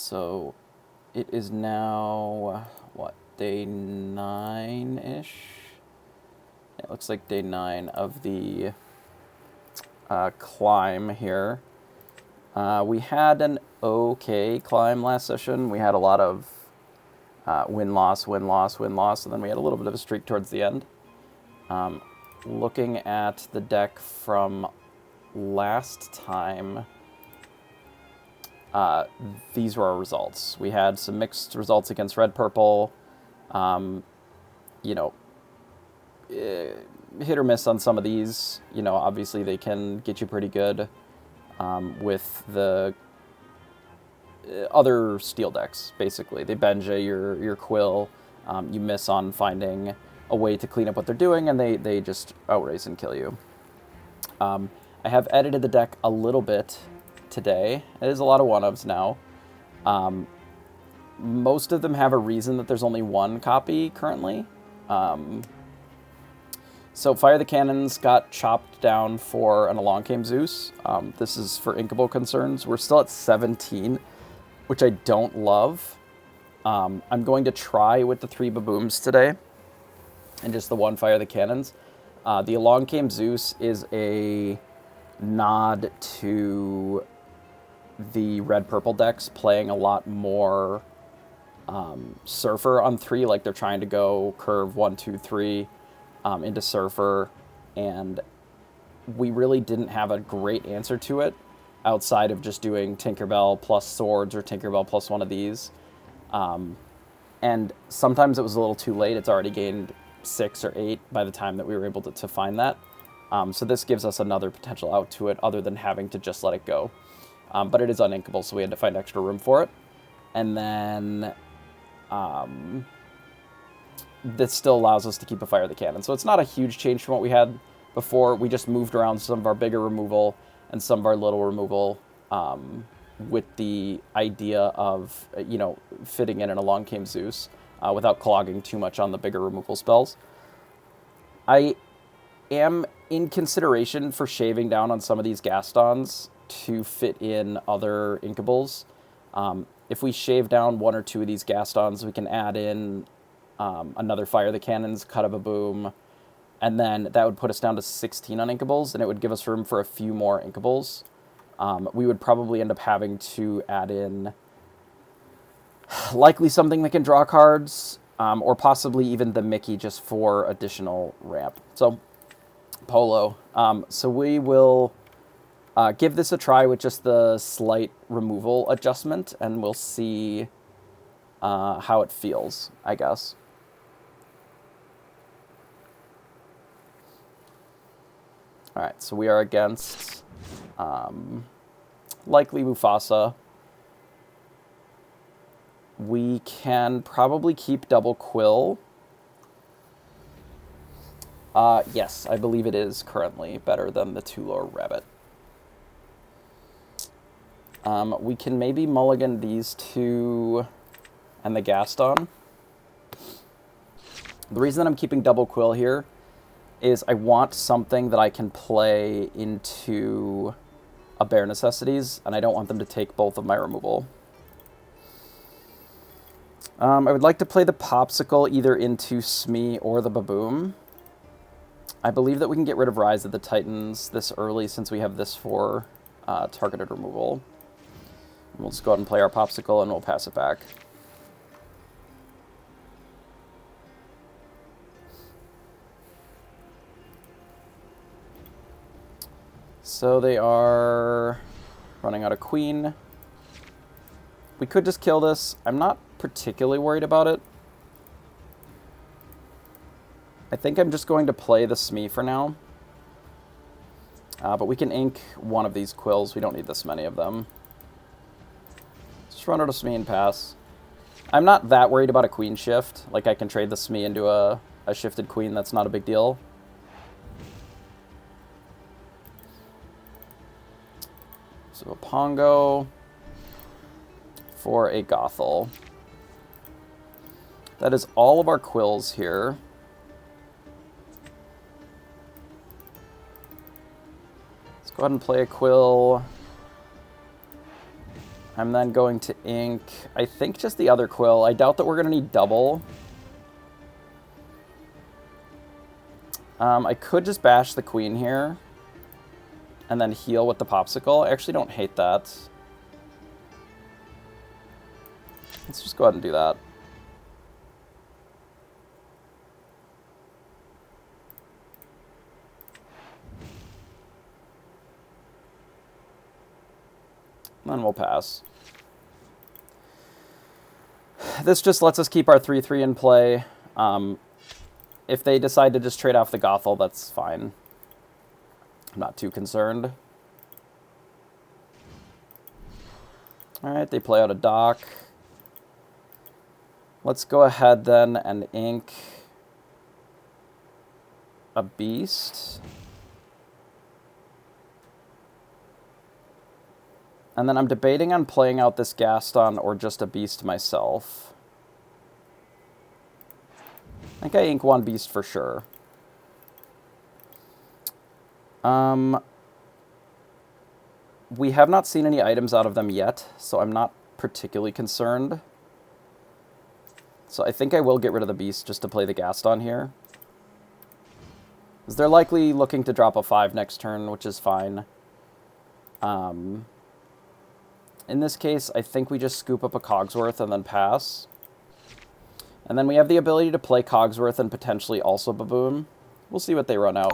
So it is now, what, day 9-ish? It looks like day 9 of the climb here. We had an okay climb last session. We had a lot of win-loss, win-loss, win-loss, and then we had a little bit of a streak towards the end. Looking at the deck from last time, these were our results. We had some mixed results against red-purple. You know, hit or miss on some of these. You know, obviously they can get you pretty good with the other steel decks, basically. They bend you, your quill. You miss on finding a way to clean up what they're doing, and they just outrace and kill you. I have edited the deck a little bit today. It is a lot of one-ofs now. Most of them have a reason that there's only one copy currently. So Fire the Cannons got chopped down for an Along Came Zeus. This is for inkable concerns. We're still at 17, which I don't love. I'm going to try with the 3 Babooms today and just the 1 Fire the Cannons. The Along Came Zeus is a nod to the red-purple decks playing a lot more Surfer on 3, like they're trying to go curve 1, 2, 3 into Surfer, and we really didn't have a great answer to it outside of just doing Tinkerbell plus swords or Tinkerbell plus one of these. And sometimes it was a little too late. It's already gained 6 or 8 by the time that we were able to find that. So this gives us another potential out to it other than having to just let it go. But it is uninkable, so we had to find extra room for it. And then this still allows us to keep a Fire the Cannon. So it's not a huge change from what we had before. We just moved around some of our bigger removal and some of our little removal with the idea of, you know, fitting in an Along Came Zeus without clogging too much on the bigger removal spells. I am in consideration for shaving down on some of these Gastons to fit in other inkables. If we shave down 1 or 2 of these Gastons, we can add in another Fire the Cannons, cut of a boom, and then that would put us down to 16 on inkables, and it would give us room for a few more inkables. We would probably end up having to add in likely something that can draw cards, or possibly even the Mickey just for additional ramp. So, Polo. So we will give this a try with just the slight removal adjustment, and we'll see how it feels, I guess. All right, so we are against likely Mufasa. We can probably keep double quill. Yes, I believe it is currently better than the Tulor Rabbit. We can maybe mulligan these 2 and the Gaston. The reason that I'm keeping double quill here is I want something that I can play into a Bare Necessities, and I don't want them to take both of my removal. I would like to play the Popsicle either into Smee or the Baboom. I believe that we can get rid of Rise of the Titans this early since we have this for targeted removal. And we'll just go ahead and play our Popsicle and we'll pass it back. So they are running out of Queen. We could just kill this. I'm not particularly worried about it. I think I'm just going to play the Smee for now. But we can ink 1 of these quills. We don't need this many of them. Just run out of Smee and pass. I'm not that worried about a Queen shift. Like, I can trade the Smee into a shifted Queen. That's not a big deal. So a Pongo for a Gothel. That is all of our quills here. Let's go ahead and play a quill. I'm then going to ink, I think, just the other quill. I doubt that we're going to need double. I could just bash the queen here and then heal with the popsicle. I actually don't hate that. Let's just go ahead and do that. Then we'll pass. This just lets us keep our 3-3 in play. If they decide to just trade off the Gothel, that's fine. I'm not too concerned. Alright, they play out a dock. Let's go ahead then and ink a beast. And then I'm debating on playing out this Gaston or just a beast myself. I think I ink one beast for sure. We have not seen any items out of them yet, so I'm not particularly concerned. So I think I will get rid of the beast just to play the Gaston here. Because they're likely looking to drop a 5 next turn, which is fine. In this case, I think we just scoop up a Cogsworth and then pass. And then we have the ability to play Cogsworth and potentially also Baboon. We'll see what they run out.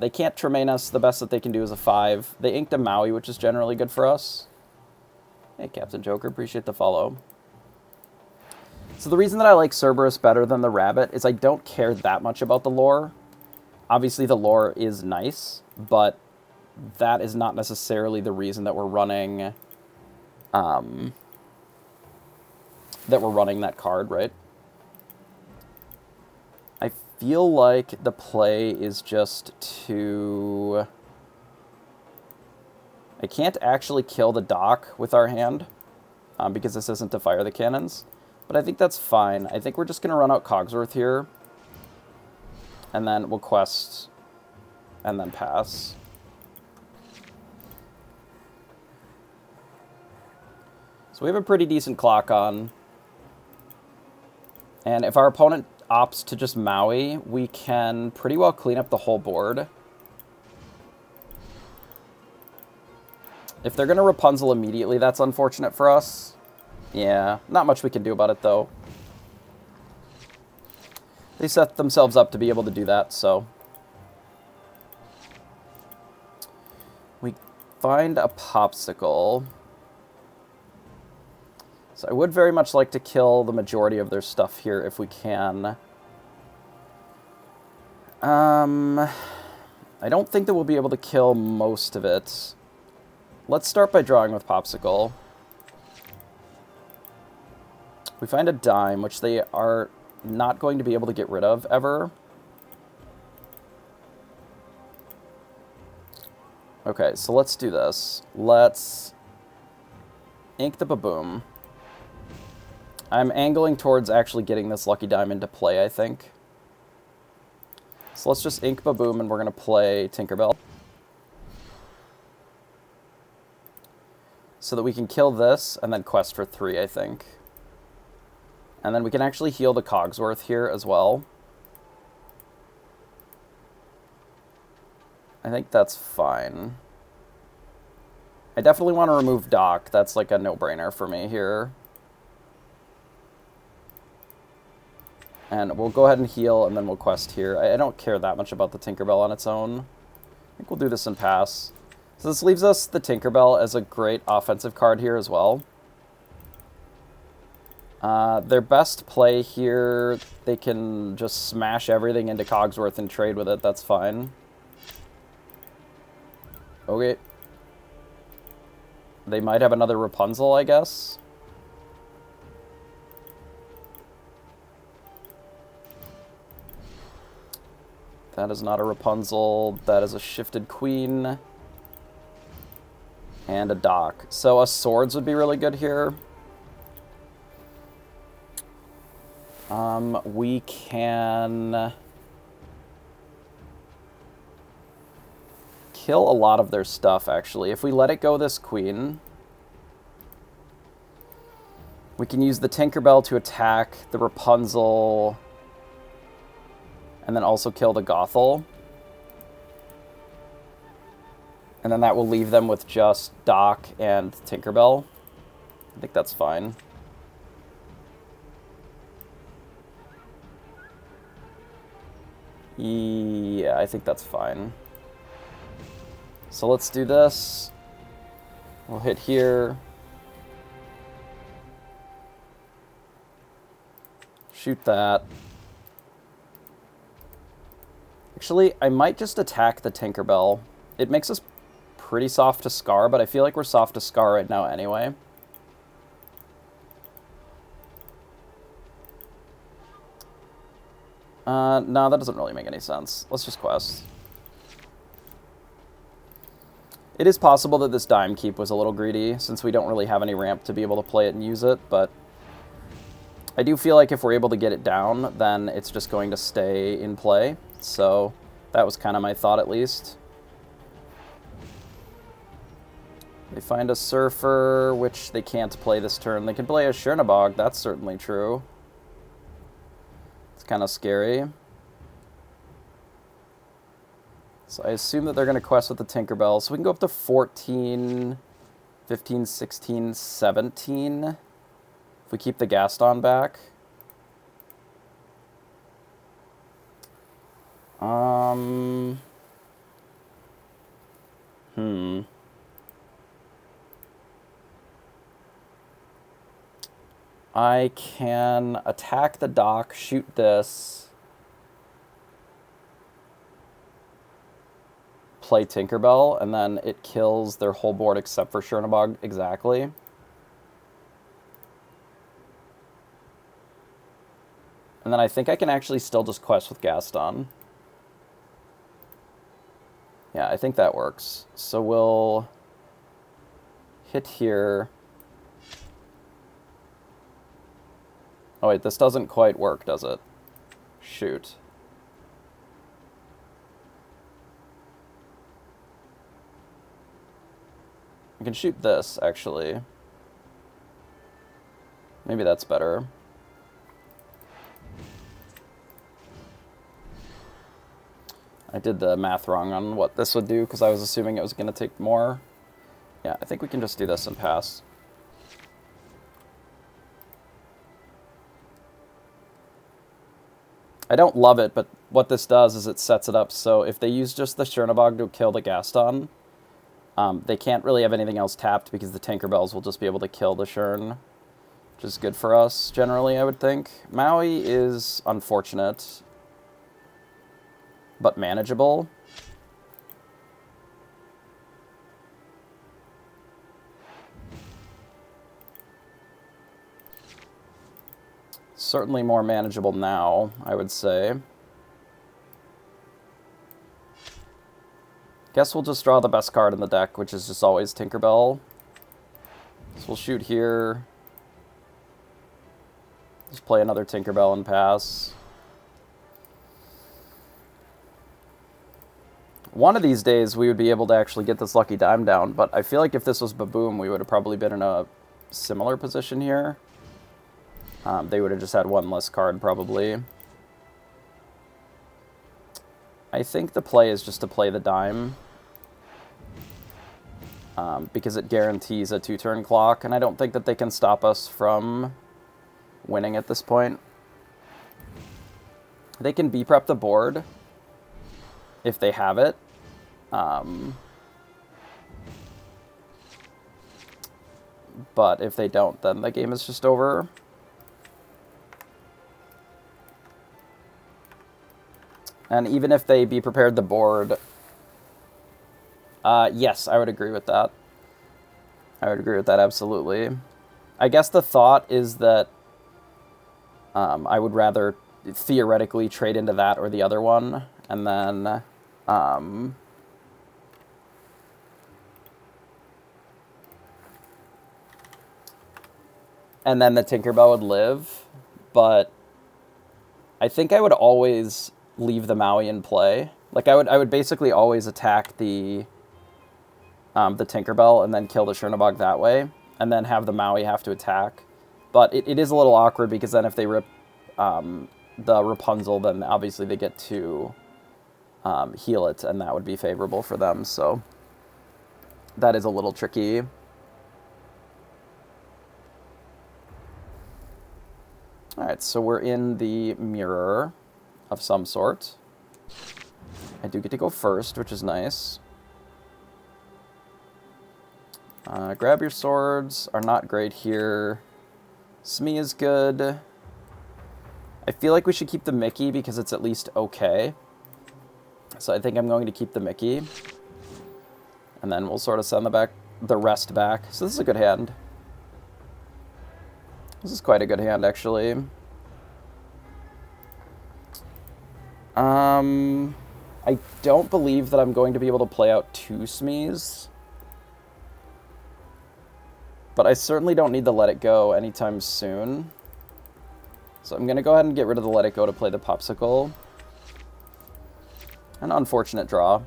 They can't Tremaine us. The best that they can do is a 5. They inked a Maui, which is generally good for us. Hey, Captain Joker, appreciate the follow. So the reason that I like Cerberus better than the Rabbit is I don't care that much about the lore. Obviously, the lore is nice, but that is not necessarily the reason that we're running that card, right? I feel like the play is just to... I can't actually kill the dock with our hand because this isn't to fire the cannons, but I think that's fine. I think we're just going to run out Cogsworth here, and then we'll quest, and then pass. So we have a pretty decent clock on. And if our opponent opts to just Maui, we can pretty well clean up the whole board. If they're going to Rapunzel immediately, that's unfortunate for us. Yeah, not much we can do about it, though. They set themselves up to be able to do that, so... We find a Popsicle. So I would very much like to kill the majority of their stuff here if we can. I don't think that we'll be able to kill most of it. Let's start by drawing with Popsicle. We find a dime, which they are not going to be able to get rid of ever. Okay, so let's do this. Let's ink the Baboom. I'm angling towards actually getting this Lucky Dime into play, I think. So let's just ink Baboom, and we're going to play Tinkerbell. So that we can kill this, and then quest for 3, I think. And then we can actually heal the Cogsworth here as well. I think that's fine. I definitely want to remove Doc. That's like a no-brainer for me here. And we'll go ahead and heal, and then we'll quest here. I don't care that much about the Tinkerbell on its own. I think we'll do this and pass. So this leaves us the Tinkerbell as a great offensive card here as well. Their best play here, they can just smash everything into Cogsworth and trade with it. That's fine. Okay. They might have another Rapunzel, I guess. That is not a Rapunzel. That is a Shifted Queen. And a Dock. So a Swords would be really good here. We can kill a lot of their stuff, actually. If we let it go this queen, we can use the Tinkerbell to attack the Rapunzel and then also kill the Gothel. And then that will leave them with just Doc and Tinkerbell. I think that's fine. Yeah, I think that's fine. So let's do this. We'll hit here. Shoot that. Actually, I might just attack the Tinkerbell. It makes us pretty soft to Scar, but I feel like we're soft to Scar right now anyway. No, that doesn't really make any sense. Let's just quest. It is possible that this Dime Keep was a little greedy, since we don't really have any ramp to be able to play it and use it, but I do feel like if we're able to get it down, then it's just going to stay in play. So that was kind of my thought, at least. They find a Surfer, which they can't play this turn. They can play a Chernabog, that's certainly true. It's kind of scary. So I assume that they're going to quest with the Tinkerbell. So we can go up to 14, 15, 16, 17. If we keep the Gaston back. I can attack the Doc, shoot this, play Tinkerbell, and then it kills their whole board except for Chernabog exactly. And then I think I can actually still just quest with Gaston. Yeah, I think that works. So we'll hit here. Oh wait, this doesn't quite work, does it? Shoot. I can shoot this, actually. Maybe that's better. I did the math wrong on what this would do, because I was assuming it was going to take more. Yeah, I think we can just do this and pass. I don't love it, but what this does is it sets it up so if they use just the Chernabog to kill the Gaston, they can't really have anything else tapped because the Tinkerbells will just be able to kill the Churn, which is good for us, generally, I would think. Maui is unfortunate, but manageable. Certainly more manageable now, I would say. Guess we'll just draw the best card in the deck, which is just always Tinkerbell. So we'll shoot here. Just play another Tinkerbell and pass. One of these days we would be able to actually get this lucky dime down, but I feel like if this was Baboom, we would have probably been in a similar position here. They would have just had one less card, probably. I think the play is just to play the dime. Because it guarantees a 2-turn clock, and I don't think that they can stop us from winning at this point. They can B-prep the board if they have it. But if they don't, then the game is just over. And even if they be prepared the board, yes, I would agree with that. I would agree with that, absolutely. I guess the thought is that I would rather theoretically trade into that or the other one, and then the Tinkerbell would live, but I think I would always leave the Maui in play. Like, I would basically always attack the the Tinkerbell and then kill the Chernobog that way, and then have the Maui have to attack. But it is a little awkward because then if they rip the Rapunzel, then obviously they get to heal it, and that would be favorable for them. So that is a little tricky. All right, so we're in the mirror of some sort. I do get to go first, which is nice. Grab your swords are not great here. Smee is good. I feel like we should keep the Mickey because it's at least okay. So I think I'm going to keep the Mickey. And then we'll sort of send the rest back. So this is a good hand. This is quite a good hand, actually. I don't believe that I'm going to be able to play out 2 Smees. But I certainly don't need to let it go anytime soon. So I'm going to go ahead and get rid of the let it go to play the Popsicle. An unfortunate draw.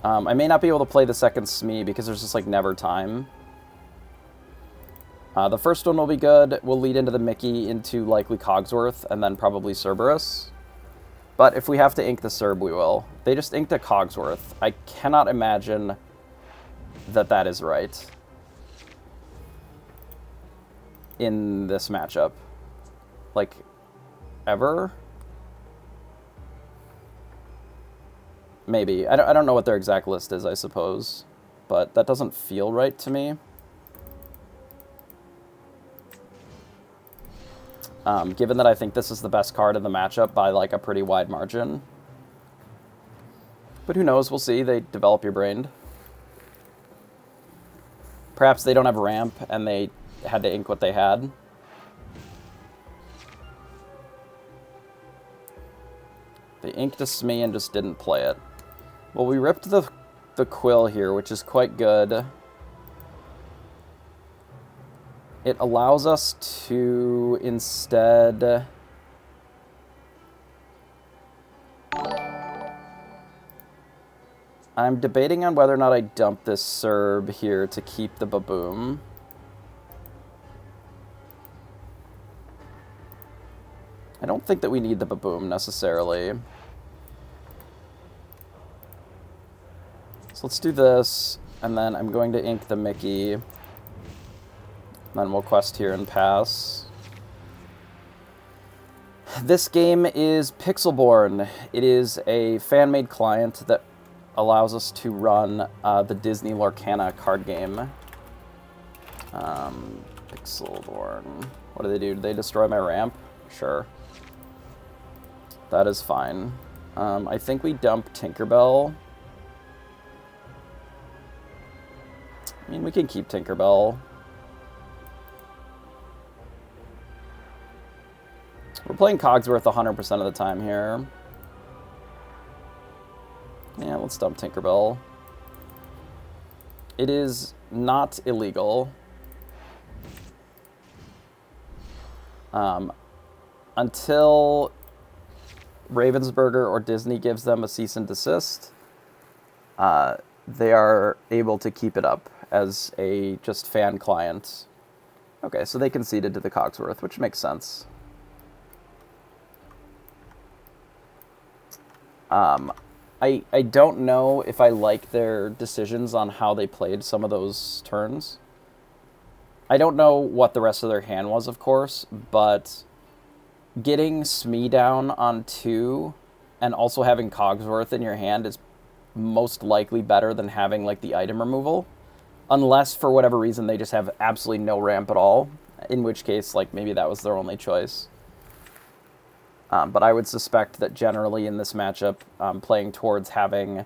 I may not be able to play the second Smee because there's just like never time. The first one will be good. We'll lead into the Mickey into likely Cogsworth and then probably Cerberus. But if we have to ink the Cerb, we will. They just inked a Cogsworth. I cannot imagine that that is right in this matchup. Like, ever? Maybe. I don't know what their exact list is, I suppose. But that doesn't feel right to me. Given that I think this is the best card in the matchup by, like, a pretty wide margin. But who knows? We'll see. They develop your brain. Perhaps they don't have ramp, and they had to ink what they had. They inked a Smee and just didn't play it. Well, we ripped the Quill here, which is quite good. It allows us to instead... I'm debating on whether or not I dump this Cerb here to keep the Baboom. I don't think that we need the Baboom necessarily. So let's do this, and then I'm going to ink the Mickey. Then we'll quest here and pass. This game is Pixelborn. It is a fan-made client that allows us to run the Disney Lorcana card game. Pixelborn. What do they do? Do they destroy my ramp? Sure. That is fine. I think we dump Tinkerbell. I mean, we can keep Tinkerbell. We're playing Cogsworth 100% of the time here. Yeah, let's dump Tinkerbell. It is not illegal. Until Ravensburger or Disney gives them a cease and desist, they are able to keep it up as a just fan client. Okay, so they conceded to the Cogsworth, which makes sense. I don't know if I like their decisions on how they played some of those turns. I don't know what the rest of their hand was, of course, but getting Smee down on 2 and also having Cogsworth in your hand is most likely better than having, like, the item removal. Unless, for whatever reason, they just have absolutely no ramp at all, in which case, like, maybe that was their only choice. But I would suspect that generally in this matchup, playing towards having,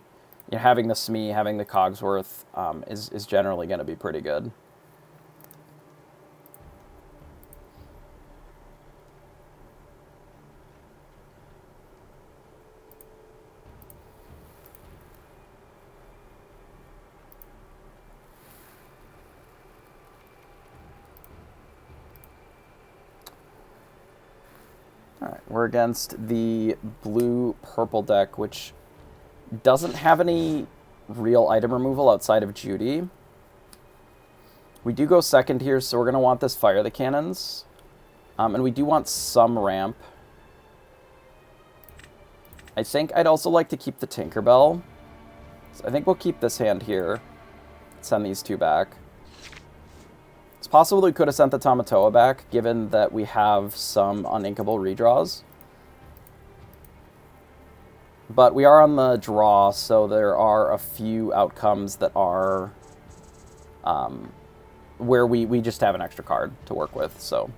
having the Smee, having the Cogsworth is generally going to be pretty good. All right, we're against the blue-purple deck, which Doesn't have any real item removal outside of Judy. We do go second here, so we're going to want this Fire the Cannons. And we do want some ramp. I think I'd also like to keep the Tinkerbell. So I think we'll keep this hand here. Send these two back. It's possible we could have sent the Tamatoa back, given that we have some uninkable redraws. But we are on the draw, so there are a few outcomes that are where we just have an extra card to work with, so.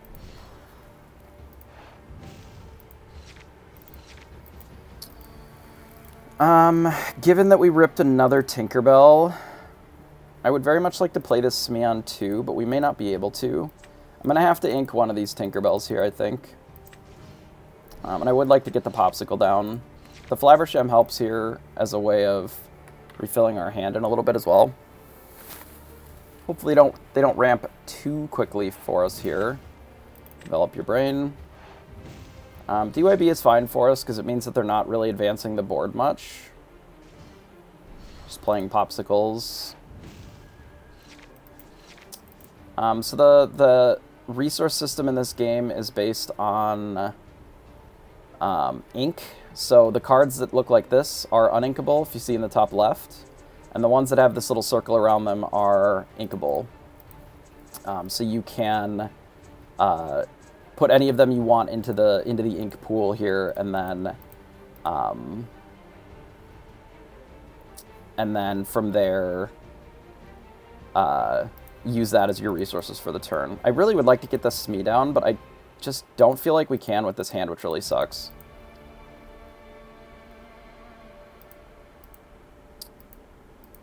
Given that we ripped another Tinkerbell, I would very much like to play this Smeon too, but we may not be able to. I'm going to have to ink one of these Tinkerbells here, I think. And I would like to get the Popsicle down. The Flaversham helps here as a way of refilling our hand in a little bit as well. Hopefully they don't ramp too quickly for us here. Develop your brain. DYB is fine for us because it means that they're not really advancing the board much. Just playing Popsicles. So the resource system in this game is based on ink. So the cards that look like this are uninkable, if you see in the top left. And the ones that have this little circle around them are inkable. So you can put any of them you want into the ink pool here, and then from there use that as your resources for the turn. I really would like to get this Smee down, but I just don't feel like we can with this hand, which really sucks.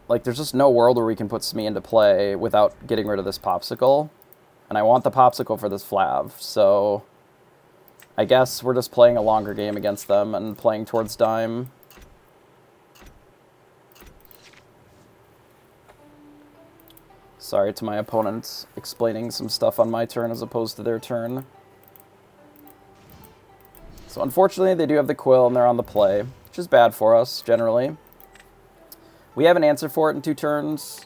Like, there's just no world where we can put Smee into play without getting rid of this Popsicle. And I want the Popsicle for this Flav, so I guess we're just playing a longer game against them and playing towards Dime. Sorry to my opponent explaining some stuff on my turn as opposed to their turn. So unfortunately, they do have the Quill and they're on the play, which is bad for us, generally. We have an answer for it in 2 turns.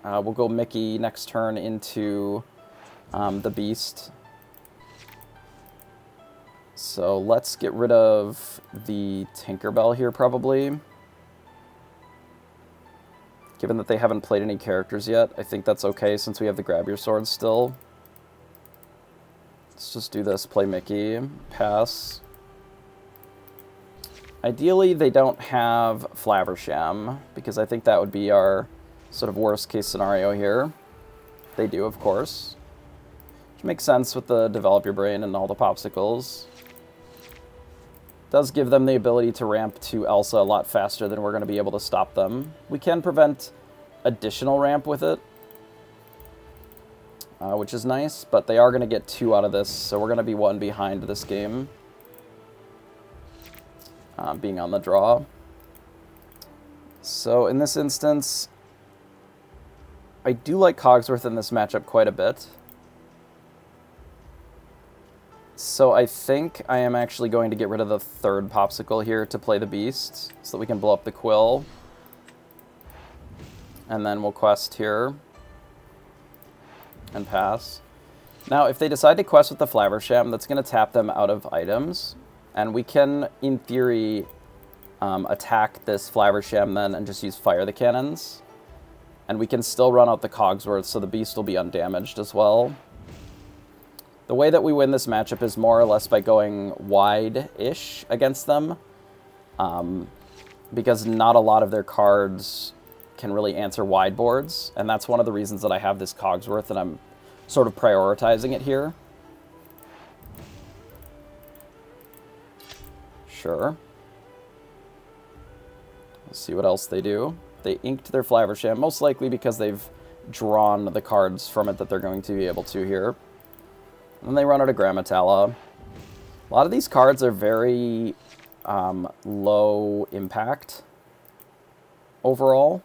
We'll go Mickey next turn into the Beast. So let's get rid of the Tinkerbell here, probably. Given that they haven't played any characters yet, I think that's okay since we have the Grab Your Sword still. Let's just do this, play Mickey, pass. Ideally, they don't have Flaversham, because I think that would be our sort of worst case scenario here. They do, of course. Which makes sense with the Develop Your Brain and all the Popsicles. Does give them the ability to ramp to Elsa a lot faster than we're going to be able to stop them. We can prevent additional ramp with it, which is nice, but they are going to get 2 out of this, so we're going to be 1 behind this game. Being on the draw. So in this instance, I do like Cogsworth in this matchup quite a bit. So I think I am actually going to get rid of the 3rd Popsicle here to play the Beast, so that we can blow up the Quill. And then we'll quest here. And pass. Now, if they decide to quest with the Flaversham, that's going to tap them out of items. And we can, in theory, attack this Flaversham then and just use Fire the Cannons. And we can still run out the Cogsworth, so the Beast will be undamaged as well. The way that we win this matchup is more or less by going wide-ish against them. Because not a lot of their cards can really answer wide boards. And that's one of the reasons that I have this Cogsworth, and I'm sort of prioritizing it here. Sure. Let's see what else they do. They inked their Flaversham, most likely because they've drawn the cards from it that they're going to be able to here. And then they run out of Grammatella. A lot of these cards are very low impact overall.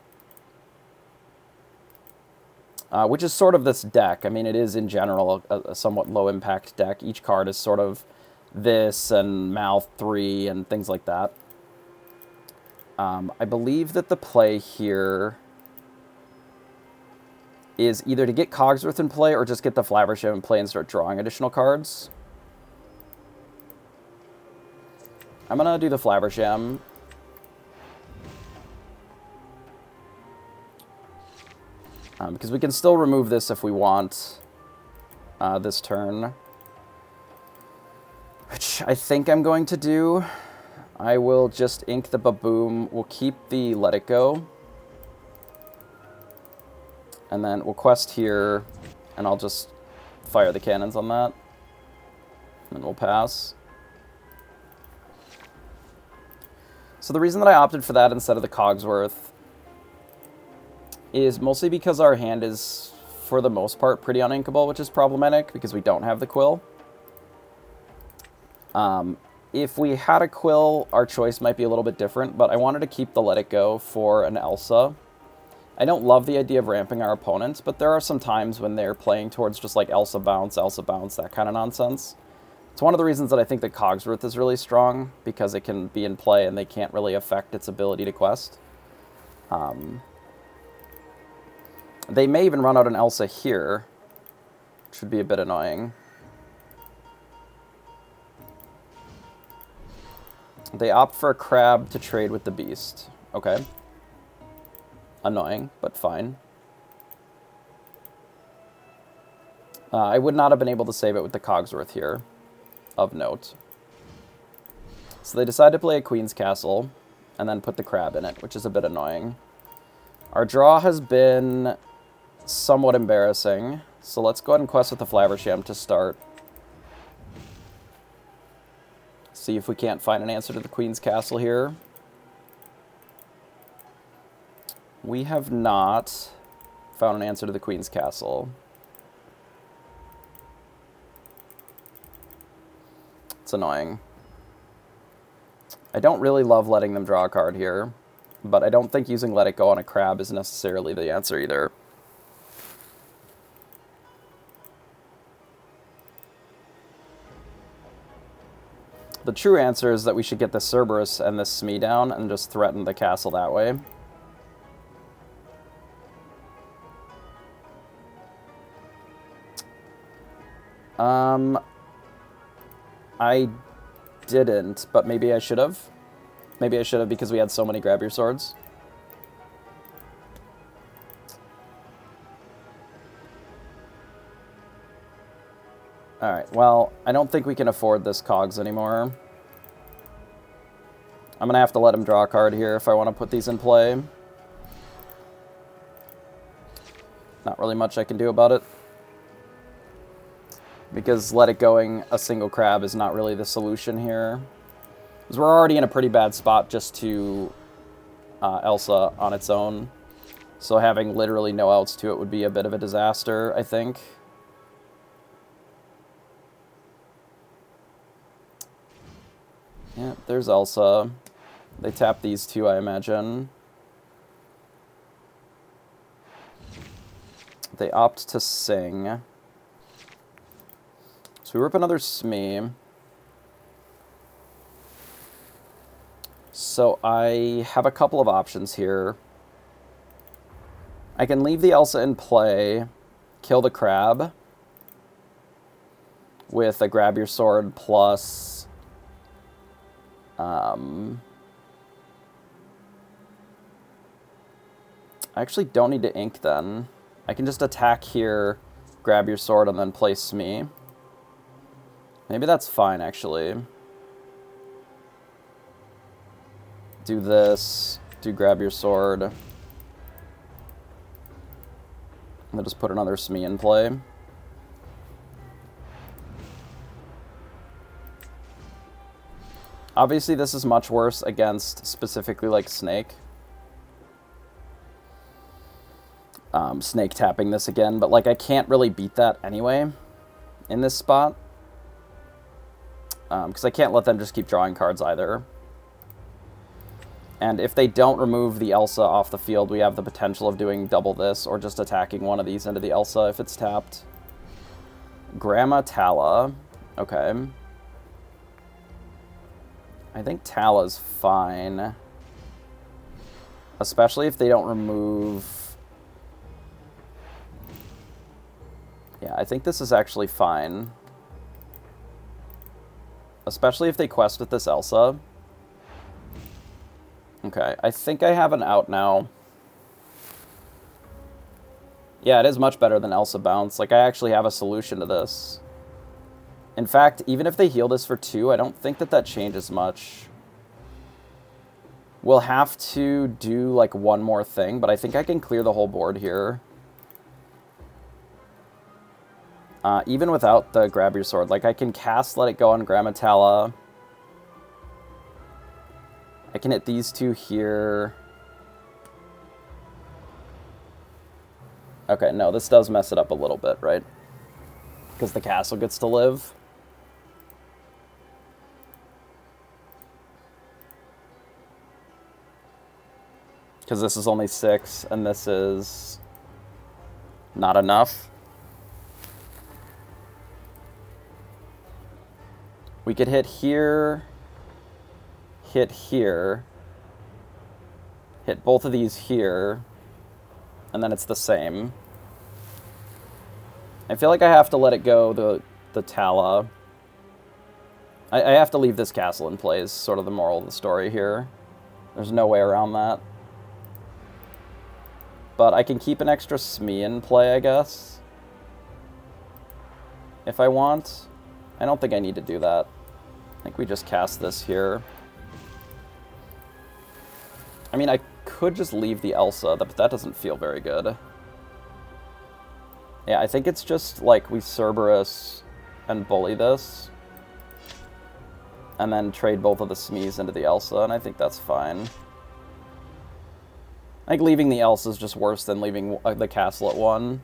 Which is sort of this deck. I mean, it is in general a somewhat low impact deck. Each card is sort of this and Mouth 3 and things like that. I believe that the play here is either to get Cogsworth in play or just get the Flaversham in play and start drawing additional cards. I'm going to do the Flaversham. Because we can still remove this if we want this turn. Which I think I'm going to do. I will just ink the Baboom. We'll keep the Let It Go. And then we'll quest here, and I'll just fire the cannons on that. And we'll pass. So the reason that I opted for that instead of the Cogsworth is mostly because our hand is, for the most part, pretty uninkable, which is problematic because we don't have the Quill. If we had a Quill, our choice might be a little bit different, but I wanted to keep the Let It Go for an Elsa. I don't love the idea of ramping our opponents, but there are some times when they're playing towards just like Elsa bounce, that kind of nonsense. It's one of the reasons that I think that Cogsworth is really strong, because it can be in play and they can't really affect its ability to quest. They may even run out an Elsa here, which would be a bit annoying. They opt for a crab to trade with the beast. Okay. Annoying, but fine. I would not have been able to save it with the Cogsworth here, of note. So they decide to play a Queen's Castle, and then put the crab in it, which is a bit annoying. Our draw has been somewhat embarrassing, so let's go ahead and quest with the Flaversham to start. See if we can't find an answer to the Queen's Castle here. We have not found an answer to the Queen's Castle. It's annoying. I don't really love letting them draw a card here, but I don't think using Let It Go on a crab is necessarily the answer either. The true answer is that we should get the Cerberus and this Smee down and just threaten the castle that way. I didn't, but maybe I should have. Maybe I should have because we had so many Grab Your Swords. Alright, well, I don't think we can afford this Cogs anymore. I'm going to have to let him draw a card here if I want to put these in play. Not really much I can do about it. Because Let It Going a single crab is not really the solution here. Because we're already in a pretty bad spot just to Elsa on its own. So having literally no outs to it would be a bit of a disaster, I think. Yeah, there's Elsa. They tap these two, I imagine. They opt to sing. So we rip another Smee. So I have a couple of options here. I can leave the Elsa in play, kill the crab with a Grab Your Sword plus I actually don't need to ink then. I can just attack here, Grab Your Sword, and then play Smee. Maybe that's fine, actually. Do this, do Grab Your Sword. And then just put another Smee in play. Obviously, this is much worse against specifically like Snake. Snake tapping this again, but like I can't really beat that anyway in this spot. Because I can't let them just keep drawing cards either. And if they don't remove the Elsa off the field, we have the potential of doing double this, or just attacking one of these into the Elsa if it's tapped. Grandma Tala. Okay. I think Tala's fine. Especially if they don't remove... Yeah, I think this is actually fine. Especially if they quest with this Elsa. Okay, I think I have an out now. Yeah, it is much better than Elsa Bounce. Like, I actually have a solution to this. In fact, even if they heal this for 2, I don't think that changes much. We'll have to do, like, one more thing, but I think I can clear the whole board here. Even without the Grab Your Sword. Like, I can cast Let It Go on Grammatella. I can hit these 2 here. Okay, no, this does mess it up a little bit, right? Because the castle gets to live. Because this is only 6, and this is not enough. We could hit here, hit here, hit both of these here, and then it's the same. I feel like I have to let it go, the Tala. I have to leave this castle in play is sort of the moral of the story here. There's no way around that. But I can keep an extra Smee in play, I guess. If I want. I don't think I need to do that. I think we just cast this here. I mean, I could just leave the Elsa, but that doesn't feel very good. Yeah, I think it's just like we Cerberus and bully this. And then trade both of the Smees into the Elsa, and I think that's fine. I think leaving the Elsa is just worse than leaving the castle at 1.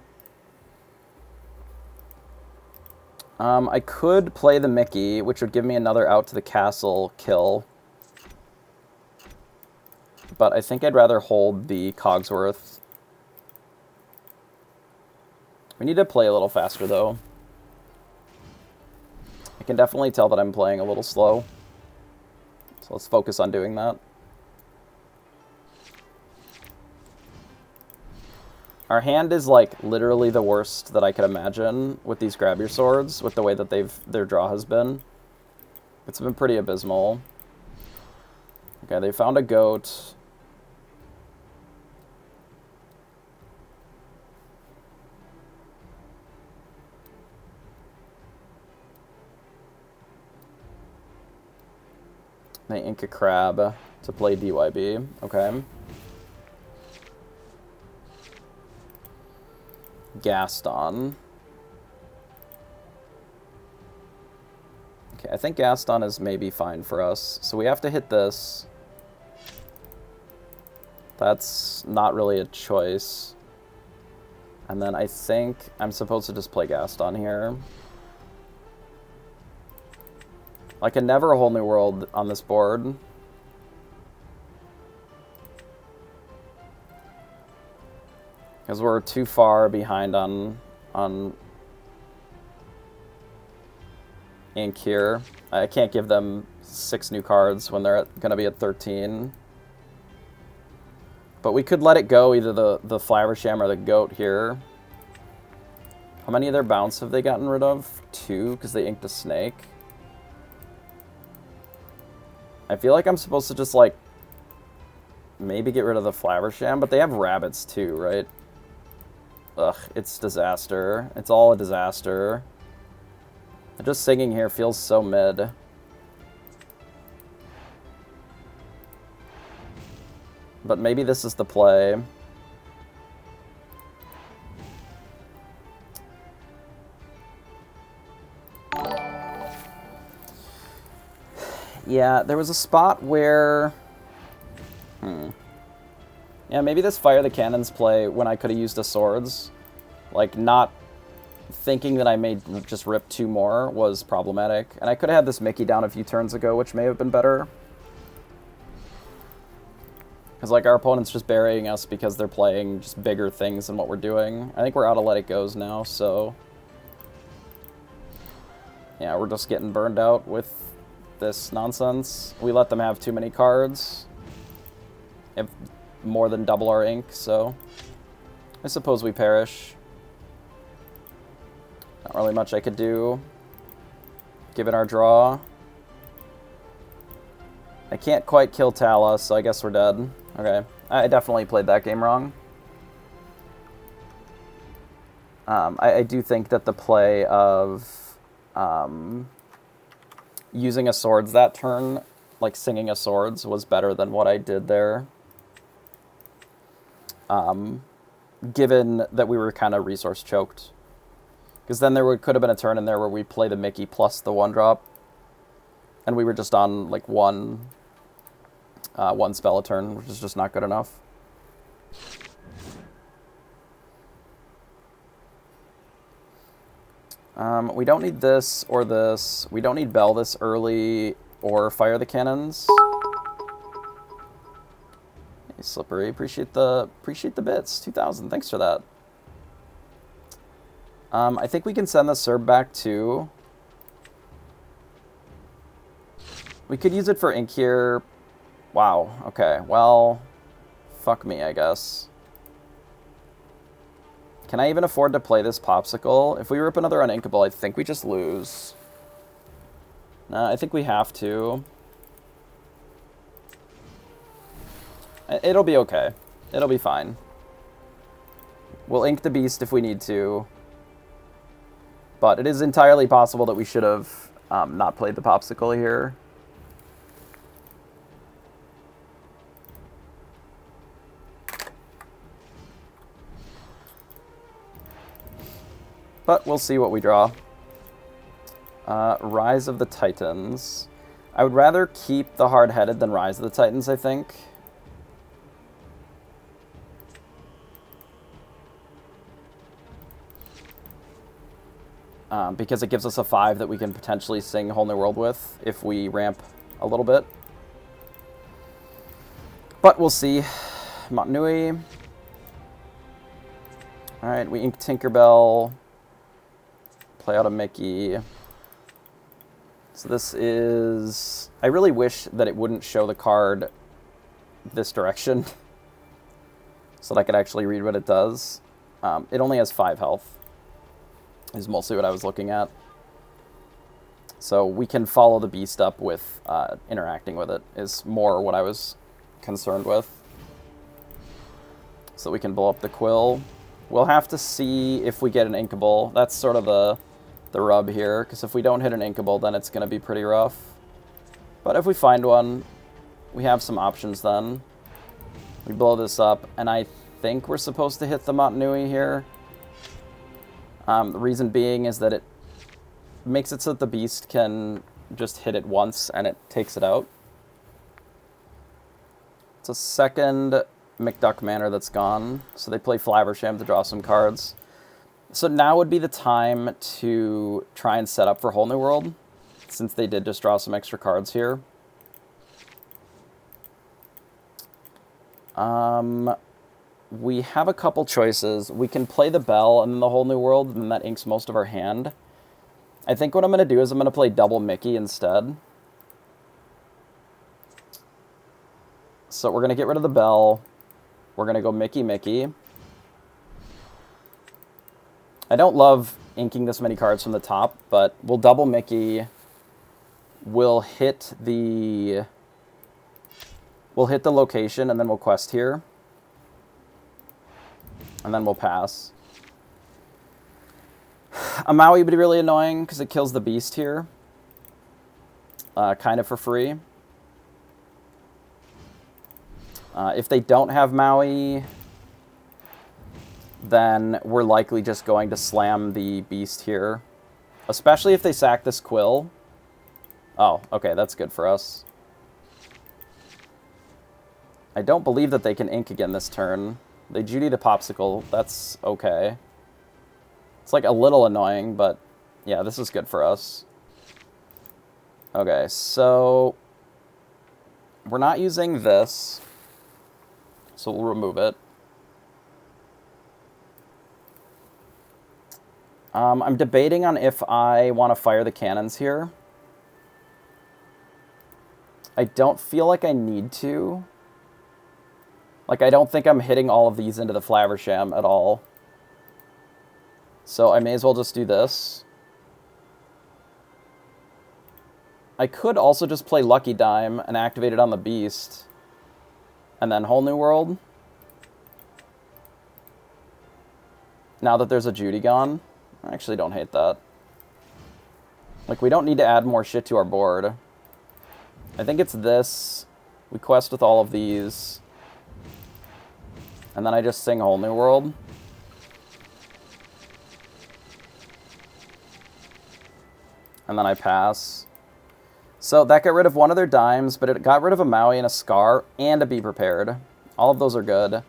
I could play the Mickey, which would give me another out to the castle kill. But I think I'd rather hold the Cogsworth. We need to play a little faster, though. I can definitely tell that I'm playing a little slow. So let's focus on doing that. Our hand is, like, literally the worst that I could imagine with these Grab Your Swords, with the way that their draw has been. It's been pretty abysmal. Okay, they found a goat. They ink a crab to play DYB. Okay. Gaston. Okay, I think Gaston is maybe fine for us. So we have to hit this. That's not really a choice. And then I think I'm supposed to just play Gaston here. Like, never a whole new world on this board. Because we're too far behind on ink here. I can't give them 6 new cards when they're going to be at 13. But we could let it go, either the Flaversham or the goat here. How many of their bounce have they gotten rid of? 2, because they inked a snake. I feel like I'm supposed to just, like, maybe get rid of the Flaversham, but they have rabbits too, right? Ugh, it's disaster. It's all a disaster. Just singing here feels so mid. But maybe this is the play. Yeah, there was a spot where... Yeah, maybe this Fire the Cannons play when I could have used the swords. Like, not thinking that I may just rip 2 more was problematic. And I could have had this Mickey down a few turns ago, which may have been better. Because, like, our opponent's just burying us because they're playing just bigger things than what we're doing. I think we're out of Let It Goes now, so... Yeah, we're just getting burned out with this nonsense. We let them have too many cards. If more than double our ink, so I suppose we perish. Not really much I could do, given our draw. I can't quite kill Tala, so I guess we're dead. Okay, I definitely played that game wrong. I do think that the play of using a swords that turn, like singing a swords, was better than what I did there. Given that we were kind of resource choked. Because then there could have been a turn in there where we play the Mickey plus the 1-drop. And we were just on like one spell a turn, which is just not good enough. We don't need this or this. We don't need Bell this early or fire the cannons. Hey, Slippery, appreciate the bits. 2,000, thanks for that. I think we can send the Serb back too. We could use it for ink here. Wow, okay, well, fuck me, I guess. Can I even afford to play this Popsicle? If we rip another uninkable, I think we just lose. Nah, I think we have to. It'll be okay. It'll be fine. We'll ink the beast if we need to. But it is entirely possible that we should have not played the Popsicle here. But we'll see what we draw. Rise of the Titans. I would rather keep the Hard-Headed than Rise of the Titans, I think. Because it gives us a 5 that we can potentially sing Whole New World with if we ramp a little bit. But we'll see. Montanui. Alright, we ink Tinkerbell. Play out a Mickey. So this is... I really wish that it wouldn't show the card this direction. So that I could actually read what it does. It only has 5 health. Is mostly what I was looking at. So we can follow the beast up with interacting with it, is more what I was concerned with. So we can blow up the Quill. We'll have to see if we get an inkable. That's sort of the rub here, because if we don't hit an inkable, then it's going to be pretty rough. But if we find one, we have some options then. We blow this up, and I think we're supposed to hit the Montanui here. The reason being is that it makes it so that the beast can just hit it once and it takes it out. It's a second McDuck Manor that's gone, so they play Flabbersham to draw some cards. So now would be the time to try and set up for Whole New World, since they did just draw some extra cards here. We have a couple choices. We can play the Bell and then the Whole New World, and then that inks most of our hand. I think what I'm going to do is I'm going to play double Mickey instead. So we're going to get rid of the Bell. We're going to go Mickey, Mickey. I don't love inking this many cards from the top, but we'll double Mickey. We'll hit the location, and then we'll quest here. And then we'll pass. A Maui would be really annoying because it kills the beast here. Kind of for free. If they don't have Maui, then we're likely just going to slam the beast here. Especially if they sack this Quill. Oh, okay, that's good for us. I don't believe that they can ink again this turn. They Judy the Popsicle. That's okay. It's like a little annoying, but yeah, this is good for us. Okay, so we're not using this, so we'll remove it. I'm debating on if I want to fire the cannons here. I don't feel like I need to. Like, I don't think I'm hitting all of these into the Flaversham at all. So I may as well just do this. I could also just play Lucky Dime and activate it on the Beast. And then Whole New World. Now that there's a Judy gone. I actually don't hate that. Like, we don't need to add more shit to our board. I think it's this. We quest with all of these. And then I just sing Whole New World. And then I pass. So that got rid of one of their dimes, but it got rid of a Maui and a Scar and a Be Prepared. All of those are good.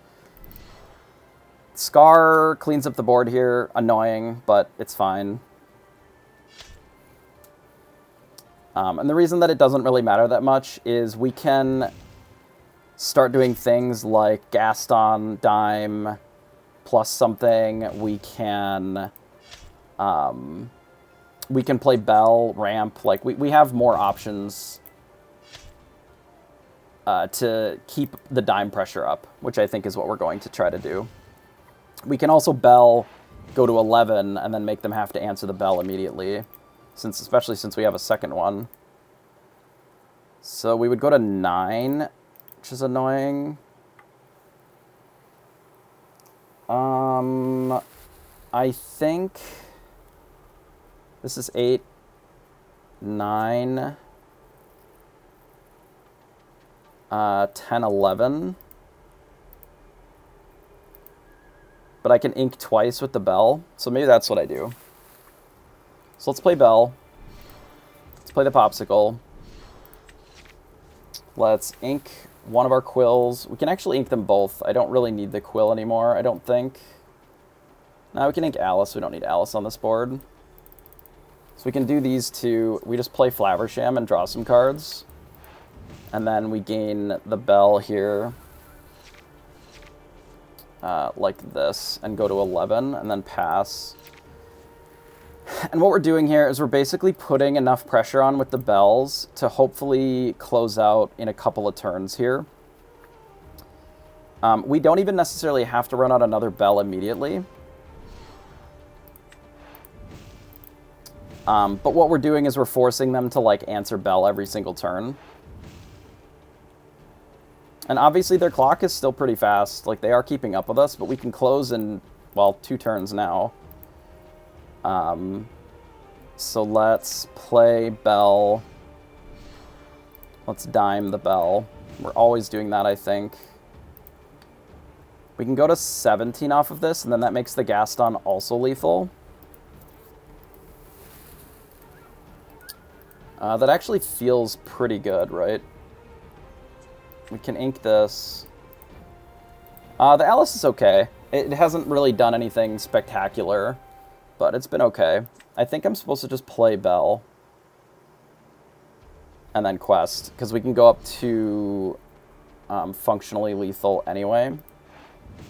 Scar cleans up the board here. Annoying, but it's fine. And the reason that it doesn't really matter that much is we can start doing things like Gaston, Dime, plus something. We can play Bell, Ramp. Like, we have more options to keep the Dime pressure up, which I think is what we're going to try to do. We can also Bell, go to 11, and then make them have to answer the Bell immediately, especially since we have a second one. So we would go to 9, which is annoying. I think this is 8, 9, 10, 11. But I can ink twice with the Bell, so maybe that's what I do. So let's play Bell. Let's play the Popsicle. Let's ink one of our quills. We can actually ink them both. I don't really need the quill anymore, I don't think. Now we can ink Alice. We don't need Alice on this board. So we can do these two. We just play Flaversham and draw some cards. And then we gain the Bell here. Like this, and go to 11, and then pass. And what we're doing here is we're basically putting enough pressure on with the Bells to hopefully close out in a couple of turns here. We don't even necessarily have to run out another Bell immediately. But what we're doing is we're forcing them to, like, answer Bell every single turn. And obviously their clock is still pretty fast. Like, they are keeping up with us, but we can close in, well, 2 turns now. So let's play Bell. Let's dime the Bell. We're always doing that, I think. We can go to 17 off of this, and then that makes the Gaston also lethal. That actually feels pretty good, right? We can ink this. The Alice is okay. It hasn't really done anything spectacular, but it's been okay. I think I'm supposed to just play Bell. And then Quest, because we can go up to functionally lethal anyway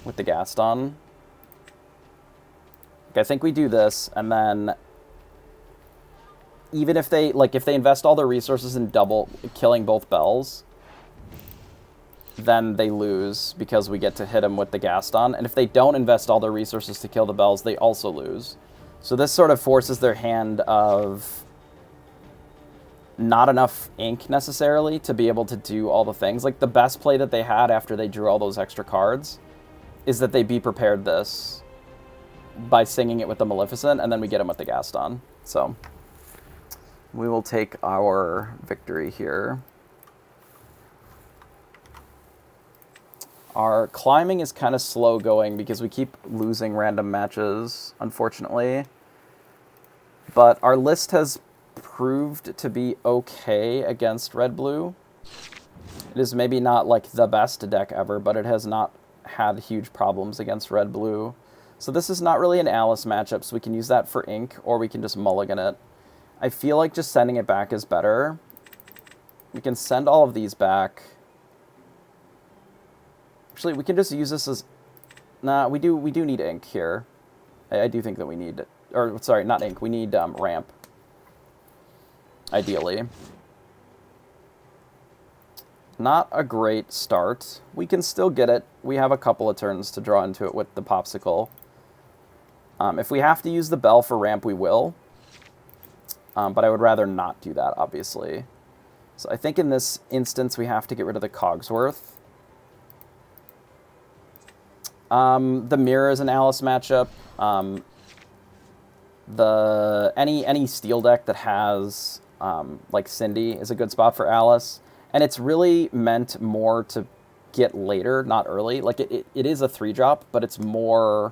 with the Gaston. Okay, I think we do this, and then even if they, like, if they invest all their resources in double killing both Bells, then they lose because we get to hit them with the Gaston. And if they don't invest all their resources to kill the Bells, they also lose. So this sort of forces their hand of not enough ink necessarily to be able to do all the things. Like, the best play that they had after they drew all those extra cards is that they Be Prepared this by singing it with the Maleficent, and then we get them with the Gaston. So we will take our victory here. Our climbing is kind of slow going because we keep losing random matches, unfortunately. But our list has proved to be okay against Red-Blue. It is maybe not, like, the best deck ever, but it has not had huge problems against Red-Blue. So this is not really an Alice matchup, so we can use that for ink, or we can just mulligan it. I feel like just sending it back is better. We can send all of these back. Actually, we can just use this as... Nah, we do need ink here. I do think that we need... Or, sorry, not ink. We need ramp. Ideally. Not a great start. We can still get it. We have a couple of turns to draw into it with the Popsicle. If we have to use the bell for ramp, we will. But I would rather not do that, obviously. So I think in this instance, we have to get rid of the Cogsworth. The Mirror is an Alice matchup. Any steel deck that has like Cindy is a good spot for Alice, and it's really meant more to get later, not early. Like it is a 3-drop, but it's more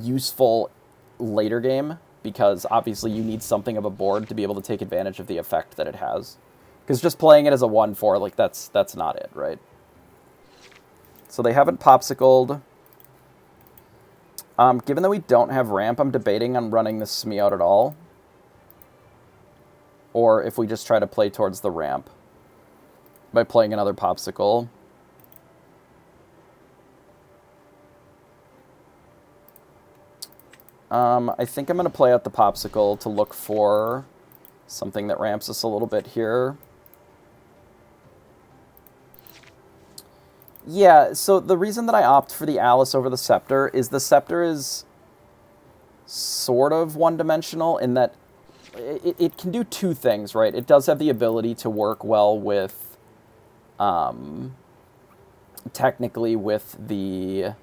useful later game because obviously you need something of a board to be able to take advantage of the effect that it has. Because just playing it as a 1/4, like that's not it, right? So they haven't Popsicled. Given that we don't have ramp, I'm debating on running this Smee out at all. Or if we just try to play towards the ramp by playing another Popsicle. I think I'm going to play out the Popsicle to look for something that ramps us a little bit here. Yeah, so the reason that I opt for the Alice over the Scepter is the Scepter is sort of one-dimensional in that it can do two things, right? It does have the ability to work well with, technically with the,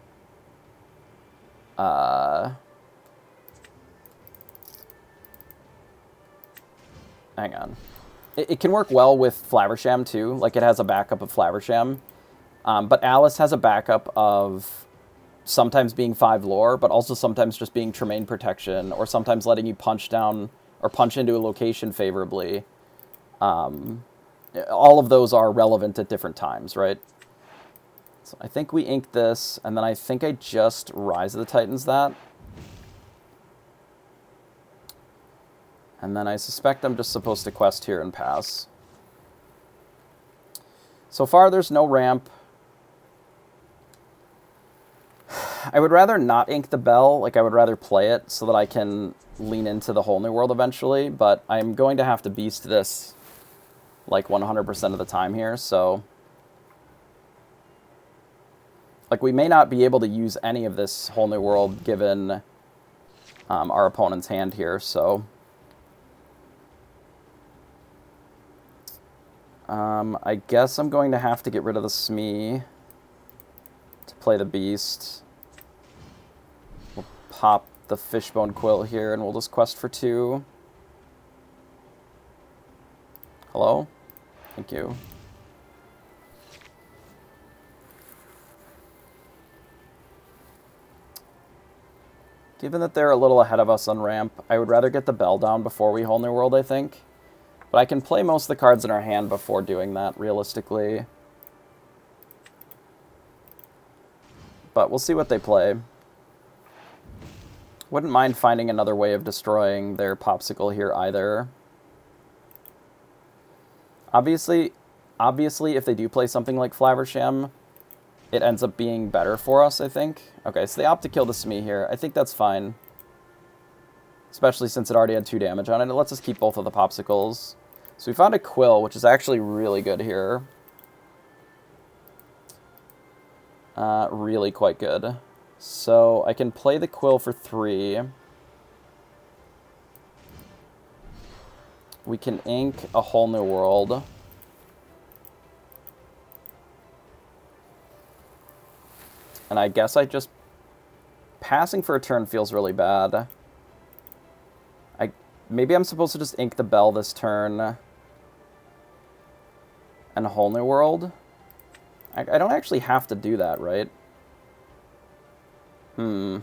hang on. It can work well with Flaversham, too. Like, it has a backup of Flaversham. But Alice has a backup of sometimes being 5 lore, but also sometimes just being Tremaine protection, or sometimes letting you punch down or punch into a location favorably. All of those are relevant at different times, right? So I think we ink this, and then I think I just Rise of the Titans that. And then I suspect I'm just supposed to quest here and pass. So far, there's no ramp. I would rather not ink the bell. Like, I would rather play it so that I can lean into the whole new world eventually. But I'm going to have to beast this, like, 100% of the time here, so... Like, we may not be able to use any of this whole new world given our opponent's hand here, so... I guess I'm going to have to get rid of the Smee to play the Beast. We'll pop the Fishbone Quill here, and we'll just quest for 2. Hello? Thank you. Given that they're a little ahead of us on ramp, I would rather get the bell down before we whole new world, I think. But I can play most of the cards in our hand before doing that, realistically. But we'll see what they play. Wouldn't mind finding another way of destroying their Popsicle here either. Obviously, if they do play something like Flaversham, it ends up being better for us, I think. Okay, so they opt to kill the Smee here. I think that's fine. Especially since it already had 2 damage on it. It lets us keep both of the Popsicles. So we found a Quill, which is actually really good here. Really quite good. So I can play the Quill for 3. We can ink a whole new world. And I guess I just... Passing for a turn feels really bad. Maybe I'm supposed to just ink the bell this turn. And a whole new world? I don't actually have to do that, right? Because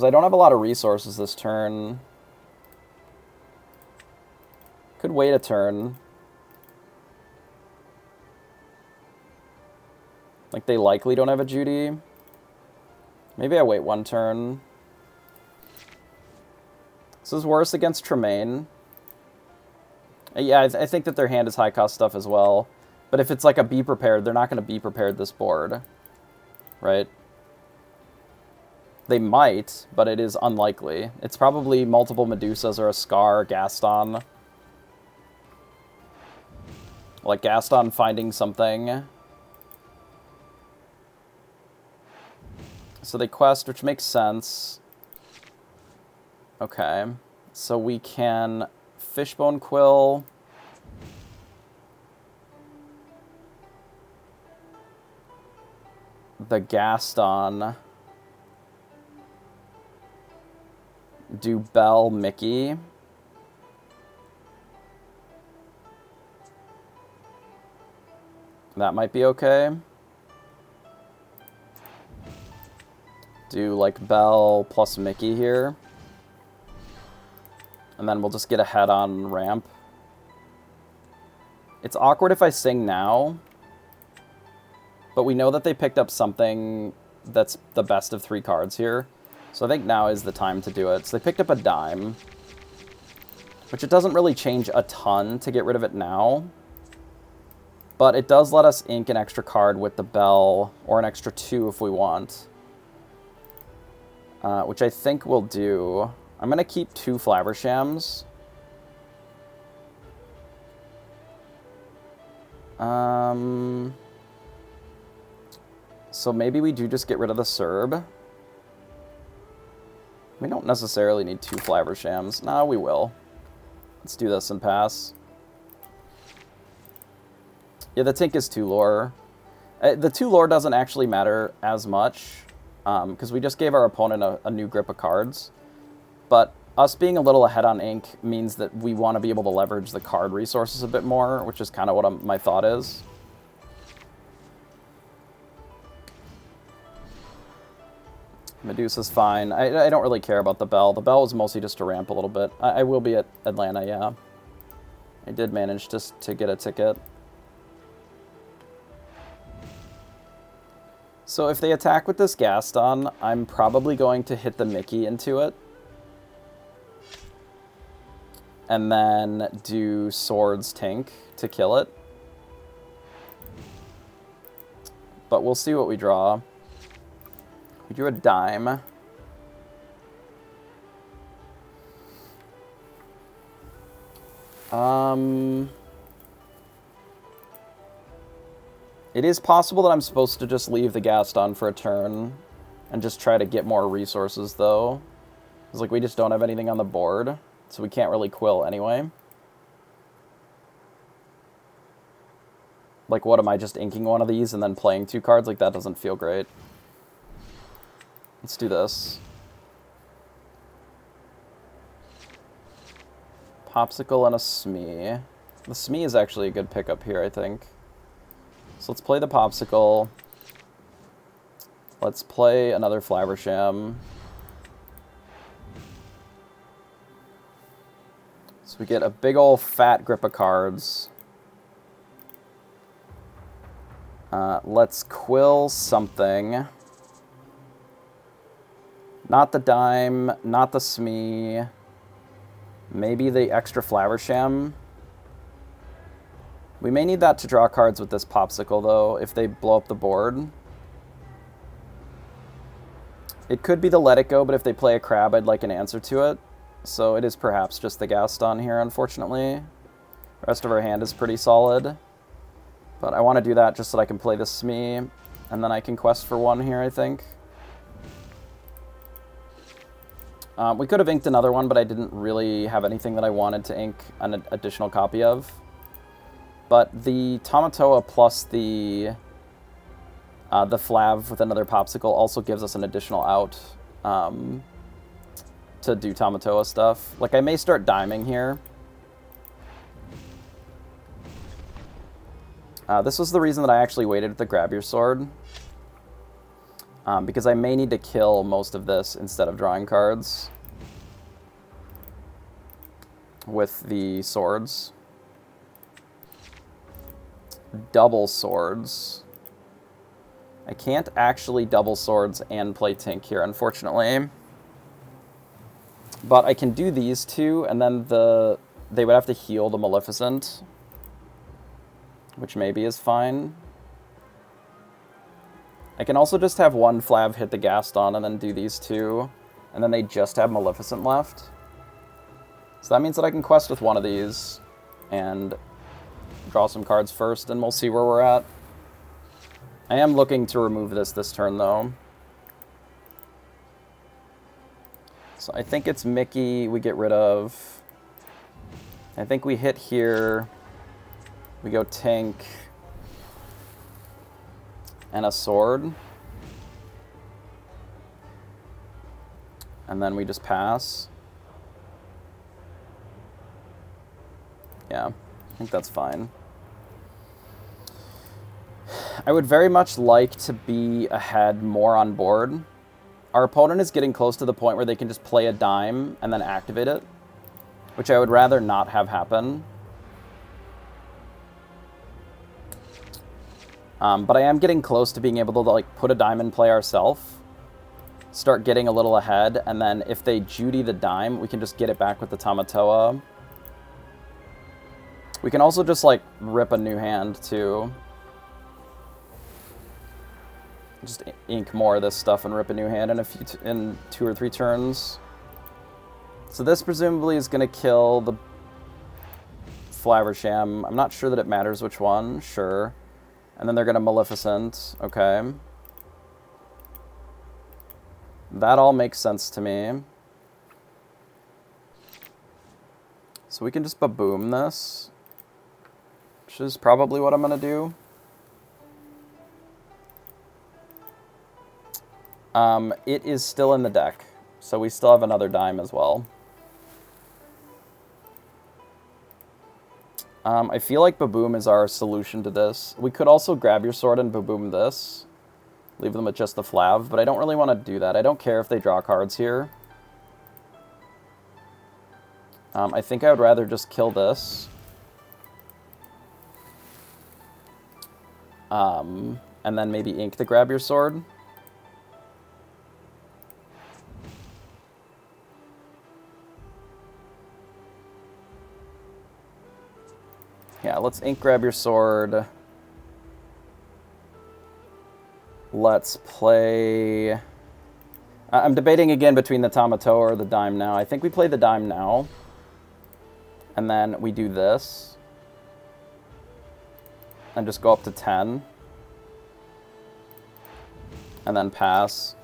I don't have a lot of resources this turn. Could wait a turn. Like, they likely don't have a Judy. Maybe I wait 1 turn. This is worse against Tremaine. Yeah, I think that their hand is high-cost stuff as well. But if it's like a Be Prepared, they're not going to Be Prepared this board. Right? They might, but it is unlikely. It's probably multiple Medusas or a Scar, Gaston. Like Gaston finding something. So they quest, which makes sense. Okay. So we can Fishbone Quill. The Gaston. Do Bell Mickey. That might be okay. Do like Bell plus Mickey here. And then we'll just get ahead on ramp. It's awkward if I sing now. But we know that they picked up something that's the best of 3 cards here. So I think now is the time to do it. So they picked up a dime. Which it doesn't really change a ton to get rid of it now. But it does let us ink an extra card with the bell, or an extra 2 if we want. Which I think we'll do. I'm going to keep 2 Flavershams. So maybe we do just get rid of the Serb. We don't necessarily need 2 Flavershams. No, we will. Let's do this and pass. Yeah, the Tink is 2 lore. The 2 lore doesn't actually matter as much, because we just gave our opponent a new grip of cards. But us being a little ahead on ink means that we want to be able to leverage the card resources a bit more, which is kind of what my thought is. Medusa's fine. I don't really care about the bell. The bell was mostly just to ramp a little bit. I will be at Atlanta, yeah. I did manage to get a ticket. So if they attack with this Gaston, I'm probably going to hit the Mickey into it. And then do Swords Tink to kill it. But we'll see what we draw. We drew a dime. It is possible that I'm supposed to just leave the Gaston for a turn and just try to get more resources, though. It's like we just don't have anything on the board, so we can't really quill anyway. Like, what, am I just inking one of these and then playing 2 cards? Like, that doesn't feel great. Let's do this. Popsicle and a Smee. The Smee is actually a good pickup here, I think. So let's play the Popsicle. Let's play another Flaversham. So we get a big ol' fat grip of cards. Let's quill something. Not the dime, not the Smee. Maybe the extra Flaversham. We may need that to draw cards with this Popsicle, though, if they blow up the board. It could be the Let It Go, but if they play a crab, I'd like an answer to it. So it is perhaps just the Gaston here, unfortunately. The rest of our hand is pretty solid. But I want to do that just so that I can play the Smee, and then I can quest for 1 here, I think. We could have inked another one, but I didn't really have anything that I wanted to ink an additional copy of. But the Tamatoa plus the Flav with another Popsicle also gives us an additional out to do Tamatoa stuff. Like, I may start diming here. This was the reason that I actually waited to grab your sword. Because I may need to kill most of this instead of drawing cards with the swords. Double swords. I can't actually double swords and play Tink here, unfortunately. But I can do these 2, and then they would have to heal the Maleficent, which maybe is fine. I can also just have 1 Flav hit the Gaston and then do these 2, and then they just have Maleficent left. So that means that I can quest with 1 of these, and draw some cards first, and we'll see where we're at. I am looking to remove this turn, though. So I think it's Mickey we get rid of. I think we hit here. We go Tink. And a sword. And then we just pass. Yeah, I think that's fine. I would very much like to be ahead more on board. Our opponent is getting close to the point where they can just play a dime and then activate it, which I would rather not have happen. But I am getting close to being able to like put a dime in play ourselves, start getting a little ahead, and then if they Judy the dime, we can just get it back with the Tamatoa. We can also just like rip a new hand too. Just ink more of this stuff and rip a new hand in 2 or 3 turns. So this presumably is going to kill the Flaversham. I'm not sure that it matters which one. Sure. And then they're going to Maleficent. Okay. That all makes sense to me. So we can just baboom this, which is probably what I'm going to do. It is still in the deck, so we still have another dime as well. I feel like Baboom is our solution to this. We could also grab your sword and Baboom this. Leave them with just the Flav, but I don't really want to do that. I don't care if they draw cards here. I think I would rather just kill this. And then maybe ink to grab your sword. Yeah, let's ink grab your sword. Let's play... I'm debating again between the Tamatoa or the dime now. I think we play the dime now. And then we do this. And just go up to 10. And then pass.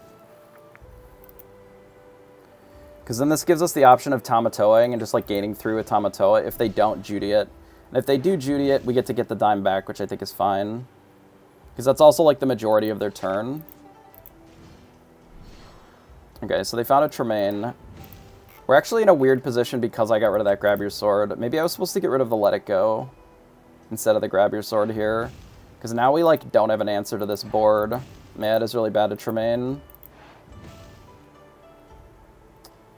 Because then this gives us the option of Tamatoaing and just like gaining through a Tamatoa if they don't Judy it. And if they do Judy it, we get to get the dime back, which I think is fine. Because that's also like the majority of their turn. Okay, so they found a Tremaine. We're actually in a weird position because I got rid of that grab your sword. Maybe I was supposed to get rid of the let it go instead of the grab your sword here. Because now we like don't have an answer to this board. Man, it is really bad to Tremaine.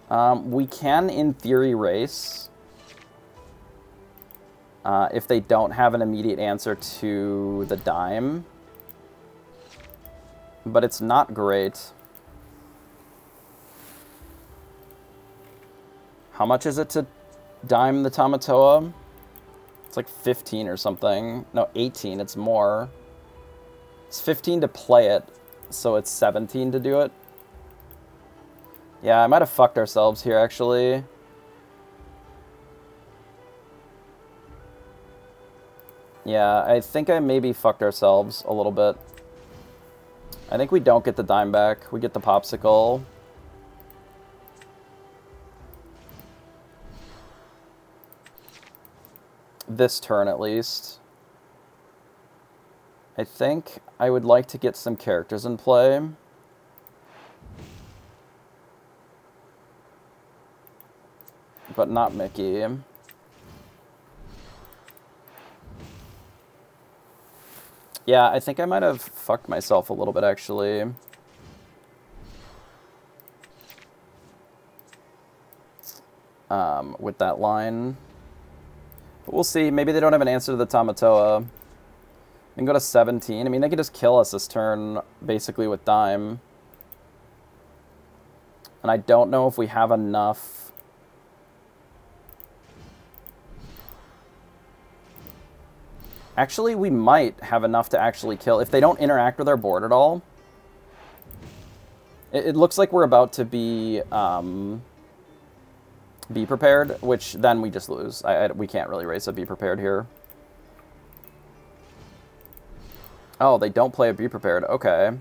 We can, in theory, race. If they don't have an immediate answer to the dime. But it's not great. How much is it to dime the Tamatoa? It's like 15 or something. No, 18, it's more. It's 15 to play it, so it's 17 to do it. Yeah, I might have fucked ourselves here, actually. Yeah, I think I maybe fucked ourselves a little bit. I think we don't get the dime back. We get the popsicle. This turn, at least. I think I would like to get some characters in play. But not Mickey. Yeah, I think I might have fucked myself a little bit, actually. With that line. But we'll see. Maybe they don't have an answer to the Tamatoa. We can go to 17. I mean, they can just kill us this turn, basically, with dime. And I don't know if we have enough... Actually, we might have enough to actually kill. If they don't interact with our board at all, it looks like we're about to be prepared, which then we just lose. We can't really race a be prepared here. Oh, they don't play a Be Prepared. Okay.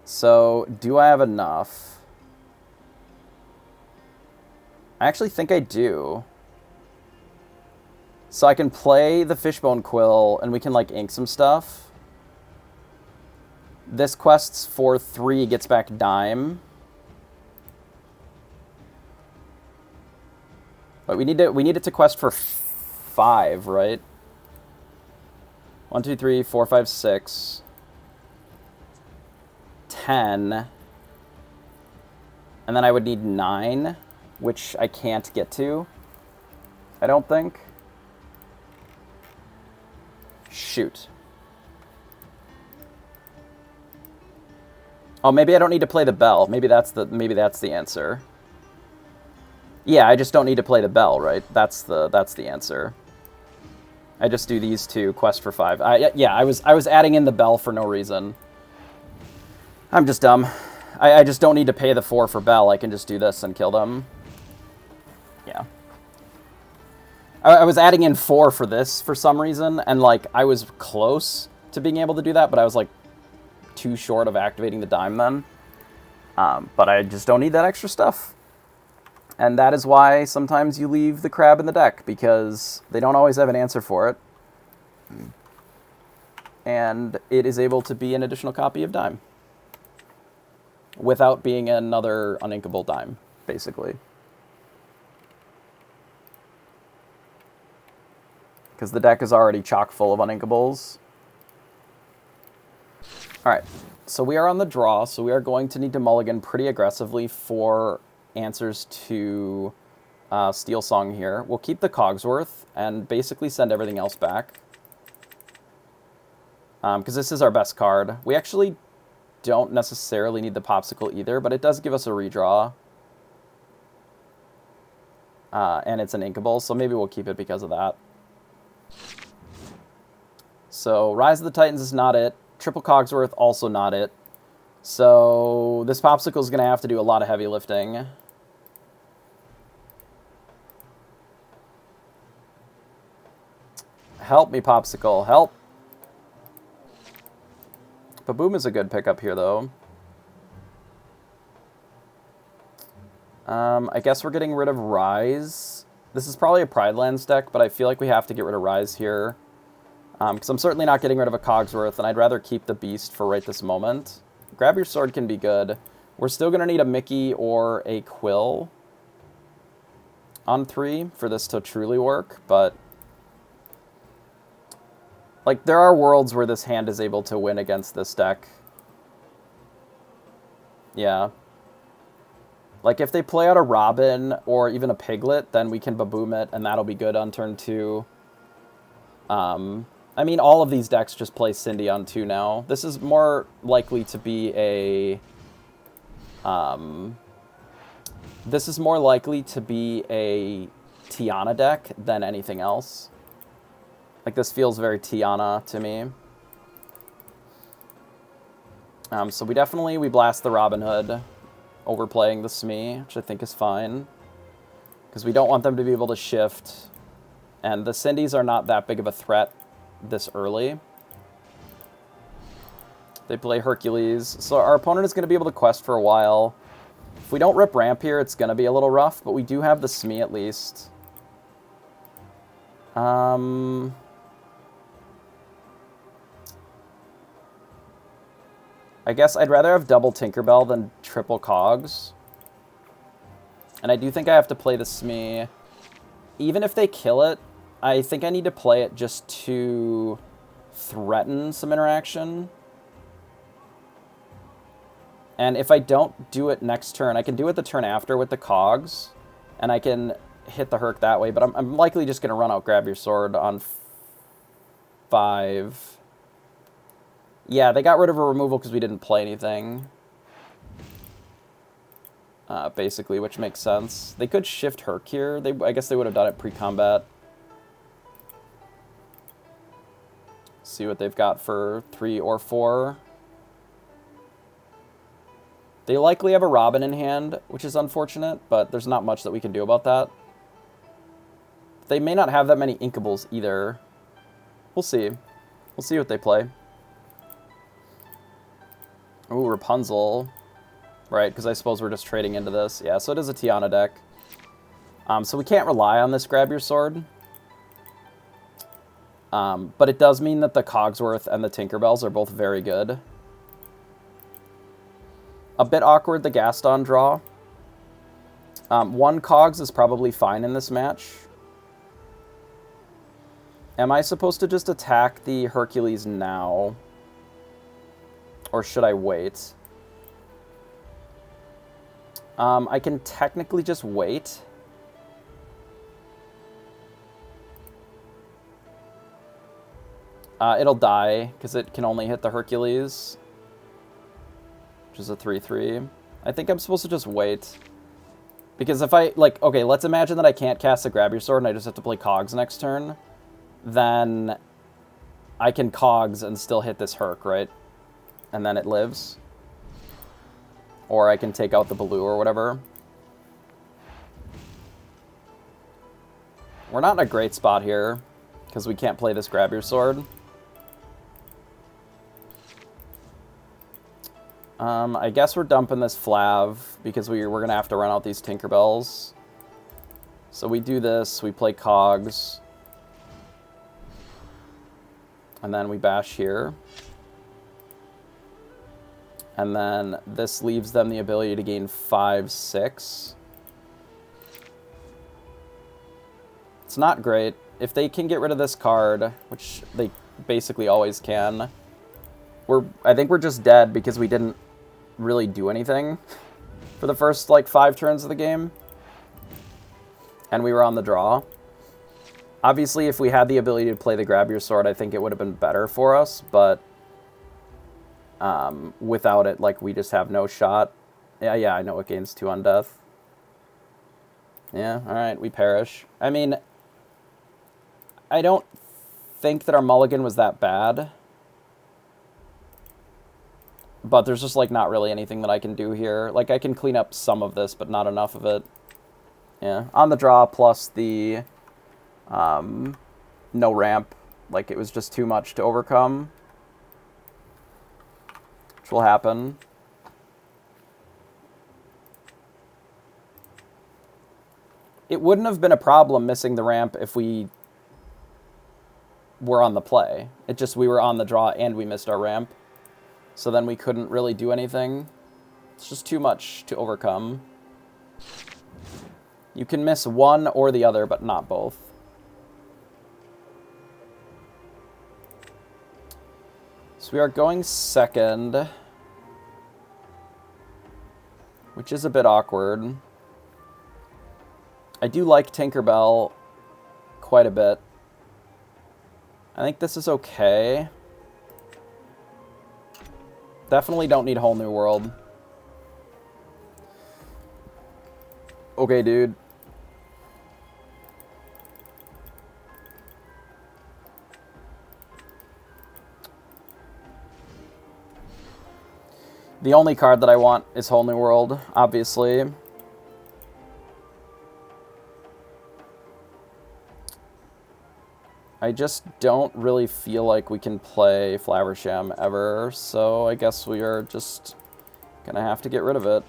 So, do I have enough? I actually think I do. So I can play the Fishbone Quill, and we can, like, ink some stuff. This quests for 3, gets back dime. But we need it to quest for 5, right? 1, 2, 3, 4, 5, 6. 10. And then I would need 9, which I can't get to, I don't think. Shoot. Oh, maybe I don't need to play the bell. Maybe that's the answer. Yeah, I just don't need to play the bell, right? That's the answer. I just do these 2, quest for 5. Yeah, I was adding in the bell for no reason. I'm just dumb. I just don't need to pay the 4 for bell. I can just do this and kill them. Yeah. I was adding in 4 for this for some reason, and, like, I was close to being able to do that, but I was, like, too short of activating the dime then. But I just don't need that extra stuff. And that is why sometimes you leave the crab in the deck, because they don't always have an answer for it. And it is able to be an additional copy of dime. Without being another uninkable dime, basically. Because the deck is already chock full of uninkables. Alright, so we are on the draw, so we are going to need to mulligan pretty aggressively for answers to Steel Song here. We'll keep the Cogsworth and basically send everything else back. Because this is our best card. We actually don't necessarily need the Popsicle either, but it does give us a redraw. And it's an inkable, so maybe we'll keep it because of that. So Rise of the Titans is not it. Triple Cogsworth, also not it. So this Popsicle is going to have to do a lot of heavy lifting. Help me, Popsicle. Help. Baboom is a good pickup here, though. I guess we're getting rid of Rise. This is probably a Pride Lands deck, but I feel like we have to get rid of Rise here. Because I'm certainly not getting rid of a Cogsworth, and I'd rather keep the Beast for right this moment. Grab Your Sword can be good. We're still going to need a Mickey or a Quill on 3 for this to truly work, but... like, there are worlds where this hand is able to win against this deck. Yeah. Like, if they play out a Robin or even a Piglet, then we can Baboom it, and that'll be good on turn 2. I mean, all of these decks just play Cindy on 2 now. This is more likely to be a... this is more likely to be a Tiana deck than anything else. Like, this feels very Tiana to me. So we blast the Robin Hood, overplaying the Smee, which I think is fine. Because we don't want them to be able to shift. And the Cindy's are not that big of a threat this early. They play Hercules. So our opponent is going to be able to quest for a while. If we don't rip ramp here, it's going to be a little rough, but we do have the Smee at least. I guess I'd rather have double Tinkerbell than triple Cogs. And I do think I have to play the Smee. Even if they kill it, I think I need to play it just to threaten some interaction. And if I don't do it next turn, I can do it the turn after with the Cogs. And I can hit the Herc that way. But I'm likely just going to run out Grab Your Sword on 5. Yeah, they got rid of a removal because we didn't play anything. Basically, which makes sense. They could shift Herc here. I guess they would have done it pre-combat. See what they've got for 3 or 4. They likely have a Robin in hand, which is unfortunate, but there's not much that we can do about that. They may not have that many Inkables either. We'll see. We'll see what they play. Ooh, Rapunzel. Right, because I suppose we're just trading into this. Yeah, so it is a Tiana deck. So we can't rely on this Grab Your Sword. But it does mean that the Cogsworth and the Tinkerbells are both very good. A bit awkward, the Gaston draw. One Cogs is probably fine in this match. Am I supposed to just attack the Hercules now? Or should I wait? I can technically just wait. It'll die, because it can only hit the Hercules. Which is a 3/3. I think I'm supposed to just wait. Because if I, like, okay, let's imagine that I can't cast a Grab Your Sword and I just have to play Cogs next turn. Then I can Cogs and still hit this Herc, right? And then it lives. Or I can take out the Baloo or whatever. We're not in a great spot here, because we can't play this Grab Your Sword. I guess we're dumping this Flav, because we're going to have to run out these Tinkerbells. So we do this, we play Cogs. And then we bash here. And then this leaves them the ability to gain 5/6. It's not great. If they can get rid of this card, which they basically always can, I think we're just dead because we didn't really do anything for the first, like, 5 turns of the game. And we were on the draw. Obviously, if we had the ability to play the Grab Your Sword, I think it would have been better for us, but without it, like, we just have no shot. Yeah, I know it gains 2 on death. Yeah, alright, we perish. I mean, I don't think that our mulligan was that bad. But there's just, like, not really anything that I can do here. Like, I can clean up some of this, but not enough of it. Yeah, on the draw, plus the no ramp. Like, it was just too much to overcome. Which will happen. It wouldn't have been a problem missing the ramp if we were on the play. It just, we were on the draw and we missed our ramp. So then we couldn't really do anything. It's just too much to overcome. You can miss one or the other, but not both. So we are going second, which is a bit awkward. I do like Tinkerbell quite a bit. I think this is okay. Definitely don't need Whole New World. Okay, dude. The only card that I want is Whole New World, obviously. I just don't really feel like we can play Flaversham ever, so I guess we are just gonna have to get rid of it.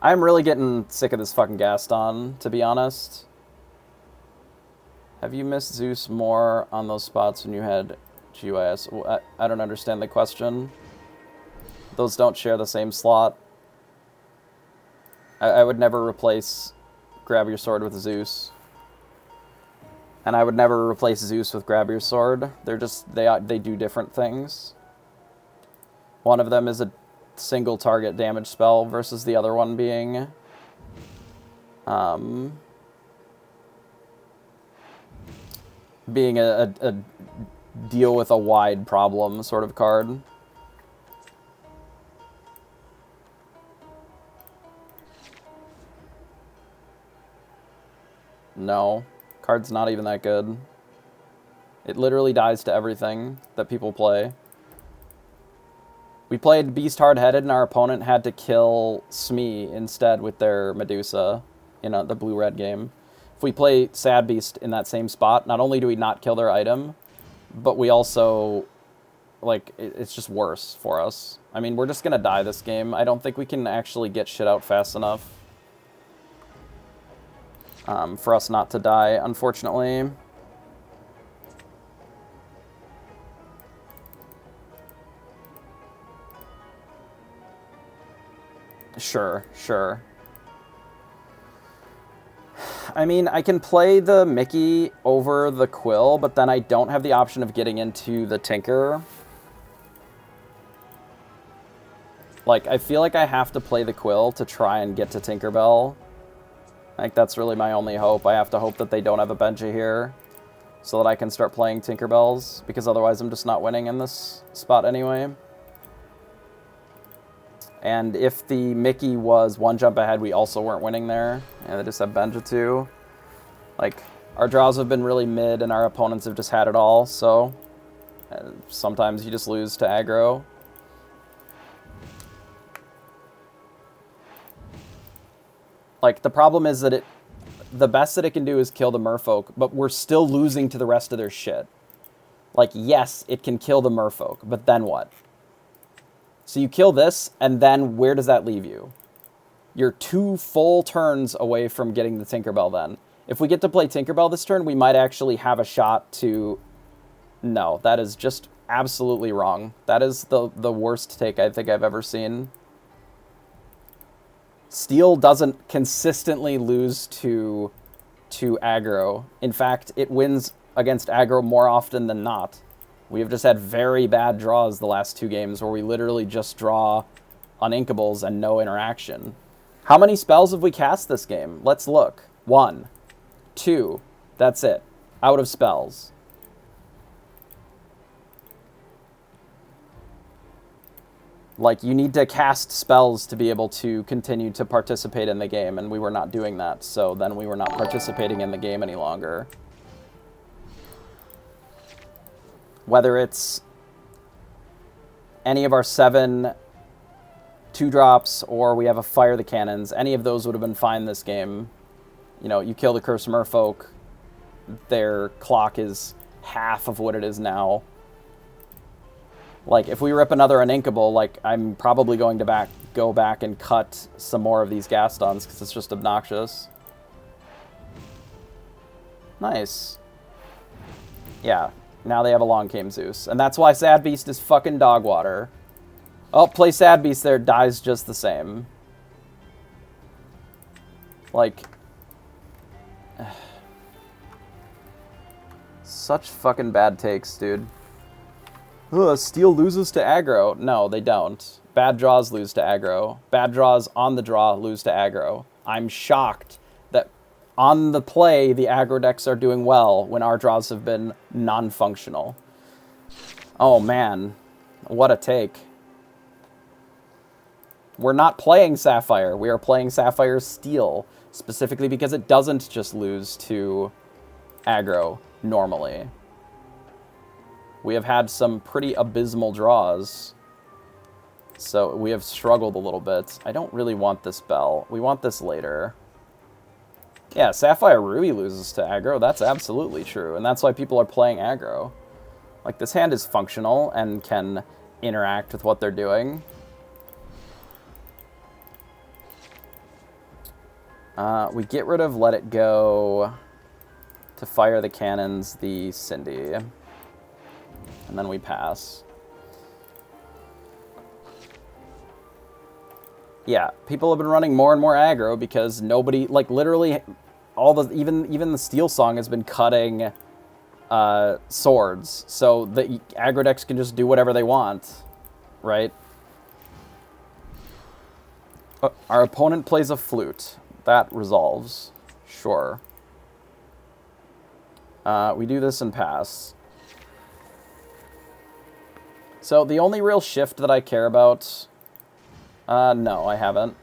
I'm really getting sick of this fucking Gaston, to be honest. Have you missed Zeus more on those spots when you had GUIS? I don't understand the question. Those don't share the same slot. I would never replace Grab Your Sword with Zeus. And I would never replace Zeus with Grab Your Sword. They're just, they do different things. One of them is a single target damage spell versus the other one being a deal with a wide problem sort of card. No. Card's not even that good. It literally dies to everything that people play. We played Beast Hard-Headed and our opponent had to kill Smee instead with their Medusa in the blue-red game. If we play Sad Beast in that same spot, not only do we not kill their item, but we also, like, it's just worse for us. I mean, we're just going to die this game. I don't think we can actually get shit out fast enough for us not to die, unfortunately. Sure, sure. I mean, I can play the Mickey over the Quill, but then I don't have the option of getting into the Tinker. Like, I feel like I have to play the Quill to try and get to Tinkerbell. I think that's really my only hope. I have to hope that they don't have a Benji here so that I can start playing Tinkerbells, because otherwise I'm just not winning in this spot anyway. And if the Mickey was one jump ahead, we also weren't winning there. And they just have Benja too. Like, our draws have been really mid and our opponents have just had it all, so sometimes you just lose to aggro. Like, the problem is that the best that it can do is kill the merfolk, but we're still losing to the rest of their shit. Like, yes, it can kill the merfolk, but then what? So you kill this, and then where does that leave you? You're 2 full turns away from getting the Tinkerbell then. If we get to play Tinkerbell this turn, we might actually have a shot to... No, that is just absolutely wrong. That is the worst take I think I've ever seen. Steel doesn't consistently lose to aggro. In fact, it wins against aggro more often than not. We have just had very bad draws the last 2 games where we literally just draw uninkables and no interaction. How many spells have we cast this game? Let's look. 1, 2, that's it. Out of spells. Like, you need to cast spells to be able to continue to participate in the game, and we were not doing that, so then we were not participating in the game any longer. Whether it's any of our 7 2-drops or we have a Fire the Cannons, any of those would have been fine this game. You know, you kill the Cursed Merfolk, their clock is half of what it is now. Like, if we rip another Uninkable, like, I'm probably going to go back and cut some more of these Gastons, because it's just obnoxious. Nice. Yeah, now they have a Long Came Zeus. And that's why Sad Beast is fucking dog water. Oh, play Sad Beast there, dies just the same. Like... Such fucking bad takes, dude. Ugh, Steel loses to aggro. No, they don't. Bad draws lose to aggro. Bad draws on the draw lose to aggro. I'm shocked that on the play, the aggro decks are doing well when our draws have been non-functional. Oh, man. What a take. We're not playing Sapphire. We are playing Sapphire Steel, specifically because it doesn't just lose to aggro normally. We have had some pretty abysmal draws, so we have struggled a little bit. I don't really want this bell. We want this later. Yeah, Sapphire Ruby loses to aggro. That's absolutely true, and that's why people are playing aggro. Like, this hand is functional and can interact with what they're doing. We get rid of Let It Go to fire the cannons, the Cindy. And then we pass. Yeah, people have been running more and more aggro because nobody, like, literally all the even the Steel Song has been cutting swords, so the aggro decks can just do whatever they want, right? Our opponent plays a flute. That resolves. Sure. We do this and pass. So the only real shift that I care about... no, I haven't.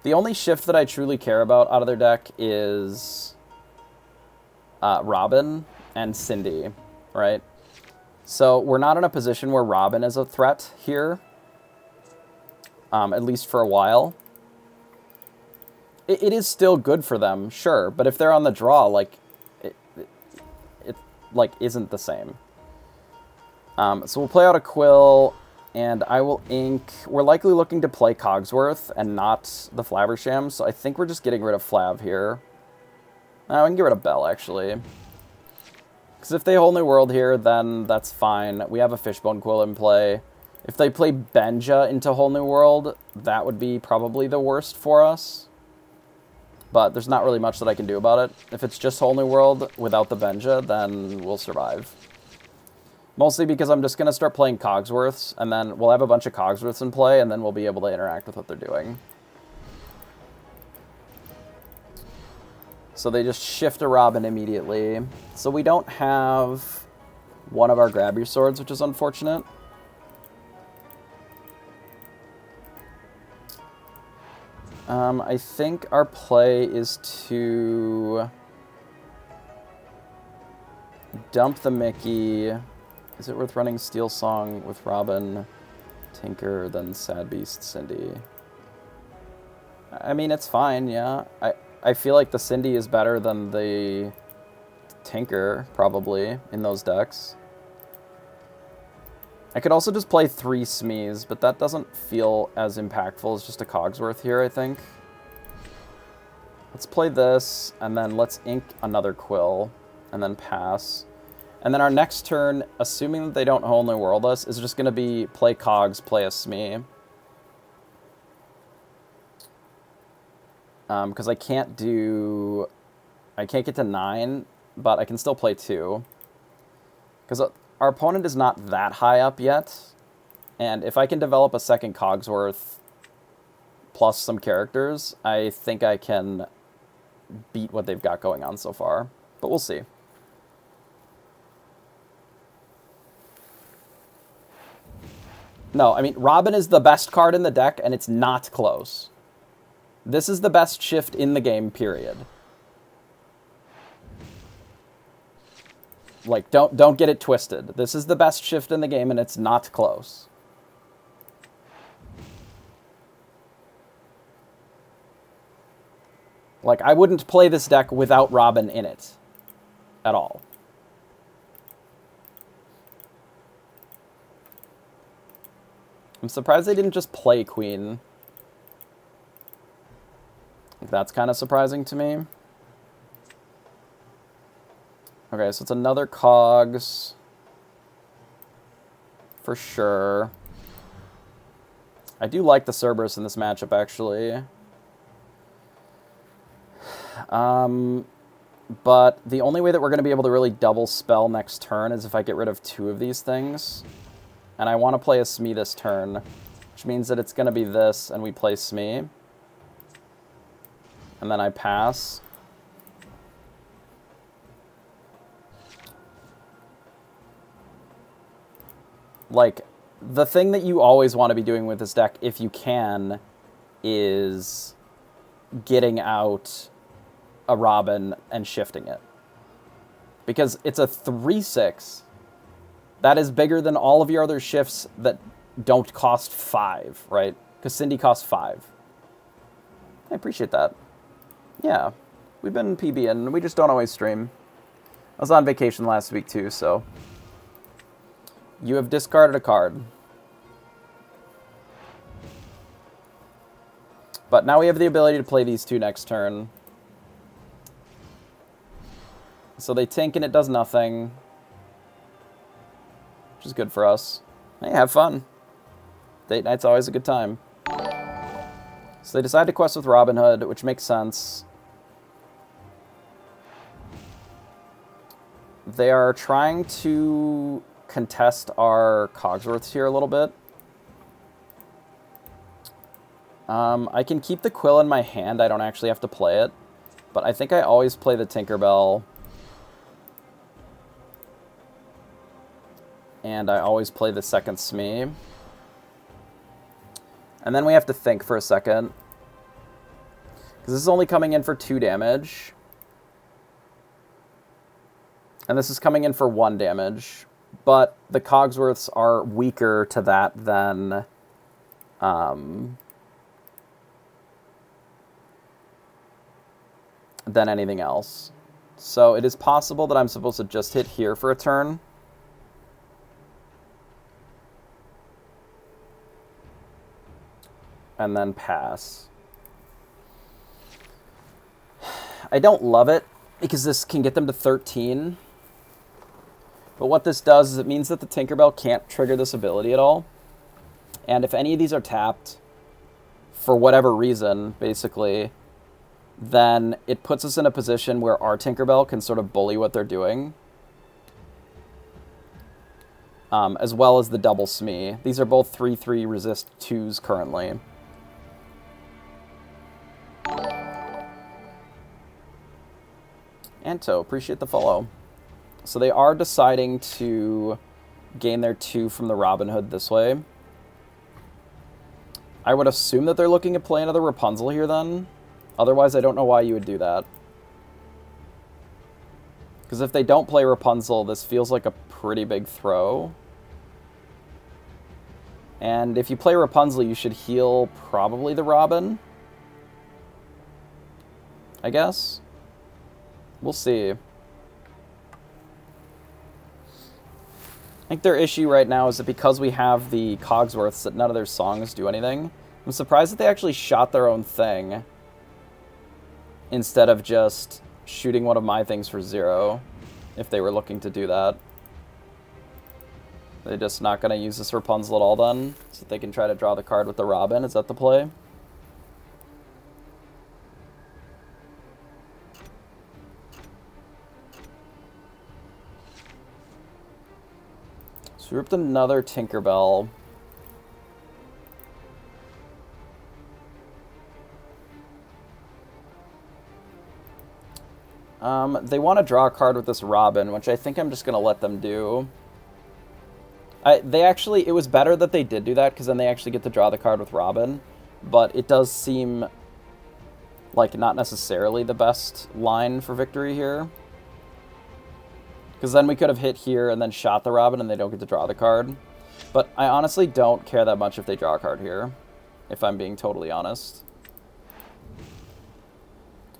The only shift that I truly care about out of their deck is Robin and Cindy, right? So we're not in a position where Robin is a threat here, at least for a while. it is still good for them, sure. But if they're on the draw, like, it like, isn't the same. So we'll play out a Quill, and I will ink. We're likely looking to play Cogsworth and not the Flaversham, so I think we're just getting rid of Flav here. No, we can get rid of Bell, actually. Because if they Whole New World here, then that's fine. We have a Fishbone Quill in play. If they play Benja into Whole New World, that would be probably the worst for us. But there's not really much that I can do about it. If it's just Whole New World without the Benja, then we'll survive. Mostly because I'm just going to start playing Cogsworths, and then we'll have a bunch of Cogsworths in play, and then we'll be able to interact with what they're doing. So they just shift a Robin immediately. So we don't have one of our Grab Your Swords, which is unfortunate. I think our play is to dump the Mickey. Is it worth running Steel Song with Robin, Tinker, then Sad Beast, Cindy? I mean, it's fine, yeah. I feel like the Cindy is better than the Tinker, probably, in those decks. I could also just play 3 Smees, but that doesn't feel as impactful as just a Cogsworth here, I think. Let's play this, and then let's ink another Quill, and then pass. And then our next turn, assuming that they don't Whole New World us, is just going to be play Cogs, play a Smee. Because I can't get to 9, but I can still play 2. Because our opponent is not that high up yet, and if I can develop a second Cogsworth plus some characters, I think I can beat what they've got going on so far. But we'll see. No, I mean, Robin is the best card in the deck, and it's not close. This is the best shift in the game, period. Like, don't get it twisted. This is the best shift in the game, and it's not close. Like, I wouldn't play this deck without Robin in it. At all. I'm surprised they didn't just play Queen. That's kind of surprising to me. Okay, so it's another Cogs. For sure. I do like the Cerberus in this matchup, actually. But the only way that we're going to be able to really double spell next turn is if I get rid of 2 of these things. And I want to play a Smee this turn, which means that it's going to be this, and we play Smee. And then I pass. Like, the thing that you always want to be doing with this deck, if you can, is getting out a Robin and shifting it. Because it's a 3/6. That is bigger than all of your other shifts that don't cost 5, right? Because Cindy costs 5. I appreciate that. Yeah, we've been PBing. We just don't always stream. I was on vacation last week too, so... You have discarded a card. But now we have the ability to play these 2 next turn. So they tink and it does nothing. Which is good for us. Hey, have fun. Date night's always a good time. So they decide to quest with Robin Hood, which makes sense. They are trying to contest our Cogsworths here a little bit. I can keep the Quill in my hand. I don't actually have to play it. But I think I always play the Tinkerbell. And I always play the second Smee. And then we have to think for a second. Because this is only coming in for 2 damage. And this is coming in for 1 damage. But the Cogsworths are weaker to that than... than anything else. So it is possible that I'm supposed to just hit here for a turn. And then pass. I don't love it, because this can get them to 13. But what this does is it means that the Tinkerbell can't trigger this ability at all. And if any of these are tapped, for whatever reason, basically, then it puts us in a position where our Tinkerbell can sort of bully what they're doing. As well as the double Smee. These are both 3/3 resist 2s currently. Anto, appreciate the follow. So they are deciding to gain their 2 from the Robin Hood this way. I would assume that they're looking to play another Rapunzel here then. Otherwise, I don't know why you would do that. Because if they don't play Rapunzel, this feels like a pretty big throw. And if you play Rapunzel, you should heal probably the Robin, I guess. We'll see. I think their issue right now is that because we have the Cogsworths, that none of their songs do anything. I'm surprised that they actually shot their own thing instead of just shooting one of my things for 0, if they were looking to do that. They're just not going to use this Rapunzel at all then, so that they can try to draw the card with the Robin. Is that the play? So we ripped another Tinkerbell. They want to draw a card with this Robin, which I think I'm just going to let them do. It was better that they did do that, because then they actually get to draw the card with Robin. But it does seem like not necessarily the best line for victory here. Because then we could have hit here and then shot the Robin and they don't get to draw the card. But I honestly don't care that much if they draw a card here, if I'm being totally honest.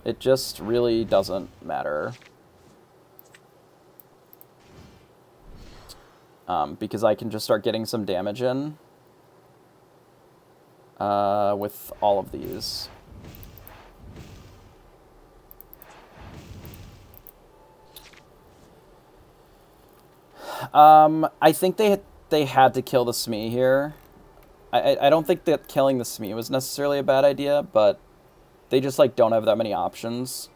It just really doesn't matter. Because I can just start getting some damage in with all of these. I think they had to kill the Smee here. I don't think that killing the Smee was necessarily a bad idea, but they just like don't have that many options.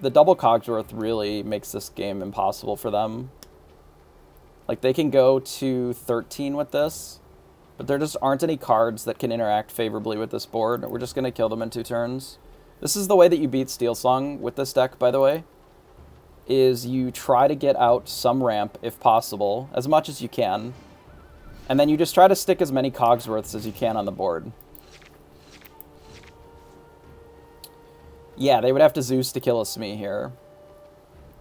The double Cogsworth really makes this game impossible for them. Like, they can go to 13 with this, but there just aren't any cards that can interact favorably with this board. We're just going to kill them in 2 turns. This is the way that you beat Steel Song with this deck, by the way, is you try to get out some ramp, if possible, as much as you can, and then you just try to stick as many Cogsworths as you can on the board. Yeah, they would have to Zeus to kill a Smee here.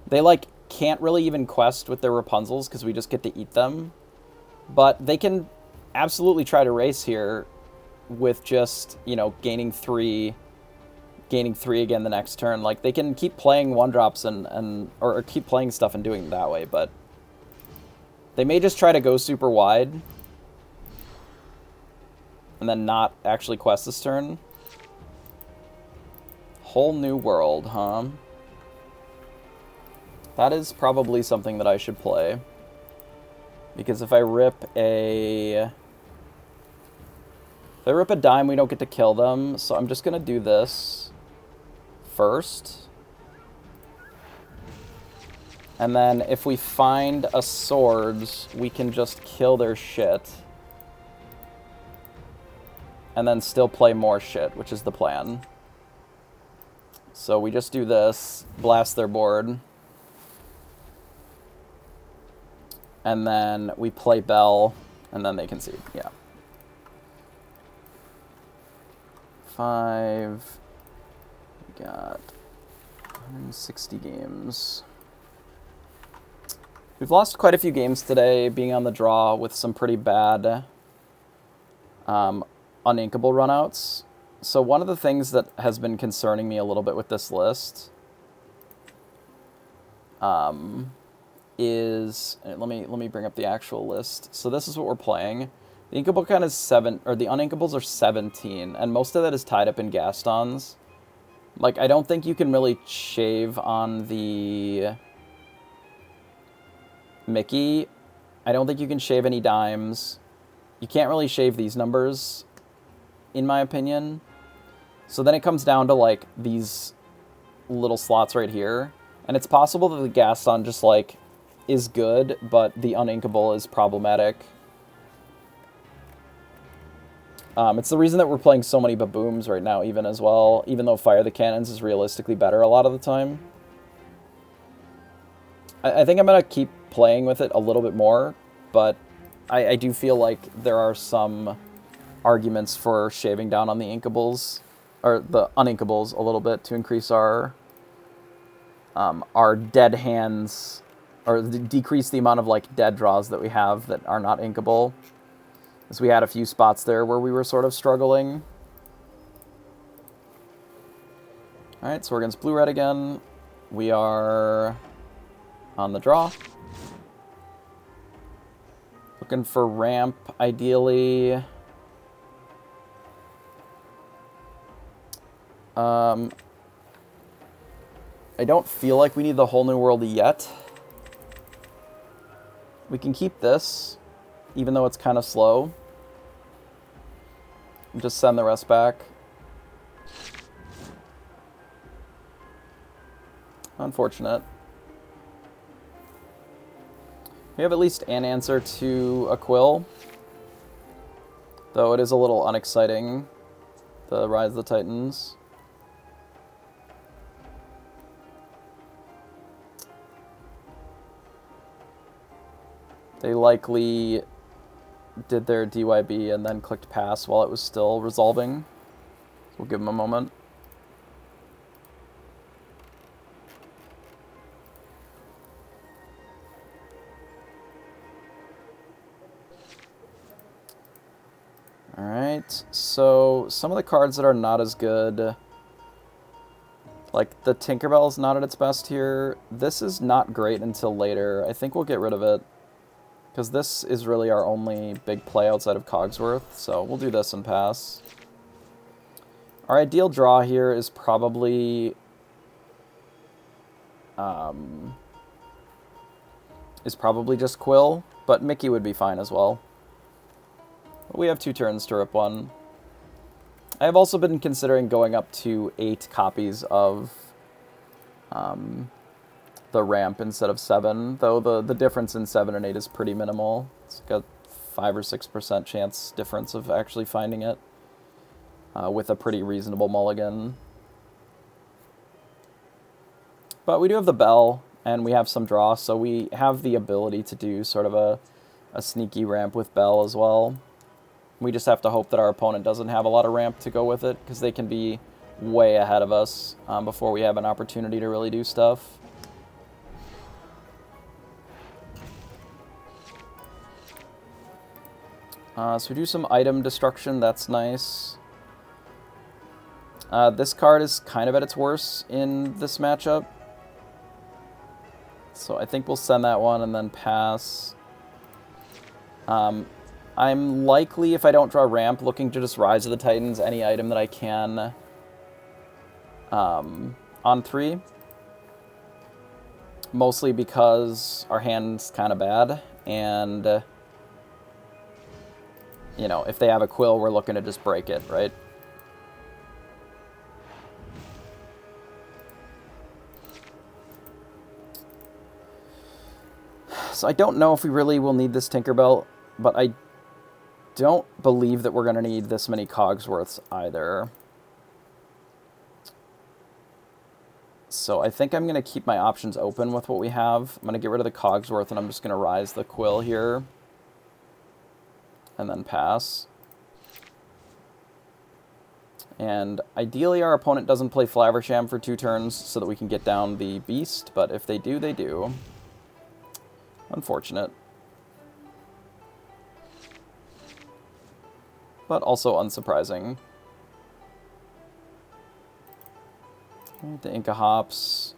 They, like, can't really even quest with their Rapunzels because we just get to eat them. But they can absolutely try to race here with just, you know, gaining 3 again the next turn. Like, they can keep playing 1-drops or keep playing stuff and doing it that way, but they may just try to go super wide and then not actually quest this turn. Whole new world, huh? That is probably something that I should play. Because if I rip a dime, we don't get to kill them. So I'm just going to do this first. And then if we find a swords, we can just kill their shit. And then still play more shit, which is the plan. So we just do this, blast their board. And then we play Bell, and then they concede. Yeah. 5. We got 160 games. We've lost quite a few games today, being on the draw with some pretty bad uninkable runouts. So one of the things that has been concerning me a little bit with this list is, let me bring up the actual list. So this is what we're playing. The inkable count is 7, or the uninkables are 17, and most of that is tied up in Gastons. Like, I don't think you can really shave on the Mickey. I don't think you can shave any dimes. You can't really shave these numbers, in my opinion. So then it comes down to, like, these little slots right here. And it's possible that the Gaston just, like, is good, but the uninkable is problematic. It's the reason that we're playing so many Babooms right now, even as well, even though Fire the Cannons is realistically better a lot of the time. I think I'm going to keep playing with it a little bit more, but I do feel like there are some arguments for shaving down on the inkables, or the uninkables a little bit to increase our dead hands, or decrease the amount of like dead draws that we have that are not inkable. As we had a few spots there where we were sort of struggling. Alright, so we're against blue-red again. We are on the draw. Looking for ramp, ideally. I don't feel like we need the whole new world yet. We can keep this, even though it's kind of slow. And just send the rest back. Unfortunate. We have at least an answer to a Quill. Though it is a little unexciting, the Rise of the Titans. They likely did their DYB and then clicked pass while it was still resolving. We'll give them a moment. Alright, so some of the cards that are not as good, like the Tinkerbell is not at its best here. This is not great until later. I think we'll get rid of it, because this is really our only big play outside of Cogsworth, so we'll do this and pass. Our ideal draw here is probably just Quill, but Mickey would be fine as well. But we have 2 turns to rip one. I have also been considering going up to 8 copies of the ramp instead of 7, though the difference in 7 and 8 is pretty minimal. It's got 5 or 6% chance difference of actually finding it with a pretty reasonable mulligan. But we do have the bell, and we have some draw, so we have the ability to do sort of a sneaky ramp with bell as well. We just have to hope that our opponent doesn't have a lot of ramp to go with it, because they can be way ahead of us before we have an opportunity to really do stuff. So we do some item destruction, that's nice. This card is kind of at its worst in this matchup. So I think we'll send that one and then pass. I'm likely, if I don't draw ramp, looking to just Rise of the Titans any item that I can on 3. Mostly because our hand's kind of bad, and you know, if they have a Quill, we're looking to just break it, right? So I don't know if we really will need this Tinkerbell, but I don't believe that we're going to need this many Cogsworths either. So I think I'm going to keep my options open with what we have. I'm going to get rid of the Cogsworth, and I'm just going to Rise the Quill here. And then pass. And ideally our opponent doesn't play Flaversham for 2 turns so that we can get down the Beast, but if they do, they do. Unfortunate. But also unsurprising. The Inca Hops.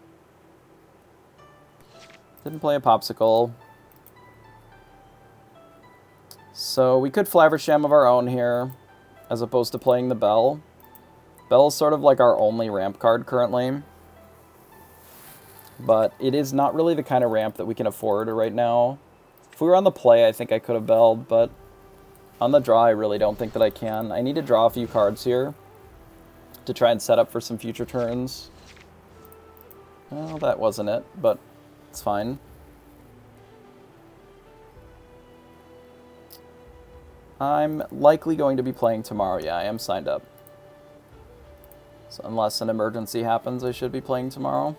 Didn't play a Popsicle. So we could Flaversham of our own here, as opposed to playing the Bell. Bell is sort of like our only ramp card currently. But it is not really the kind of ramp that we can afford right now. If we were on the play, I think I could have Belled, but on the draw, I really don't think that I can. I need to draw a few cards here to try and set up for some future turns. Well, that wasn't it, but it's fine. I'm likely going to be playing tomorrow. Yeah, I am signed up. So unless an emergency happens, I should be playing tomorrow.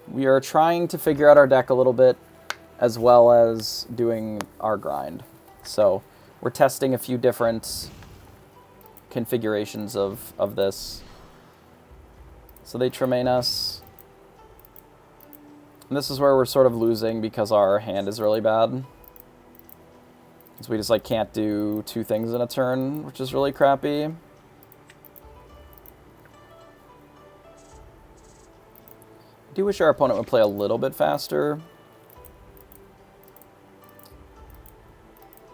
We are trying to figure out our deck a little bit, as well as doing our grind. So we're testing a few different configurations of this. So they Tremaine us. And this is where we're sort of losing because our hand is really bad. So we just like can't do two things in a turn, which is really crappy. I do wish our opponent would play a little bit faster.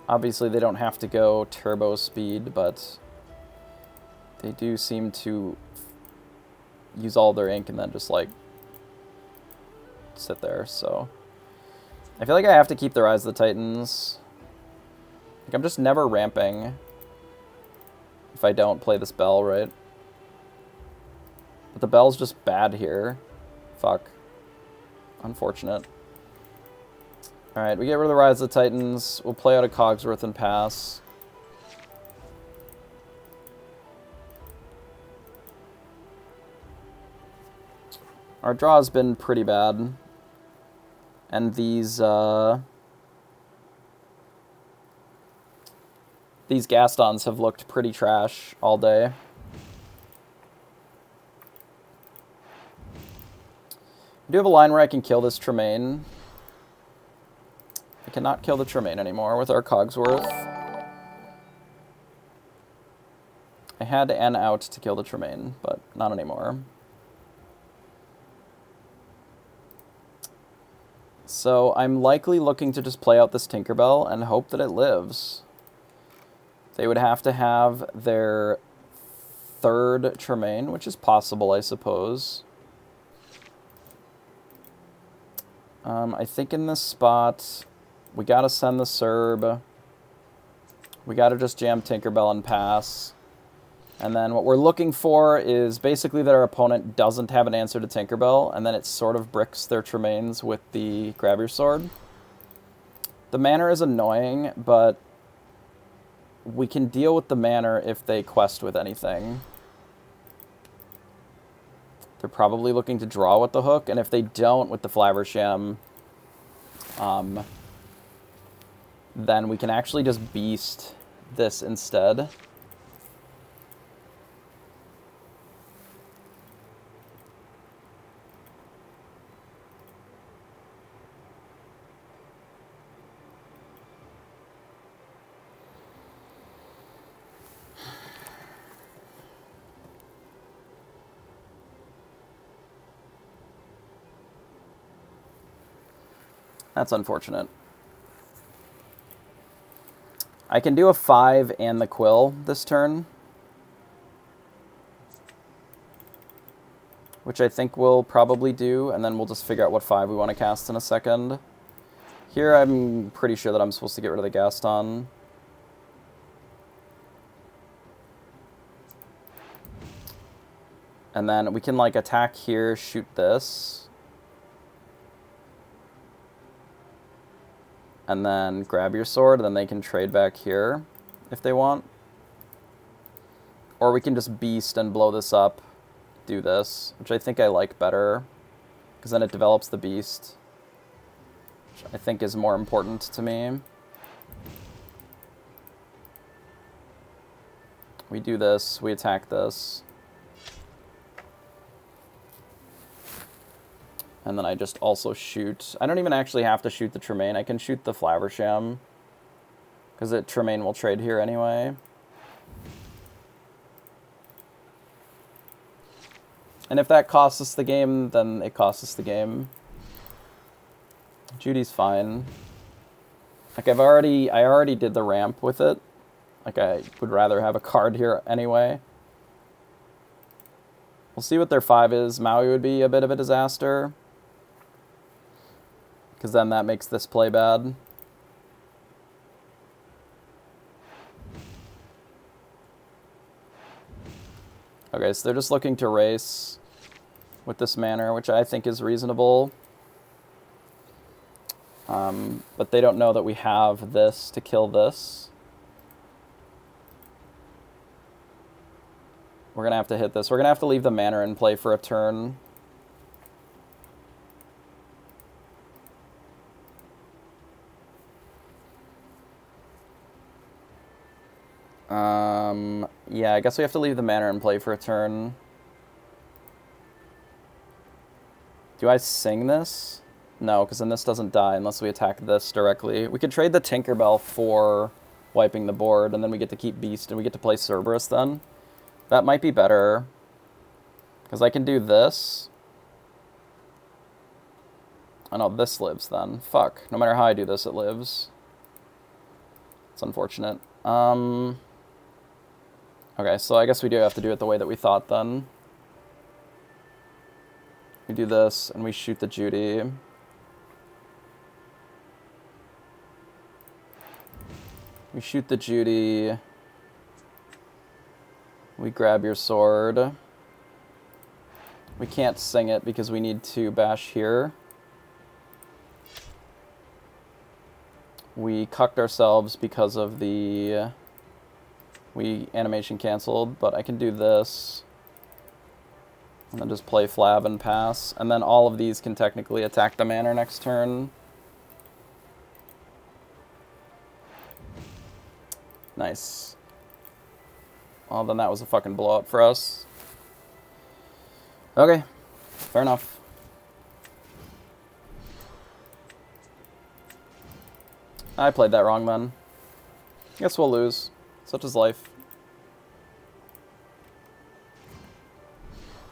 Obviously they don't have to go turbo speed, but they do seem to use all their ink and then just like sit there, so I feel like I have to keep the Rise of the Titans. Like I'm just never ramping if I don't play this Bell, right? But the Bell's just bad here. Fuck. Unfortunate. Alright, we get rid of the Rise of the Titans. We'll play out a Cogsworth and pass. Our draw has been pretty bad. And these Gastons have looked pretty trash all day. I do have a line where I can kill this Tremaine. I cannot kill the Tremaine anymore with our Cogsworth. I had an out to kill the Tremaine, but not anymore. So I'm likely looking to just play out this Tinkerbell and hope that it lives. They would have to have their third Tremaine, which is possible, I suppose. I think in this spot, we gotta send the Serb. We gotta just jam Tinkerbell and pass. And then what we're looking for is basically that our opponent doesn't have an answer to Tinkerbell, and then it sort of bricks their Tremaines with the Grab Your Sword. The manner is annoying, but we can deal with the manner if they quest with anything. They're probably looking to draw with the hook, and if they don't with the Flaversham, then we can actually just beast this instead. That's unfortunate. I can do a 5 and the Quill this turn, which I think we'll probably do, and then we'll just figure out what 5 we want to cast in a second. Here I'm pretty sure that I'm supposed to get rid of the Gaston. And then we can like attack here, shoot this. And then grab your sword, and then they can trade back here if they want. Or we can just beast and blow this up, do this, which I think I like better, because then it develops the beast, which I think is more important to me. We do this, we attack this. And then I just also shoot. I don't even actually have to shoot the Tremaine. I can shoot the Flaversham, because the Tremaine will trade here anyway. And if that costs us the game, then it costs us the game. Judy's fine. Like, I already did the ramp with it. Like, I would rather have a card here anyway. We'll see what their 5 is. Maui would be a bit of a disaster, because then that makes this play bad. Okay, so they're just looking to race with this manner, which I think is reasonable. But they don't know that we have this to kill this. We're going to have to hit this. We're going to have to leave the mana in play for a turn. Yeah, I guess we have to leave the mana in play for a turn. Do I sing this? No, because then this doesn't die unless we attack this directly. We could trade the Tinkerbell for wiping the board, and then we get to keep Beast, and we get to play Cerberus then. That might be better, because I can do this. Oh no, this lives then. Fuck. No matter how I do this, it lives. It's unfortunate. Okay, so I guess we do have to do it the way that we thought then. We do this, and we shoot the Judy. We shoot the Judy. We grab your sword. We can't sing it because we need to bash here. We cucked ourselves because of the... We animation canceled, but I can do this. And then just play Flab and pass. And then all of these can technically attack the manor next turn. Nice. Well, then that was a fucking blow-up for us. Okay. Fair enough. I played that wrong then. Guess we'll lose. Such is life.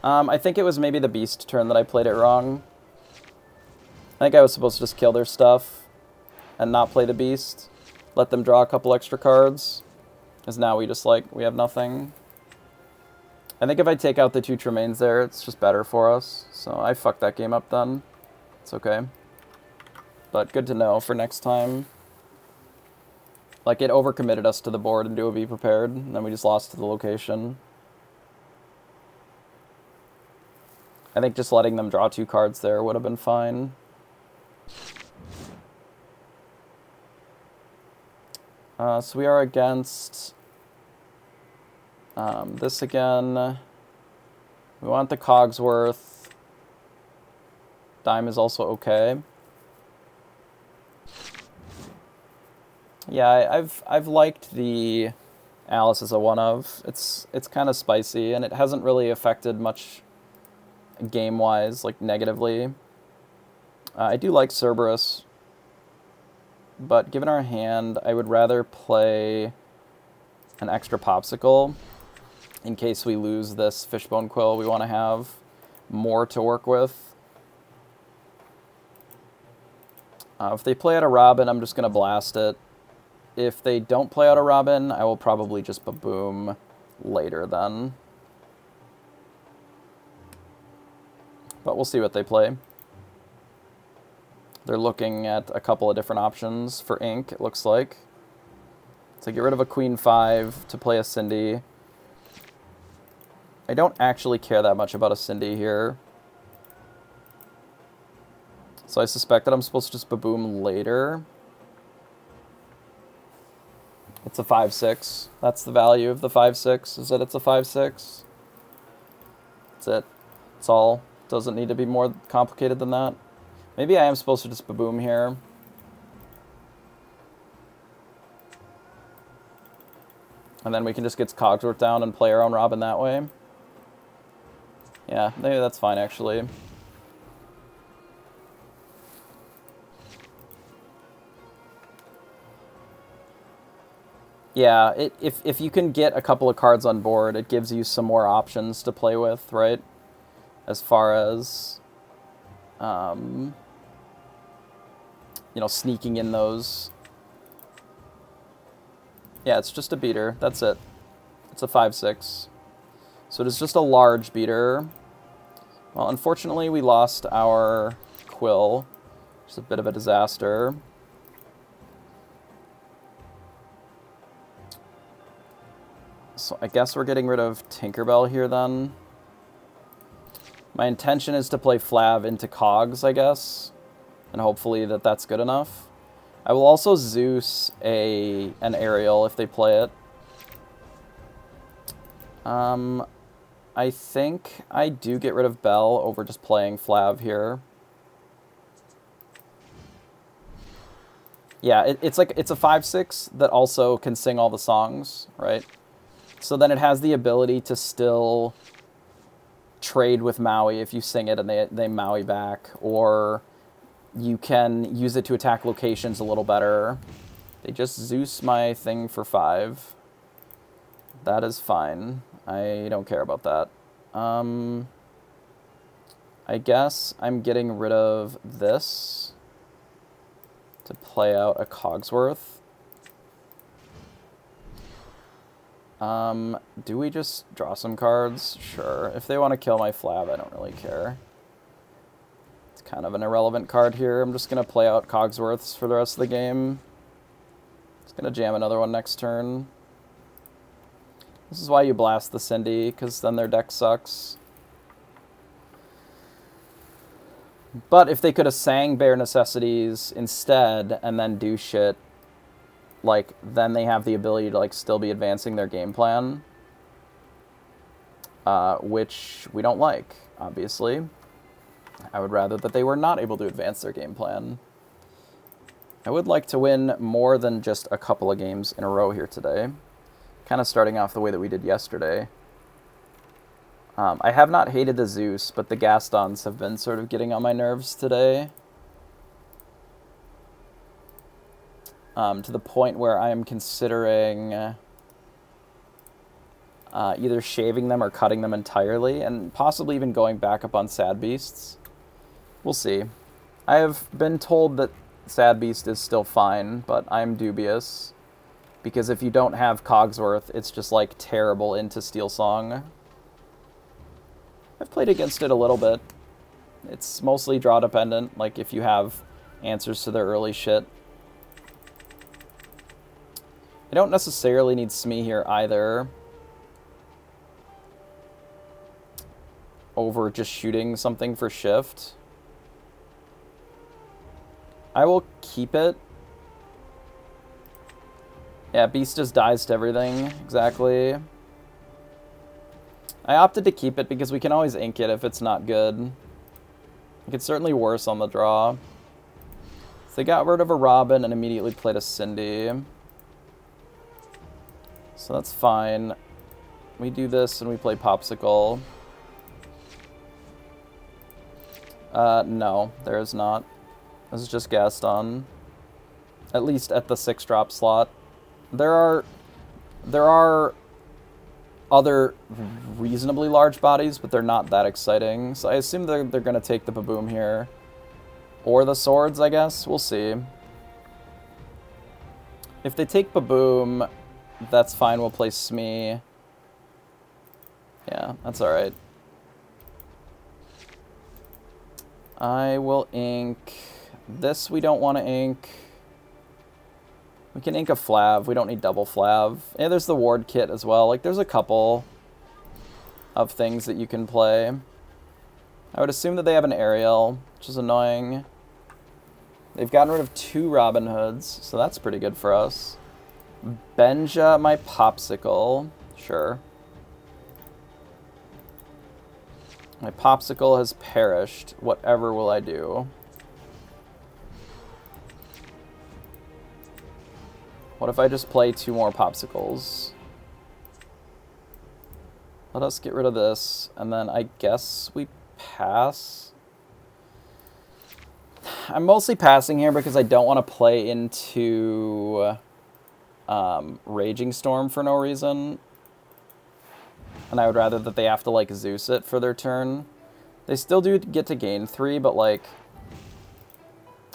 I think it was maybe the Beast turn that I played it wrong. I think I was supposed to just kill their stuff and not play the Beast. Let them draw a couple extra cards. Because now we just, like, we have nothing. I think if I take out the 2 Tremaines there, it's just better for us. So I fucked that game up then. It's okay. But good to know for next time. Like, it overcommitted us to the board and do a Be Prepared, and then we just lost to the location. I think just letting them draw 2 cards there would have been fine. So we are against this again. We want the Cogsworth. Dime is also okay. Yeah, I've liked the Alice as a one-of. It's kind of spicy, and it hasn't really affected much game-wise, like, negatively. I do like Cerberus, but given our hand, I would rather play an extra Popsicle in case we lose this Fishbone Quill. We want to have more to work with. If they play out a Robin, I'm just going to blast it. If they don't play out a Robin, I will probably just Baboom later then. But we'll see what they play. They're looking at a couple of different options for ink, it looks like. So get rid of a Queen 5 to play a Cindy. I don't actually care that much about a Cindy here. So I suspect that I'm supposed to just Baboom later. It's a 5/6. That's the value of the 5/6, is that it's a 5/6. That's it. That's all. Doesn't need to be more complicated than that. Maybe I am supposed to just Baboom here. And then we can just get Cogsworth down and play our own Robin that way. Yeah, maybe that's fine, actually. Yeah, if you can get a couple of cards on board, it gives you some more options to play with, right? as far as, you know, sneaking in those. Yeah, it's just a beater. That's it. It's a 5/6. So it is just a large beater. Well, unfortunately, we lost our Quill. It's a bit of a disaster. So I guess we're getting rid of Tinkerbell here then. My intention is to play Flav into Cogs, I guess. And hopefully that's good enough. I will also Zeus an Aerial if they play it. I think I do get rid of Bell over just playing Flav here. Yeah, it's a 5/6 that also can sing all the songs, right? So then it has the ability to still trade with Maui if you sing it and they Maui back, or you can use it to attack locations a little better. They just Zeus my thing for 5. That is fine. I don't care about that. I guess I'm getting rid of this to play out a Cogsworth. Do we just draw some cards? Sure. If they want to kill my Flav, I don't really care. It's kind of an irrelevant card here. I'm just going to play out Cogsworths for the rest of the game. It's going to jam another one next turn. This is why you blast the Cindy, because then their deck sucks. But if they could have sang Bare Necessities instead and then do shit, like, then they have the ability to, like, still be advancing their game plan. Which we don't like, obviously. I would rather that they were not able to advance their game plan. I would like to win more than just a couple of games in a row here today. Kind of starting off the way that we did yesterday. I have not hated the Zeus, but the Gastons have been sort of getting on my nerves today. To the point where I am considering either shaving them or cutting them entirely, and possibly even going back up on Sad Beasts. We'll see. I have been told that Sad Beast is still fine, but I'm dubious. Because if you don't have Cogsworth, it's just, like, terrible into Steel Song. I've played against it a little bit. It's mostly draw dependent, like if you have answers to their early shit. I don't necessarily need Smee here either. Over just shooting something for shift. I will keep it. Yeah, Beast just dies to everything. Exactly. I opted to keep it because we can always ink it if it's not good. It's certainly worse on the draw. So they got rid of a Robin and immediately played a Cindy. So that's fine. We do this and we play Popsicle. No, there is not. This is just Gaston. At least at the 6-drop slot. There are other reasonably large bodies, but they're not that exciting. So I assume they're going to take the Baboom here. Or the Swords, I guess. We'll see. If they take Baboom, that's fine. We'll play Smee. Yeah, that's alright. I will ink. This we don't want to ink. We can ink a Flav. We don't need double Flav. Yeah, there's the Ward kit as well. Like, there's a couple of things that you can play. I would assume that they have an Aerial, which is annoying. They've gotten rid of 2 Robin Hoods, so that's pretty good for us. Benja, my Popsicle. Sure. My Popsicle has perished. Whatever will I do? What if I just play 2 more Popsicles? Let us get rid of this, and then I guess we pass. I'm mostly passing here because I don't want to play into Raging Storm for no reason. And I would rather that they have to, like, Zeus it for their turn. They still do get to gain 3, but, like,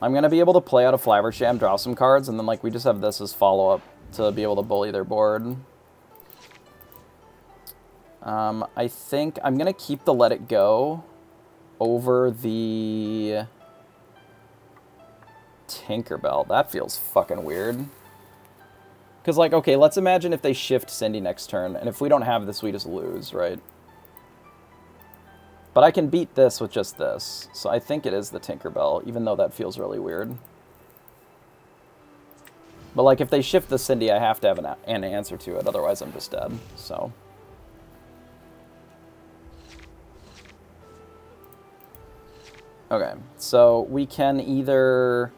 I'm going to be able to play out a Flaversham, draw some cards, and then, like, we just have this as follow-up to be able to bully their board. I think I'm going to keep the Let It Go over the Tinkerbell. That feels fucking weird. Because, like, okay, let's imagine if they shift Cindy next turn, and if we don't have this, we just lose, right? But I can beat this with just this, so I think it is the Tinkerbell, even though that feels really weird. But, like, if they shift the Cindy, I have to have an answer to it, otherwise I'm just dead, so... Okay, so we can either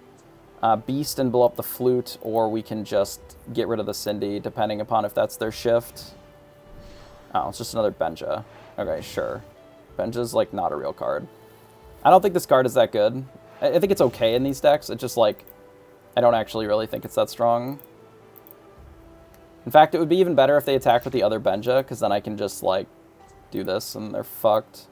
Beast and blow up the Flute, or we can just get rid of the Cindy, depending upon if that's their shift. Oh, it's just another Benja. Okay, sure. Benja's, like, not a real card. I don't think this card is that good. I think it's okay in these decks. It's just, like, I don't actually really think it's that strong. In fact, it would be even better if they attack with the other Benja, because then I can just, like, do this, and they're fucked.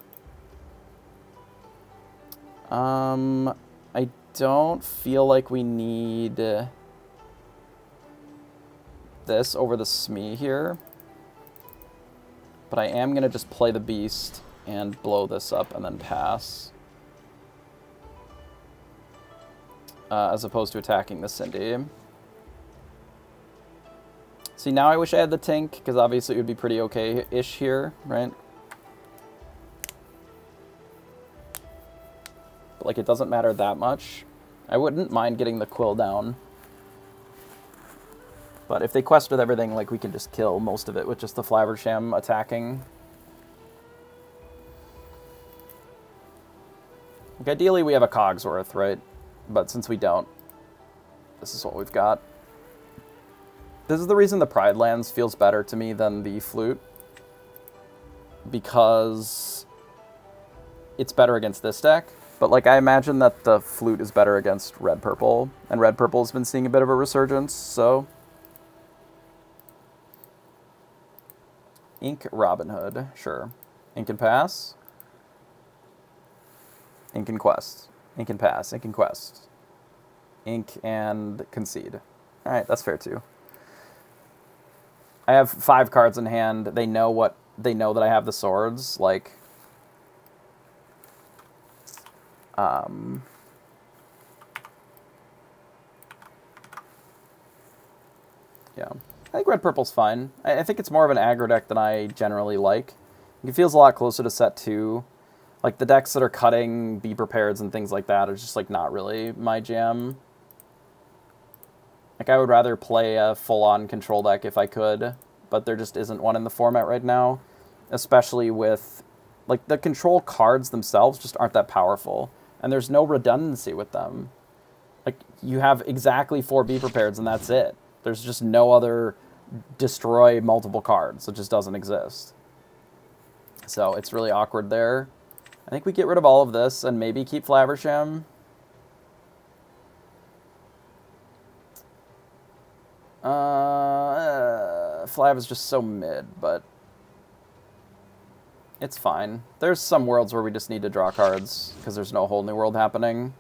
I don't feel like we need this over the Smee here. But I am going to just play the Beast and blow this up and then pass. As opposed to attacking the Cindy. See, now I wish I had the Tink, because obviously it would be pretty okay-ish here, right? But, like, it doesn't matter that much. I wouldn't mind getting the Quill down. But if they quest with everything, like, we can just kill most of it with just the Flaversham attacking. Like, ideally we have a Cogsworth, right? But since we don't, this is what we've got. This is the reason the Pride Lands feels better to me than the Flute. Because it's better against this deck. But, like, I imagine that the Flute is better against Red-Purple. And Red-Purple has been seeing a bit of a resurgence, so... Ink Robin Hood, sure. Ink and pass. Ink and quest. Ink and pass. Ink and quest. Ink and concede. Alright, that's fair too. I have 5 cards in hand. They know that I have the swords, like... Yeah. I think Red-Purple's fine. I think it's more of an aggro deck than I generally like. It feels a lot closer to set 2. Like, the decks that are cutting Be Prepareds and things like that are just, like, not really my jam. Like, I would rather play a full-on control deck if I could, but there just isn't one in the format right now. Especially with, like, the control cards themselves just aren't that powerful. And there's no redundancy with them. Like, you have exactly 4 Be Prepareds and that's it. There's just no other destroy multiple cards. It just doesn't exist. So it's really awkward there. I think we get rid of all of this and maybe keep Flaversham. Flav is just so mid, but it's fine. There's some worlds where we just need to draw cards because there's no whole new world happening.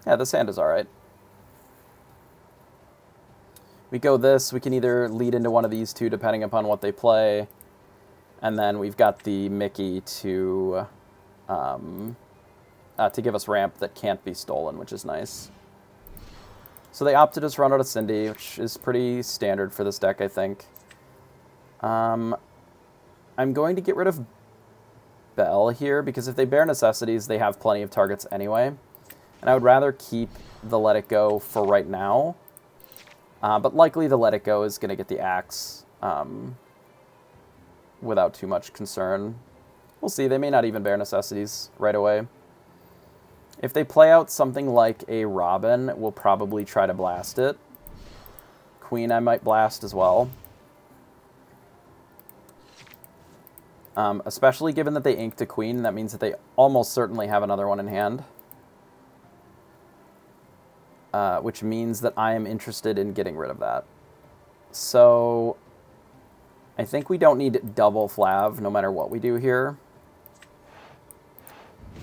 Yeah, this hand is alright. We go this, we can either lead into one of these two depending upon what they play. And then we've got the Mickey to give us ramp that can't be stolen, which is nice. So they opted to just run out of Cindy, which is pretty standard for this deck, I think. I'm going to get rid of Bell here, because if they bear necessities, they have plenty of targets anyway. And I would rather keep the Let It Go for right now. But likely the Let It Go is going to get the axe without too much concern. We'll see. They may not even bear necessities right away. If they play out something like a Robin, we'll probably try to blast it. Queen I might blast as well. Especially given that they inked a Queen, that means that they almost certainly have another one in hand. Which means that I am interested in getting rid of that. So I think we don't need double Flav no matter what we do here.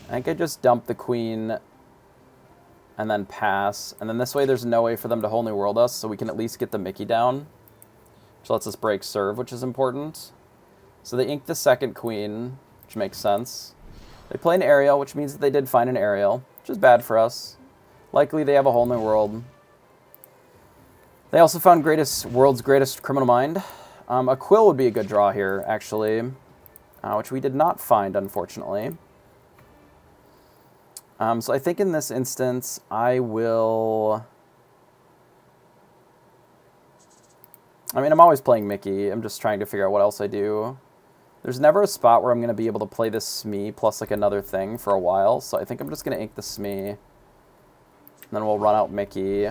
I think I just dump the queen and then pass. And then this way there's no way for them to whole new world us, so we can at least get the Mickey down. Which lets us break serve, which is important. So they ink the second queen, which makes sense. They play an aerial, which means that they did find an aerial, which is bad for us. Likely they have a whole new world. They also found world's greatest criminal mind. A quill would be a good draw here, actually, which we did not find, unfortunately. So I think in this instance, I will... I mean, I'm always playing Mickey. I'm just trying to figure out what else I do. There's never a spot where I'm going to be able to play this Smee plus like another thing for a while, so I think I'm just going to ink the Smee. And then we'll run out Mickey,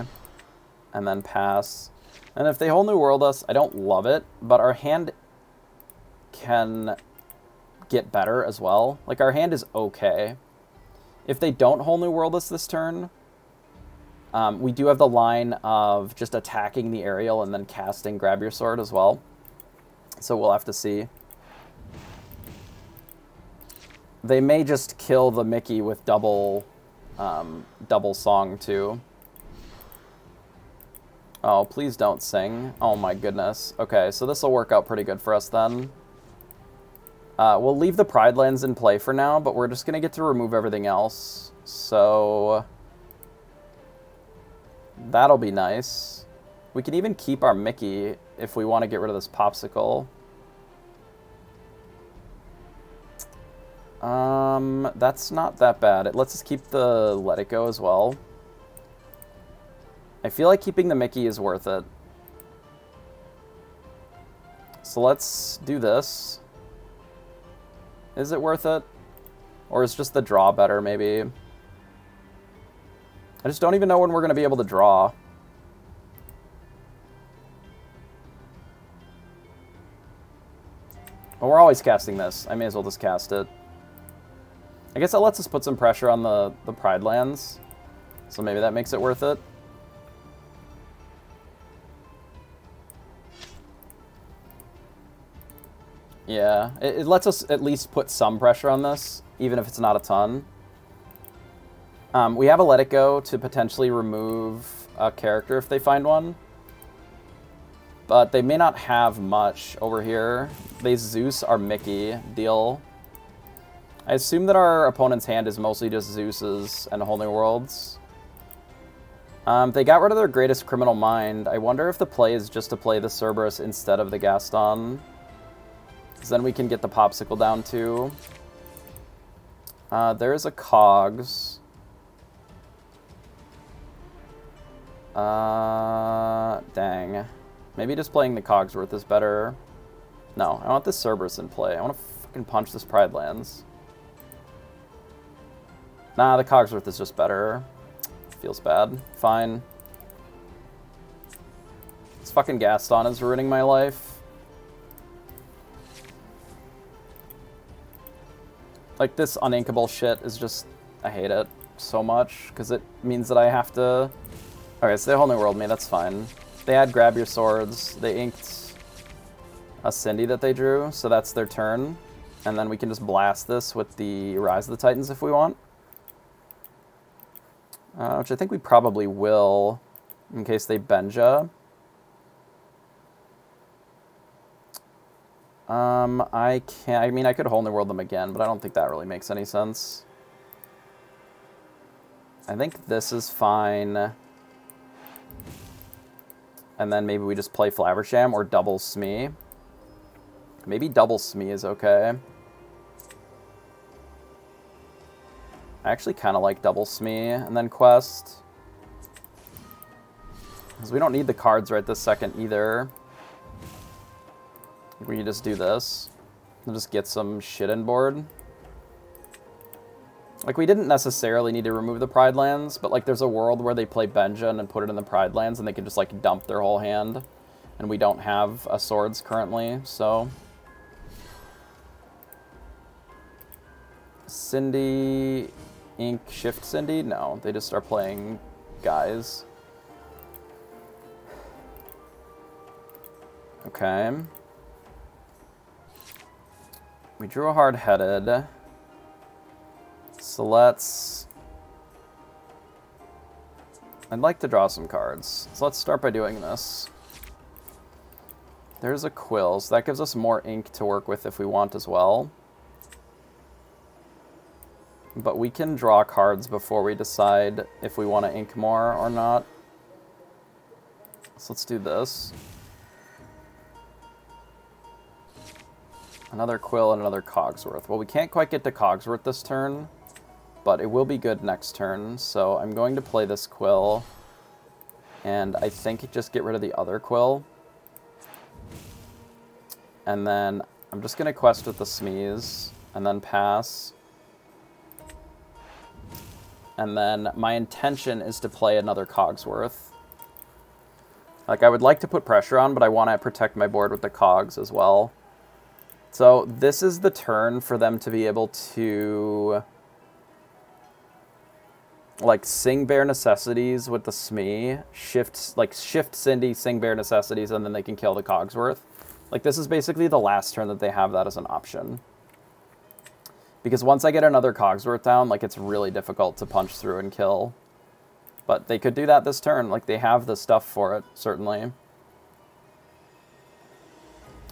and then pass. And if they whole new world us, I don't love it, but our hand can get better as well. Like, our hand is okay. If they don't whole new world us this turn, we do have the line of just attacking the aerial and then casting Grab Your Sword as well. So we'll have to see. They may just kill the Mickey with double song too. Oh, please don't sing. Oh my goodness. Okay, so this will work out pretty good for us then. We'll leave the Pride Lands in play for now, but we're just going to get to remove everything else. So that'll be nice. We can even keep our Mickey if we want to get rid of this Popsicle. That's not that bad. It lets us keep the Let It Go as well. I feel like keeping the Mickey is worth it. So let's do this. Is it worth it? Or is just the draw better, maybe? I just don't even know when we're going to be able to draw. Well, we're always casting this. I may as well just cast it. I guess that lets us put some pressure on the Pride Lands. So maybe that makes it worth it. Yeah, it lets us at least put some pressure on this, even if it's not a ton. We have a Let It Go to potentially remove a character if they find one. But they may not have much over here. They Zeus our Mickey deal. I assume that our opponent's hand is mostly just Zeus's and Whole New Worlds. They got rid of their greatest criminal mind. I wonder if the play is just to play the Cerberus instead of the Gaston. Because then we can get the Popsicle down too. There's a Cogs. Dang. Maybe just playing the Cogsworth is better. No, I want this Cerberus in play. I want to fucking punch this Pride Lands. Nah, the Cogsworth is just better. Feels bad. Fine. This fucking Gaston is ruining my life. Like, this uninkable shit is just... I hate it so much, because it means that I have to... Okay, so they whole new world me, that's fine. They had Grab Your Swords. They inked a Cindy that they drew, so that's their turn. And then we can just blast this with the Rise of the Titans if we want. Which I think we probably will, in case they Benja. I can't... I mean, I could whole new world them again, but I don't think that really makes any sense. I think this is fine. And then maybe we just play Flaversham or double Smee. Maybe double Smee is okay. I actually kind of like double Smee and then Quest. Because we don't need the cards right this second either. We can just do this. And just get some shit in board. Like, we didn't necessarily need to remove the Pride Lands, but, like, there's a world where they play Benja and put it in the Pride Lands, and they can just, like, dump their whole hand. And we don't have a Swords currently, so... Cindy... Ink Shift Cindy? No, they just are playing guys. Okay. We drew a hard-headed. So let's... I'd like to draw some cards. So let's start by doing this. There's a quill, so that gives us more ink to work with if we want as well. But we can draw cards before we decide if we want to ink more or not. So let's do this. Another quill and another Cogsworth. Well, we can't quite get to Cogsworth this turn, but it will be good next turn. So I'm going to play this quill, and I think just get rid of the other quill. And then I'm just going to quest with the Smees, and then pass. And then my intention is to play another Cogsworth. Like, I would like to put pressure on, but I want to protect my board with the Cogs as well. So this is the turn for them to be able to, like, sing Bare Necessities with the Smee, shift Cindy, sing Bare Necessities, and then they can kill the Cogsworth. Like, this is basically the last turn that they have that as an option. Because once I get another Cogsworth down, like, it's really difficult to punch through and kill. But they could do that this turn. Like, they have the stuff for it, certainly.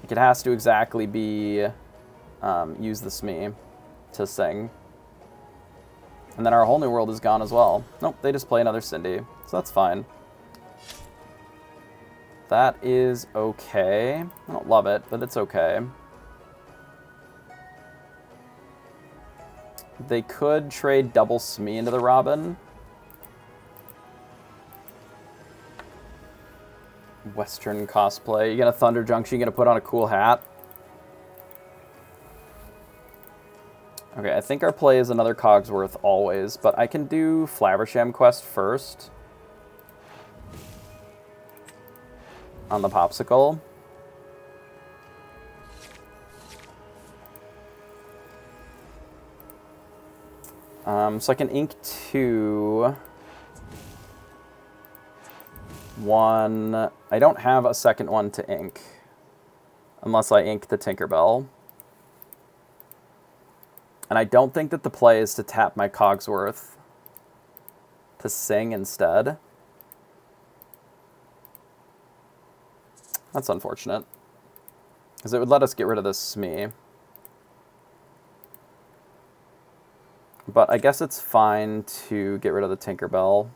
Like, it has to exactly be use the Smee to sing. And then our whole new world is gone as well. Nope, they just play another Cindy. So that's fine. That is okay. I don't love it, but it's okay. They could trade double Smee into the Robin. Western cosplay. You gonna Thunder Junction, you gonna put on a cool hat? Okay, I think our play is another Cogsworth always, but I can do Flaversham quest first. On the Popsicle. So I can ink 2. 1. I don't have a second one to ink. Unless I ink the Tinkerbell. And I don't think that the play is to tap my Cogsworth to sing instead. That's unfortunate. Because it would let us get rid of this Smee. But I guess it's fine to get rid of the Tinkerbell.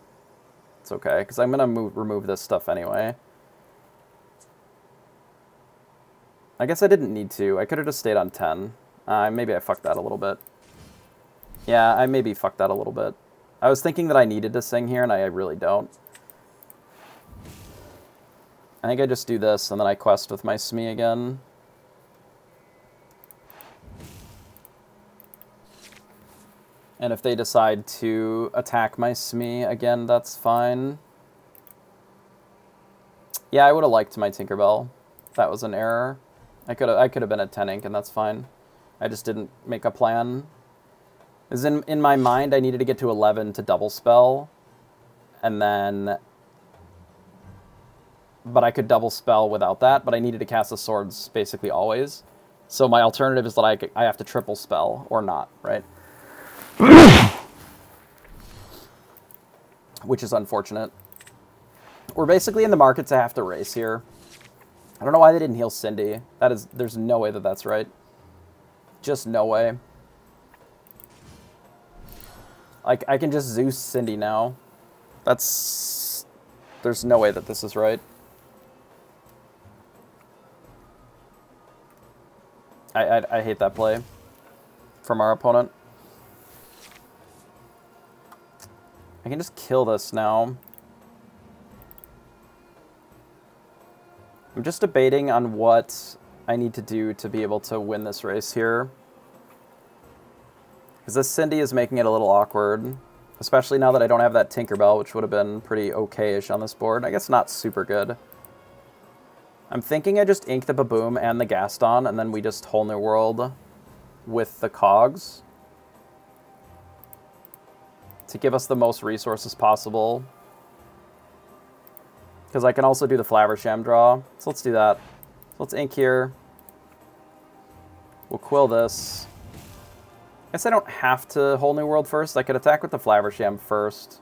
It's okay, because I'm going to remove this stuff anyway. I guess I didn't need to. I could have just stayed on 10. Maybe I fucked that a little bit. Yeah, I maybe fucked that a little bit. I was thinking that I needed to sing here, and I really don't. I think I just do this, and then I quest with my Smee again. And if they decide to attack my Smee again, that's fine. Yeah, I would have liked my Tinkerbell. That was an error. I could have been at 10 ink, and that's fine. I just didn't make a plan. Because in my mind, I needed to get to 11 to double spell, and then... But I could double spell without that, but I needed to cast the swords basically always. So my alternative is that I have to triple spell, or not, right? Which is unfortunate. We're basically in the market to have to race here. I don't know why they didn't heal Cindy. There's no way that that's right. Just no way. Like, I can just Zeus Cindy now. There's no way that this is right. I hate that play from our opponent. I can just kill this now. I'm just debating on what I need to do to be able to win this race here. Because this Cindy is making it a little awkward. Especially now that I don't have that Tinkerbell, which would have been pretty okay-ish on this board. I guess not super good. I'm thinking I just ink the Baboom and the Gaston, and then we just whole new world with the Cogs. To give us the most resources possible. Because I can also do the Flaversham draw. So let's do that. So let's ink here. We'll quill this. guess I don't have to Whole New World first. I could attack with the Flaversham first,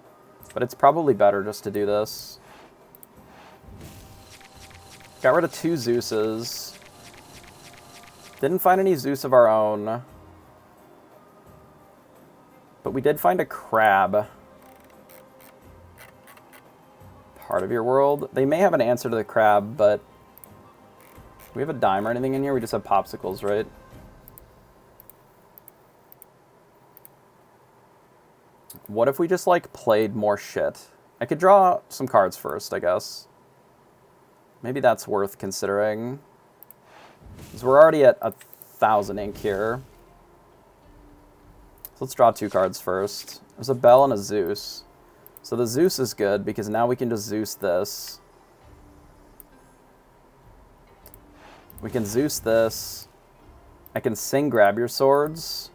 but it's probably better just to do this. Got rid of 2 Zeuses. Didn't find any Zeus of our own. But we did find a crab. Part of your world. They may have an answer to the crab, but... do we have a dime or anything in here? We just have popsicles, right? What if we just, like, played more shit? I could draw some cards first, I guess. Maybe that's worth considering. Because we're already at 1,000 ink here. So let's draw 2 cards first. There's a Bell and a Zeus. So the Zeus is good, because now we can just Zeus this. We can Zeus this. I can sing Grab Your Swords.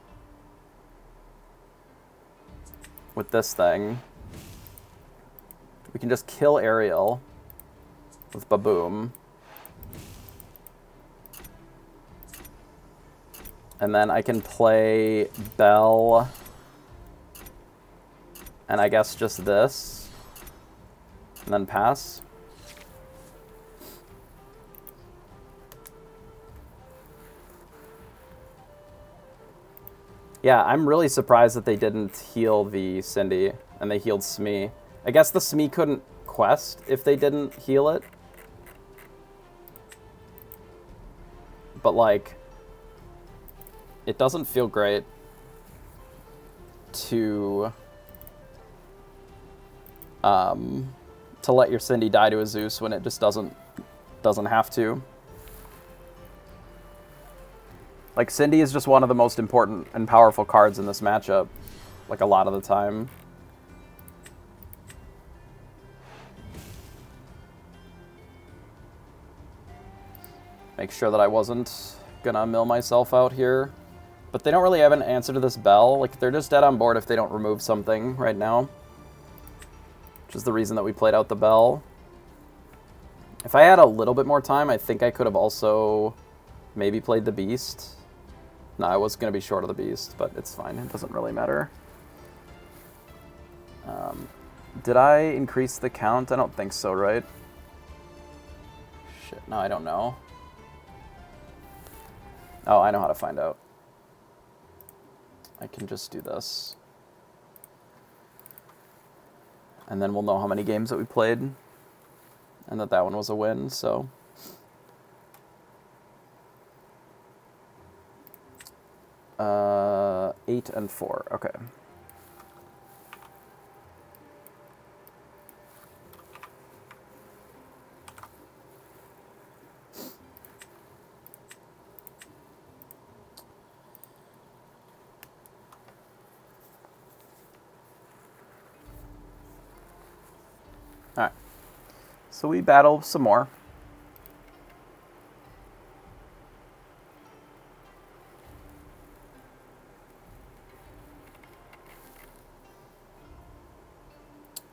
With this thing. We can just kill Ariel. With Baboom. And then I can play Bell. And I guess just this. And then pass. Yeah, I'm really surprised that they didn't heal the Cindy. And they healed Smee. I guess the Smee couldn't quest if they didn't heal it. But, like, it doesn't feel great to let your Cindy die to a Zeus when it just doesn't have to. Like, Cindy is just one of the most important and powerful cards in this matchup, like, a lot of the time. Make sure that I wasn't gonna mill myself out here. But they don't really have an answer to this Bell. Like, they're just dead on board if they don't remove something right now. Which is the reason that we played out the Bell. If I had a little bit more time, I think I could have also maybe played the Beast. No, I was going to be short of the Beast, but it's fine. It doesn't really matter. Did I increase the count? I don't think so, right? Shit, no, I don't know. Oh, I know how to find out. I can just do this. And then we'll know how many games that we played. And that one was a win, so... 8 and 4, okay. Alright, so we battle some more.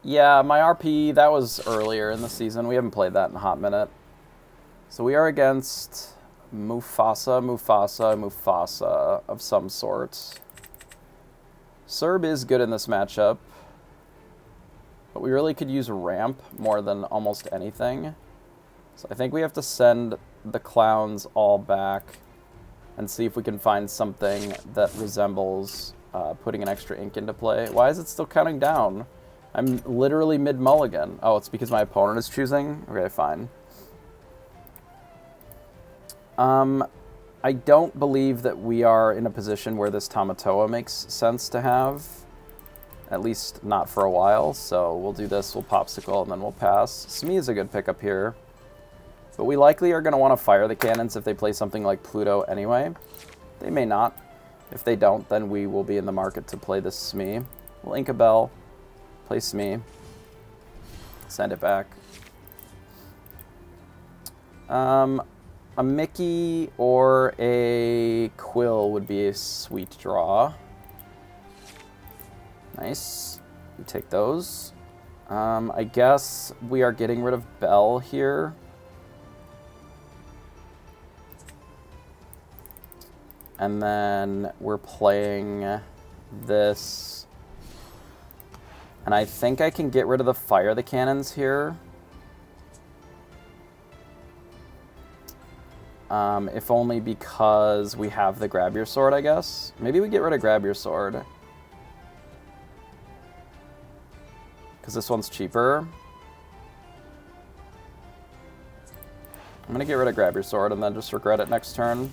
Yeah, my RP, that was earlier in the season. We haven't played that in a hot minute. So we are against Mufasa of some sort. Serb is good in this matchup. But we really could use ramp more than almost anything. So I think we have to send the clowns all back and see if we can find something that resembles putting an extra ink into play. Why is it still counting down? I'm literally mid-mulligan. Oh, it's because my opponent is choosing? Okay, fine. I don't believe that we are in a position where this Tamatoa makes sense to have. At least not for a while, so we'll do this, we'll Popsicle, and then we'll pass. Smee is a good pickup here. But we likely are going to want to fire the cannons if they play something like Pluto anyway. They may not. If they don't, then we will be in the market to play this Smee. We'll ink a Bell, play Smee, send it back. A Mickey or a Quill would be a sweet draw. Nice. We take those. I guess we are getting rid of Bell here. And then we're playing this. And I think I can get rid of the fire the cannons here. If only because we have the grab your sword, I guess. Maybe we get rid of grab your sword. Because this one's cheaper. I'm going to get rid of grab your sword and then just regret it next turn.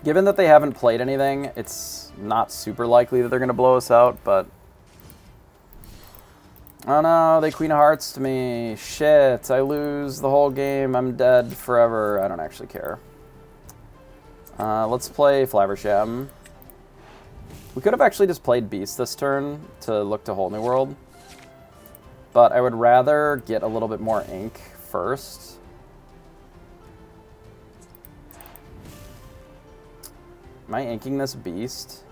Given that they haven't played anything, it's not super likely that they're going to blow us out, but... Oh no, they Queen of Hearts to me. Shit, I lose the whole game. I'm dead forever. I don't actually care. Let's play Flaversham. We could have actually just played Beast this turn to look to Whole New World. But I would rather get a little bit more ink first. Am I inking this Beast?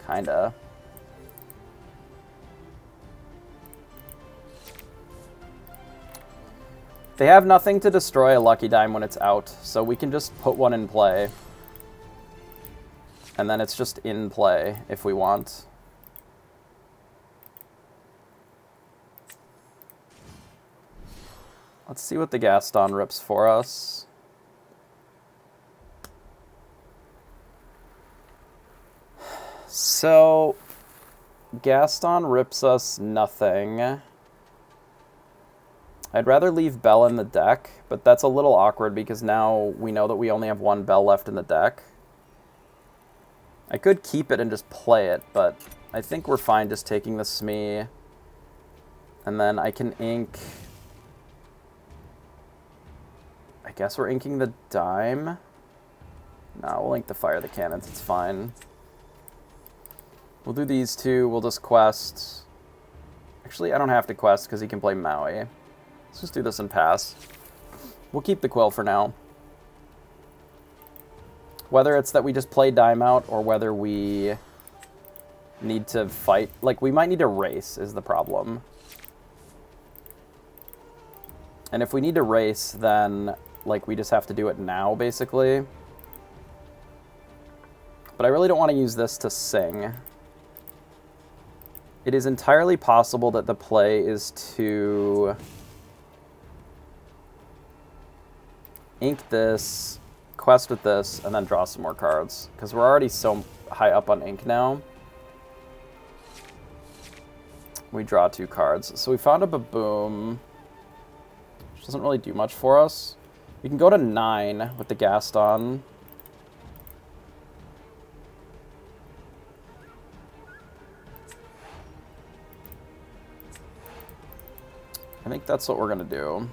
Kinda. They have nothing to destroy a Lucky Dime when it's out, so we can just put one in play. And then it's just in play if we want. Let's see what the Gaston rips for us. So, Gaston rips us nothing. I'd rather leave Bell in the deck, but that's a little awkward because now we know that we only have one Bell left in the deck. I could keep it and just play it, but I think we're fine just taking the Smee. And then I can ink... I guess we're inking the Dime? No, we'll ink the Fire the Cannons, it's fine. We'll do these two, we'll just quest. Actually, I don't have to quest because he can play Maui. Let's just do this and pass. We'll keep the Quill for now. Whether it's that we just play Dime out or whether we need to fight. Like, we might need to race is the problem. And if we need to race, then, like, we just have to do it now, basically. But I really don't want to use this to sing. It is entirely possible that the play is to... ink this, quest with this, and then draw some more cards. Because we're already so high up on ink now. We draw 2 cards. So we found a Baboom, which doesn't really do much for us. We can go to 9 with the Gaston. I think that's what we're going to do.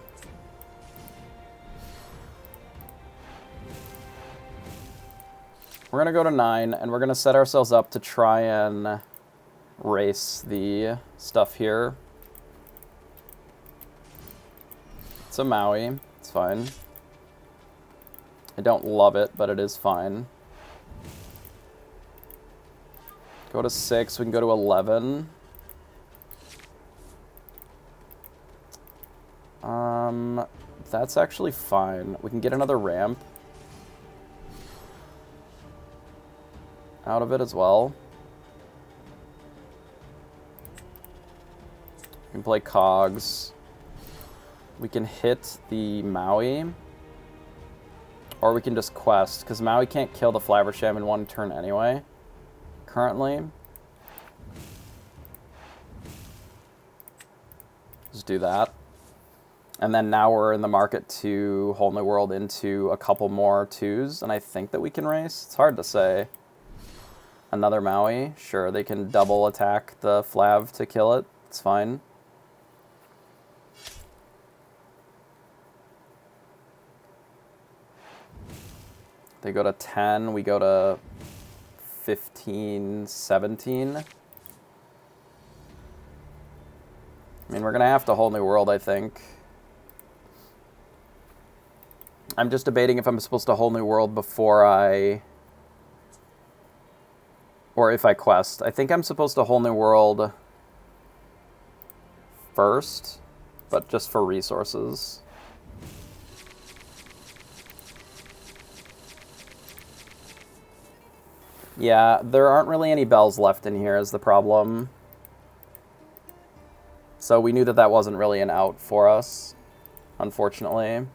We're going to go to 9, and we're going to set ourselves up to try and race the stuff here. It's a Maui. It's fine. I don't love it, but it is fine. Go to 6. We can go to 11. That's actually fine. We can get another ramp out of it as well. We can play Cogs. We can hit the Maui. Or we can just quest, because Maui can't kill the Flaversham in 1 turn anyway, currently. Just do that. And then now we're in the market to Whole New World into a couple more 2s, and I think that we can race. It's hard to say. Another Maui. Sure, they can double attack the Flav to kill it. It's fine. They go to 10. We go to 15, 17. I mean, we're going to have to Whole New World, I think. I'm just debating if I'm supposed to Whole New World before I... or if I quest. I think I'm supposed to Whole New World first, but just for resources. Yeah, there aren't really any bells left in here is the problem. So we knew that that wasn't really an out for us, unfortunately.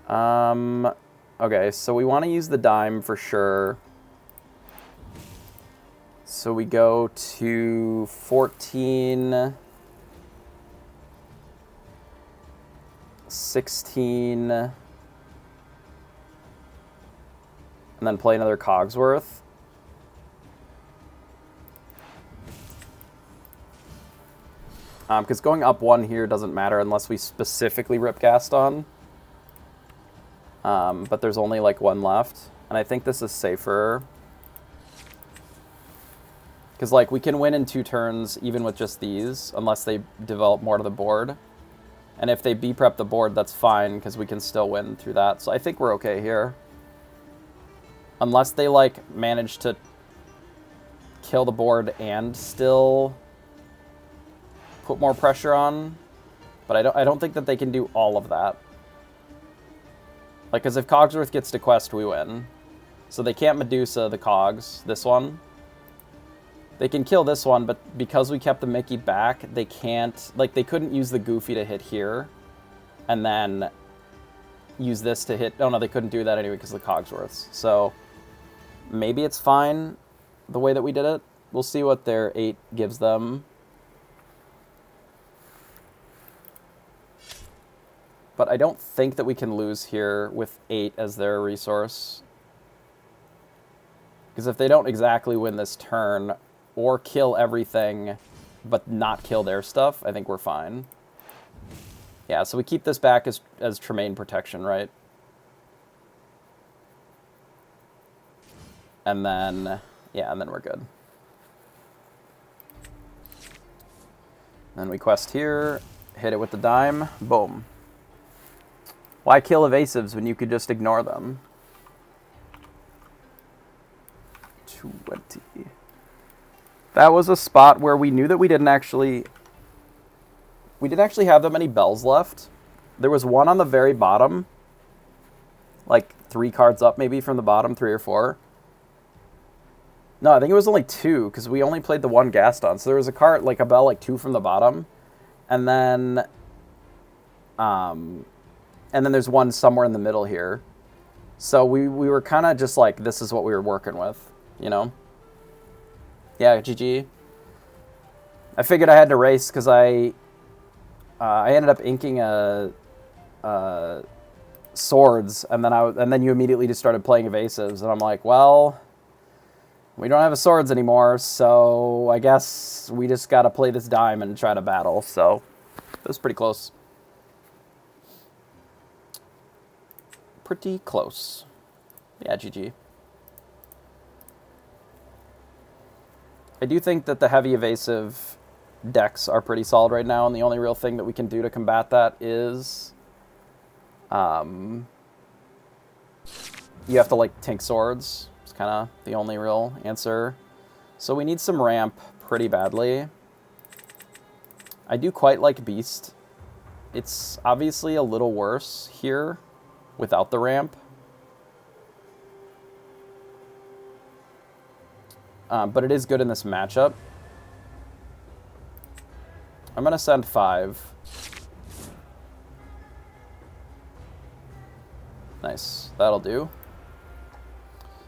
Okay, so we want to use the dime for sure. So we go to 14, 16, and then play another Cogsworth. Because going up one here doesn't matter unless we specifically rip Gaston. But there's only like one left, and I think this is safer. Because like we can win in 2 turns even with just these, unless they develop more to the board. And if they B-prep the board, that's fine, because we can still win through that. So I think we're okay here. Unless they like manage to kill the board and still put more pressure on. But I don't think that they can do all of that. Like, because if Cogsworth gets to quest, we win. So they can't Medusa the Cogs, this one. They can kill this one, but because we kept the Mickey back, they can't... Like, they couldn't use the Goofy to hit here, and then use this to hit... Oh, no, they couldn't do that anyway because of the Cogsworths. So maybe it's fine the way that we did it. We'll see what their 8 gives them. But I don't think that we can lose here with 8 as their resource. Because if they don't exactly win this turn, or kill everything, but not kill their stuff, I think we're fine. Yeah, so we keep this back as Tremaine protection, right? And then, yeah, and then we're good. Then we quest here, hit it with the dime, boom. Why kill evasives when you could just ignore them? 20. That was a spot where we knew that we didn't actually have that many bells left. There was one on the very bottom, like 3 cards up maybe from the bottom, 3 or 4. No, I think it was only 2 because we only played the one Gaston. So there was a card, like a bell, like 2 from the bottom, and then there's one somewhere in the middle here. So we were kind of just like, this is what we were working with, you know? Yeah, GG. I figured I had to race because I ended up inking swords, and then you immediately just started playing evasives, and I'm like, well, we don't have swords anymore, so I guess we just got to play this dime and try to battle. So it was pretty close. Pretty close. Yeah, GG. I do think that the heavy evasive decks are pretty solid right now, and the only real thing that we can do to combat that is you have to, like, tank swords. It's kind of the only real answer. So we need some ramp pretty badly. I do quite like Beast. It's obviously a little worse here without the ramp. But it is good in this matchup. I'm going to send 5. Nice. That'll do.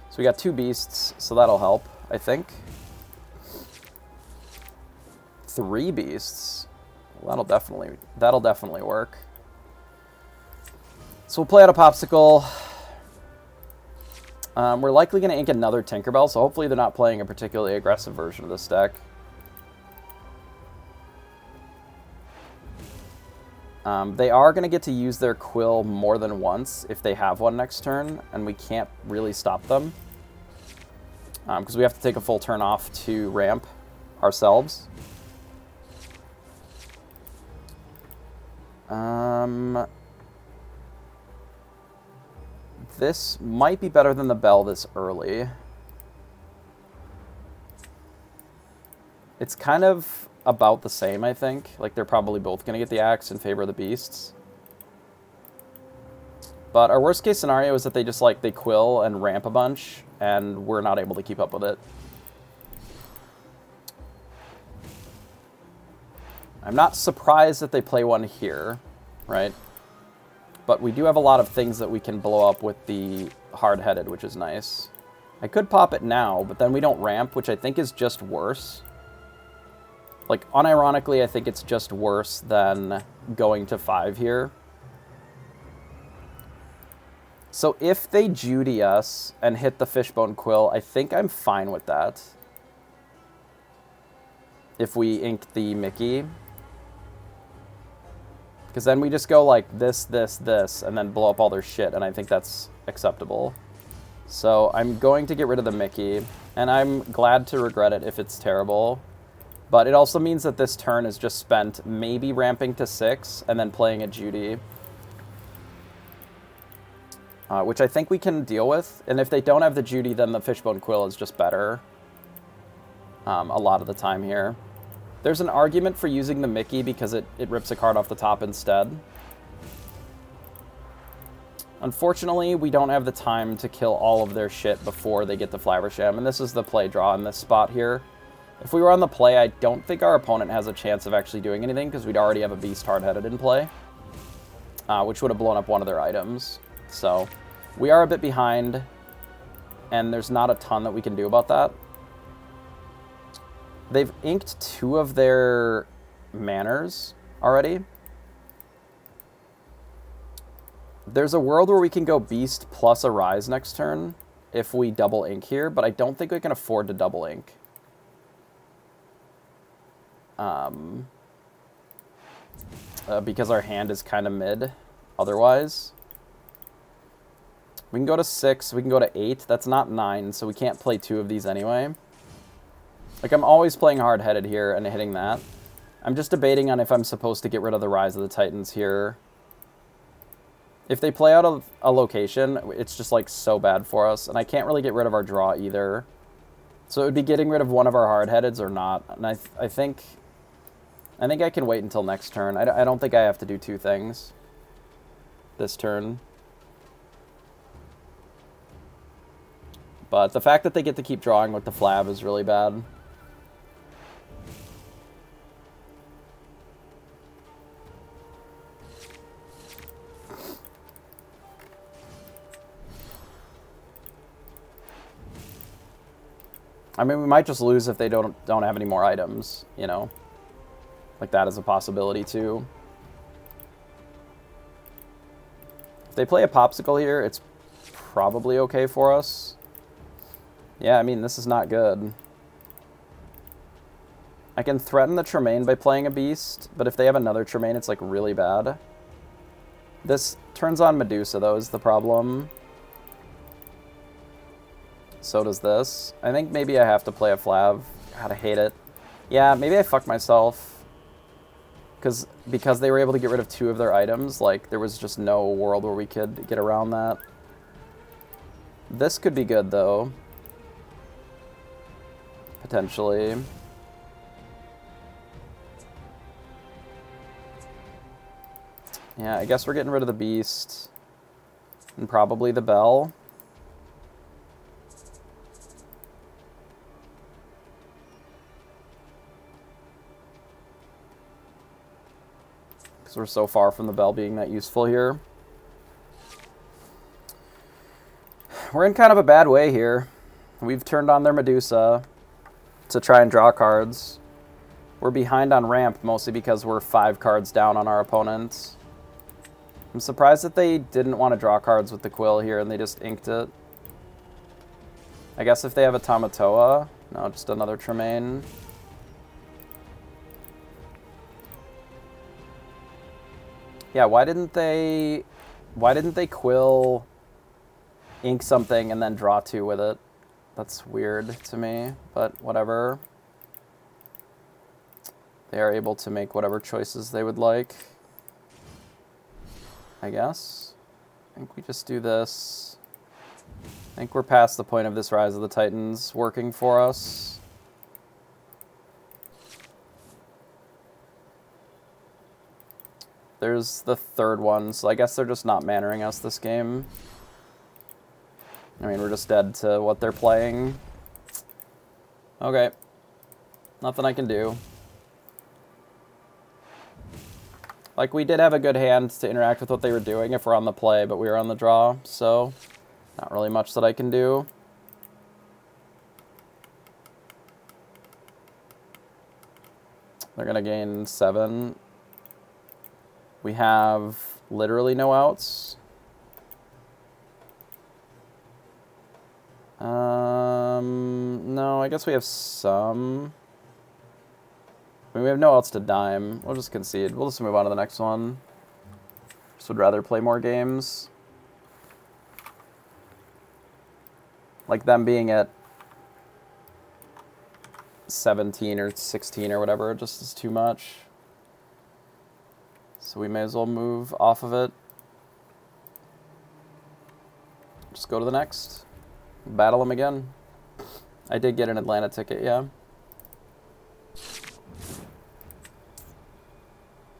So we got 2 beasts, so that'll help, I think. 3 beasts. Well, that'll definitely work. So we'll play out a Popsicle. We're likely going to ink another Tinkerbell, so hopefully they're not playing a particularly aggressive version of this deck. They are going to get to use their Quill more than once if they have one next turn, and we can't really stop them. Because we have to take a full turn off to ramp ourselves. This might be better than the bell this early. It's kind of about the same, I think. Like, they're probably both going to get the axe in favor of the beasts. But our worst case scenario is that they just, like, they quill and ramp a bunch, and we're not able to keep up with it. I'm not surprised that they play one here, right? But we do have a lot of things that we can blow up with the hard-headed, which is nice. I could pop it now, but then we don't ramp, which I think is just worse. Like, unironically, I think it's just worse than going to 5 here. So if they Judy us and hit the Fishbone Quill, I think I'm fine with that. If we ink the Mickey. Because then we just go like this, and then blow up all their shit, and I think that's acceptable. So I'm going to get rid of the Mickey, and I'm glad to regret it if it's terrible. But it also means that this turn is just spent maybe ramping to 6, and then playing a Judy. Which I think we can deal with. And if they don't have the Judy, then the Fishbone Quill is just better. A lot of the time here. There's an argument for using the Mickey because it rips a card off the top instead. Unfortunately, we don't have the time to kill all of their shit before they get the Flabbersham, and this is the play draw in this spot here. If we were on the play, I don't think our opponent has a chance of actually doing anything because we'd already have a Beast hard-headed in play, which would have blown up one of their items. So we are a bit behind, and there's not a ton that we can do about that. They've inked 2 of their Manners already. There's a world where we can go Beast plus a Rise next turn if we double ink here, but I don't think we can afford to double ink. Because our hand is kind of mid otherwise. We can go to 6, we can go to 8. That's not 9, so we can't play 2 of these anyway. Like, I'm always playing hard-headed here and hitting that. I'm just debating on if I'm supposed to get rid of the Rise of the Titans here. If they play out of a location, it's just, like, so bad for us. And I can't really get rid of our draw either. So it would be getting rid of one of our hard-headeds or not. And I think I can wait until next turn. I don't think I have to do 2 things this turn. But the fact that they get to keep drawing with the Flab is really bad. I mean, we might just lose if they don't have any more items, you know? Like, that is a possibility, too. If they play a Popsicle here, it's probably okay for us. Yeah, I mean, this is not good. I can threaten the Tremaine by playing a Beast, but if they have another Tremaine, it's, like, really bad. This turns on Medusa, though, is the problem. So does this. I think maybe I have to play a Flav. God, I hate it. Yeah, maybe I fucked myself. Because they were able to get rid of 2 of their items, like, there was just no world where we could get around that. This could be good, though. Potentially. Yeah, I guess we're getting rid of the Beast. And probably the Bell. We're so far from the Bell being that useful here. We're in kind of a bad way here. We've turned on their Medusa to try and draw cards. We're behind on ramp mostly because we're 5 cards down on our opponents. I'm surprised that they didn't want to draw cards with the Quill here and they just inked it. I guess if they have a Tamatoa. No, just another Tremaine. Yeah, why didn't they Quill, ink something, and then draw 2 with it? That's weird to me, but whatever. They are able to make whatever choices they would like, I guess. I think we just do this. I think we're past the point of this Rise of the Titans working for us. there's the third one, so I guess they're just not mannering us this game. I mean, we're just dead to what they're playing. Okay. Nothing I can do. Like, we did have a good hand to interact with what they were doing if we're on the play, but we were on the draw, so not really much that I can do. They're going to gain 7. We have literally no outs. No, I guess we have some. I mean, we have no outs to dime. We'll just concede. We'll just move on to the next one. Just would rather play more games. Like them being at 17 or 16 or whatever just is too much. So we may as well move off of it. Just go to the next. Battle them again. I did get an Atlanta ticket, yeah.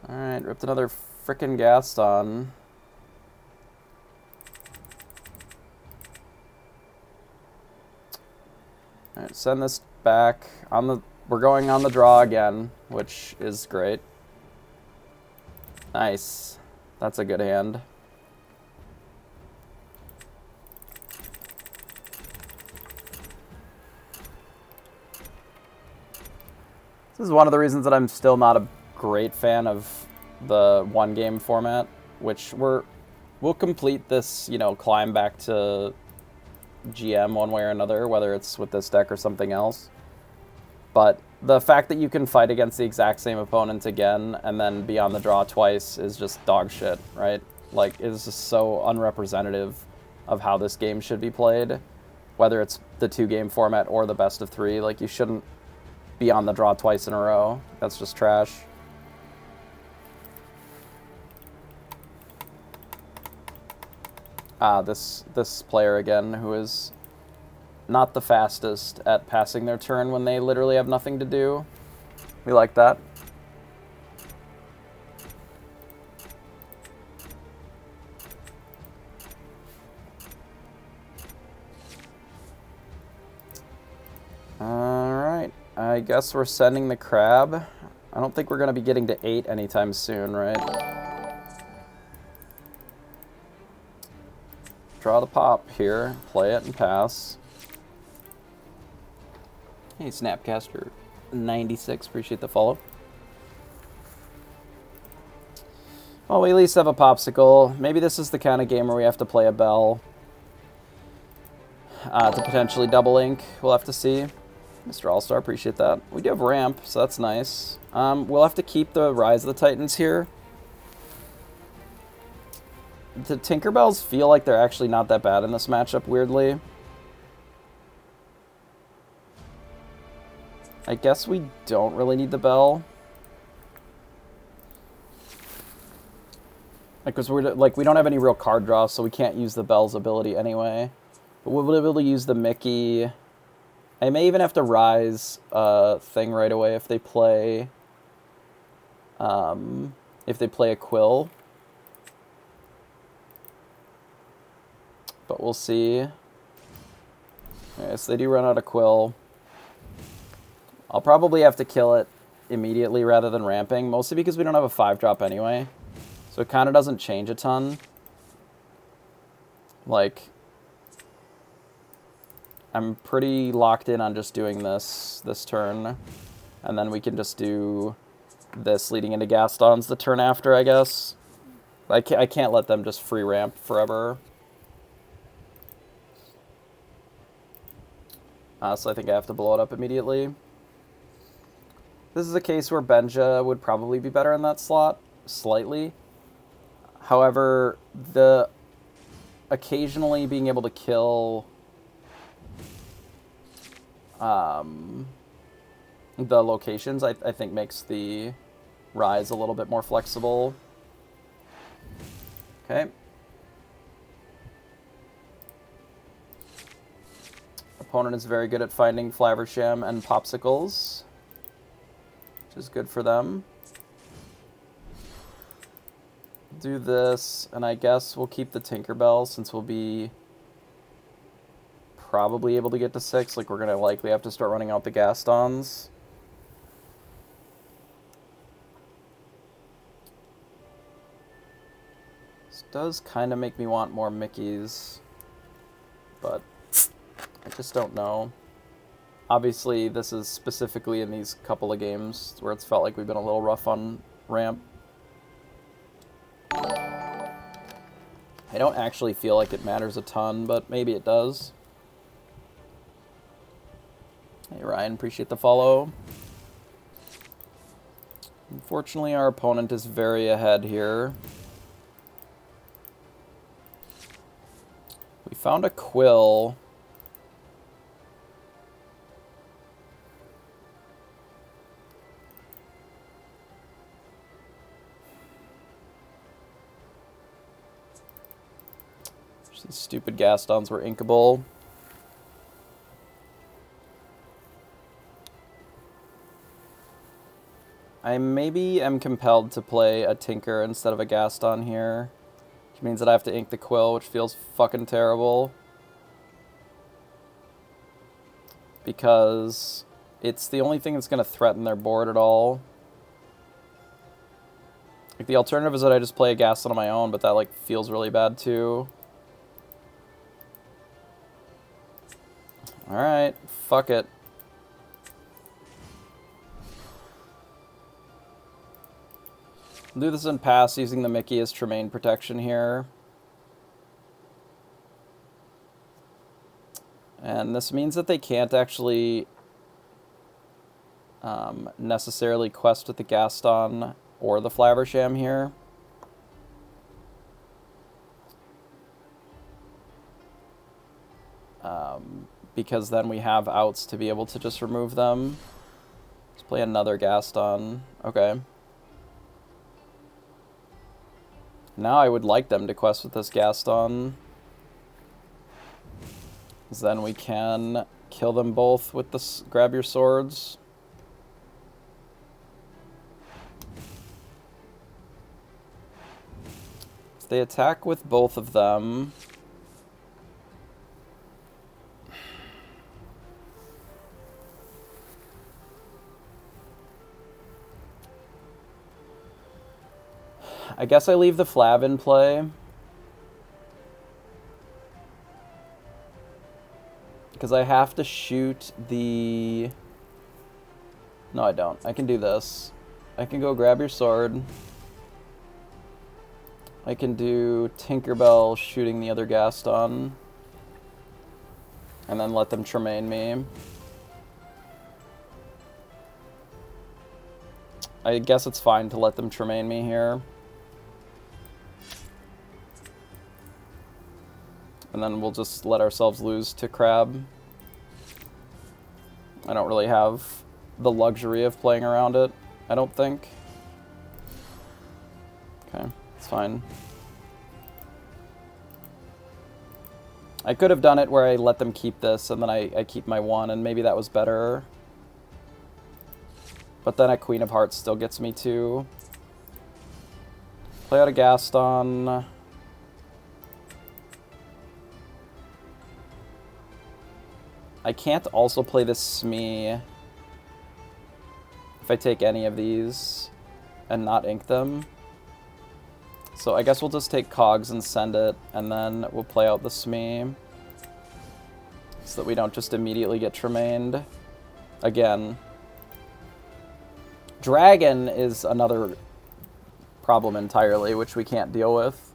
Alright, ripped another frickin' Gaston. Alright, send this back. We're going on the draw again, which is great. Nice. That's a good hand. This is one of the reasons that I'm still not a great fan of the one game format, which we'll complete this, you know, climb back to GM one way or another, whether it's with this deck or something else. But the fact that you can fight against the exact same opponent again and then be on the draw twice is just dog shit, right? Like, it is just so unrepresentative of how this game should be played, whether it's the 2-game format or the best of 3. Like, you shouldn't be on the draw twice in a row. That's just trash. This player again, who is not the fastest at passing their turn when they literally have nothing to do. We like that. Alright, I guess we're sending the crab. I don't think we're going to be getting to 8 anytime soon, right? Draw the pop here, play it and pass. Hey, Snapcaster96, appreciate the follow. Well, we at least have a popsicle. Maybe this is the kind of game where we have to play a bell to potentially double ink. We'll have to see. Mr. All-Star, appreciate that. We do have ramp, so that's nice. We'll have to keep the Rise of the Titans here. The Tinkerbells feel like they're actually not that bad in this matchup, weirdly. I guess we don't really need the bell. Like, because we don't have any real card draw, so we can't use the bell's ability anyway. But we'll be able to use the Mickey. I may even have to Rise thing right away if they play a Quill. But we'll see. Okay, so they do run out of Quill. I'll probably have to kill it immediately rather than ramping, mostly because we don't have a 5-drop anyway. So it kind of doesn't change a ton. Like, I'm pretty locked in on just doing this turn. And then we can just do this leading into Gaston's the turn after, I guess. I can't let them just free ramp forever. So I think I have to blow it up immediately. This is a case where Benja would probably be better in that slot, slightly. However, the occasionally being able to kill the locations, I think makes the Rise a little bit more flexible. Okay. Opponent is very good at finding Flaversham and Popsicles, which is good for them. Do this, and I guess we'll keep the Tinkerbell since we'll be probably able to get to 6. Like, we're going to likely have to start running out the Gastons. This does kind of make me want more Mickeys, but I just don't know. Obviously, this is specifically in these couple of games where it's felt like we've been a little rough on ramp. I don't actually feel like it matters a ton, but maybe it does. Hey Ryan, appreciate the follow. Unfortunately, our opponent is very ahead here. We found a Quill. These stupid Gastons were inkable. I maybe am compelled to play a Tinker instead of a Gaston here, which means that I have to ink the Quill, which feels fucking terrible. Because it's the only thing that's going to threaten their board at all. Like, the alternative is that I just play a Gaston on my own, but that, like, feels really bad too. Alright, fuck it. I'll do this in pass using the Mickey as Tremaine protection here. And this means that they can't actually necessarily quest with the Gaston or the Flaversham here. Because then we have outs to be able to just remove them. Let's play another Gaston. Okay. Now I would like them to quest with this Gaston. Then we can kill them both with this grab your swords. If they attack with both of them, I guess I leave the Flav in play. Because I have to shoot the... No, I don't. I can do this. I can go grab your sword. I can do Tinkerbell shooting the other Gaston. And then let them Tremaine me. I guess it's fine to let them Tremaine me here. And then we'll just let ourselves lose to Crab. I don't really have the luxury of playing around it, I don't think. Okay, it's fine. I could have done it where I let them keep this and then I keep my 1, and maybe that was better. But then a Queen of Hearts still gets me too. Play out a Gaston. I can't also play this Smee if I take any of these and not ink them. So I guess we'll just take Cogs and send it, and then we'll play out the Smee so that we don't just immediately get Tremained again. Dragon is another problem entirely, which we can't deal with.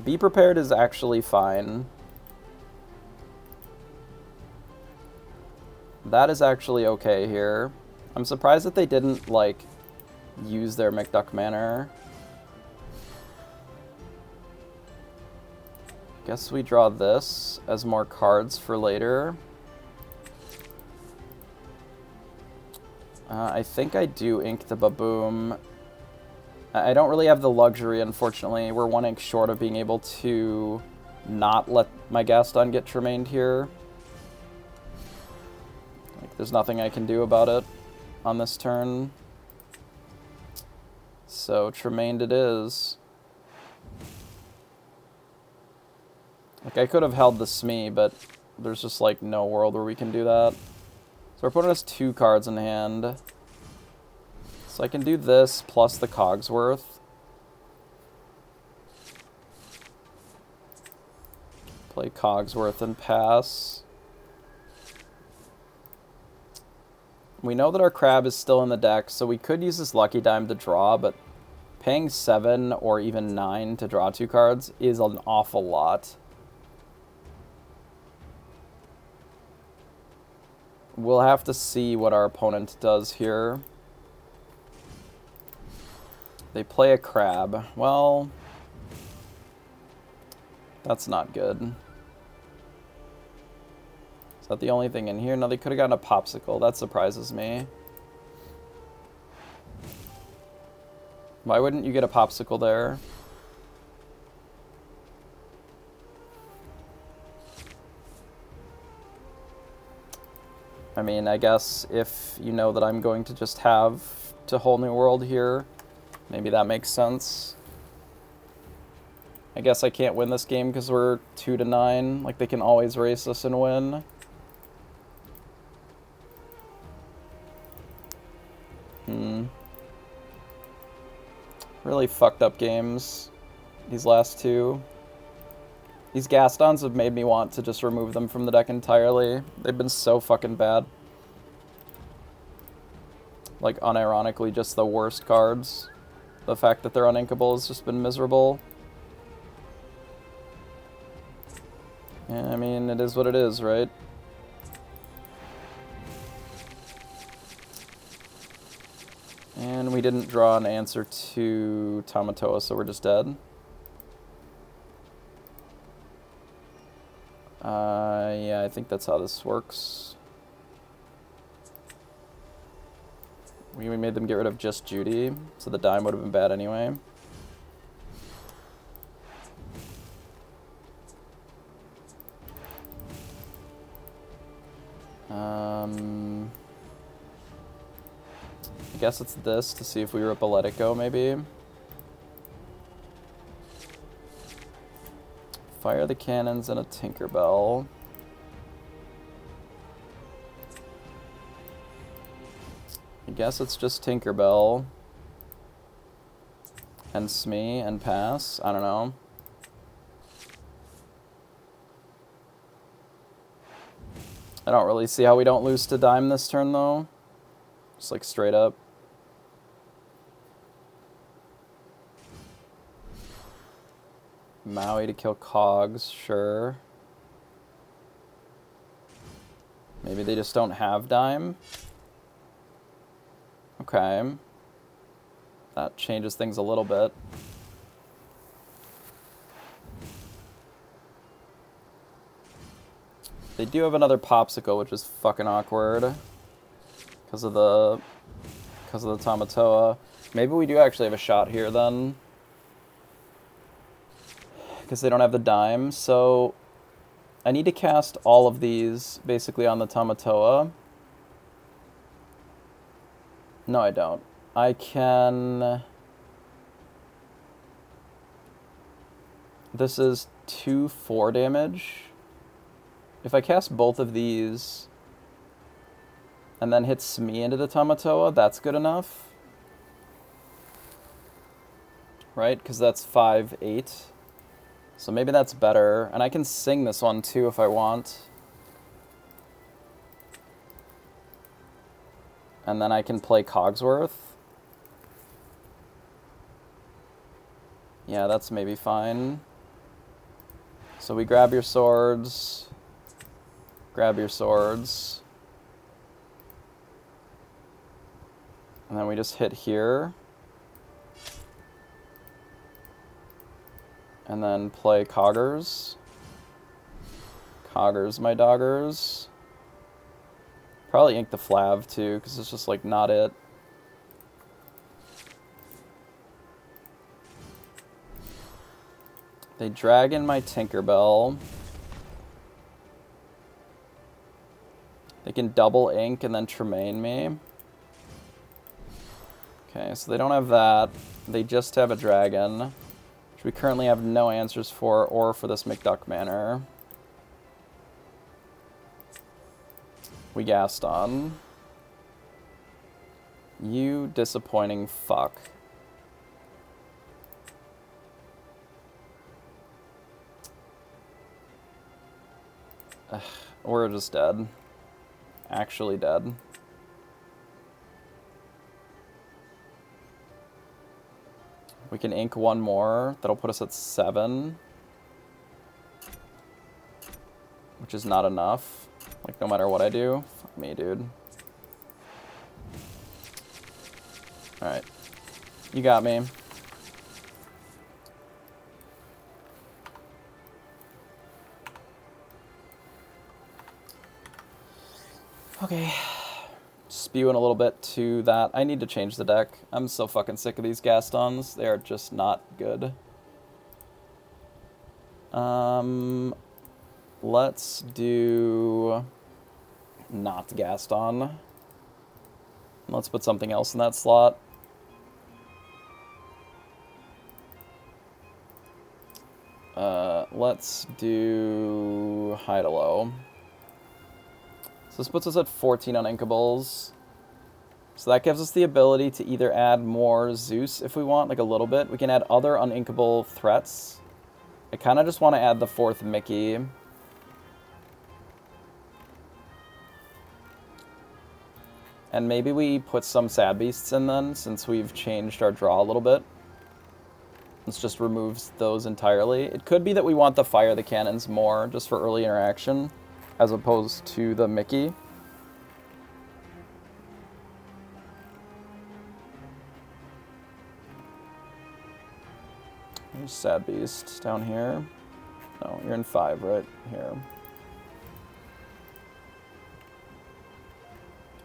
Be Prepared is actually fine. That is actually okay here. I'm surprised that they didn't, like, use their McDuck Manor. Guess we draw this as more cards for later. I think I do ink the Baboom. I don't really have the luxury, unfortunately. We're 1 ink short of being able to not let my Gaston get Tremained here. Like, there's nothing I can do about it on this turn. So Tremained it is. Like, I could have held the Smee, but there's just, like, no world where we can do that. So our opponent has 2 cards in hand. So I can do this plus the Cogsworth. Play Cogsworth and pass. We know that our Crab is still in the deck, so we could use this Lucky Dime to draw, but paying 7 or even 9 to draw 2 cards is an awful lot. We'll have to see what our opponent does here. They play a Crab. Well, that's not good. Is that the only thing in here? No, they could have gotten a Popsicle. That surprises me. Why wouldn't you get a Popsicle there? I mean, I guess if you know that I'm going to just have to Whole New World here, maybe that makes sense. I guess I can't win this game because we're 2-9. Like, they can always race us and win. Really fucked up games, these last 2. These Gastons have made me want to just remove them from the deck entirely. They've been so fucking bad. Like, unironically, just the worst cards. The fact that they're uninkable has just been miserable. Yeah, I mean, it is what it is, right? And we didn't draw an answer to Tamatoa, so we're just dead. Yeah, I think that's how this works. We made them get rid of just Judy, so the dime would have been bad anyway. I guess it's this to see if we rip a Let It Go, maybe. Fire the cannons and a Tinkerbell. I guess it's just Tinkerbell. And Smee and pass. I don't know. I don't really see how we don't lose to dime this turn, though. Just like straight up. Maui to kill Cogs, sure. Maybe they just don't have dime. Okay. That changes things a little bit. They do have another Popsicle, which is fucking awkward. Because of the Tamatoa. Maybe we do actually have a shot here then. Because they don't have the dime, so I need to cast all of these basically on the Tamatoa. No, I don't. I can... This is 2/4 damage. If I cast both of these and then hit Smee into the Tamatoa, that's good enough. Right? Because that's 5/8. So maybe that's better. And I can sing this one too if I want. And then I can play Cogsworth. Yeah, that's maybe fine. So we grab your swords. Grab your swords. And then we just hit here. And then play Coggers. Coggers, my doggers. Probably ink the Flav too, because it's just like not it. They drag in my Tinkerbell. They can double ink and then Tremaine me. Okay, so they don't have that. They just have a dragon, which we currently have no answers for, or for this McDuck Manor. We Gaston. You disappointing fuck. Ugh, we're just dead. Actually dead. We can ink one more. That'll put us at 7. Which is not enough. Like, no matter what I do. Fuck me, dude. Alright. You got me. Okay. Spewing a little bit to that. I need to change the deck. I'm so fucking sick of these Gastons. They are just not good. Let's do not Gaston. Let's put something else in that slot. Let's do Hydelo. So this puts us at 14 uninkables. So that gives us the ability to either add more Zeus if we want, like a little bit. We can add other uninkable threats. I kind of just want to add the 4th Mickey. And maybe we put some Sad Beasts in then, since we've changed our draw a little bit. This just removes those entirely. It could be that we want the Fire the Cannons more, just for early interaction, as opposed to the Mickey. There's Sad Beast down here. No, you're in 5 right here.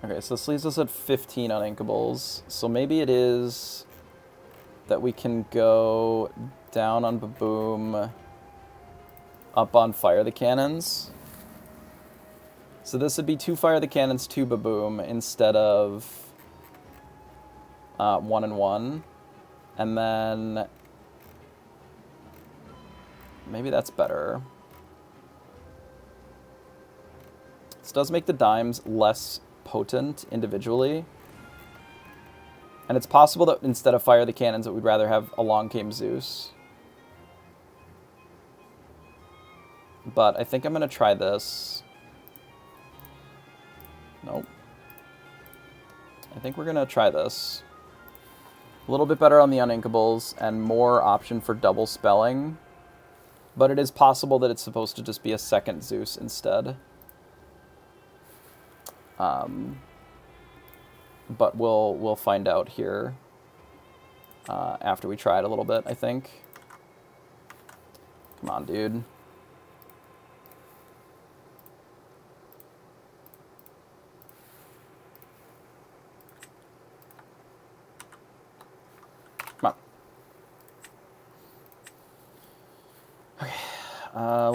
Okay, so this leaves us at 15 uninkables. So maybe it is that we can go down on Baboom, up on Fire the Cannons. So this would be 2 Fire the Cannons, 2 Baboom, instead of 1 and 1. And then maybe that's better. This does make the dimes less potent individually. And it's possible that instead of Fire the Cannons, that we'd rather have Along Came Zeus. But I think I'm going to try this. Nope. I think we're going to try this. A little bit better on the uninkables and more option for double spelling. But it is possible that it's supposed to just be a 2nd Zeus instead. But we'll find out here after we try it a little bit, I think. Come on, dude. Come on. Okay.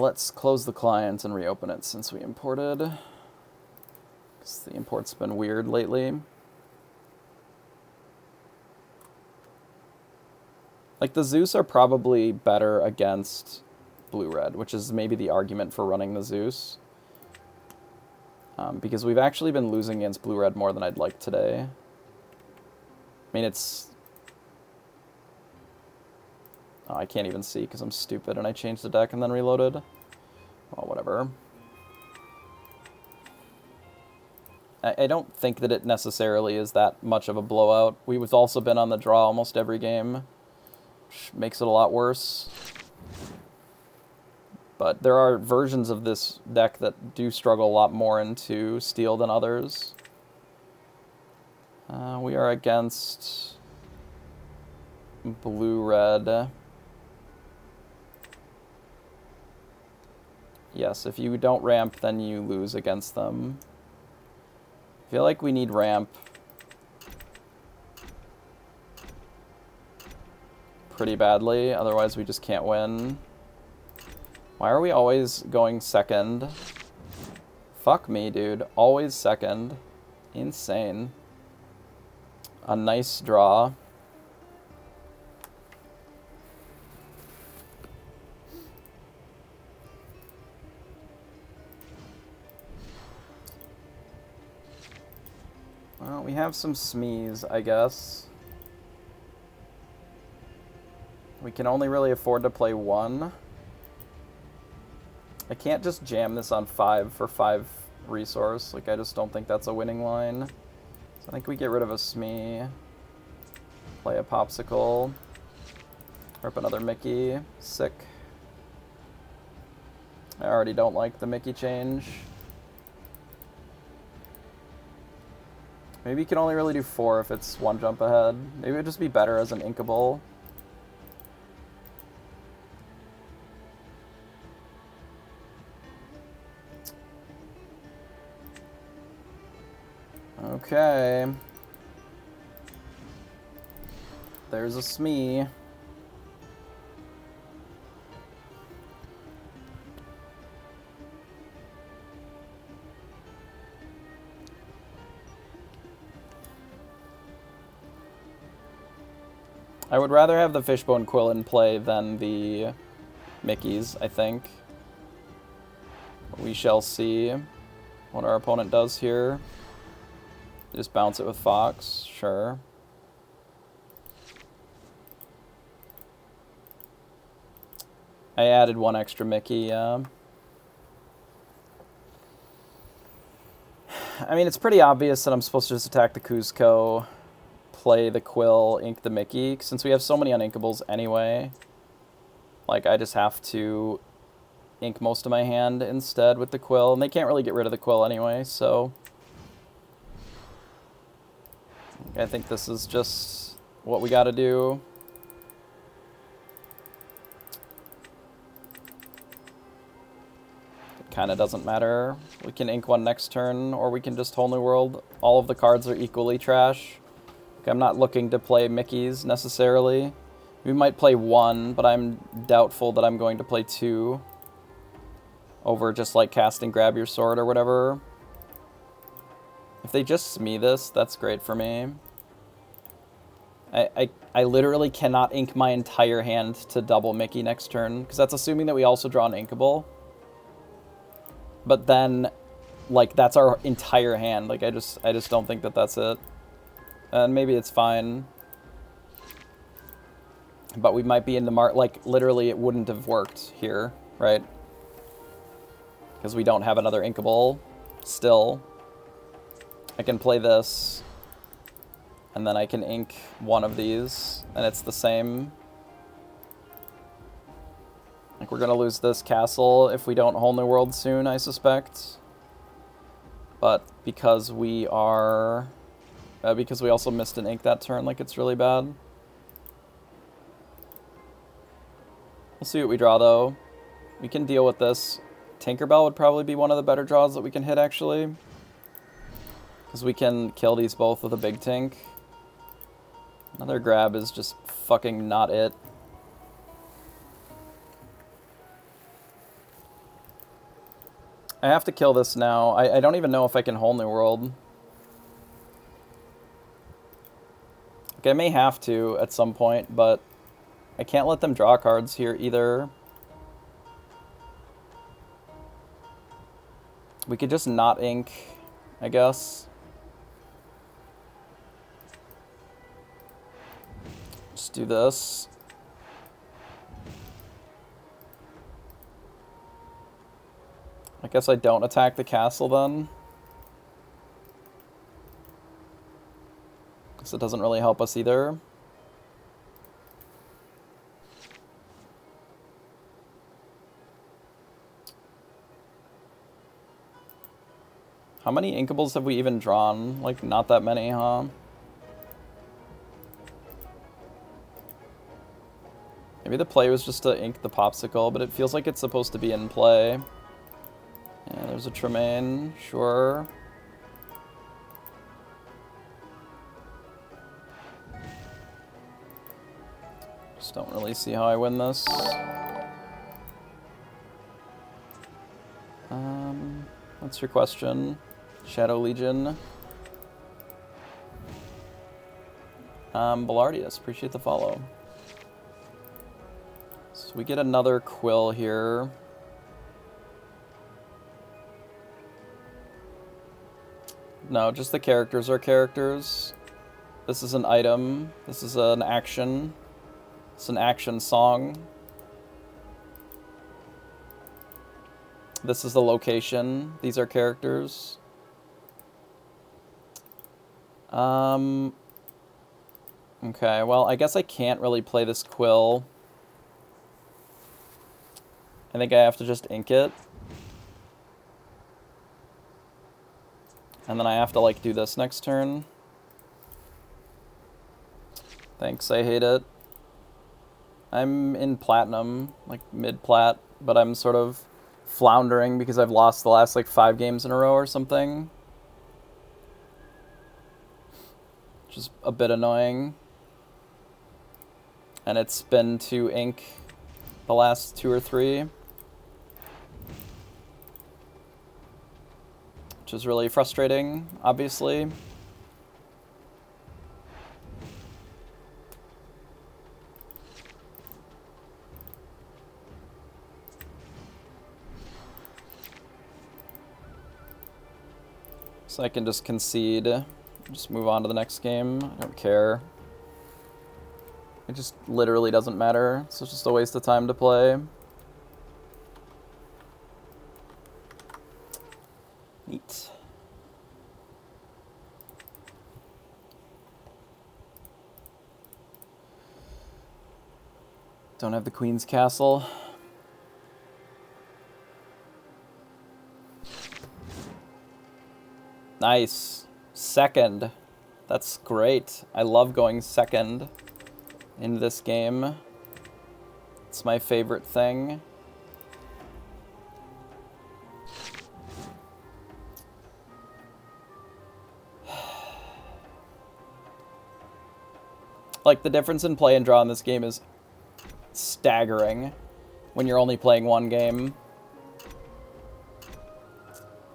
Let's close the client and reopen it since we imported. Because the import's been weird lately. Like, the Zeus are probably better against blue-red, which is maybe the argument for running the Zeus. Because we've actually been losing against blue-red more than I'd like today. I mean, it's... Oh, I can't even see because I'm stupid and I changed the deck and then reloaded. Well, whatever. I don't think that it necessarily is that much of a blowout. We've also been on the draw almost every game, which makes it a lot worse. But there are versions of this deck that do struggle a lot more into steel than others. We are against blue-red. Yes, if you don't ramp, then you lose against them. I feel like we need ramp pretty badly, otherwise we just can't win. Why are we always going 2nd? Fuck me, dude. Always 2nd. Insane. A nice draw. We have some Smees, I guess. We can only really afford to play one. I can't just jam this on 5 for 5 resource. Like, I just don't think that's a winning line. So I think we get rid of a Smee. Play a Popsicle. Rip another Mickey. Sick. I already don't like the Mickey change. Maybe you can only really do 4 if it's 1 jump ahead. Maybe it would just be better as an inkable. Okay. There's a Smee. I would rather have the Fishbone Quill in play than the Mickeys, I think. We shall see what our opponent does here. Just bounce it with Fox, sure. I added 1 extra Mickey, yeah. I mean, it's pretty obvious that I'm supposed to just attack the Kuzco, play the Quill, ink the Mickey. Since we have so many uninkables anyway, like, I just have to ink most of my hand instead with the Quill. And they can't really get rid of the Quill anyway, so I think this is just what we gotta do. It kinda doesn't matter. We can ink 1 next turn, or we can just Whole New World. All of the cards are equally trash. I'm not looking to play Mickeys necessarily. We might play 1, but I'm doubtful that I'm going to play 2 over just like casting Grab Your Sword or whatever. If they just Smee this, that's great for me. I literally cannot ink my entire hand to double Mickey next turn, because that's assuming that we also draw an inkable. But then, like, that's our entire hand. Like, I just don't think that that's it. And maybe it's fine. But we might be in the like, literally it wouldn't have worked here, right? Because we don't have another inkable still. I can play this, and then I can ink 1 of these, and it's the same. Like, we're gonna lose this castle if we don't Whole New World soon, I suspect. But because we are... because we also missed an ink that turn, like, it's really bad. We'll see what we draw, though. We can deal with this. Tinkerbell would probably be one of the better draws that we can hit, actually. Because we can kill these both with a big tink. Another grab is just fucking not it. I have to kill this now. I don't even know if I can Whole New World. Like, I may have to at some point, but I can't let them draw cards here either. We could just not ink, I guess. Just do this. I guess I don't attack the castle then. Because it doesn't really help us either. How many inkables have we even drawn? Like, not that many, huh? Maybe the play was just to ink the Popsicle, but it feels like it's supposed to be in play. Yeah, there's a Tremaine, sure. Just don't really see how I win this. What's your question? Shadow Legion. Ballardius, appreciate the follow. So we get another Quill here. No, just the characters are characters. This is an item. This is an action. It's an action song. This is the location. These are characters. Okay, well, I guess I can't really play this quill. I think I have to just ink it. And then I have to, like, do this next turn. Thanks, I hate it. I'm in platinum, like mid-plat, but I'm sort of floundering because I've lost the last, like, 5 games in a row or something. Which is a bit annoying. And it's been to ink the last 2 or 3. Which is really frustrating, obviously. So I can just concede, just move on to the next game. I don't care. It just literally doesn't matter. So it's just a waste of time to play. Neat. Don't have the Queen's Castle. Nice. Second. That's great. I love going second in this game. It's my favorite thing. Like, the difference in play and draw in this game is staggering when you're only playing one game.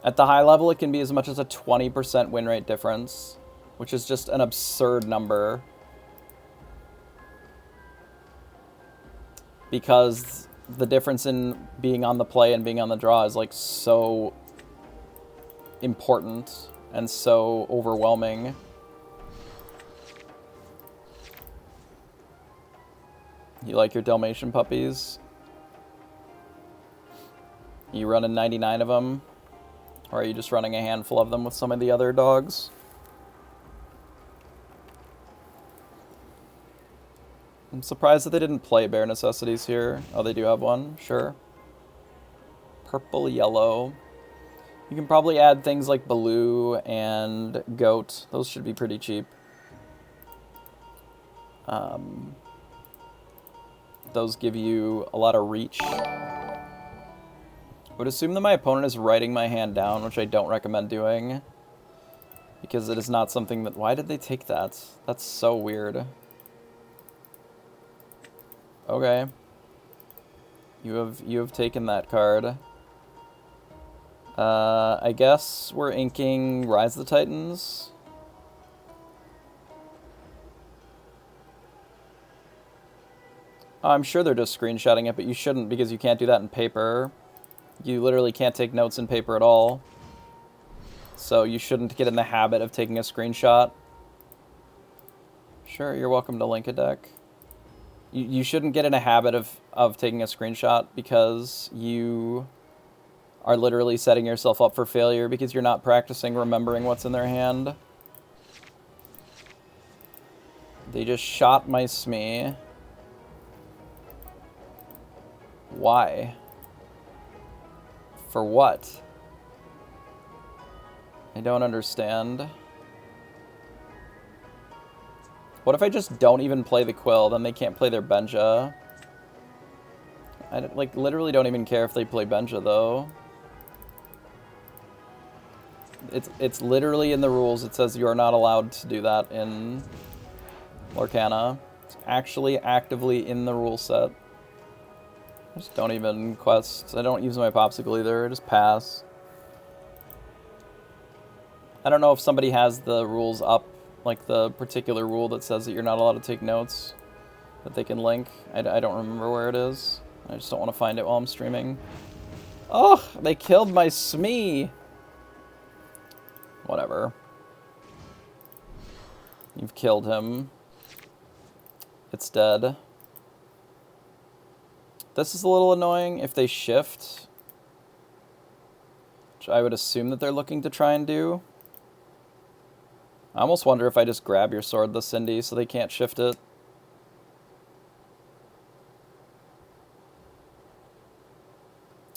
At the high level, it can be as much as a 20% win rate difference, which is just an absurd number. Because the difference in being on the play and being on the draw is, like, so important and so overwhelming. You like your Dalmatian puppies? You running 99 of them? Or are you just running a handful of them with some of the other dogs? I'm surprised that they didn't play Bare Necessities here. Oh, they do have one? Sure. Purple, yellow. You can probably add things like Baloo and Goat. Those should be pretty cheap. Those give you a lot of reach. I would assume that my opponent is writing my hand down, which I don't recommend doing. Because it is not something that... Why did they take that? That's so weird. Okay. You have taken that card. I guess we're inking Rise of the Titans. I'm sure they're just screenshotting it, but you shouldn't because you can't do that in paper. You literally can't take notes in paper at all. So you shouldn't get in the habit of taking a screenshot. Sure, you're welcome to link a deck. You shouldn't get in a habit of taking a screenshot because you are literally setting yourself up for failure because you're not practicing remembering what's in their hand. They just shot my Smee. Why? For what? I don't understand. What if I just don't even play the Quill? Then they can't play their Benja. I like literally don't even care if they play Benja though. It's literally in the rules. It says you are not allowed to do that in Lorcana. It's actually actively in the rule set. I just don't even quest. I don't use my popsicle either. I just pass. I don't know if somebody has the rules up, like the particular rule that says that you're not allowed to take notes, that they can link. I don't remember where it is. I just don't want to find it while I'm streaming. Oh, they killed my Smee. Whatever. You've killed him. It's dead. This is a little annoying if they shift, which I would assume that they're looking to try and do. I almost wonder if I just grab your sword, the Cindy, so they can't shift it.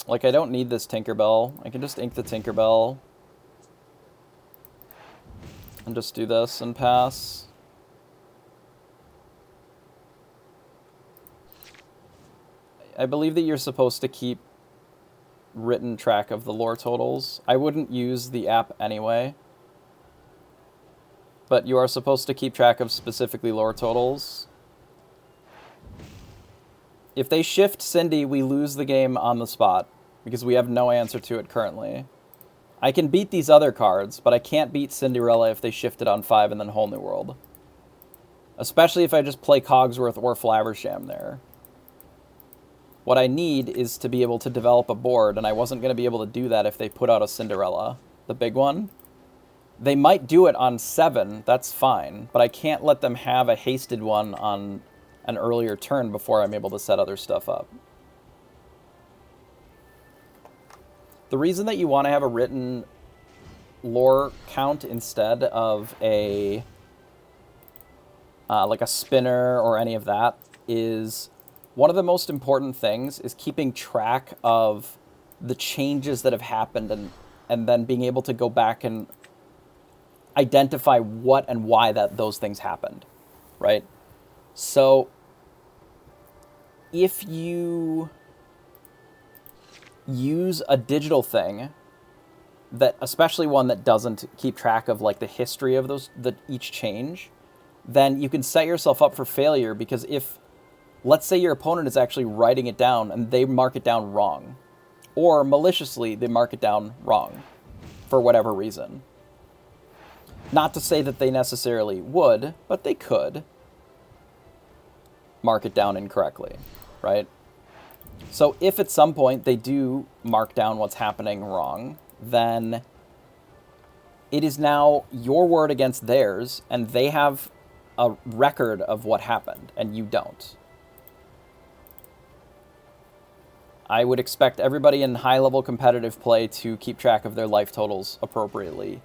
Like, I don't need this Tinkerbell. I can just ink the Tinkerbell. And just do this and pass. I believe that you're supposed to keep written track of the lore totals. I wouldn't use the app anyway. But you are supposed to keep track of specifically lore totals. If they shift Cindy, we lose the game on the spot, because we have no answer to it currently. I can beat these other cards, but I can't beat Cinderella if they shift it on 5 and then Whole New World. Especially if I just play Cogsworth or Flaversham there. What I need is to be able to develop a board, and I wasn't going to be able to do that if they put out a Cinderella, the big one. They might do it on 7, that's fine, but I can't let them have a hasted one on an earlier turn before I'm able to set other stuff up. The reason that you want to have a written lore count instead of a like a spinner or any of that is one of the most important things is keeping track of the changes that have happened and then being able to go back and identify what and why those things happened, right? So if you use a digital thing, that especially one that doesn't keep track of like the history of each change, then you can set yourself up for failure, because if, let's say your opponent is actually writing it down and they mark it down wrong, or maliciously they mark it down wrong for whatever reason. Not to say that they necessarily would, but they could mark it down incorrectly, right? So if at some point they do mark down what's happening wrong, then it is now your word against theirs, and they have a record of what happened, and you don't. I would expect everybody in high-level competitive play to keep track of their life totals appropriately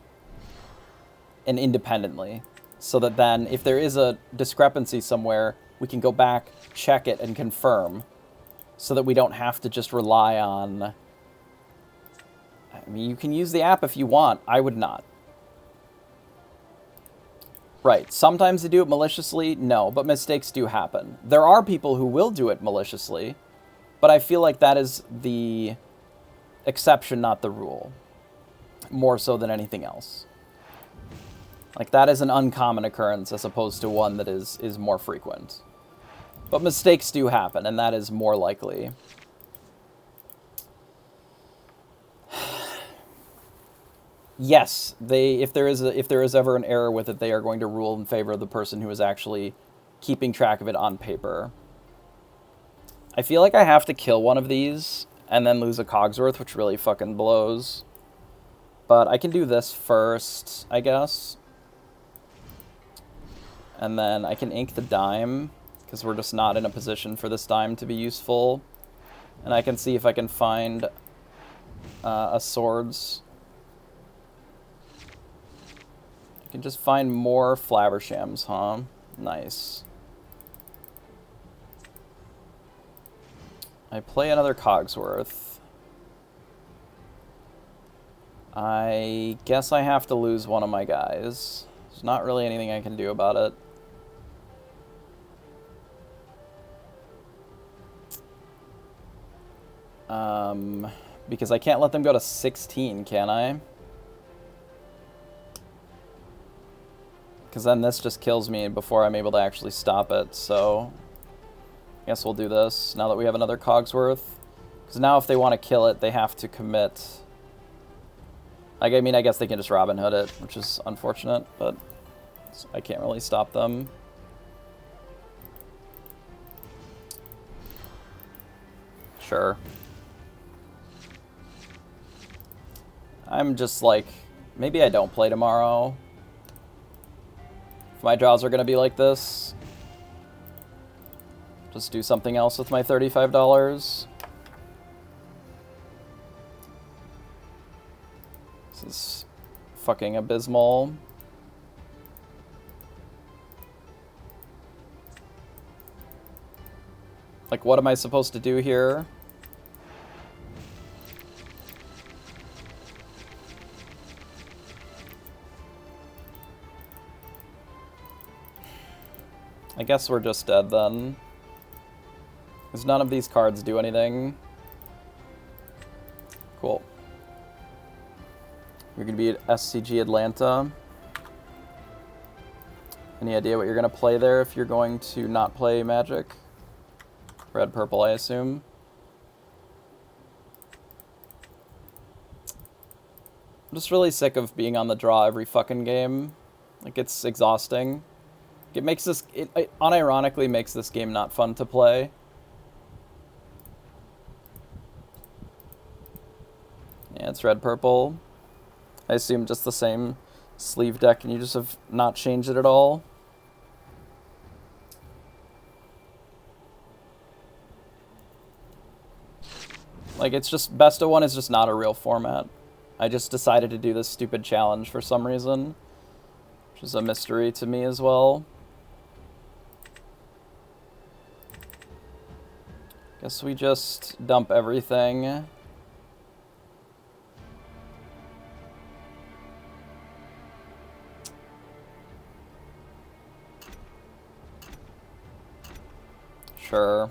and independently, so that then if there is a discrepancy somewhere, we can go back, check it, and confirm, so that we don't have to just rely on... I mean, you can use the app if you want. I would not. Right, sometimes they do it maliciously, no, but mistakes do happen. There are people who will do it maliciously, but I feel like that is the exception, not the rule, more so than anything else. Like, that is an uncommon occurrence as opposed to one that is more frequent. But mistakes do happen, and that is more likely. Yes, if there is ever an error with it, they are going to rule in favor of the person who is actually keeping track of it on paper. I feel like I have to kill one of these and then lose a Cogsworth, which really fucking blows. But I can do this first, I guess. And then I can ink the dime, because we're just not in a position for this dime to be useful. And I can see if I can find a swords. I can just find more Flavershams, huh? Nice. I play another Cogsworth. I guess I have to lose one of my guys. There's not really anything I can do about it. Because I can't let them go to 16, can I? Because then this just kills me before I'm able to actually stop it, so... I guess we'll do this, now that we have another Cogsworth. Because now if they want to kill it, they have to commit... Like, I mean, I guess they can just Robin Hood it, which is unfortunate, but I can't really stop them. Sure. I'm just like, maybe I don't play tomorrow. If my draws are going to be like this, just do something else with my $35. This is fucking abysmal. Like, what am I supposed to do here? I guess we're just dead then. Because none of these cards do anything. Cool. You're going to be at SCG Atlanta. Any idea what you're going to play there if you're going to not play Magic? Red, purple, I assume. I'm just really sick of being on the draw every fucking game. Like, it's exhausting. It makes this... It unironically makes this game not fun to play. Yeah, it's red, purple. I assume just the same sleeve deck, and you just have not changed it at all. Like, it's just... Best of 1 is just not a real format. I just decided to do this stupid challenge for some reason. Which is a mystery to me as well. Guess we just dump everything. Sure.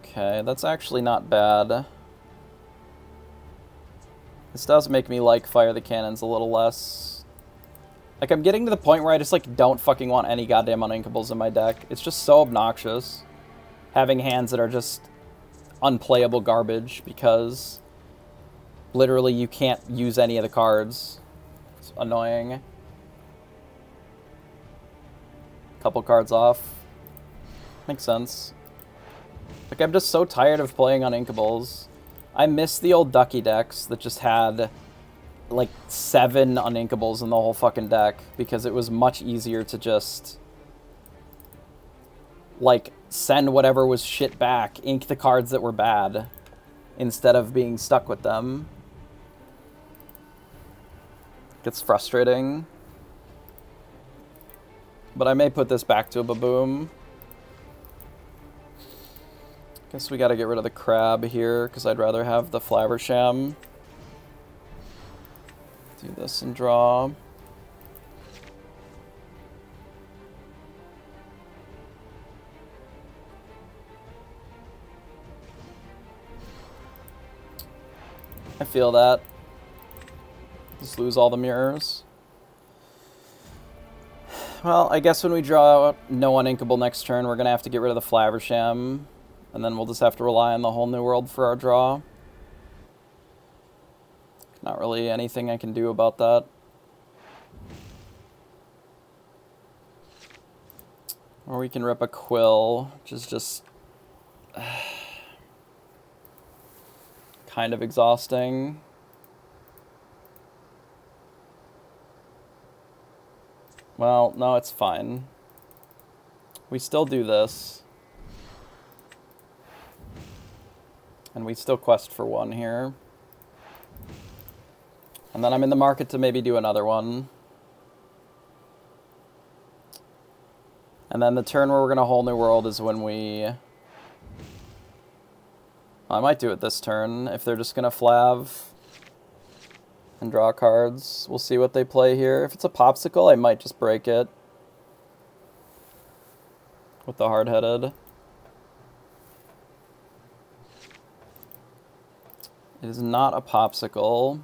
Okay, that's actually not bad. This does make me like Fire the Cannons a little less. Like, I'm getting to the point where I just, like, don't fucking want any goddamn Uninkables in my deck. It's just so obnoxious. Having hands that are just unplayable garbage because literally you can't use any of the cards. It's annoying. Couple cards off. Makes sense. Like, I'm just so tired of playing Uninkables. I miss the old Ducky decks that just had, like, 7 Uninkables in the whole fucking deck, because it was much easier to just, like, send whatever was shit back, ink the cards that were bad, instead of being stuck with them. Gets frustrating. But I may put this back to a Baboom. Guess we gotta get rid of the crab here, because I'd rather have the Flaversham. Do this and draw. I feel that. Just lose all the mirrors. Well, I guess when we draw no Uninkable next turn, we're gonna have to get rid of the Flaversham. And then we'll just have to rely on the Whole New World for our draw. Not really anything I can do about that. Or we can rip a Quill, which is just kind of exhausting. Well, no, it's fine. We still do this. And we still quest for 1 here. And then I'm in the market to maybe do another one. And then the turn where we're going to Whole New World is when we... I might do it this turn, if they're just going to Flav and draw cards. We'll see what they play here. If it's a Popsicle, I might just break it with the Hard-Headed. It is not a Popsicle.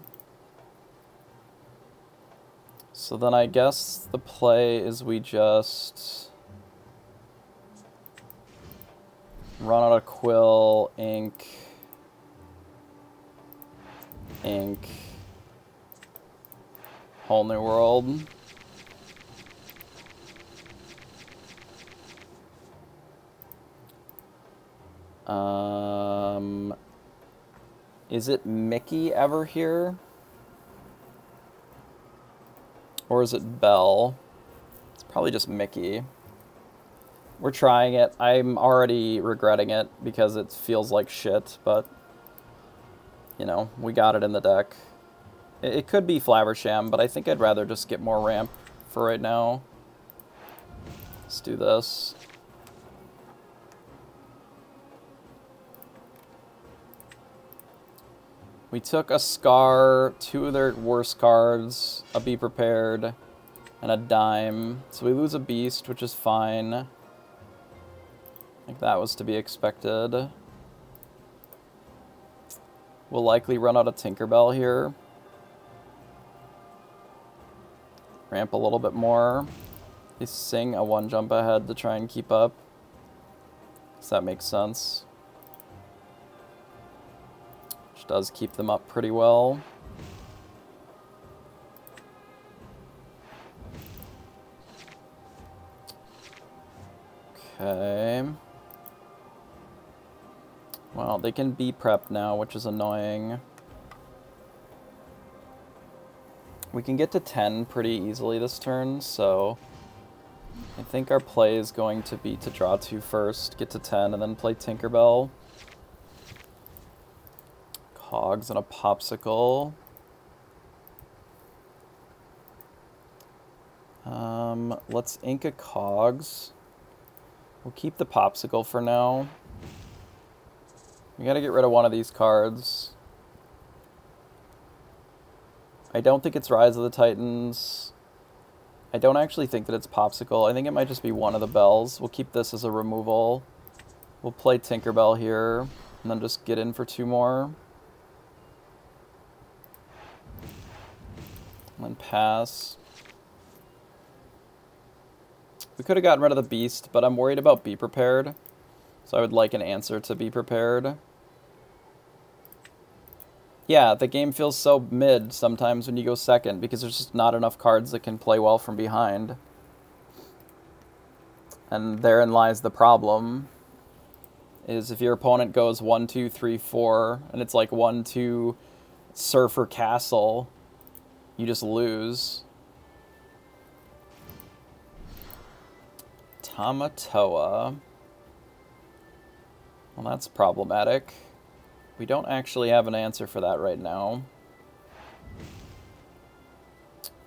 So then I guess the play is we just run out a Quill, ink, Whole New World. Is it Mickey ever here? Or is it Belle? It's probably just Mickey. We're trying it. I'm already regretting it because it feels like shit, but, you know, we got it in the deck. It could be Flaversham, but I think I'd rather just get more ramp for right now. Let's do this. We took a Scar, 2 of their worst cards, a Be Prepared, and a Dime. So we lose a Beast, which is fine. I think that was to be expected. We'll likely run out of Tinkerbell here. Ramp a little bit more. They sing a 1 jump ahead to try and keep up. Does that make sense? Which does keep them up pretty well. Okay. Well, they can be prepped now, which is annoying. We can get to 10 pretty easily this turn, so I think our play is going to be to draw 2 first, get to 10, and then play Tinkerbell. Cogs and a Popsicle. Let's ink a Cogs. We'll keep the Popsicle for now. We gotta get rid of one of these cards. I don't think it's Rise of the Titans. I don't actually think that it's Popsicle. I think it might just be one of the bells. We'll keep this as a removal. We'll play Tinkerbell here, and then just get in for 2 more. And then pass. We could have gotten rid of the Beast, but I'm worried about Be Prepared. So I would like an answer to Be Prepared. Yeah, the game feels so mid sometimes when you go second, because there's just not enough cards that can play well from behind. And therein lies the problem, is if your opponent goes 1, 2, 3, 4, and it's like 1, 2, Surfer Castle, you just lose. Tamatoa. Well, that's problematic. We don't actually have an answer for that right now.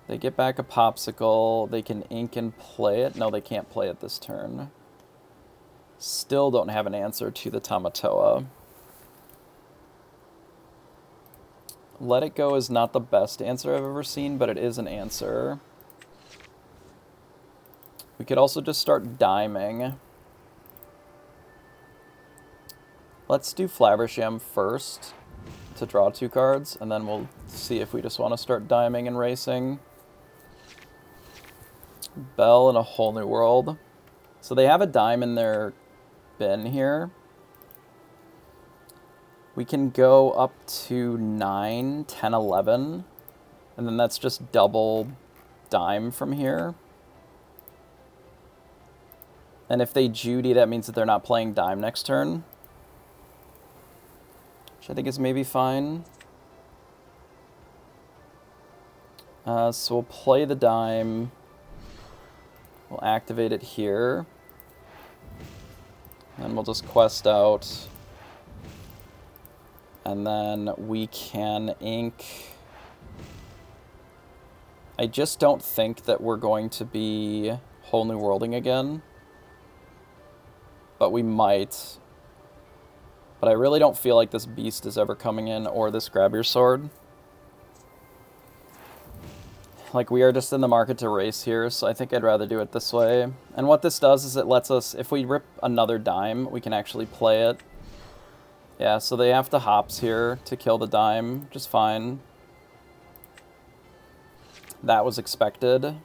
They get back a Popsicle. They can ink and play it. No, they can't play it this turn. Still don't have an answer to the Tamatoa. Let It Go is not the best answer I've ever seen, but it is an answer. We could also just start diming. Let's do Flaversham first to draw 2 cards, and then we'll see if we just want to start diming and racing. Belle in A Whole New World. So they have a dime in their bin here. We can go up to 9, 10, 11, and then that's just double dime from here. And if they Judy, that means that they're not playing dime next turn, which I think is maybe fine. So we'll play the dime. We'll activate it here. And we'll just quest out. And then we can ink. I just don't think that we're going to be Whole New Worlding again. But we might. But I really don't feel like this Beast is ever coming in, or this Grab Your Sword. Like, we are just in the market to race here, so I think I'd rather do it this way. And what this does is it lets us, if we rip another dime, we can actually play it. Yeah, so they have to hops here to kill the dime, which is fine. That was expected.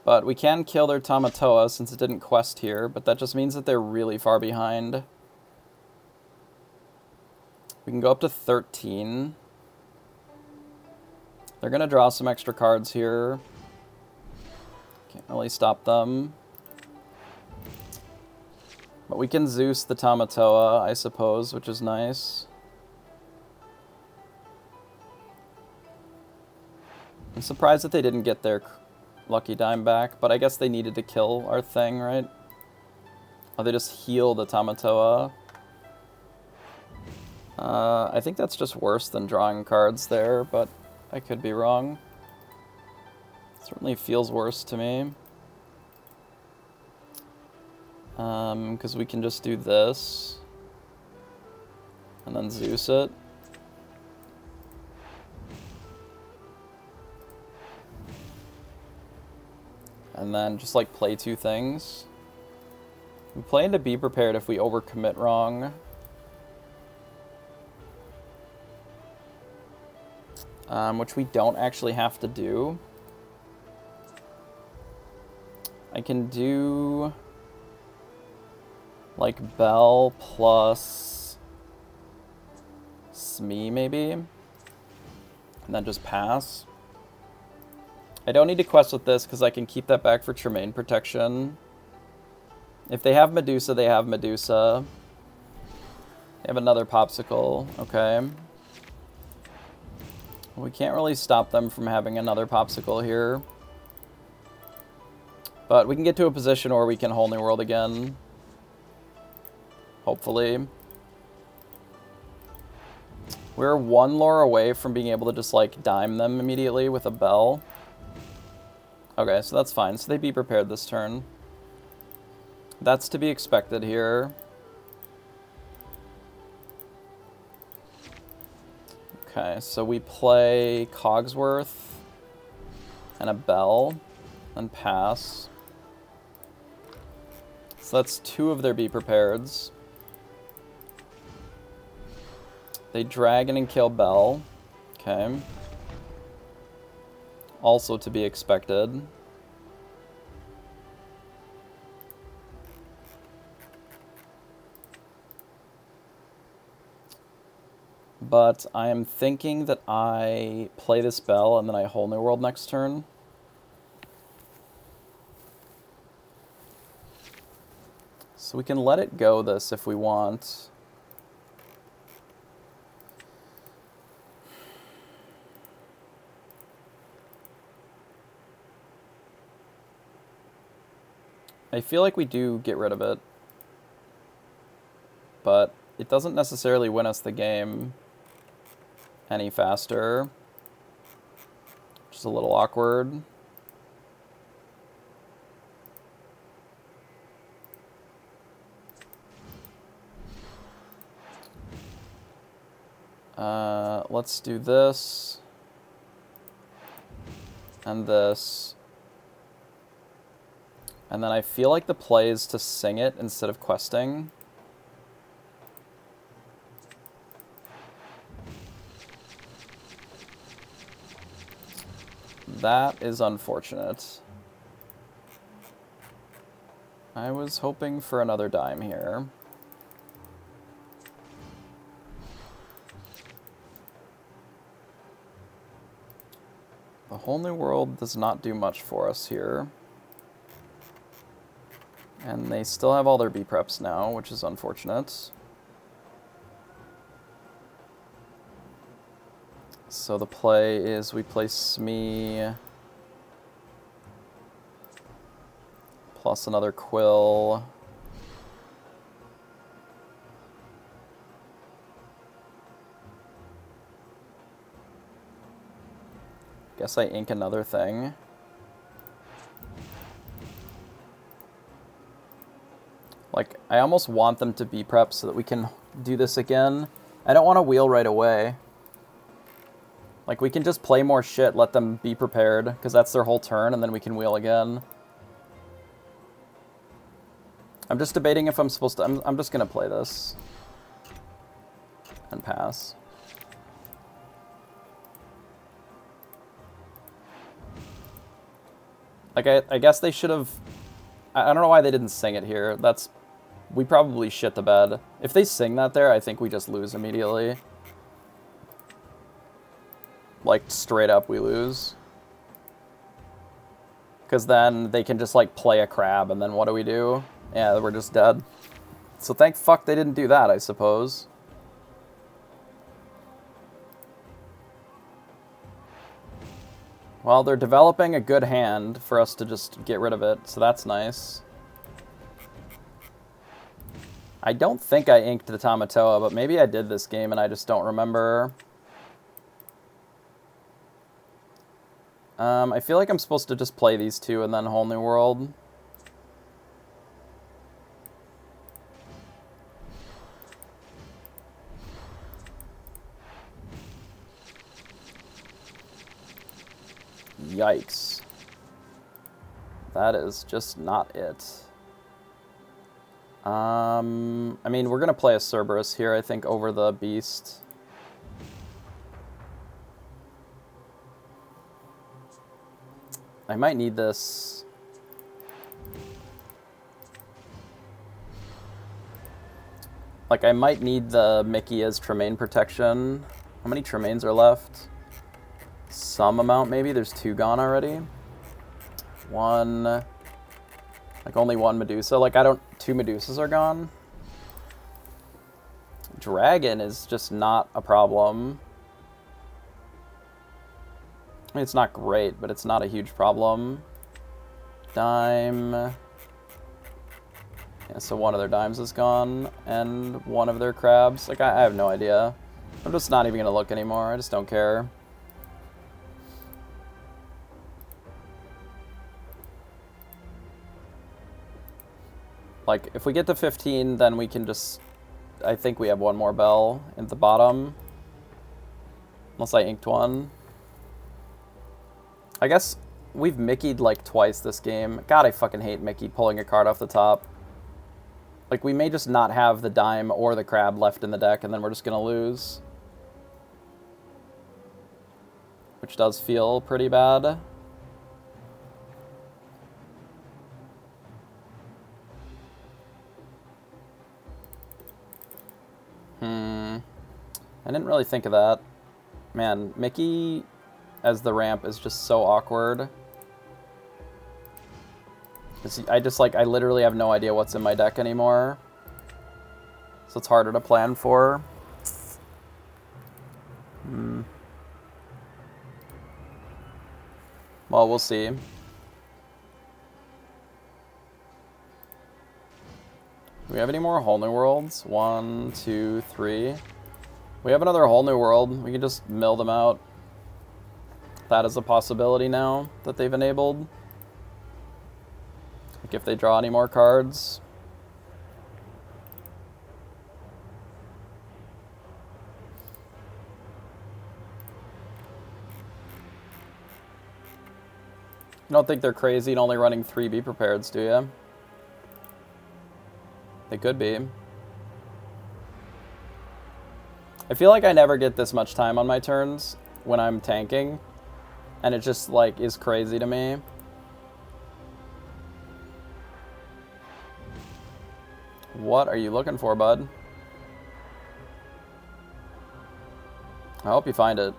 But we can kill their Tamatoa since it didn't quest here, but that just means that they're really far behind. We can go up to 13. They're going to draw some extra cards here. Can't really stop them. But we can Zeus the Tamatoa, I suppose, which is nice. I'm surprised that they didn't get their lucky dime back, but I guess they needed to kill our thing, right? Oh, they just heal the Tamatoa. I think that's just worse than drawing cards there, but I could be wrong. Certainly feels worse to me. Because we can just do this. And then Zeus it. And then just like play two things. We plan to be prepared if we overcommit wrong. Which we don't actually have to do. I can do like Bell plus Smee maybe, and then just pass. I don't need to quest with this because I can keep that back for Tremaine protection. If they have Medusa, they have Medusa. They have another Popsicle, okay. We can't really stop them from having another Popsicle here. But we can get to a position where we can Whole New World again. Hopefully. We're one lore away from being able to just, like, dime them immediately with a Bell. Okay, so that's fine. So they be prepared this turn. That's to be expected here. Okay, so we play Cogsworth and a Bell and pass. So that's two of their be prepareds. They dragon and kill Bell. Okay. Also to be expected. But I am thinking that I play this Bell and then I Whole New World next turn. So we can let it go this if we want. I feel like we do get rid of it. But it doesn't necessarily win us the game any faster. Which is a little awkward. Let's do this. And this. And then I feel like the play is to sing it instead of questing. That is unfortunate. I was hoping for another dime here. The Whole New World does not do much for us here. And they still have all their B-preps now, which is unfortunate. So the play is we play Smee plus another Quill. Guess I ink another thing. Like, I almost want them to be prep so that we can do this again. I don't want to wheel right away. Like, we can just play more shit, let them be prepared, because that's their whole turn, and then we can wheel again. I'm just debating if I'm supposed to... I'm just going to play this. And pass. Like, I guess they should have... I don't know why they didn't sing it here. That's... We probably shit the bed. If they sing that there, I think we just lose immediately. Like, straight up we lose. Because then they can just, like, play a crab, and then what do we do? Yeah, we're just dead. So thank fuck they didn't do that, I suppose. Well, they're developing a good hand for us to just get rid of it, so that's nice. I don't think I inked the Tamatoa, but maybe I did this game and I just don't remember. I feel like I'm supposed to just play these two and then Whole New World. Yikes. That is just not it. I mean, we're going to play a Cerberus here, I think, over the Beast. I might need this. Like, I might need the Mickey as Tremaine protection. How many Tremaines are left? Some amount, maybe. There's 2 gone already. 1. Like, only 1 Medusa. Like, 2 Medusas are gone. Dragon is just not a problem. I mean, it's not great, but it's not a huge problem. Dime. Yeah, so 1 of their dimes is gone, and 1 of their crabs. Like, I have no idea. I'm just not even going to look anymore. I just don't care. Like, if we get to 15, then we can just... I think we have 1 more bell at the bottom. Unless I inked 1. I guess we've Mickey'd like twice this game. God, I fucking hate Mickey pulling a card off the top. Like, we may just not have the dime or the crab left in the deck, and then we're just going to lose. Which does feel pretty bad. I didn't really think of that. Man, Mickey as the ramp is just so awkward. I literally have no idea what's in my deck anymore. So it's harder to plan for. Well, we'll see. Do we have any more Whole New Worlds? 1, 2, 3. We have another Whole New World. We can just mill them out. That is a possibility now that they've enabled. Like if they draw any more cards. You don't think they're crazy and only running 3 Be Prepareds, do you? They could be. I feel like I never get this much time on my turns when I'm tanking. And it just, like, is crazy to me. What are you looking for, bud? I hope you find it.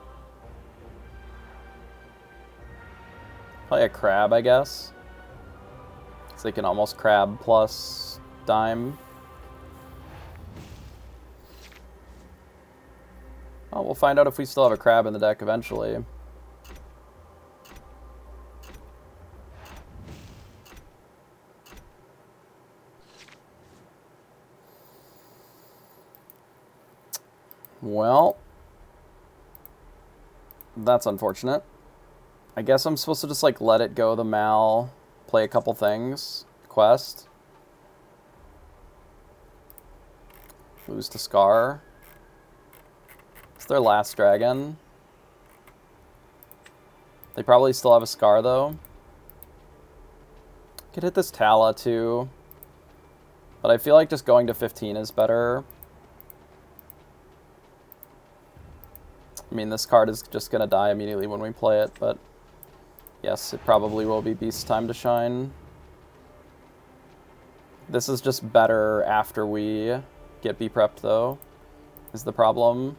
Probably a crab, I guess. So they can almost crab plus dime. Oh, we'll find out if we still have a crab in the deck eventually. Well, that's unfortunate. I guess I'm supposed to just, like, let it go the Mal, play a couple things, quest. Lose to Scar. It's their last dragon. They probably still have a Scar, though. Could hit this Tala, too. But I feel like just going to 15 is better. I mean, this card is just going to die immediately when we play it, but yes, it probably will be Beast time to shine. This is just better after we get Be-Prepped, though, is the problem.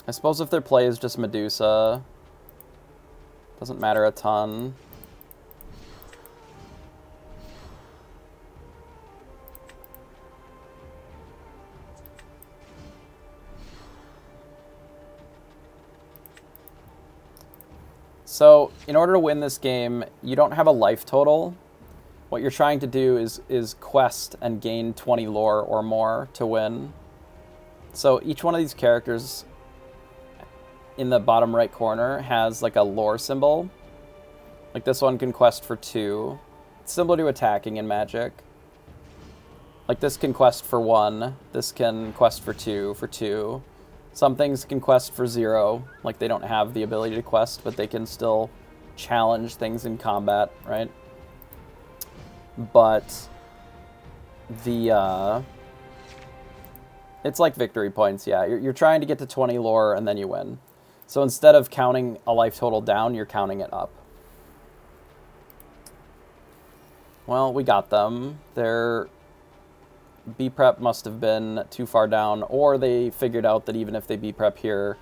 I suppose if their play is just Medusa, doesn't matter a ton. So, in order to win this game, you don't have a life total. What you're trying to do is quest and gain 20 lore or more to win. So, each one of these characters in the bottom right corner has like a lore symbol. Like this one can quest for 2. It's similar to attacking in Magic. Like this can quest for 1. This can quest for 2. Some things can quest for 0. Like they don't have the ability to quest, but they can still challenge things in combat, right? But the it's like victory points, yeah. You're trying to get to 20 lore and then you win. So instead of counting a life total down, you're counting it up. Well, we got them. Their B-prep must have been too far down, or they figured out that even if they B-prep here,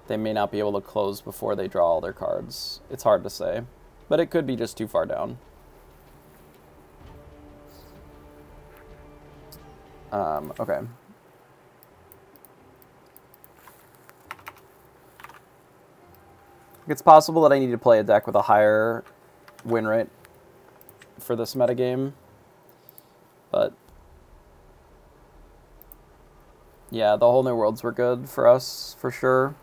they may not be able to close before they draw all their cards. It's hard to say, but it could be just too far down. Okay. It's possible that I need to play a deck with a higher win rate for this metagame, but yeah, the whole new worlds were good for us, for sure.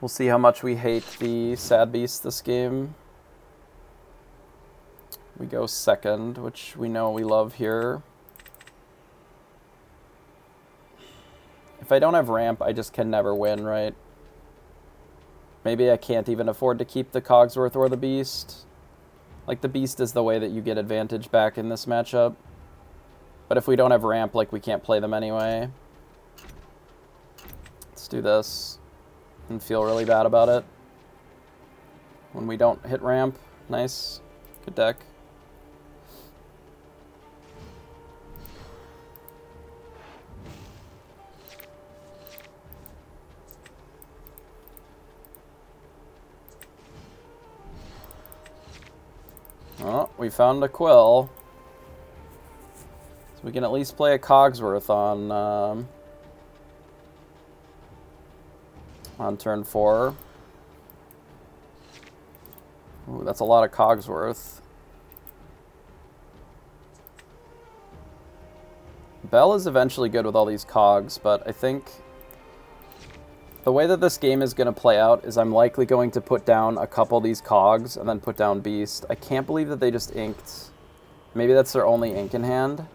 We'll see how much we hate the Sad Beast this game. We go second, which we know we love here. If I don't have ramp, I just can never win, right? Maybe I can't even afford to keep the Cogsworth or the Beast. Like, the Beast is the way that you get advantage back in this matchup. But if we don't have ramp, like, we can't play them anyway. Let's do this and feel really bad about it. When we don't hit ramp, nice. Good deck. Oh, we found a Quill. So we can at least play a Cogsworth on turn 4. Ooh, that's a lot of Cogsworth. Bell is eventually good with all these cogs, but I think the way that this game is going to play out is I'm likely going to put down a couple of these cogs and then put down Beast. I can't believe that they just inked. Maybe that's their only ink in hand.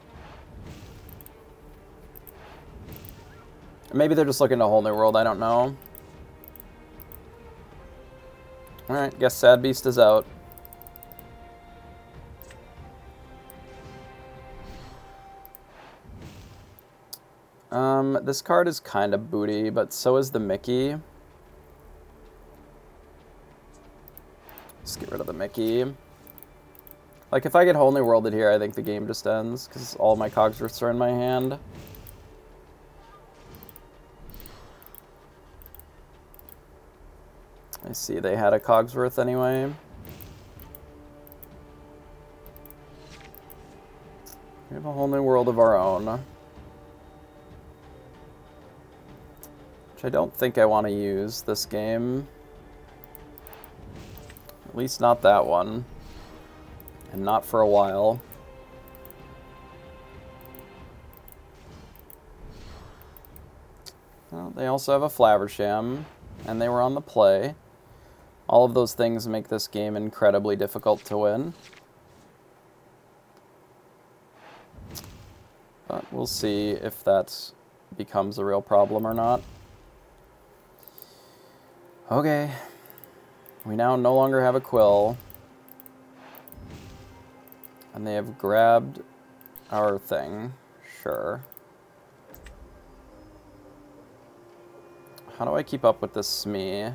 Maybe they're just looking to a whole new world, I don't know. Alright, guess Sad Beast is out. This card is kind of booty, but so is the Mickey. Let's get rid of the Mickey. Like, if I get whole new worlded here, I think the game just ends, because all my Cogsworths are in my hand. I see they had a Cogsworth anyway. We have a whole new world of our own. Which I don't think I want to use this game. At least not that one. And not for a while. Well, they also have a Flaversham, and they were on the play. All of those things make this game incredibly difficult to win. But we'll see if that becomes a real problem or not. Okay. We now no longer have a Quill. And they have grabbed our thing. Sure. How do I keep up with this Smee?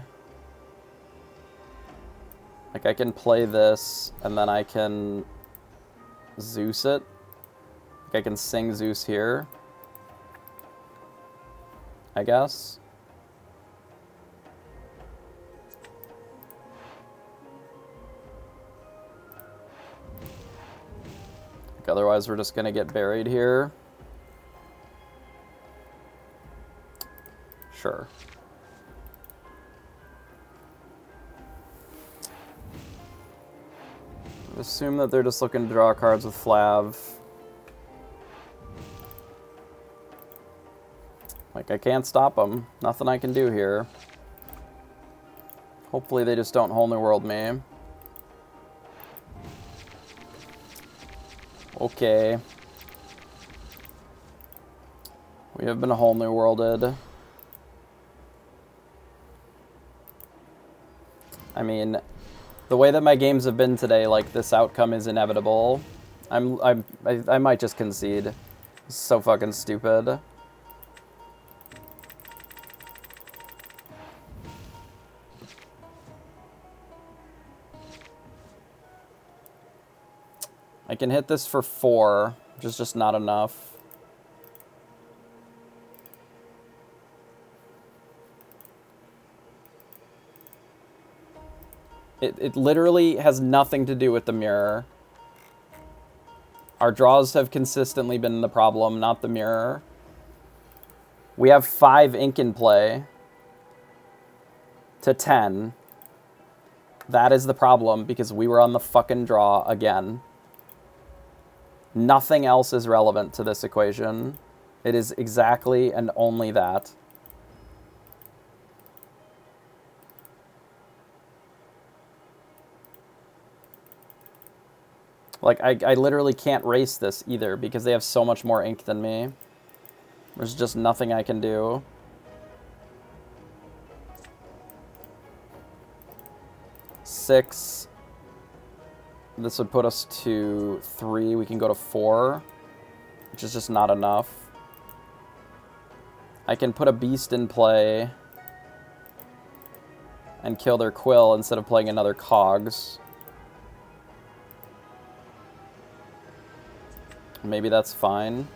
Like, I can play this, and then I can Zeus it. Like, I can sing Zeus here, I guess. Like, otherwise, we're just gonna get buried here. Sure. Assume that they're just looking to draw cards with Flav. Like, I can't stop them. Nothing I can do here. Hopefully they just don't Whole New World me. Okay. We have been Whole New Worlded. I mean, the way that my games have been today, like, this outcome is inevitable. I might just concede. It's so fucking stupid. I can hit this for 4, which is just not enough. It literally has nothing to do with the mirror. Our draws have consistently been the problem, not the mirror. We have 5 ink in play to 10. That is the problem, because we were on the fucking draw again. Nothing else is relevant to this equation. It is exactly and only that. Like, I literally can't race this either because they have so much more ink than me. There's just nothing I can do. Six. This would put us to 3. We can go to 4, which is just not enough. I can put a beast in play and kill their Quill instead of playing another Cogs. Maybe that's fine.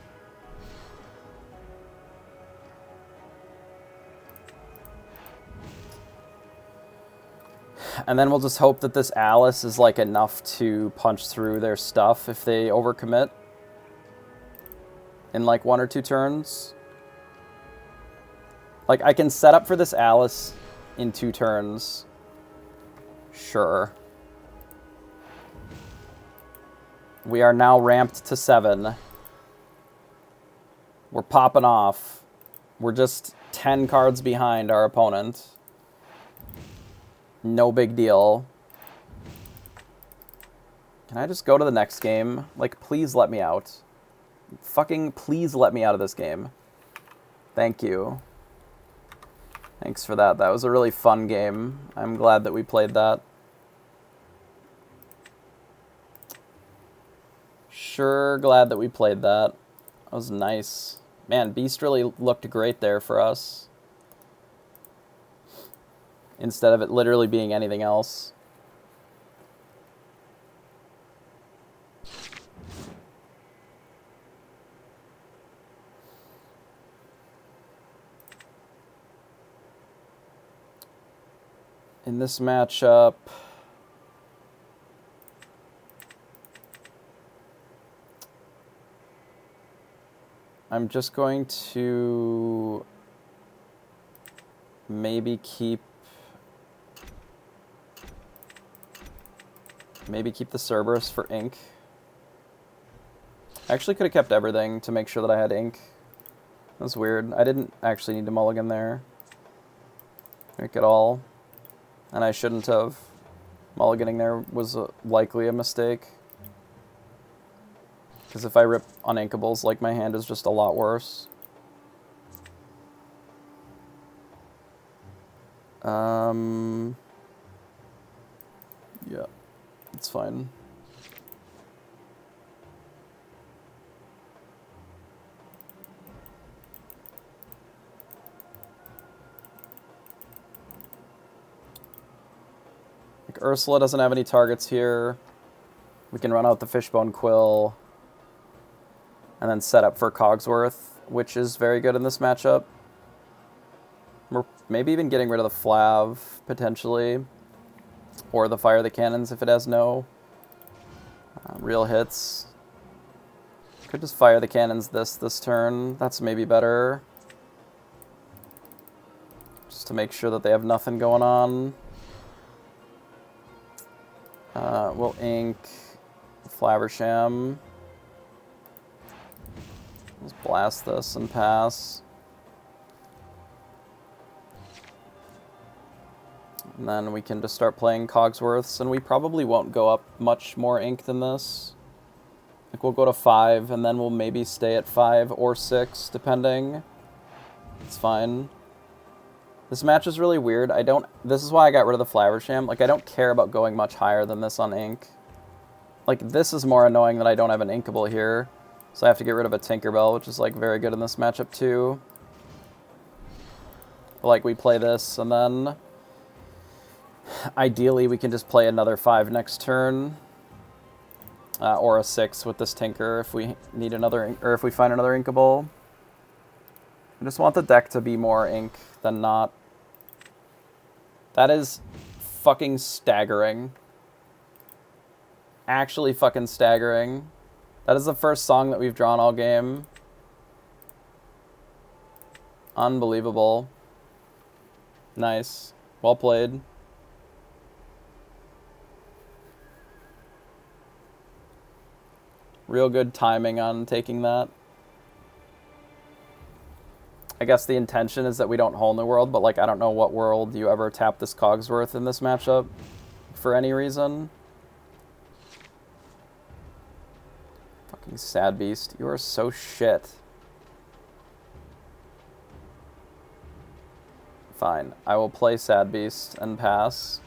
And then we'll just hope that this Alice is like enough to punch through their stuff if they overcommit in like 1 or 2 turns. Like, I can set up for this Alice in 2 turns. Sure. We are now ramped to 7. We're popping off. We're just 10 cards behind our opponent. No big deal. Can I just go to the next game? Like, please let me out. Fucking please let me out of this game. Thank you. Thanks for that. That was a really fun game. I'm glad that we played that. Sure glad that we played that. That was nice. Man, Beast really looked great there for us. Instead of it literally being anything else. In this matchup, I'm just going to maybe keep the Cerberus for ink. I actually could have kept everything to make sure that I had ink. That's weird. I didn't actually need to mulligan there. Ink at all. And I shouldn't have. Mulliganing there was likely a mistake. Because if I rip uninkables, like, my hand is just a lot worse. Yeah, it's fine. Like, Ursula doesn't have any targets here. We can run out the Fishbone Quill. And then set up for Cogsworth, which is very good in this matchup. We're maybe even getting rid of the Flav, potentially. Or the Fire the Cannons if it has no real hits. Could just Fire the Cannons this turn. That's maybe better. Just to make sure that they have nothing going on. We'll ink. Flaversham. Let's blast this and pass. And then we can just start playing Cogsworths, and we probably won't go up much more ink than this. Like, we'll go to 5, and then we'll maybe stay at 5 or 6, depending. It's fine. This match is really weird. This is why I got rid of the Flaversham. Like, I don't care about going much higher than this on ink. Like, this is more annoying that I don't have an inkable here. So I have to get rid of a Tinkerbell, which is, like, very good in this matchup, too. But, like, we play this, and then ideally we can just play another 5 next turn. Or a 6 with this Tinker if we need another, or if we find another inkable. I just want the deck to be more ink than not. That is fucking staggering. Actually fucking staggering. That is the first song that we've drawn all game. Unbelievable. Nice. Well played. Real good timing on taking that. I guess the intention is that we don't Whole New World, but, like, I don't know what world you ever tap this Cogsworth in this matchup for any reason. Fucking Sad Beast. You are so shit. Fine. I will play Sad Beast and pass.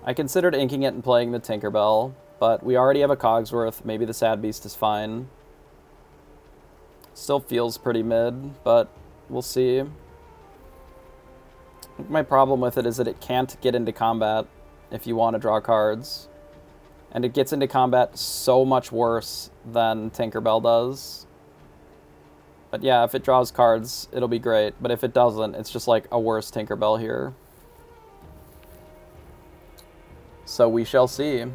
I considered inking it and playing the Tinkerbell, but we already have a Cogsworth. Maybe the Sad Beast is fine. Still feels pretty mid, but we'll see. I think my problem with it is that it can't get into combat if you want to draw cards. And it gets into combat so much worse than Tinkerbell does. But yeah, if it draws cards, it'll be great. But if it doesn't, it's just like a worse Tinkerbell here. So we shall see.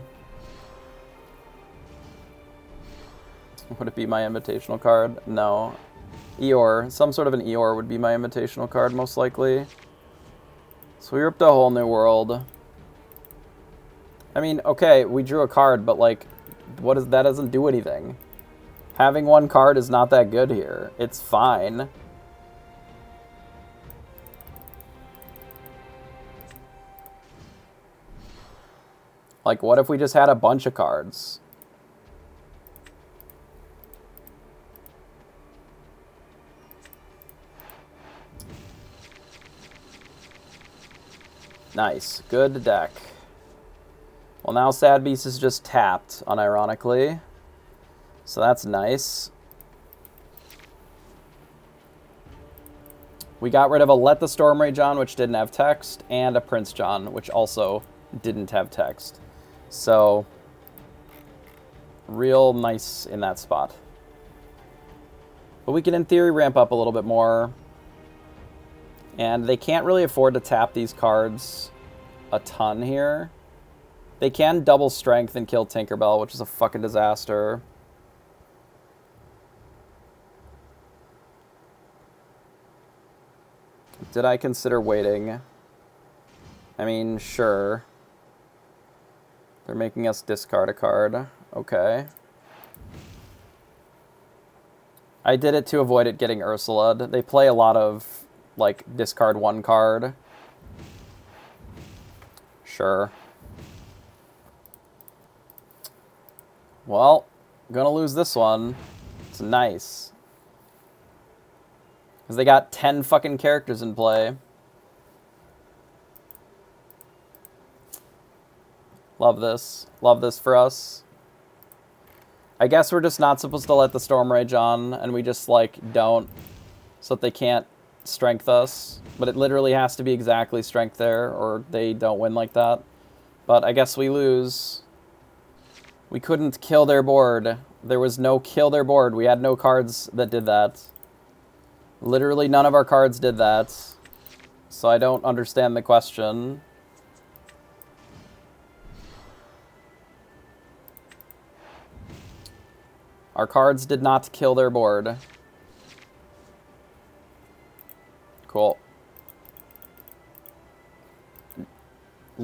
Would it be my invitational card? No. Eeyore. Some sort of an Eeyore would be my invitational card, most likely. So we ripped a Whole New World. I mean, okay, we drew a card, but, like, that doesn't do anything. Having one card is not that good here. It's fine. Like, what if we just had a bunch of cards? Nice. Good deck. Well, now Sad Beast is just tapped, unironically. So that's nice. We got rid of a Let the Storm Rage On, which didn't have text, and a Prince John, which also didn't have text. So, real nice in that spot. But we can, in theory, ramp up a little bit more. And they can't really afford to tap these cards a ton here. They can double strength and kill Tinkerbell, which is a fucking disaster. Did I consider waiting? I mean, sure. They're making us discard a card. Okay. I did it to avoid it getting Ursula'd. They play a lot of, like, discard one card. Sure. Well, gonna lose this one. It's nice. Because they got 10 fucking characters in play. Love this. Love this for us. I guess we're just not supposed to let the Storm Rage on, and we just, like, don't, so that they can't strength us. But it literally has to be exactly strength there, or they don't win like that. But I guess we lose. We couldn't kill their board. There was no kill their board. We had no cards that did that. Literally none of our cards did that. So I don't understand the question. Our cards did not kill their board. Cool.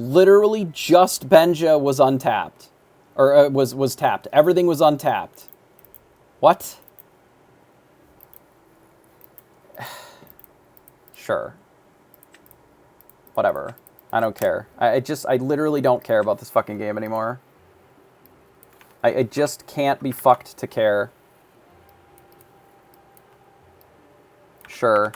Literally just Benja was untapped. Or was tapped. Everything was untapped. What? Sure. Whatever. I don't care. I literally don't care about this fucking game anymore. I just can't be fucked to care. Sure.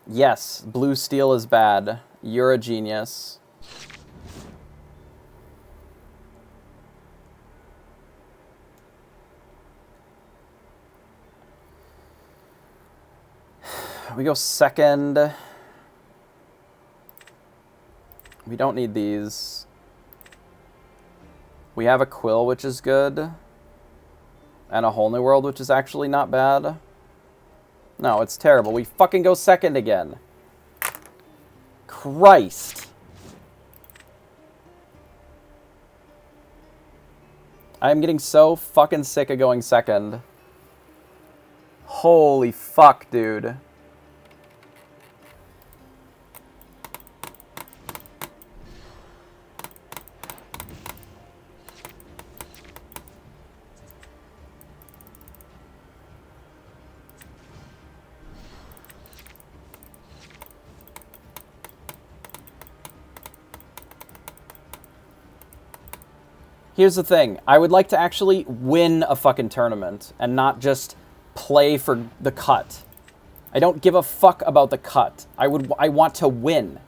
Yes, blue steel is bad. You're a genius. We go second. We don't need these. We have a quill, which is good. And a whole new world, which is actually not bad. No, it's terrible. We fucking go second again. Christ. I'm getting so fucking sick of going second. Holy fuck, dude. Here's the thing. I would like to actually win a fucking tournament and not just play for the cut. I don't give a fuck about the cut. I want to win.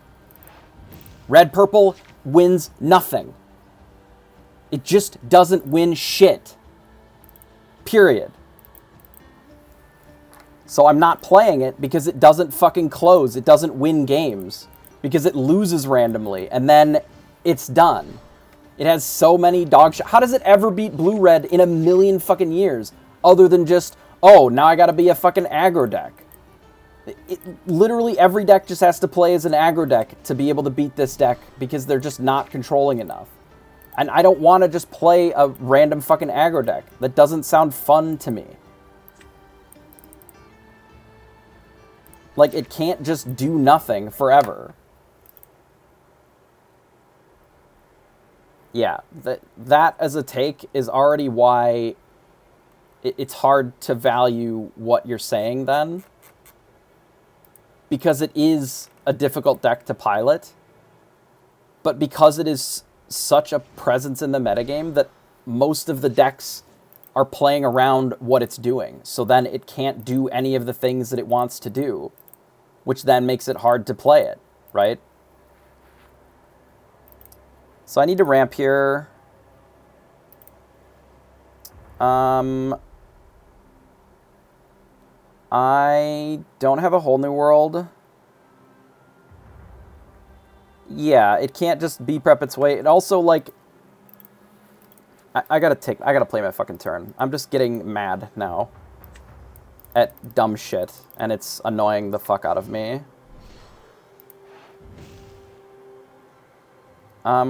Red Purple wins nothing. It just doesn't win shit. Period. So I'm not playing it because it doesn't fucking close. It doesn't win games. Because it loses randomly and then it's done. It has so many dog shit. How does it ever beat Blue-Red in a million fucking years? Other than just, oh, now I gotta be a fucking aggro deck. Literally every deck just has to play as an aggro deck to be able to beat this deck because they're just not controlling enough. And I don't want to just play a random fucking aggro deck. That doesn't sound fun to me. Like, it can't just do nothing forever. Yeah, that as a take is already why it's hard to value what you're saying then. Because it is a difficult deck to pilot. But because it is such a presence in the metagame that most of the decks are playing around what it's doing. So then it can't do any of the things that it wants to do. Which then makes it hard to play it, right? So I need to ramp here. I don't have a whole new world. Yeah, it can't just be prep its way. It also, like, I gotta play my fucking turn. I'm just getting mad now at dumb shit, and it's annoying the fuck out of me.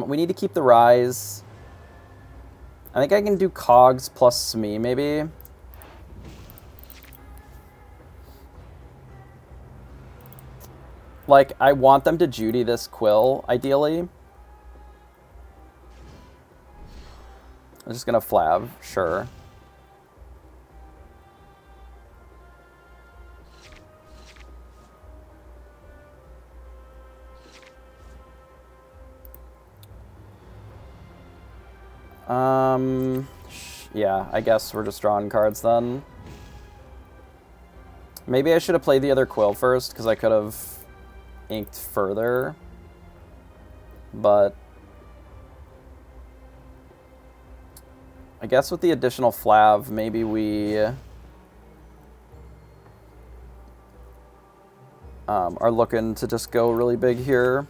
We need to keep the Rise. I think I can do Cogs plus Smee, maybe. Like, I want them to Judy this Quill, ideally. I'm just gonna Flav, sure. Yeah, I guess we're just drawing cards then. Maybe I should have played the other Quill first, because I could have inked further. But I guess with the additional Flav, maybe we are looking to just go really big here.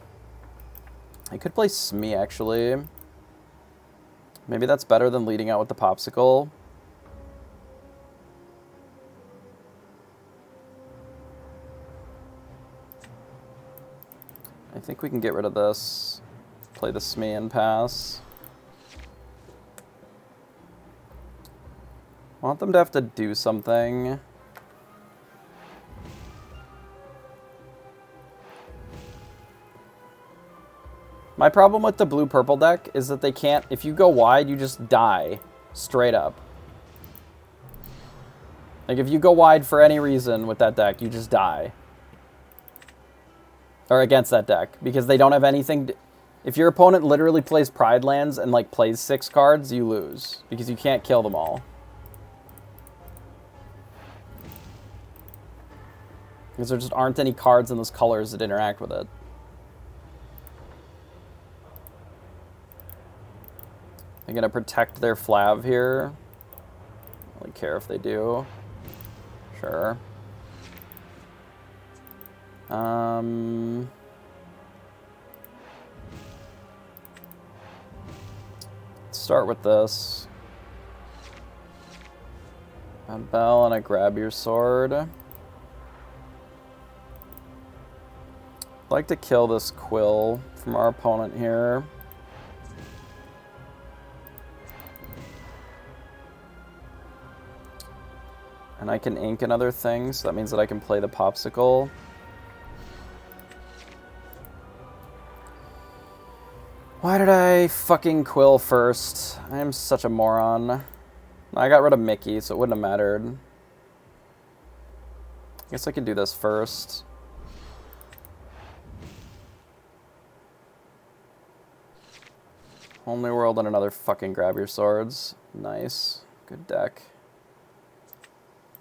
I could play Smee, actually. Maybe that's better than leading out with the Popsicle. I think we can get rid of this. Play the Smee and pass. I want them to have to do something. My problem with the blue-purple deck is that they can't... If you go wide, you just die. Straight up. Like, if you go wide for any reason with that deck, you just die. Or against that deck. Because they don't have anything... If your opponent literally plays Pride Lands and, like, plays 6 cards, you lose. Because you can't kill them all. Because there just aren't any cards in those colors that interact with it. They're going to protect their Flav here. I don't really care if they do. Sure. Let's start with this. A bell and a grab your sword. I'd like to kill this Quill from our opponent here. And I can ink another thing, so that means that I can play the Popsicle. Why did I fucking Quill first? I am such a moron. I got rid of Mickey, so it wouldn't have mattered. I guess I could do this first. Whole New World and another fucking Grab Your Swords. Nice. Good deck.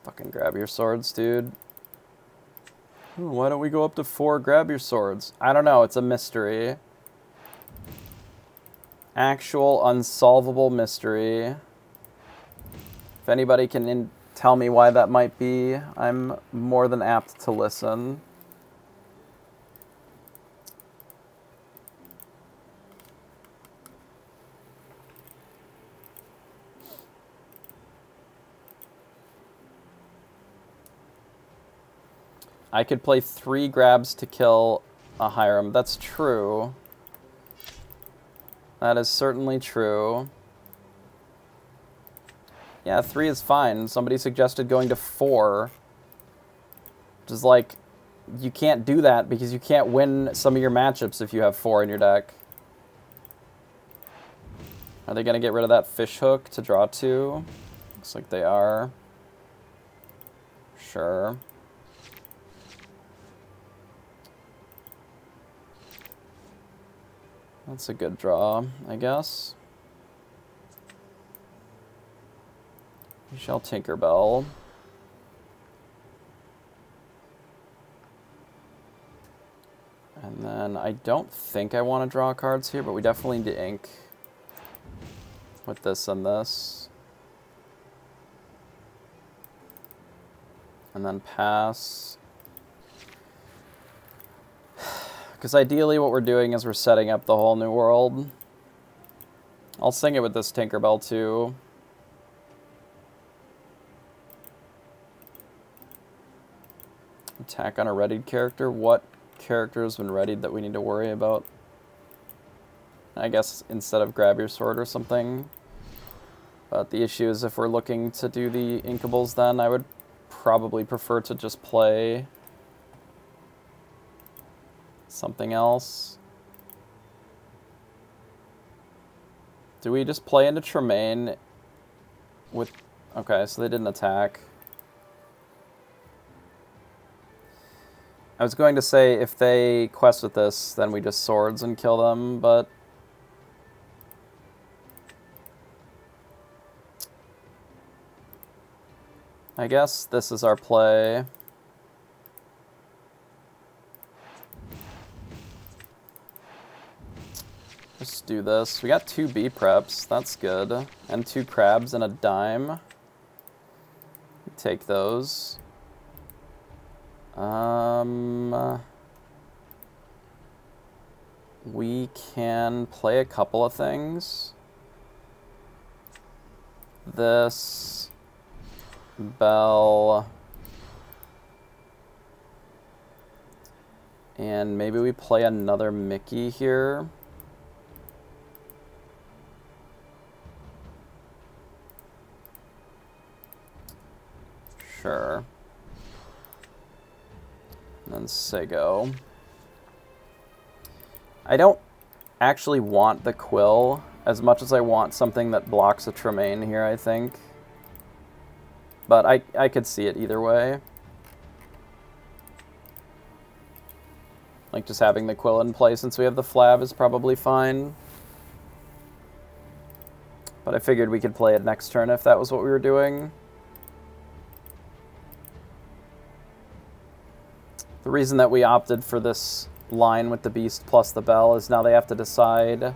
Fucking Grab Your Swords, dude. Ooh, why don't we go up to 4 Grab Your Swords? I don't know, it's a mystery. Actual unsolvable mystery. If anybody can tell me why that might be, I'm more than apt to listen. I could play 3 grabs to kill a Hiram. That's true. That is certainly true. Yeah, 3 is fine. Somebody suggested going to 4. Which is like, you can't do that because you can't win some of your matchups if you have 4 in your deck. Are they going to get rid of that fish hook to draw 2? Looks like they are. Sure. That's a good draw, I guess. We shall Tinkerbell. And then I don't think I want to draw cards here, but we definitely need to ink with this and this. And then pass. Because ideally what we're doing is we're setting up the Whole New World. I'll sing it with this Tinkerbell too. Attack on a readied character. What character has been readied that we need to worry about? I guess instead of Grab Your Sword or something. But the issue is if we're looking to do the Inkables, then I would probably prefer to just play something else. Do we just play into Tremaine with... Okay, so they didn't attack. I was going to say if they quest with this, then we just swords and kill them, but... I guess this is our play. Just do this. We got 2 B preps. That's good. And 2 crabs and a dime. Take those. We can play a couple of things. This. Bell. And maybe we play another Mickey here. Sure. And then Sego. I don't actually want the Quill as much as I want something that blocks a Tremaine here, I think. But I could see it either way. Like, just having the Quill in play since we have the Flab is probably fine. But I figured we could play it next turn if that was what we were doing. The reason that we opted for this line with the Beast plus the Bell is now they have to decide,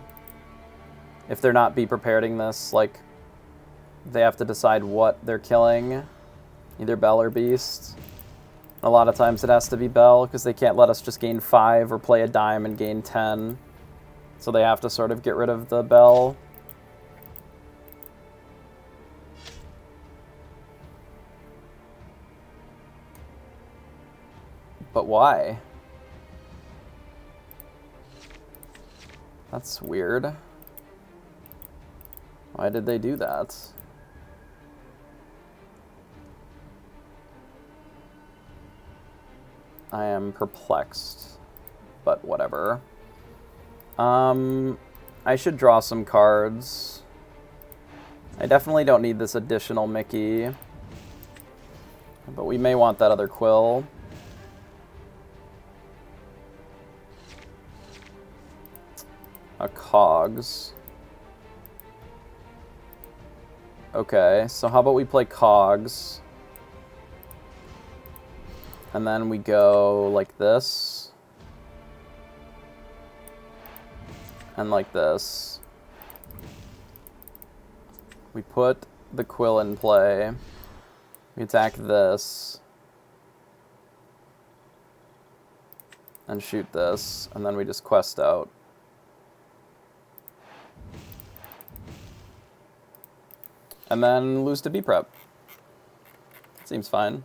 if they're not Be Prepareding this, like, they have to decide what they're killing, either Bell or Beast. A lot of times it has to be Bell, because they can't let us just gain 5 or play a dime and gain 10. So they have to sort of get rid of the Bell. But why? That's weird. Why did they do that? I am perplexed, but whatever. I should draw some cards. I definitely don't need this additional Mickey, but we may want that other Quill. A Cogs. Okay, so how about we play Cogs? And then we go like this. And like this. We put the Quill in play. We attack this. And shoot this. And then we just quest out. And then lose to B-Prep. Seems fine.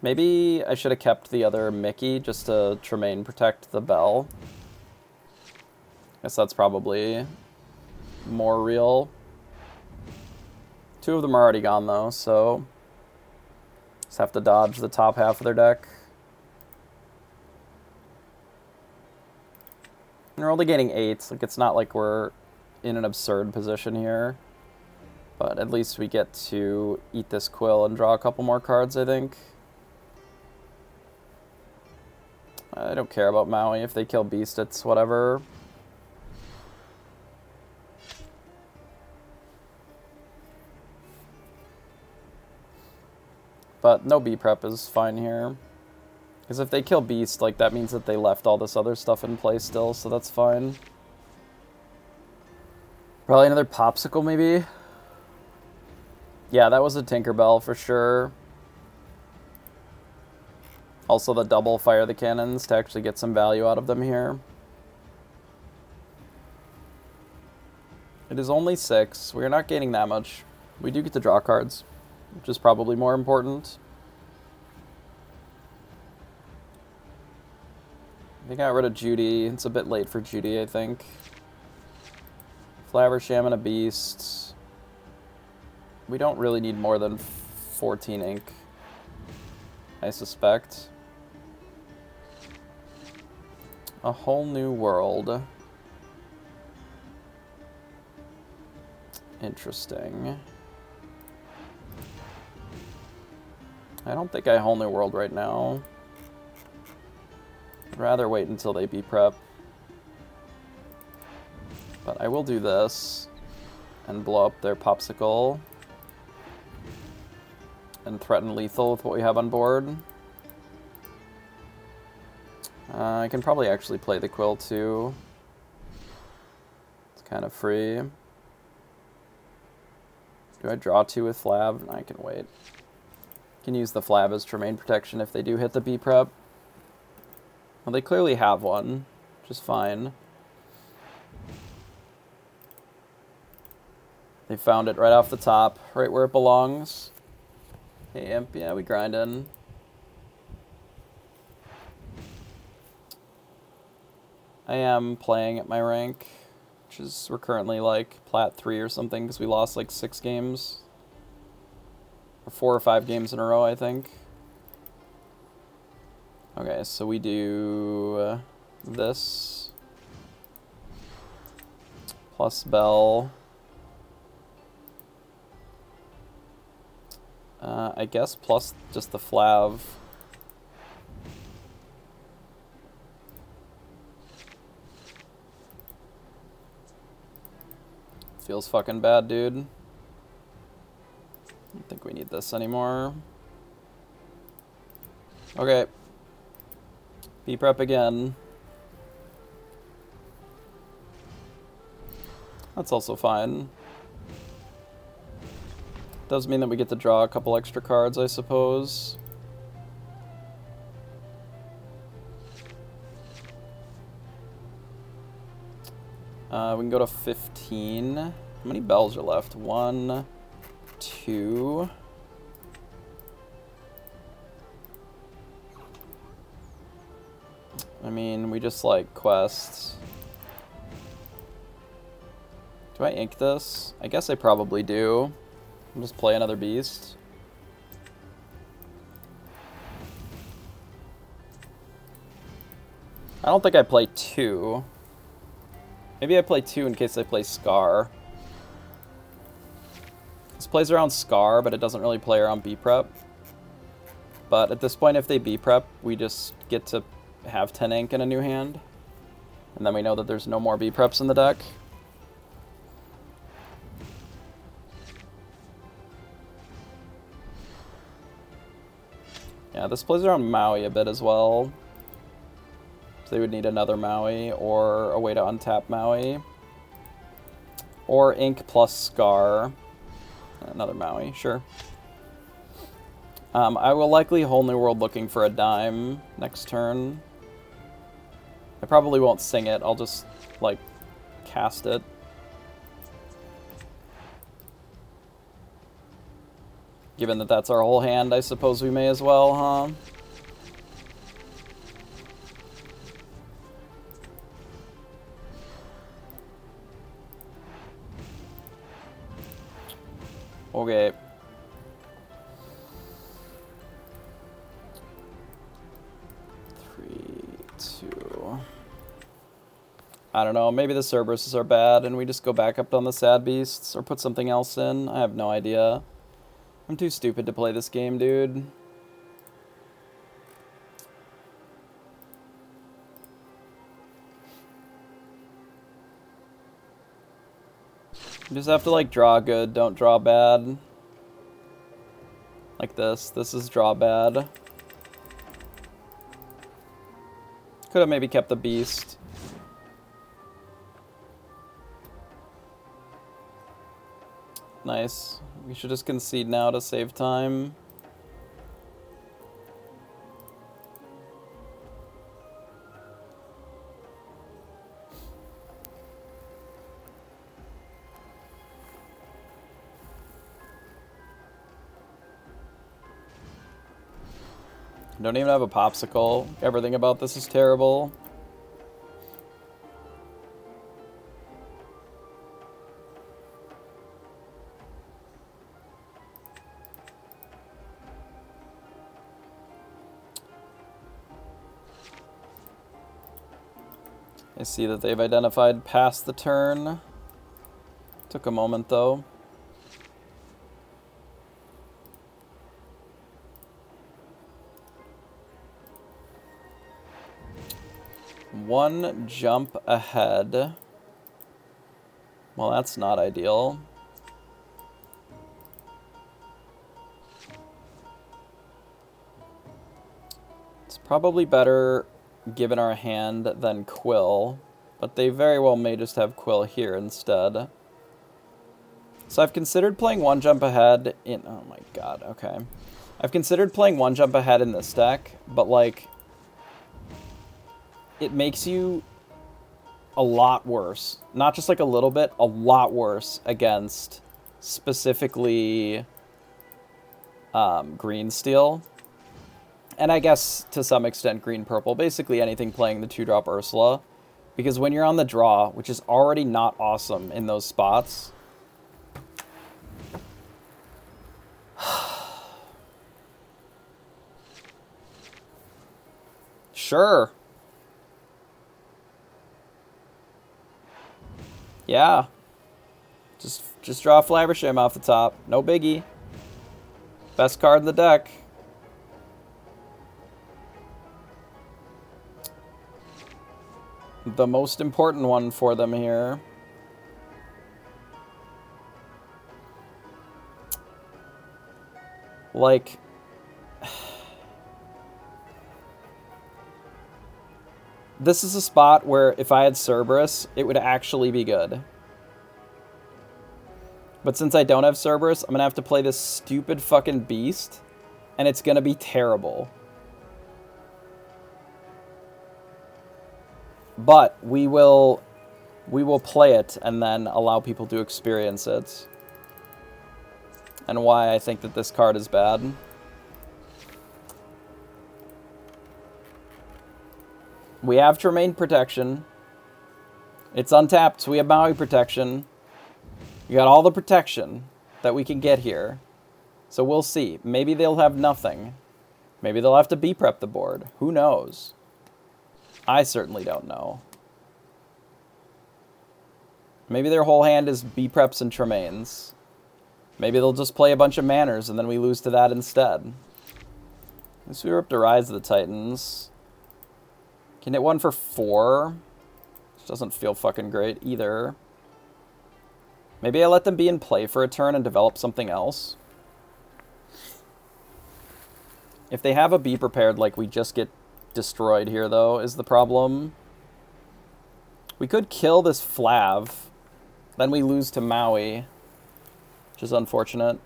Maybe I should have kept the other Mickey just to Tremaine protect the Bell. Guess that's probably more real. 2 of them are already gone though, so just have to dodge the top half of their deck. And we're only getting 8, like it's not like we're in an absurd position here. But at least we get to eat this Quill and draw a couple more cards, I think. I don't care about Maui. If they kill Beast, it's whatever. But no B-Prep is fine here. Because if they kill Beast, like, that means that they left all this other stuff in play still, so that's fine. Probably another Popsicle, maybe? Yeah, that was a Tinkerbell for sure. Also the double fire the cannons to actually get some value out of them here. It is only 6. We're not gaining that much. We do get to draw cards, which is probably more important. They got rid of Judy. It's a bit late for Judy, I think. Flaversham and a Beast. We don't really need more than 14 ink, I suspect. A Whole New World. Interesting. I don't think I Whole New World right now. I'd rather wait until they B-Prep. But I will do this and blow up their Popsicle and threaten lethal with what we have on board. I can probably actually play the Quill too. It's kind of free. Do I draw 2 with Flab? I can wait. Can use the Flab as Tremaine protection if they do hit the B-Prep. Well, they clearly have one, which is fine. They found it right off the top, right where it belongs. Hey, Imp, yeah, we grinding. I am playing at my rank, which is, we're currently like Plat 3 or something, because we lost like 6 games. Or 4 or 5 games in a row, I think. Okay, so we do this. Plus Bell. I guess plus just the Flav. Feels fucking bad, dude. I don't think we need this anymore. Okay. B-prep again. That's also fine. Does mean that we get to draw a couple extra cards, I suppose. We can go to 15. How many bells are left? 1, 2. I mean, we just like quests. Do I ink this? I guess I probably do. I'll just play another beast. I don't think I play 2. Maybe I play 2 in case I play Scar. This plays around Scar, but it doesn't really play around B-prep. But at this point, if they B-prep, we just get to have 10 ink in a new hand. And then we know that there's no more B-preps in the deck. Yeah, this plays around Maui a bit as well. So they would need another Maui or a way to untap Maui. Or ink plus Scar. Another Maui, sure. I will likely Whole New World looking for a dime next turn. I probably won't sing it, I'll just, like, cast it. Given that that's our whole hand, I suppose we may as well, huh? Okay. I don't know, maybe the Cerberuses are bad and we just go back up on the Sad Beasts or put something else in. I have no idea. I'm too stupid to play this game, dude. You just have to, like, draw good, don't draw bad. Like this. This is draw bad. Could have maybe kept the Beast. Nice. We should just concede now to save time. Don't even have a popsicle. Everything about this is terrible. I see that they've identified past the turn. Took a moment though. One jump ahead. Well, that's not ideal. It's probably better given our hand than Quill, but they very well may just have Quill here instead. So I've considered playing one jump ahead in... Oh my god, okay. I've considered playing one jump ahead in this deck, but like... It makes you a lot worse. Not just like a little bit, a lot worse against specifically green steel. And I guess to some extent green purple. Basically anything playing the 2-drop Ursula. Because when you're on the draw, which is already not awesome in those spots... Sure. Yeah. Just draw Flaversham off the top. No biggie. Best card in the deck. The most important one for them here. Like... This is a spot where if I had Cerberus, it would actually be good. But since I don't have Cerberus, I'm going to have to play this stupid fucking beast. And it's going to be terrible. But we will play it and then allow people to experience it. And why I think that this card is bad. We have Tremaine Protection. It's untapped, so we have Maui Protection. We got all the protection that we can get here. So we'll see. Maybe they'll have nothing. Maybe they'll have to B-prep the board. Who knows? I certainly don't know. Maybe their whole hand is B-preps and Tremaines. Maybe they'll just play a bunch of Manners and then we lose to that instead. At least we were up to Rise of the Titans. Can hit one for 4. Which doesn't feel fucking great either. Maybe I let them be in play for a turn and develop something else. If they have a B prepared, like, we just get destroyed here, though, is the problem. We could kill this Flav. Then we lose to Maui. Which is unfortunate.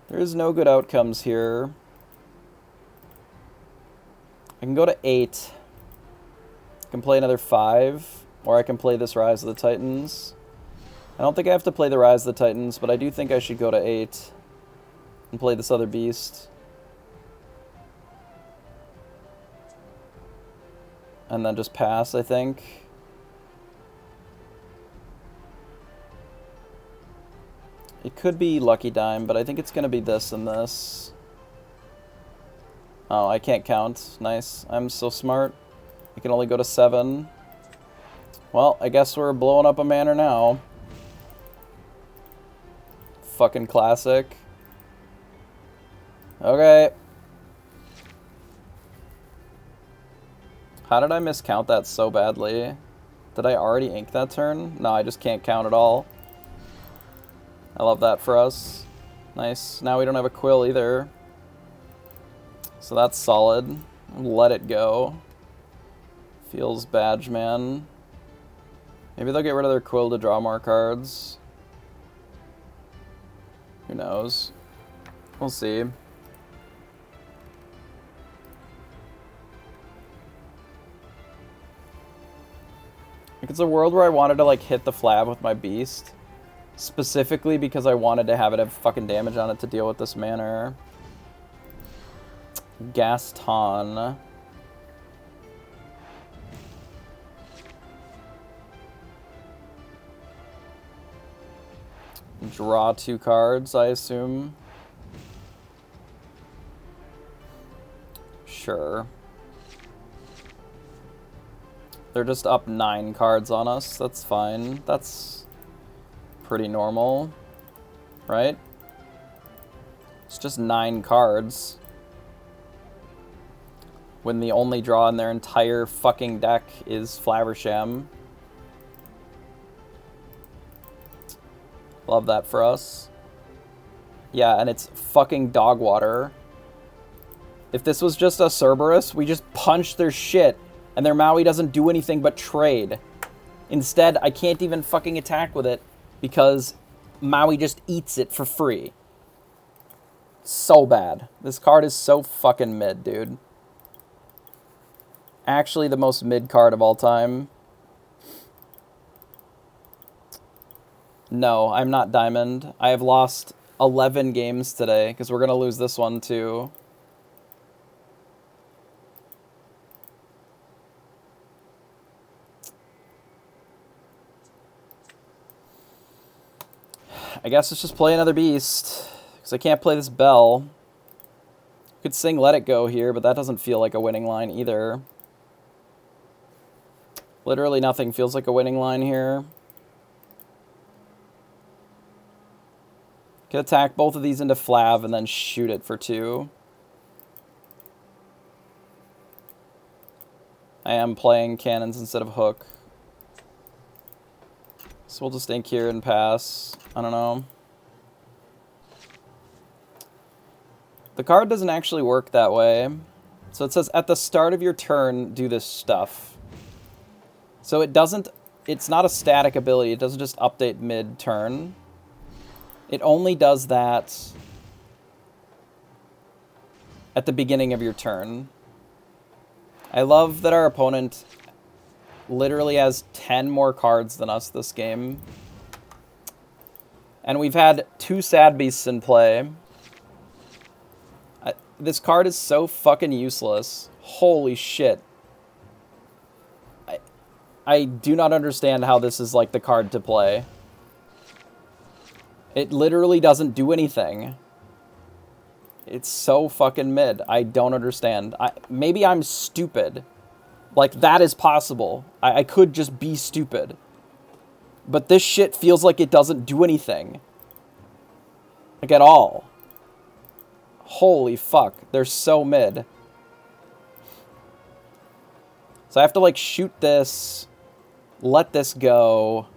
There's no good outcomes here. I can go to 8. I can play another 5. Or I can play this Rise of the Titans. I don't think I have to play the Rise of the Titans, but I do think I should go to 8. And play this other beast. And then just pass, I think. It could be Lucky Dime, but I think it's going to be this and this. Oh, I can't count. Nice. I'm so smart. I can only go to 7. Well, I guess we're blowing up a manor now. Fucking classic. Okay. How did I miscount that so badly? Did I already ink that turn? No, I just can't count at all. I love that for us. Nice. Now we don't have a Quill either. So that's solid. Let it go. Feels badge, man. Maybe they'll get rid of their Quill to draw more cards. Who knows? We'll see. Like, it's a world where I wanted to, like, hit the Flab with my Beast. Specifically because I wanted to have it have fucking damage on it to deal with this manner. Gaston. Draw 2 cards, I assume. Sure. They're just up 9 cards on us. That's fine. That's pretty normal, right? It's just 9 cards. When the only draw in their entire fucking deck is Flaversham. Love that for us. Yeah, and it's fucking dog water. If this was just a Cerberus, we just punch their shit, and their Maui doesn't do anything but trade. Instead, I can't even fucking attack with it, because Maui just eats it for free. So bad. This card is so fucking mid, dude. Actually the most mid card of all time. No, I'm not Diamond. I have lost 11 games today, because we're going to lose this one too. I guess let's just play another beast. Because I can't play this bell. Could sing Let It Go here, but that doesn't feel like a winning line either. Literally nothing feels like a winning line here. Could attack both of these into Flav and then shoot it for 2. I am playing cannons instead of hook. So we'll just ink here and pass. I don't know. The card doesn't actually work that way. So it says at the start of your turn, do this stuff. So it doesn't, it's not a static ability. It doesn't just update mid-turn. It only does that at the beginning of your turn. I love that our opponent literally has 10 more cards than us this game. And we've had 2 Sad Beasts in play. This card is so fucking useless. Holy shit. I do not understand how this is like the card to play. It literally doesn't do anything. It's so fucking mid. I don't understand. Maybe I'm stupid. Like, that is possible. I could just be stupid. But this shit feels like it doesn't do anything. Like, at all. Holy fuck. They're so mid. So I have to, like, shoot this. Let this go.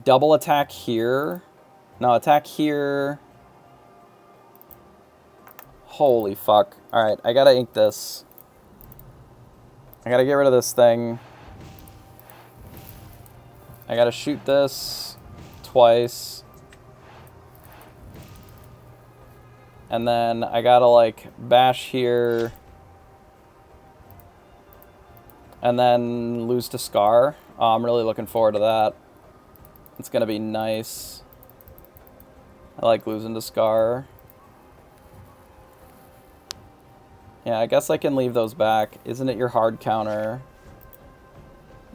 Double attack here. No, attack here. Holy fuck. Alright, I gotta ink this. I gotta get rid of this thing. I gotta shoot this twice. And then I gotta, like, bash here. And then lose to Scar. Oh, I'm really looking forward to that. It's gonna be nice. I like losing to Scar. Yeah, I guess I can leave those back. Isn't it your hard counter?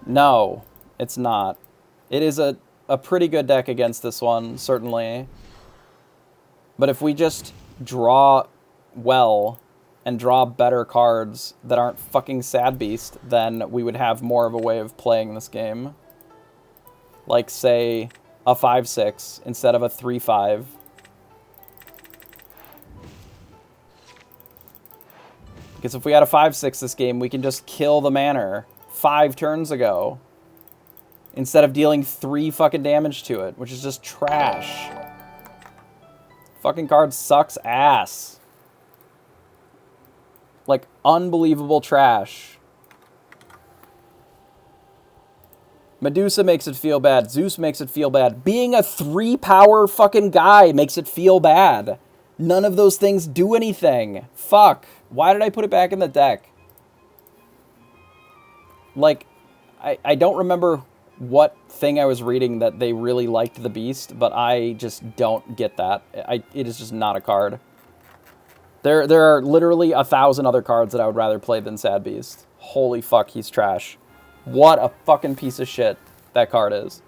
No, it's not. It is a pretty good deck against this one, certainly. But if we just draw well and draw better cards that aren't fucking Sad Beast, then we would have more of a way of playing this game. Like, say, a 5-6 instead of a 3-5. Because if we had a 5-6 this game, we can just kill the Manor 5 turns ago. Instead of dealing 3 fucking damage to it, which is just trash. Fucking card sucks ass. Like, unbelievable trash. Medusa makes it feel bad. Zeus makes it feel bad. Being a 3-power fucking guy makes it feel bad. None of those things do anything. Fuck. Why did I put it back in the deck? Like, I don't remember what thing I was reading that they really liked the Beast, but I just don't get that. It is just not a card. There are literally 1,000 other cards that I would rather play than Sad Beast. Holy fuck, he's trash. What a fucking piece of shit that card is.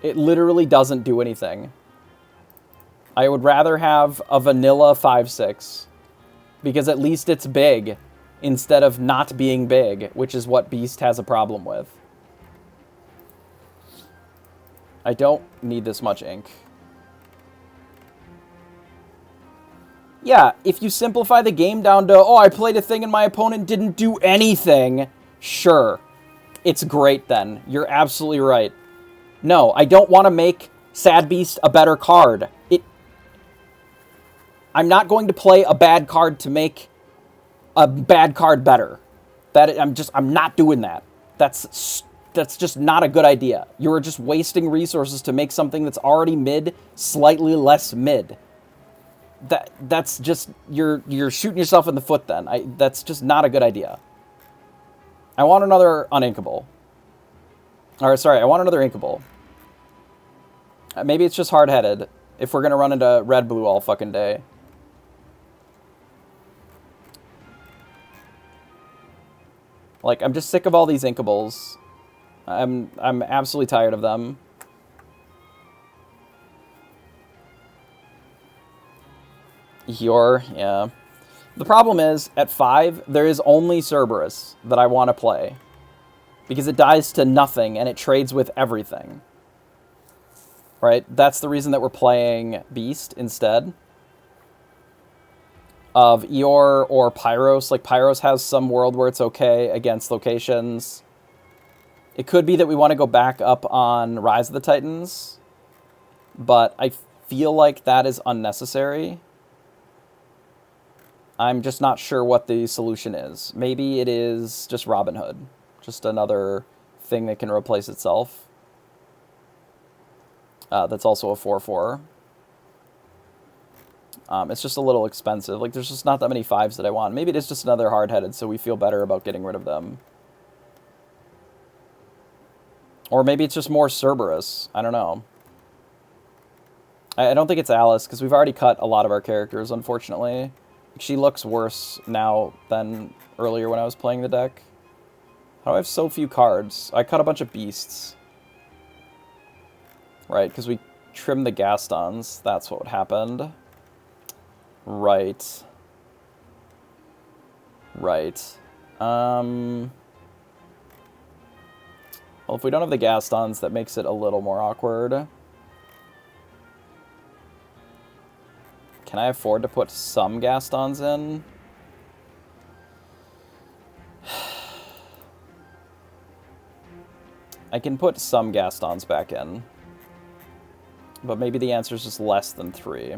It literally doesn't do anything. I would rather have a vanilla 5-6, because at least it's big, instead of not being big, which is what Beast has a problem with. I don't need this much ink. Yeah, if you simplify the game down to, oh, I played a thing and my opponent didn't do anything, sure. It's great then. You're absolutely right. No, I don't want to make Sad Beast a better card. I'm not going to play a bad card to make a bad card better. I'm not doing that. That's just not a good idea. You're just wasting resources to make something that's already mid slightly less mid. That's just you're shooting yourself in the foot then. That's just not a good idea. I want another uninkable. Or sorry, I want another inkable. Maybe it's just hard-headed if we're gonna run into red blue all fucking day. Like, I'm just sick of all these inkables. I'm absolutely tired of them. Yeah. The problem is, at 5, there is only Cerberus that I want to play. Because it dies to nothing, and it trades with everything. Right? That's the reason that we're playing Beast instead of Eeyore or Pyros. Like, Pyros has some world where it's okay against locations. It could be that we want to go back up on Rise of the Titans, but I feel like that is unnecessary. I'm just not sure what the solution is. Maybe it is just Robin Hood. Just another thing that can replace itself. That's also a 4/4. It's just a little expensive. Like, there's just not that many 5s that I want. Maybe it is just another hard-headed, so we feel better about getting rid of them. Or maybe it's just more Cerberus. I don't know. I don't think it's Alice, because we've already cut a lot of our characters, unfortunately. She looks worse now than earlier when I was playing the deck. How do I have so few cards? I cut a bunch of beasts. Right, because we trimmed the Gastons. That's what happened. Right. Right. Well, if we don't have the Gastons, that makes it a little more awkward. Can I afford to put some Gastons in? I can put some Gastons back in. But maybe the answer is just less than 3.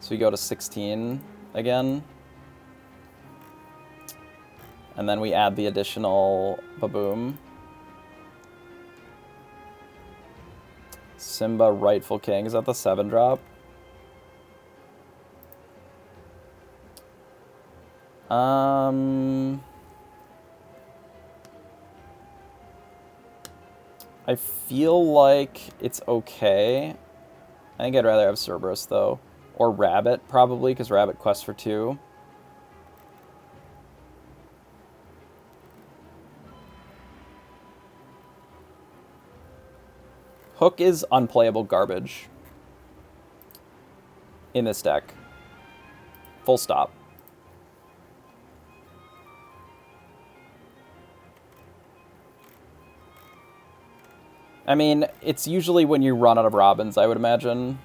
So we go to 16 again. And then we add the additional Baboom. Simba, Rightful King. Is that the 7-drop? I feel like it's okay. I think I'd rather have Cerberus, though. Or Rabbit, probably, because Rabbit quests for 2. Hook is unplayable garbage in this deck. Full stop. I mean, it's usually when you run out of Robins, I would imagine.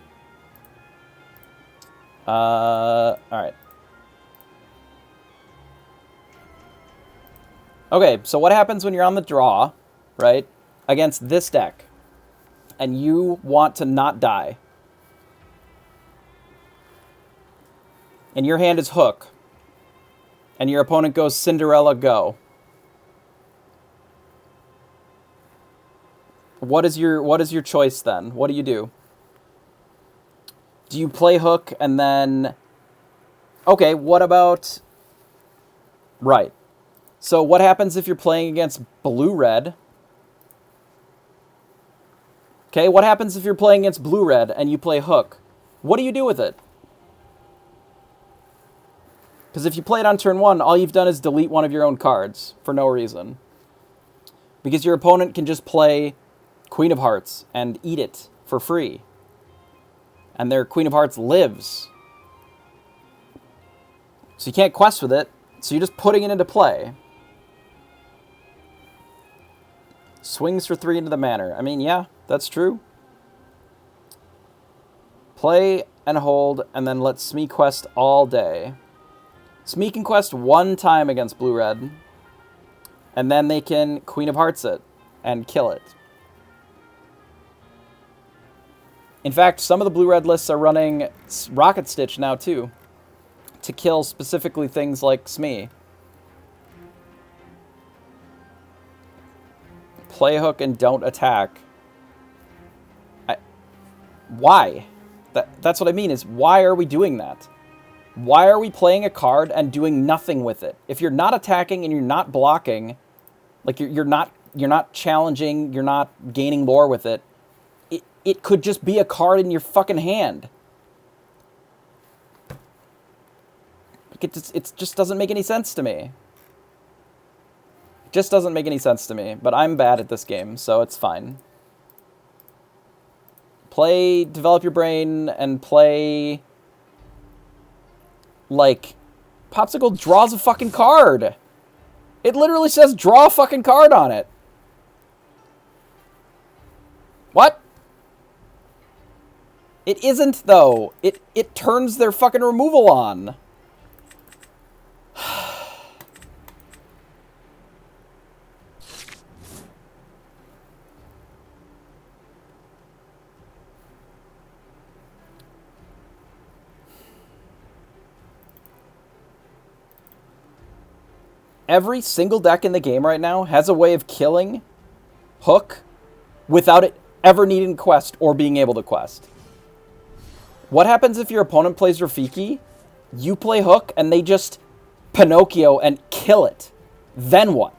Alright. Okay, so what happens when you're on the draw, right, against this deck, and you want to not die? And your hand is Hook, and your opponent goes Cinderella, go. What is your choice then? What do you do? Do you play Hook and then... Okay, what about... Right. So what happens if you're playing against Blue-Red? Okay, what happens if you're playing against Blue-Red and you play Hook? What do you do with it? Because if you play it on turn 1, all you've done is delete one of your own cards for no reason. Because your opponent can just play Queen of Hearts and eat it for free. And their Queen of Hearts lives. So you can't quest with it, so you're just putting it into play. Swings for 3 into the manor. I mean, yeah, that's true. Play and hold, and then let Smee quest all day. Smee can quest 1 time against Blue-Red, and then they can Queen of Hearts it and kill it. In fact, some of the Blue-Red lists are running Rocket Stitch now, too, to kill specifically things like Smee. Play Hook and don't attack. Why? That's what I mean, is why are we doing that? Why are we playing a card and doing nothing with it? If you're not attacking and you're not blocking, like you're not challenging, you're not gaining lore with it, it could just be a card in your fucking hand. Like it just doesn't make any sense to me. It just doesn't make any sense to me. But I'm bad at this game, so it's fine. Develop your brain, and play Like, Popsicle draws a fucking card. It literally says draw a fucking card on it. What? It isn't, though. It turns their fucking removal on. Every single deck in the game right now has a way of killing Hook without it ever needing to quest or being able to quest. What happens if your opponent plays Rafiki, you play Hook, and they just Pinocchio and kill it? Then what?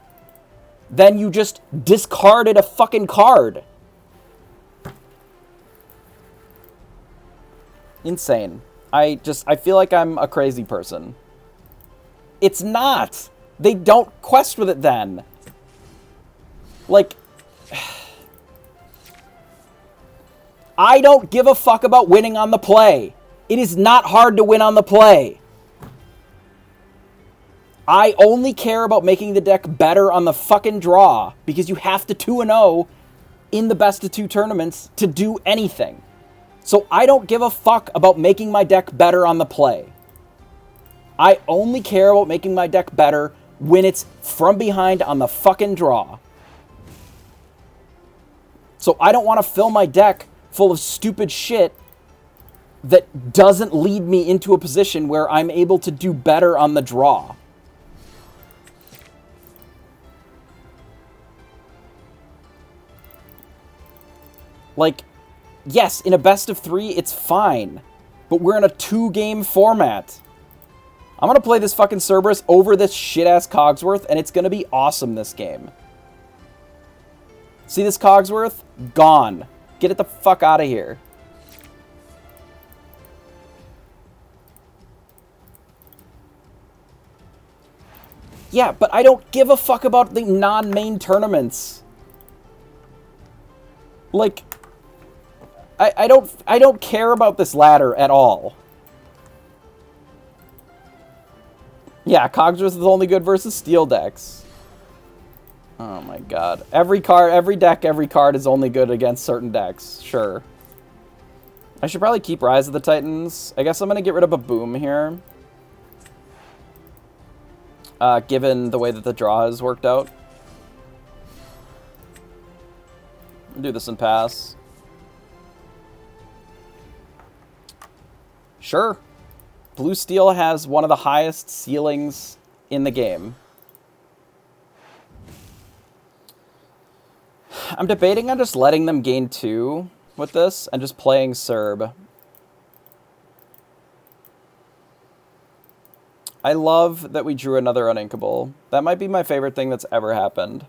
Then you just discarded a fucking card. Insane. I feel like I'm a crazy person. It's not. They don't quest with it then. Like, I don't give a fuck about winning on the play. It is not hard to win on the play. I only care about making the deck better on the fucking draw, because you have to 2-0 in the best of 2 tournaments to do anything. So I don't give a fuck about making my deck better on the play. I only care about making my deck better when it's from behind on the fucking draw. So I don't want to fill my deck full of stupid shit that doesn't lead me into a position where I'm able to do better on the draw. Like, yes, in a best of 3, it's fine. But we're in a 2-game format. I'm going to play this fucking Cerberus over this shit-ass Cogsworth, and it's going to be awesome this game. See this Cogsworth? Gone. Get it the fuck out of here. Yeah, but I don't give a fuck about the non-main tournaments. Like, I don't care about this ladder at all. Yeah, Cogsworth is only good versus steel decks. Oh my god. Every deck, every card is only good against certain decks. Sure. I should probably keep Rise of the Titans. I guess I'm going to get rid of a Boom here. Given the way that the draw has worked out. Do this and pass. Sure. Blue Steel has one of the highest ceilings in the game. I'm debating on just letting them gain 2 with this and just playing Cerb. I love that we drew another Uninkable. That might be my favorite thing that's ever happened.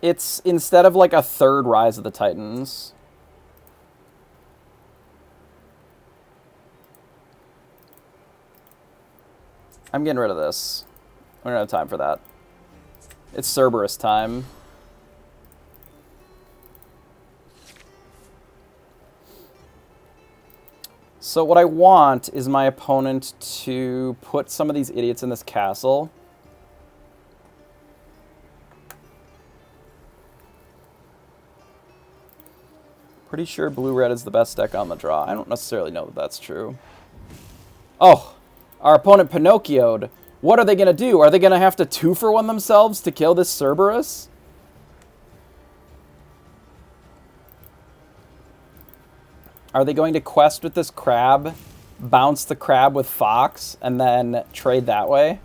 It's instead of like a 3rd Rise of the Titans. I'm getting rid of this. We don't have time for that. It's Cerberus time. So what I want is my opponent to put some of these idiots in this castle. Pretty sure blue-red is the best deck on the draw. I don't necessarily know that that's true. Oh, our opponent Pinocchio'd. What are they going to do? Are they going to have to 2-for-1 themselves to kill this Cerberus? Are they going to quest with this crab, bounce the crab with Fox, and then trade that way?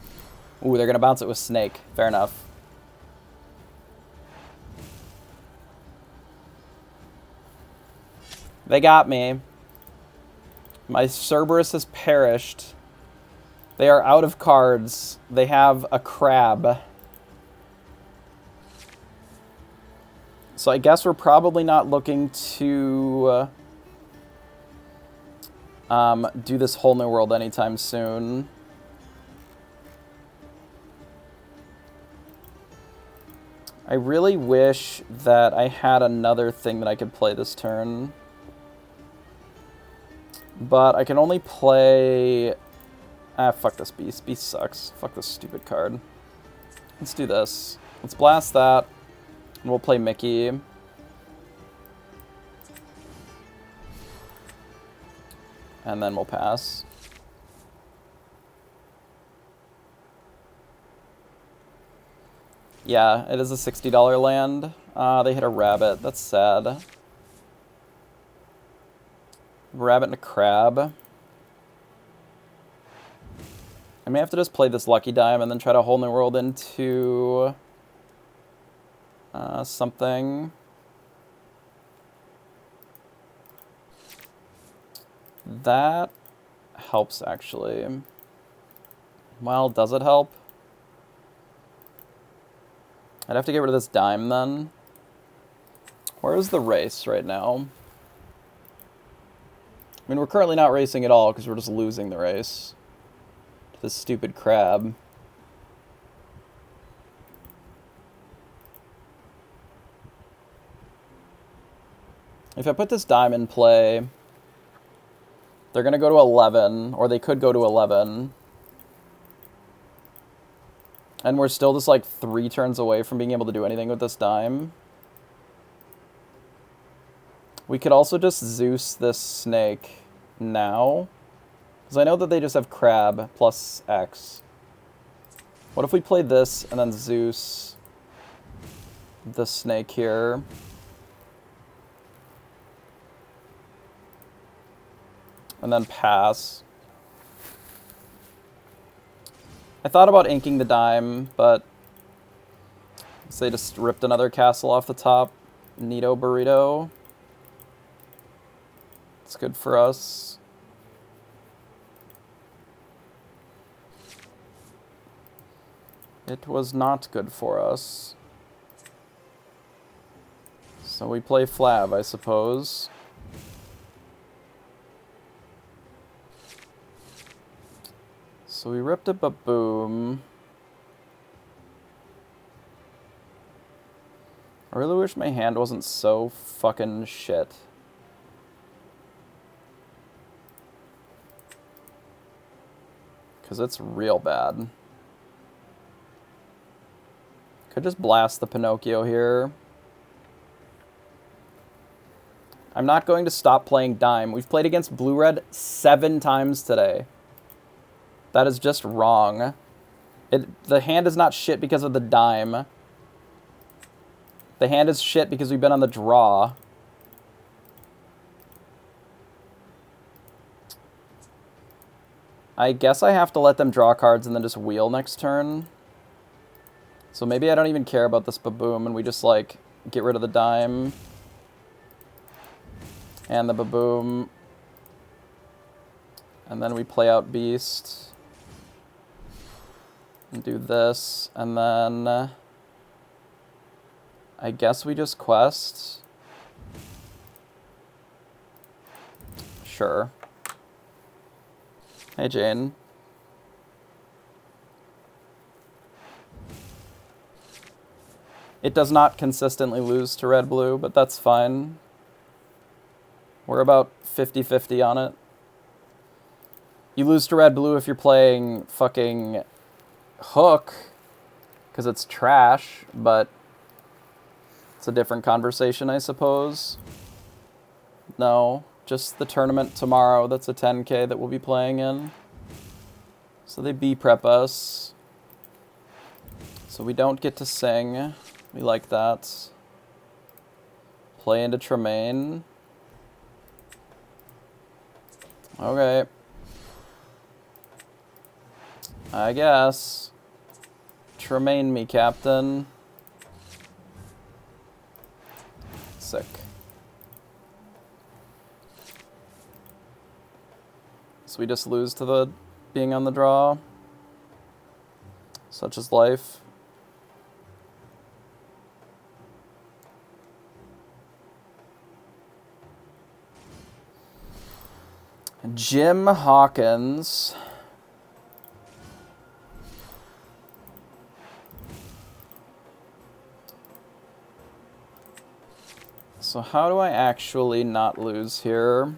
Ooh, they're going to bounce it with Snake. Fair enough. They got me. My Cerberus has perished. They are out of cards. They have a crab. So I guess we're probably not looking to do this whole new world anytime soon. I really wish that I had another thing that I could play this turn. But I can only play... Ah, fuck this beast. Beast sucks. Fuck this stupid card. Let's do this. Let's blast that. And we'll play Mickey. And then we'll pass. Yeah, it is a $60 land. They hit a rabbit. That's sad. Rabbit and a crab. I may have to just play this Lucky Dime and then try to Whole New World into something. That helps, actually. Well, does it help? I'd have to get rid of this dime, then. Where is the race right now? I mean, we're currently not racing at all because we're just losing the race to this stupid crab. If I put this dime in play, they're going to go to 11, or they could go to 11. And we're still just like 3 turns away from being able to do anything with this dime. We could also just Zeus this snake now. Because I know that they just have crab plus X. What if we play this and then Zeus the snake here? And then pass. I thought about inking the dime, but they just ripped another castle off the top. Neato burrito. It's good for us. It was not good for us. So we play Flab, I suppose. So we ripped a Baboom. I really wish my hand wasn't so fucking shit. Because it's real bad. Could just blast the Pinocchio here. I'm not going to stop playing Dime. We've played against Blue-Red 7 times today. That is just wrong. The hand is not shit because of the dime. The hand is shit because we've been on the draw. I guess I have to let them draw cards and then just wheel next turn. So maybe I don't even care about this Baboom and we just like get rid of the dime. And the Baboom. And then we play out Beast. And do this, and then I guess we just quest. Sure. Hey, Jane. It does not consistently lose to red-blue, but that's fine. We're about 50-50 on it. You lose to red-blue if you're playing fucking Hook, because it's trash, but it's a different conversation, I suppose. No, just the tournament tomorrow. That's a 10K that we'll be playing in. So they B-prep us. So we don't get to sing. We like that. Play into Tremaine. Okay. I guess. Tremaine me, Captain. Sick. So we just lose to the being on the draw. Such is life. Jim Hawkins. So how do I actually not lose here?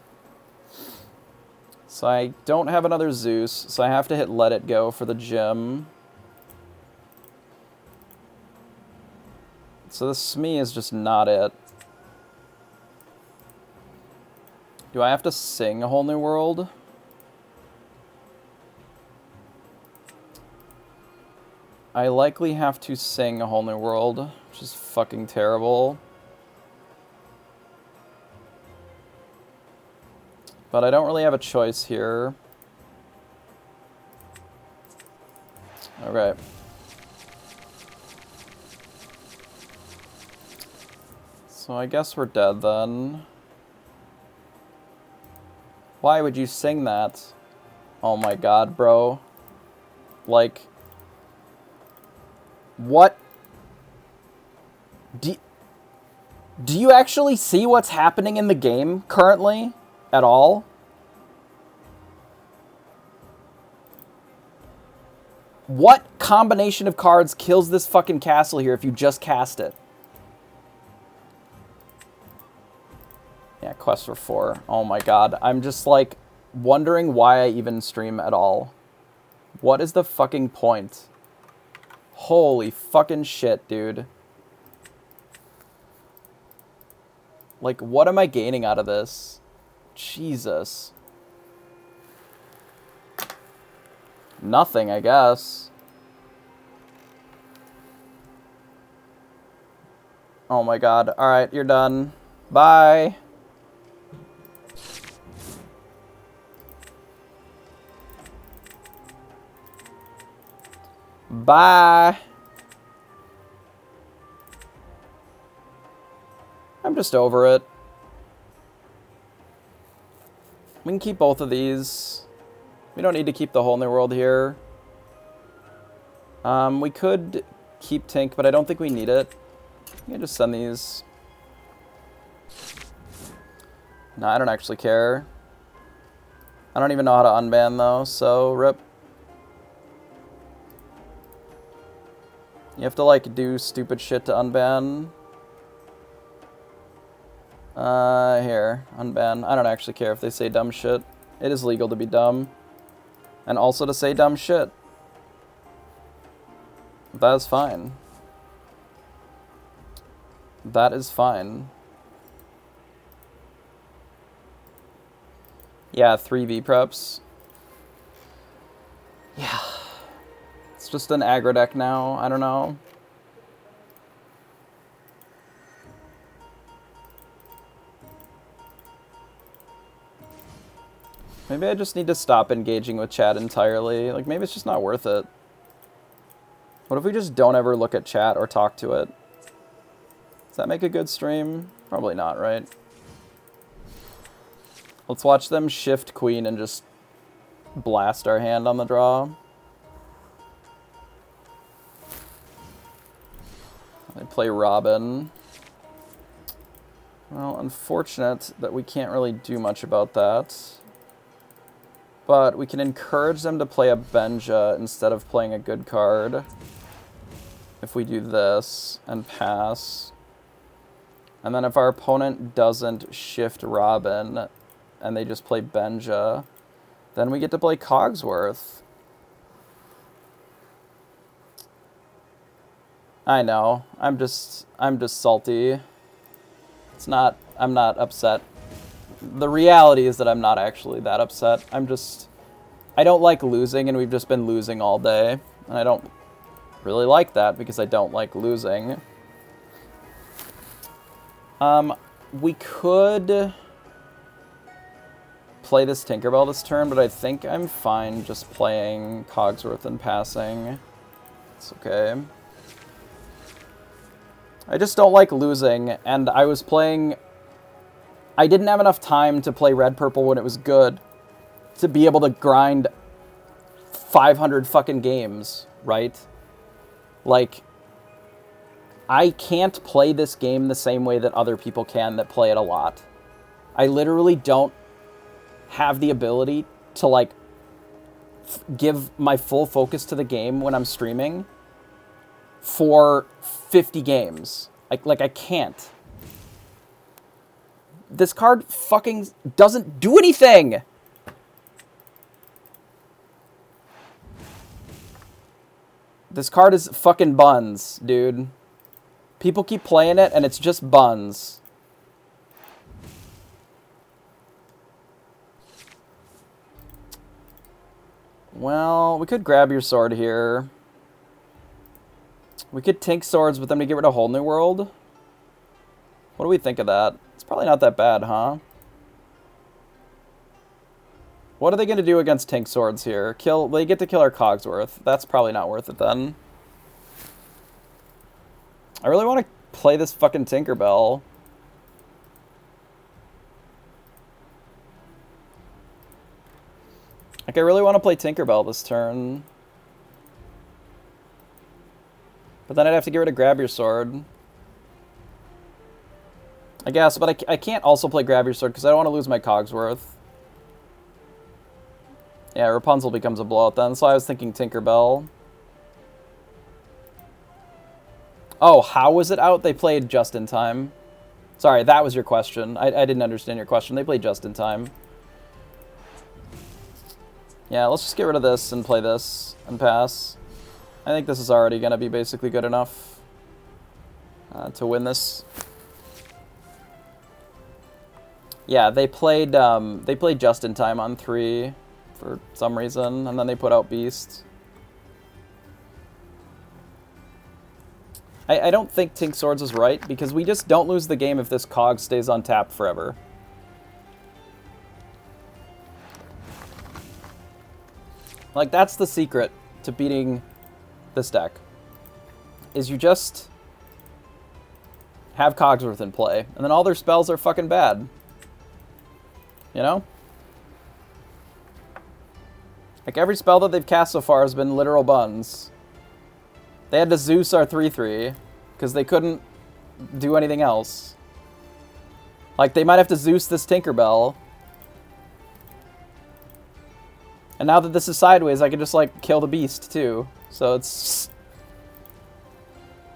So I don't have another Zeus, so I have to hit Let It Go for the gym. So the Smee is just not it. Do I have to sing A Whole New World? I likely have to sing A Whole New World, which is fucking terrible. But I don't really have a choice here. Okay. So I guess we're dead then. Why would you sing that? Oh my god, bro. Like... What? Do you actually see what's happening in the game currently? At all? What combination of cards kills this fucking castle here if you just cast it? Yeah, quest for 4. Oh my god. I'm just like wondering why I even stream at all. What is the fucking point? Holy fucking shit, dude. Like, what am I gaining out of this? Jesus. Nothing, I guess. Oh my god. Alright, you're done. Bye. Bye. I'm just over it. We can keep both of these. We don't need to keep the Whole New World here. We could keep Tink, but I don't think we need it. We can just send these. No, I don't actually care. I don't even know how to unban though, so rip. You have to like do stupid shit to unban. Here, unban. I don't actually care if they say dumb shit. It is legal to be dumb. And also to say dumb shit. That is fine. That is fine. Yeah, 3v preps. Yeah. It's just an aggro deck now. I don't know. Maybe I just need to stop engaging with chat entirely. Like, maybe it's just not worth it. What if we just don't ever look at chat or talk to it? Does that make a good stream? Probably not, right? Let's watch them shift queen and just blast our hand on the draw. They play Robin. Well, unfortunate that we can't really do much about that. But we can encourage them to play a Benja instead of playing a good card. If we do this and pass. And then if our opponent doesn't shift Robin and they just play Benja, then we get to play Cogsworth. I know. I'm just salty. It's not, I'm not upset. The reality is that I'm not actually that upset. I don't like losing, and we've just been losing all day. And I don't really like that because I don't like losing. We could play this Tinkerbell this turn, but I think I'm fine just playing Cogsworth and passing. It's okay. I just don't like losing, and I was playing... I didn't have enough time to play red-purple when it was good to be able to grind 500 fucking games, right? Like, I can't play this game the same way that other people can that play it a lot. I literally don't have the ability to, like, give my full focus to the game when I'm streaming for 50 games. Like I can't. This card fucking doesn't do anything! This card is fucking buns, dude. People keep playing it, and it's just buns. Well, we could grab your sword here. We could Tink Swords with them to get rid of Whole New World. What do we think of that? It's probably not that bad, huh? What are they going to do against Tink Swords here? Kill? They get to kill our Cogsworth. That's probably not worth it then. I really want to play this fucking Tinkerbell. Like, I really want to play Tinkerbell this turn. But then I'd have to get rid of Grab Your Sword. I guess, but I can't also play Grab Your Sword because I don't want to lose my Cogsworth. Yeah, Rapunzel becomes a blowout then, so I was thinking Tinkerbell. Oh, how was it out? They played just in time. Sorry, that was your question. I didn't understand your question. They played just in time. Yeah, let's just get rid of this and play this and pass. I think this is already going to be basically good enough to win this. Yeah, they played just in time on 3 for some reason, and then they put out Beast. I don't think Tink Swords is right, because we just don't lose the game if this Cog stays on tap forever. Like, that's the secret to beating this deck, is you just have Cogsworth in play, and then all their spells are fucking bad. You know? Like, every spell that they've cast so far has been literal buns. They had to Zeus our 3/3, because they couldn't do anything else. Like, they might have to Zeus this Tinkerbell. And now that this is sideways, I can just, like, kill the Beast, too. So it's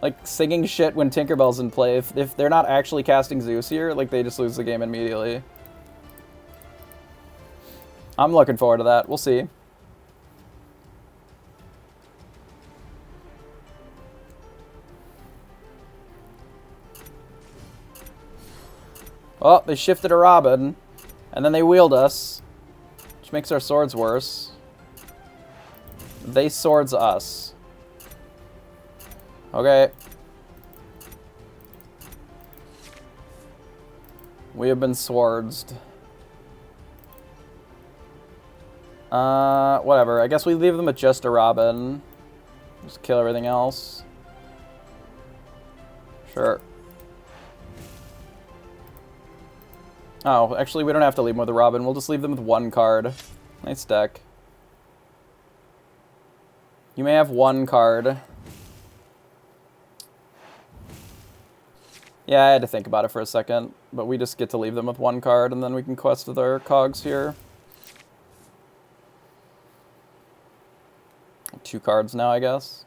like singing shit when Tinkerbell's in play. If they're not actually casting Zeus here, like, they just lose the game immediately. I'm looking forward to that. We'll see. Oh, they shifted a Robin, and then they wheeled us, which makes our swords worse. They swords us. Okay. We have been swordsed. Whatever. I guess we leave them with just a Robin. Just kill everything else. Sure. Oh, actually, we don't have to leave them with a Robin. We'll just leave them with 1 card. Nice deck. You may have 1 card. Yeah, I had to think about it for a second, but we just get to leave them with 1 card, and then we can quest with our cogs here. 2 cards now, I guess.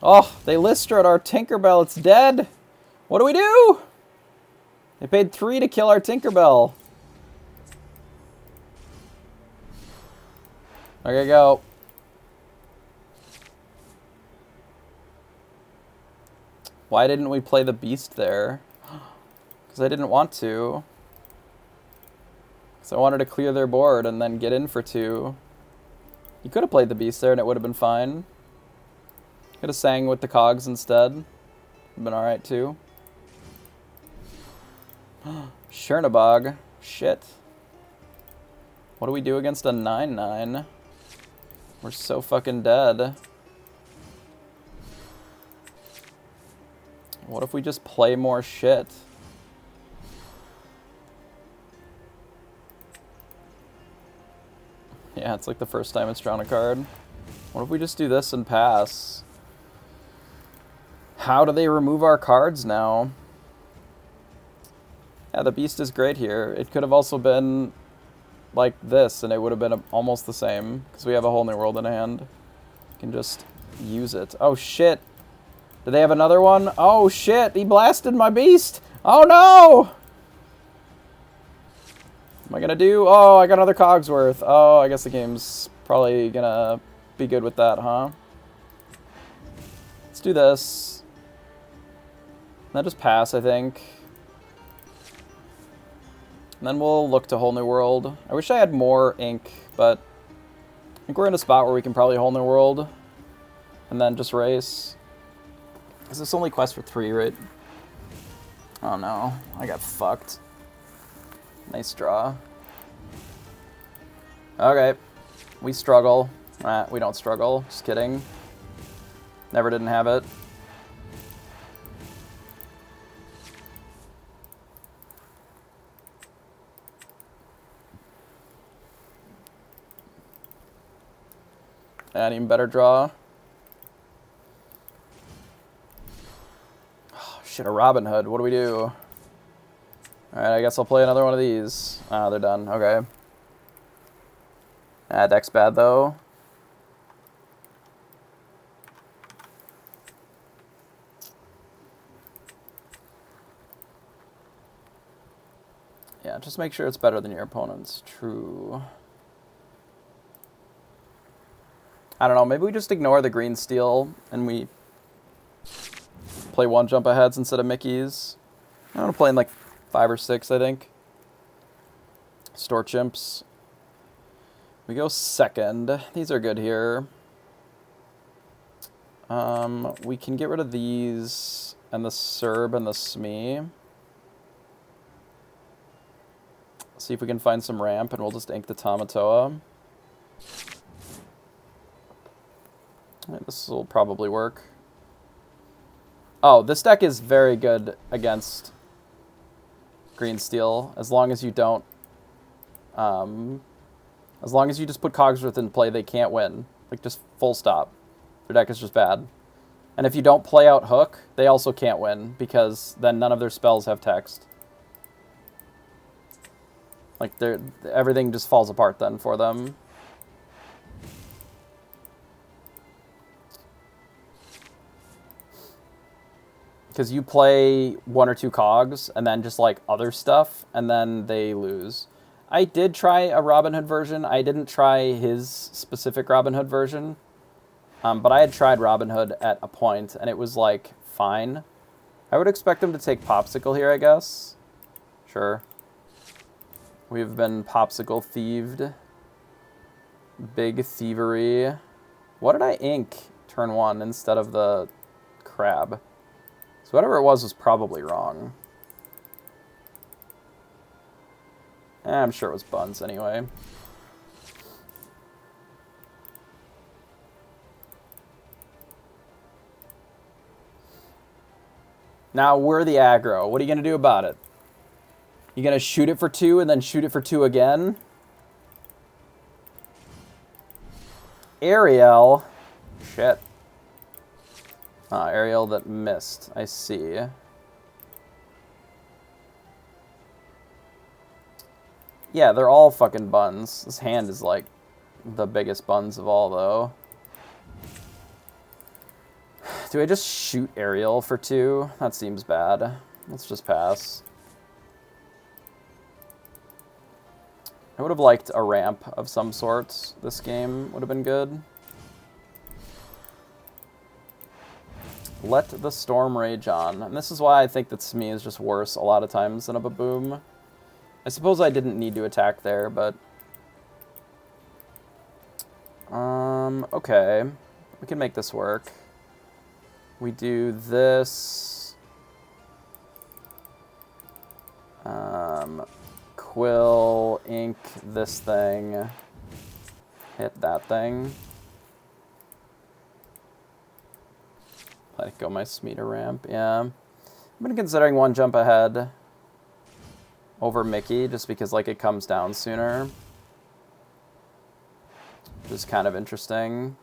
Oh, they Listra'd our Tinkerbell. It's dead. What do we do? They paid 3 to kill our Tinkerbell. Okay, go. Why didn't we play the Beast there? Because I didn't want to. Because I wanted to clear their board and then get in for 2. You could have played the Beast there and it would have been fine. Could have sang with the cogs instead. Would have been alright too. Chernabog. Shit. What do we do against a 9/9? We're so fucking dead. What if we just play more shit? Yeah, it's like the first time it's drawn a card. What if we just do this and pass? How do they remove our cards now? Yeah, the Beast is great here. It could have also been like this, and it would have been almost the same, because we have a Whole New World in hand. You can just use it. Oh, shit. Do they have another one? Oh, shit. He blasted my Beast. Oh, no. am I gonna do? Oh, I got another Cogsworth. Oh, I guess the game's probably gonna be good with that, huh? Let's do this. Then just pass, I think. And then we'll look to Whole New World. I wish I had more ink, but I think we're in a spot where we can probably Whole New World. And then just race. Is this only quest for 3, right? Oh no, I got fucked. Nice draw. Okay, we struggle. We don't struggle, just kidding. Never didn't have it. And even better draw. Oh, shit, a Robin Hood. What do we do? Alright, I guess I'll play another one of these. Ah, they're done. Okay. Deck's bad, though. Yeah, just make sure it's better than your opponent's. True. I don't know, maybe we just ignore the green steel and we play 1 jump aheads instead of Mickey's. I'm gonna play in like 5 or 6, I think. Store chimps. We go second. These are good here. We can get rid of these and the Serb and the Smee. See if we can find some ramp and we'll just ink the Tamatoa. This will probably work. Oh, this deck is very good against green steel, as long as you don't... as long as you just put Cogsworth in play, they can't win. Like, just full stop. Their deck is just bad. And if you don't play out Hook, they also can't win, because then none of their spells have text. Like, everything just falls apart then for them. Because you play 1 or 2 cogs, and then just, like, other stuff, and then they lose. I did try a Robin Hood version. I didn't try his specific Robin Hood version. But I had tried Robin Hood at a point, and it was, like, fine. I would expect him to take Popsicle here, I guess. Sure. We've been Popsicle thieved. Big thievery. What did I ink turn 1 instead of the crab? So whatever it was probably wrong. I'm sure it was buns anyway. Now we're the aggro. What are you going to do about it? You going to shoot it for 2 and then shoot it for 2 again? Ariel. Shit. Ariel that missed. I see. Yeah, they're all fucking buns. This hand is like the biggest buns of all, though. Do I just shoot Ariel for 2? That seems bad. Let's just pass. I would have liked a ramp of some sort. This game would have been good. Let the storm rage on. And this is why I think that Smee is just worse a lot of times than a Baboom. I suppose I didn't need to attack there, but... okay. We can make this work. We do this. Quill, ink this thing. Hit that thing. Let go my Smee to ramp, yeah. I've been considering 1 jump ahead over Mickey, just because, like, it comes down sooner. Which is kind of interesting.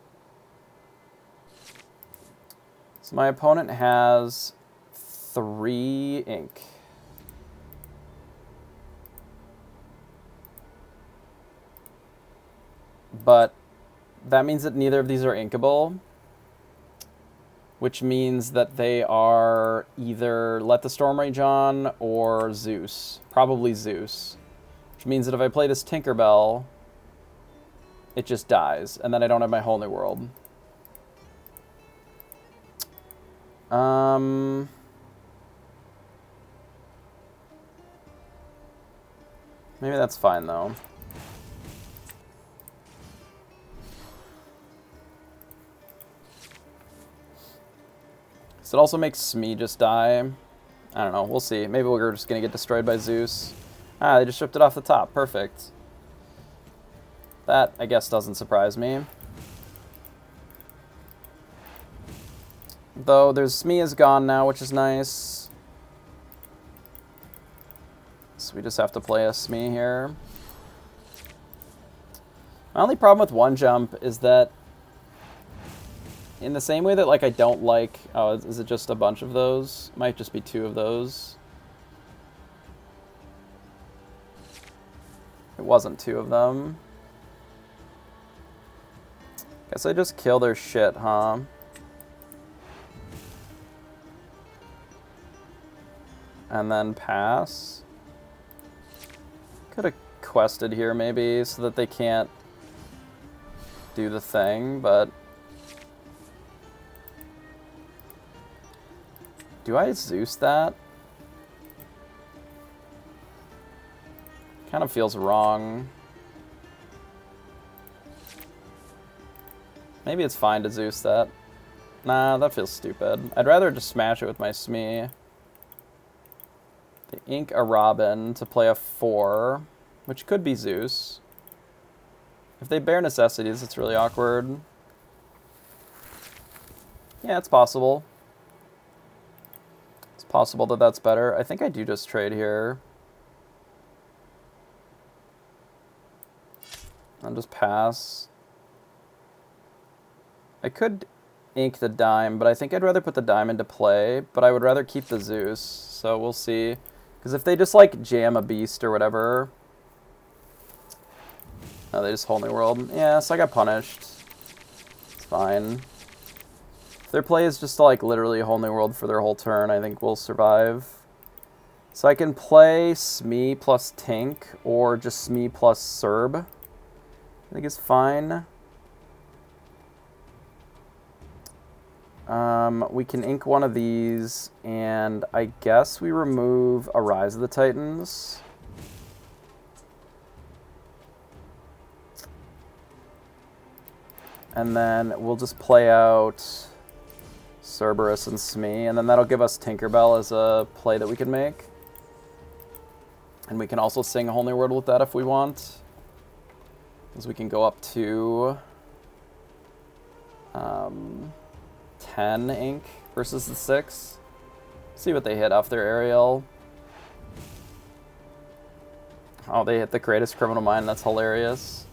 So my opponent has 3 ink. But that means that neither of these are inkable, which means that they are either Let the Storm Rage On or Zeus. Probably Zeus. Which means that if I play this Tinkerbell, it just dies, and then I don't have my whole new world. Maybe that's fine, though. So it also makes Smee just die. I don't know. We'll see. Maybe we're just going to get destroyed by Zeus. Ah, they just stripped it off the top. Perfect. That, I guess, doesn't surprise me. Though, there's Smee is gone now, which is nice. So we just have to play a Smee here. My only problem with one jump is that in the same way that, like, I don't like... Oh, is it just a bunch of those? Might just be 2 of those. It wasn't 2 of them. Guess I just kill their shit, huh? And then pass. Could have quested here, maybe, so that they can't do the thing, but... Do I Zeus that? Kind of feels wrong. Maybe it's fine to Zeus that. Nah, that feels stupid. I'd rather just smash it with my Smee. They ink a Robin to play a 4, which could be Zeus. If they bear necessities, it's really awkward. Yeah, it's possible. It's possible that that's better. I think I do just trade here. I'll just pass. I could ink the dime, but I think I'd rather put the dime into play, but I would rather keep the Zeus, so we'll see. Because if they just, like, jam a beast or whatever... Oh, they just whole new world. Yeah, so I got punished. It's fine. If their play is just to, like, literally a whole new world for their whole turn, I think we'll survive. So I can play Smee plus Tink, or just Smee plus Serb. I think it's fine. We can ink one of these, and I guess we remove a Rise of the Titans. And then we'll just play out Cerberus and Smee, and then that'll give us Tinkerbell as a play that we can make. And we can also sing a whole new world with that if we want. Because we can go up to 10 ink versus the 6. See what they hit off their Ariel. Oh, they hit the Greatest Criminal Mind. That's hilarious.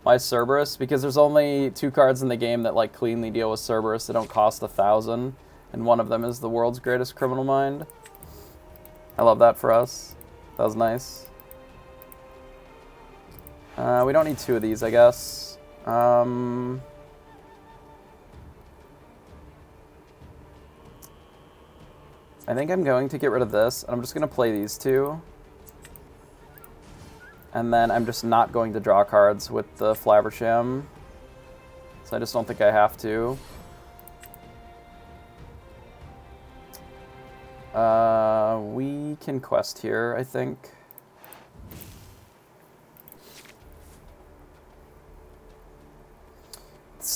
Why Cerberus? Because there's only 2 cards in the game that, like, cleanly deal with Cerberus. They don't cost 1,000, and one of them is the World's Greatest Criminal Mind. I love that for us. That was nice. We don't need 2 of these, I guess. I think I'm going to get rid of this, and I'm just going to play these 2. And then I'm just not going to draw cards with the Flabbersham. So I just don't think I have to. We can quest here, I think.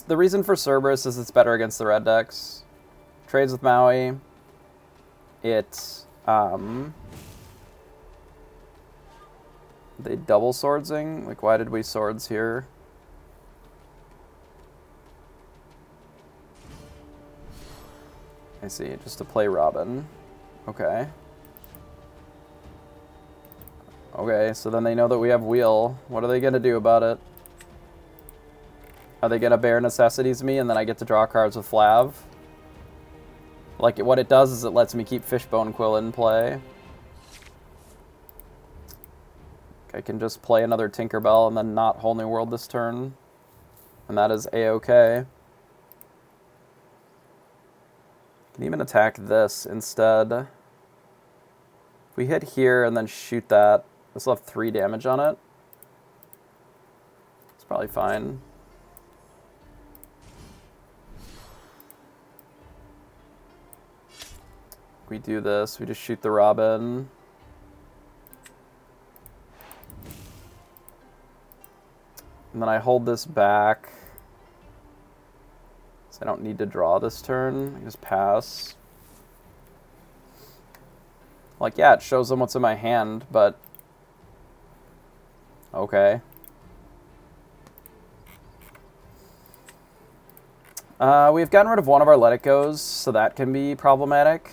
The reason for Cerberus is it's better against the red decks. Trades with Maui. It, they double swordsing? Like, why did we swords here? I see, just to play Robin. Okay. Okay, so then they know that we have Wheel. What are they gonna do about it? Are they gonna bear necessities me and then I get to draw cards with Flav? Like, what it does is it lets me keep Fishbone Quill in play. I can just play another Tinkerbell and then not Whole New World this turn. And that is A-okay. Can even attack this instead. If we hit here and then shoot that, This will have 3 damage on it. It's probably fine. We do this, we just shoot the Robin. And then I hold this back. So I don't need to draw this turn. I just pass. Like, yeah, it shows them what's in my hand, but... Okay. We've gotten rid of one of our Let It Goes, so that can be problematic.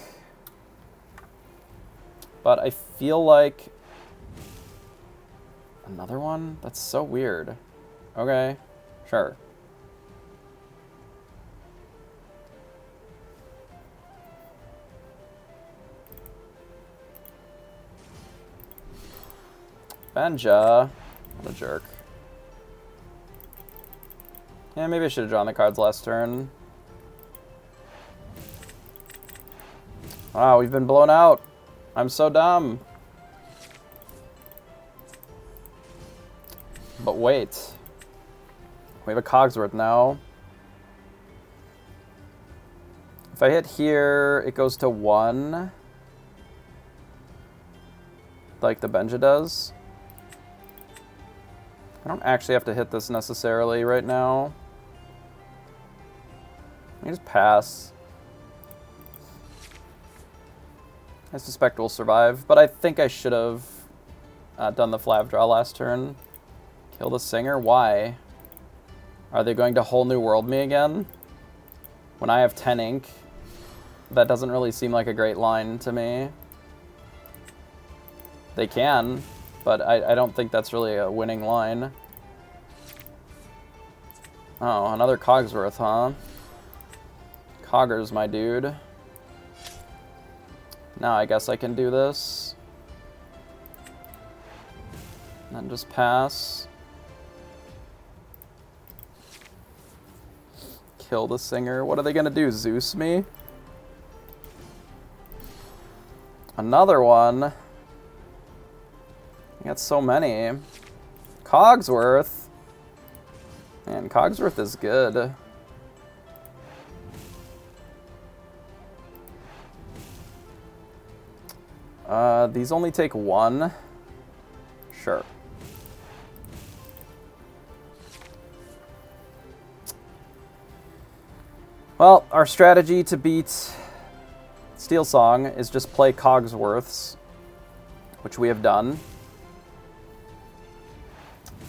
But I feel like... Another one? That's so weird. Okay, sure. Benja. What a jerk. Yeah, maybe I should have drawn the cards last turn. Wow, we've been blown out. I'm so dumb. But wait. We have a Cogsworth now. If I hit here, it goes to 1. Like the Benja does. I don't actually have to hit this necessarily right now. I just pass. I suspect we'll survive, but I think I should have done the Flav draw last turn. Kill the Singer? Why? Are they going to Whole New World me again? When I have 10 ink? That doesn't really seem like a great line to me. They can, but I don't think that's really a winning line. Oh, another Cogsworth, huh? Coggers, my dude. Now I guess I can do this. And then just pass. Kill the Singer. What are they gonna do? Zeus me? Another one. I got so many. Cogsworth. Man, Cogsworth is good. These only take 1. Sure. Well, our strategy to beat Steel Song is just play Cogsworths, which we have done.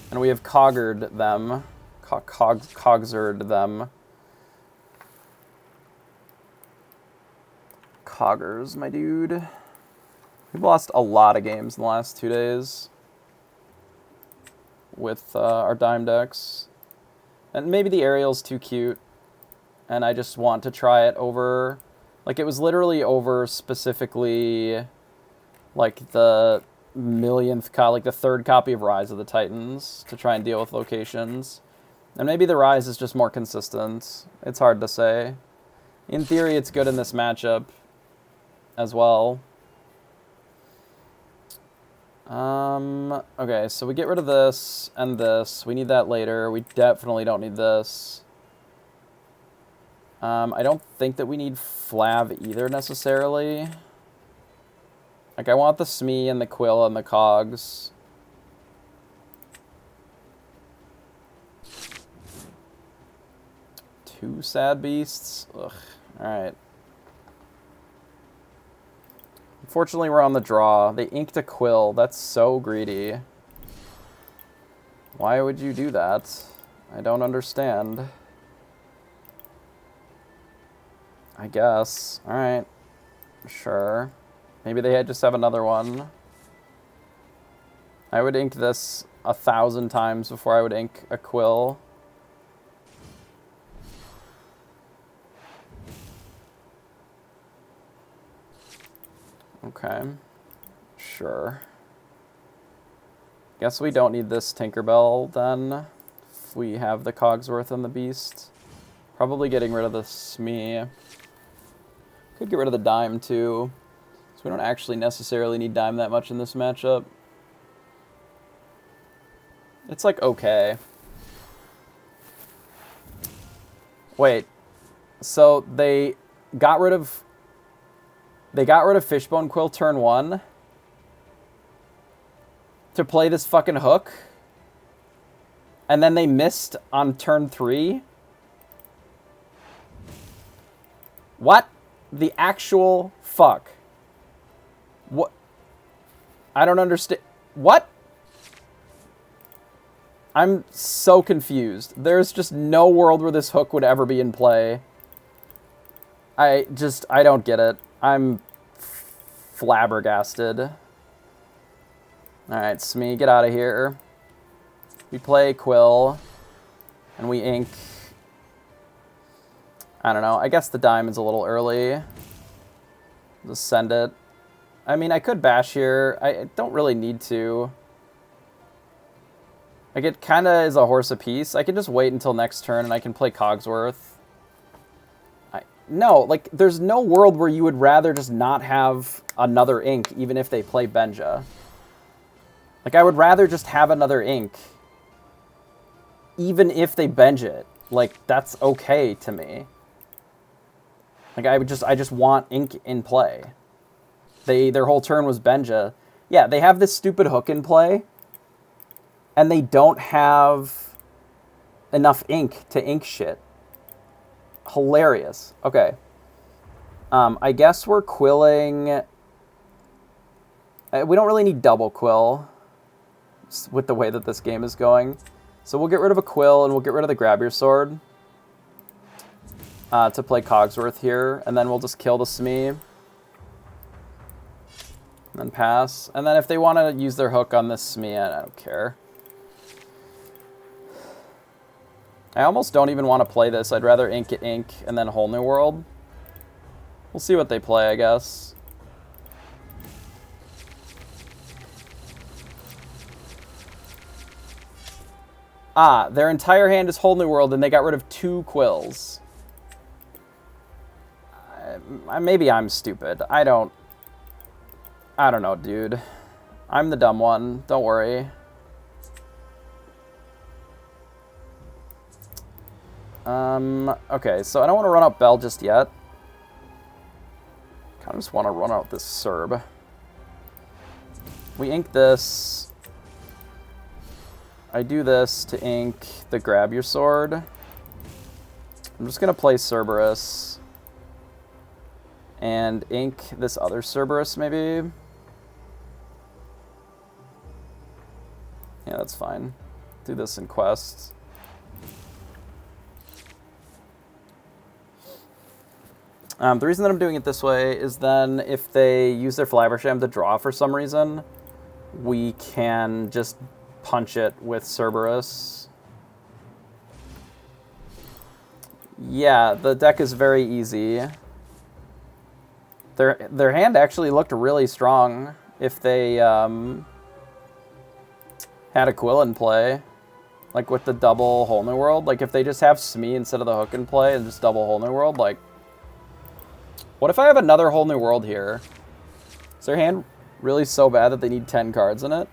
And we have coggered them. Cogsered them. Coggers, my dude. We've lost a lot of games in the last 2 days with our dime decks. And maybe the Ariel's too cute, and I just want to try it over... Like, it was literally over specifically, like, the millionth like the 3rd copy of Rise of the Titans to try and deal with locations. And maybe the Rise is just more consistent. It's hard to say. In theory, it's good in this matchup as well. Okay, so we get rid of this and this. We need that later. We definitely don't need this. I don't think that we need Flav either necessarily. Like, I want the Smee and the Quill and the Cogs. Two Sad Beasts? Ugh, alright. Unfortunately, we're on the draw. They inked a Quill. That's so greedy. Why would you do that? I don't understand. I guess. Alright. Sure. Maybe they just have another one. I would ink this 1,000 times before I would ink a Quill. Okay. Sure. Guess we don't need this Tinkerbell then, if we have the Cogsworth and the Beast. Probably getting rid of the Smee. Could get rid of the Dime too. So we don't actually necessarily need Dime that much in this matchup. It's like okay. Wait. So they got rid of Fishbone Quill turn 1 to play this fucking hook. And then they missed on turn 3. What? The actual fuck? What? I don't understand. What? I'm so confused. There's just no world where this hook would ever be in play. I don't get it. I'm flabbergasted. Alright, Smee, get out of here. We play Quill, and we ink. I don't know. I guess the diamond's a little early. Just send it. I mean, I could bash here. I don't really need to. Like, it kind of is a horse apiece. I can just wait until next turn, and I can play Cogsworth. No, like, there's no world where you would rather just not have another ink, even if they play Benja. Like, I would rather just have another ink, even if they Benja it. Like, that's okay to me. Like, I just want ink in play. Their whole turn was Benja. Yeah, they have this stupid hook in play, and they don't have enough ink to ink shit. Hilarious. Okay. I guess we're quilling. We don't really need double quill with the way that this game is going. So we'll get rid of a quill, and we'll get rid of the grab your sword to play Cogsworth here, and then we'll just kill the Smee. And then pass. And then if they want to use their hook on this Smee, I don't care. I almost don't even want to play this. I'd rather ink it ink and then Whole New World. We'll see what they play, I guess. Ah, their entire hand is Whole New World, and they got rid of 2 quills. Maybe I'm stupid. I don't know, dude. I'm the dumb one. Don't worry. Okay, so I don't want to run out Bell just yet. Kind of just want to run out this Serb. We ink this. I do this to ink the Grab Your Sword. I'm just going to play Cerberus. And ink this other Cerberus, maybe. Yeah, that's fine. Do this in Quest. The reason that I'm doing it this way is then if they use their Flabbersham to draw for some reason, we can just punch it with Cerberus. Yeah, the deck is very easy. Their hand actually looked really strong if they had a Quill in play. Like with the double Whole New World. Like if they just have Smee instead of the hook in play and just double Whole New World, like... What if I have another Whole New World here? Is their hand really so bad that they need 10 cards in it?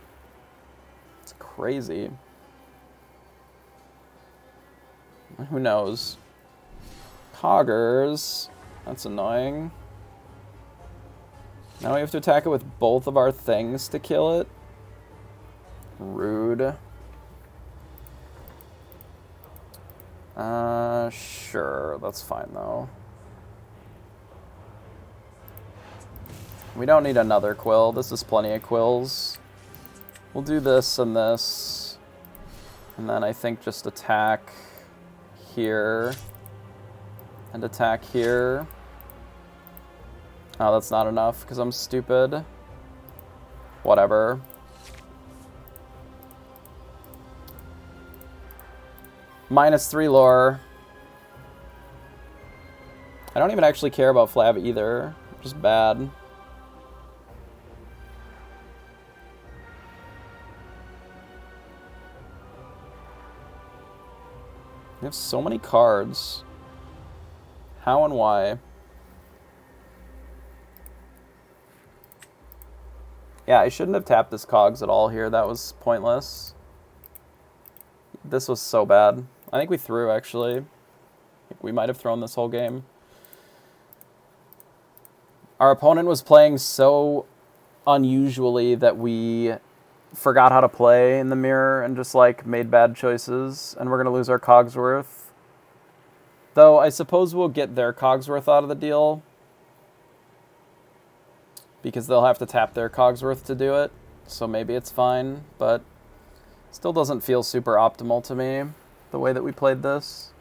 It's crazy. Who knows? Coggers. That's annoying. Now we have to attack it with both of our things to kill it. Rude. Sure. That's fine, though. We don't need another quill. This is plenty of quills. We'll do this and this. And then I think just attack here. And attack here. Oh, that's not enough because I'm stupid. Whatever. -3 lore. I don't even actually care about Flab either. Just bad. We have so many cards. How and why? Yeah, I shouldn't have tapped this Cogs at all here. That was pointless. This was so bad. I think we threw, actually. I think we might have thrown this whole game. Our opponent was playing so unusually that we forgot how to play in the mirror and just, like, made bad choices. And we're going to lose our Cogsworth. Though, I suppose we'll get their Cogsworth out of the deal. Because they'll have to tap their Cogsworth to do it. So maybe it's fine, but still doesn't feel super optimal to me, the way that we played this.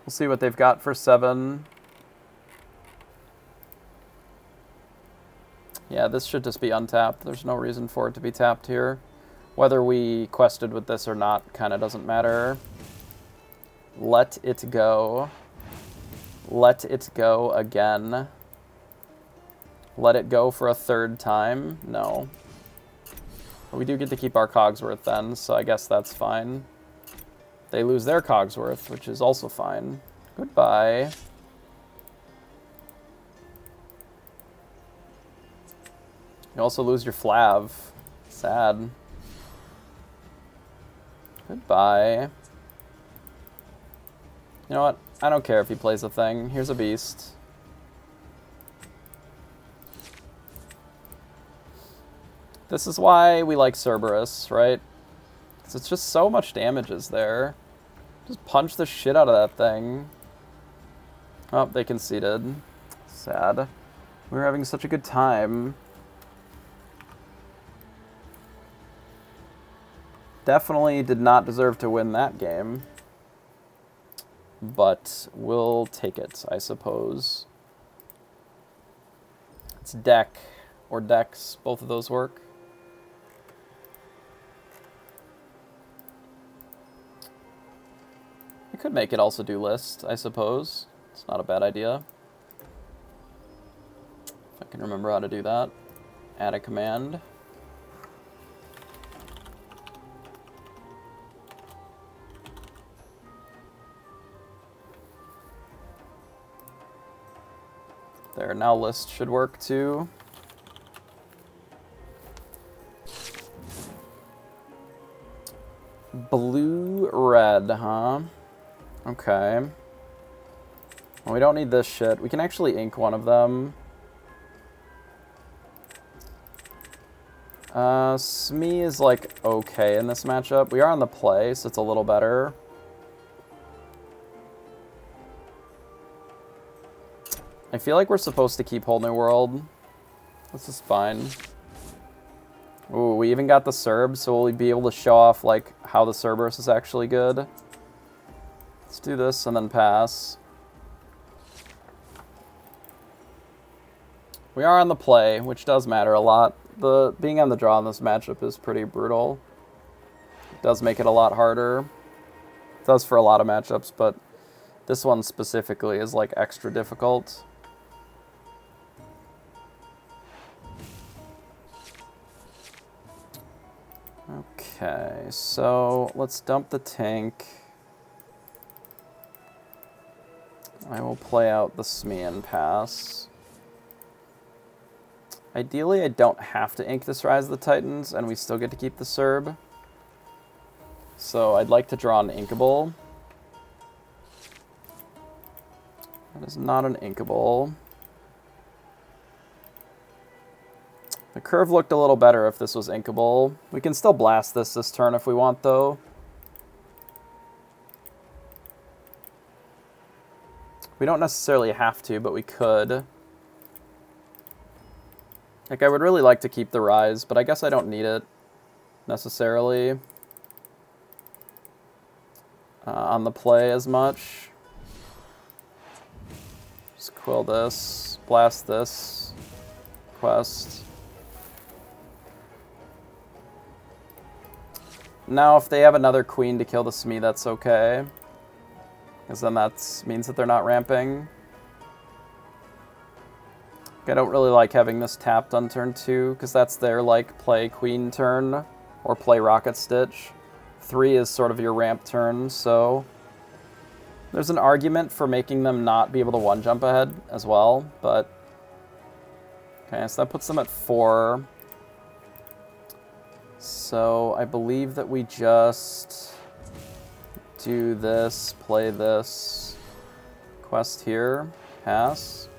We'll see what they've got for 7. Yeah, this should just be untapped. There's no reason for it to be tapped here. Whether we quested with this or not kind of doesn't matter. Let it go. Let it go again. Let it go for a 3rd time? No. We do get to keep our Cogsworth then, so I guess that's fine. They lose their Cogsworth, which is also fine. Goodbye. You also lose your Flav. Sad. Goodbye. You know what? I don't care if he plays a thing. Here's a beast. This is why we like Cerberus, right? Because it's just so much damage is there. Just punch the shit out of that thing. Oh, they conceded. Sad. We were having such a good time. Definitely did not deserve to win that game. But we'll take it, I suppose. It's deck or decks. Both of those work. We could make it also do list, I suppose. It's not a bad idea. If I can remember how to do that. Add a command. There, now list should work too. Blue, red, huh? Okay. Well, we don't need this shit. We can actually ink one of them. Smee is, like, okay in this matchup. We are on the play, so it's a little better. I feel like we're supposed to keep Whole New World. This is fine. Ooh, we even got the Cerb, so we'll be able to show off, like, how the Cerberus is actually good. Let's do this and then pass. We are on the play, which does matter a lot. Being on the draw in this matchup is pretty brutal. It does make it a lot harder. It does for a lot of matchups, but this one specifically is, like, extra difficult. Okay, so let's dump the tank. I will play out the Smee and pass. Ideally, I don't have to ink this Rise of the Titans, and we still get to keep the Cerb. So I'd like to draw an inkable. That is not an inkable. The curve looked a little better if this was inkable. We can still blast this turn if we want, though. We don't necessarily have to, but we could. Like, I would really like to keep the Rise, but I guess I don't need it necessarily on the play as much. Just quill this, blast this, quest. Now, if they have another queen to kill the Smee, that's okay. Because then that means that they're not ramping. I don't really like having this tapped on turn 2, because that's their, like, play queen turn, or play rocket stitch. 3 is sort of your ramp turn, so there's an argument for making them not be able to one-jump ahead as well, but okay, so that puts them at 4. So I believe that we just do this, play this, quest here, pass.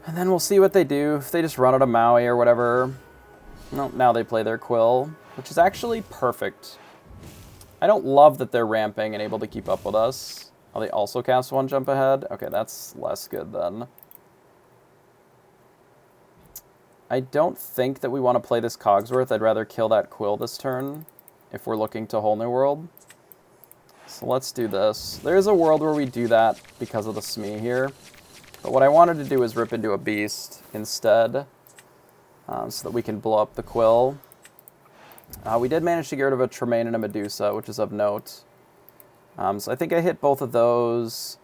And then we'll see what they do. If they just run out of Maui or whatever. Nope, now they play their Quill, which is actually perfect. I don't love that they're ramping and able to keep up with us. Oh, they also cast one jump ahead? Okay, that's less good then. I don't think that we want to play this Cogsworth. I'd rather kill that Quill this turn if we're looking to Whole New World. So let's do this. There is a world where we do that because of the Smee here. But what I wanted to do is rip into a Beast instead, so that we can blow up the Quill. We did manage to get rid of a Tremaine and a Medusa, which is of note. So I think I hit both of those.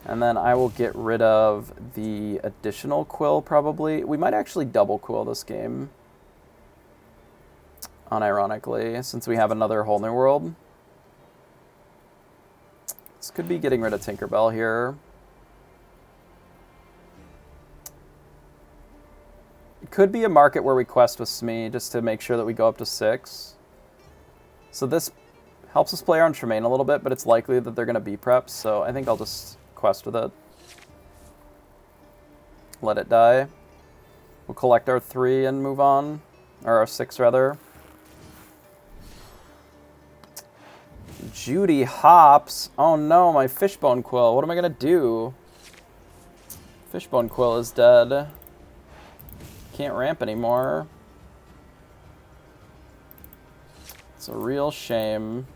And then I will get rid of the additional Quill, probably. We might actually double Quill this game, unironically, since we have another Whole New World. This could be getting rid of Tinkerbell here. It could be a market where we quest with Smee just to make sure that we go up to 6. So this helps us play on Tremaine a little bit, but it's likely that they're going to be preps, so I think I'll just quest with it. Let it die. We'll collect our 3 and move on. Or our 6, rather. Judy hops. Oh no, my Fishbone Quill. What am I going to do? Fishbone Quill is dead. Can't ramp anymore. It's a real shame.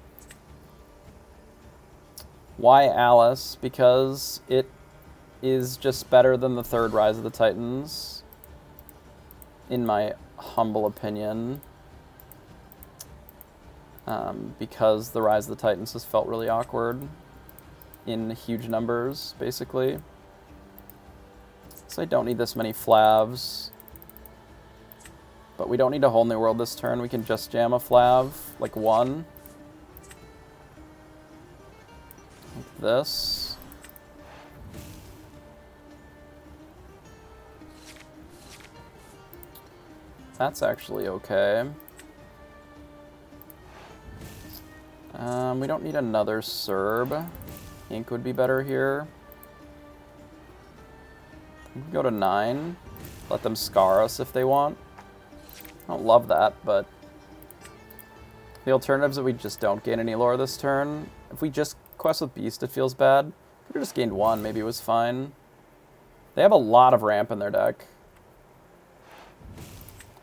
Why Alice? Because it is just better than the 3rd Rise of the Titans, in my humble opinion. Because the Rise of the Titans has felt really awkward in huge numbers, basically. So I don't need this many Flavs. But we don't need a Whole New World this turn. We can just jam a Flav, like 1. Like this. That's actually okay. We don't need another Serb. Ink would be better here. We can go to 9. Let them scar us if they want. I don't love that, but the alternative is that we just don't gain any lore this turn. If we just quest with Beast, it feels bad. Could have just gained 1, maybe it was fine. They have a lot of ramp in their deck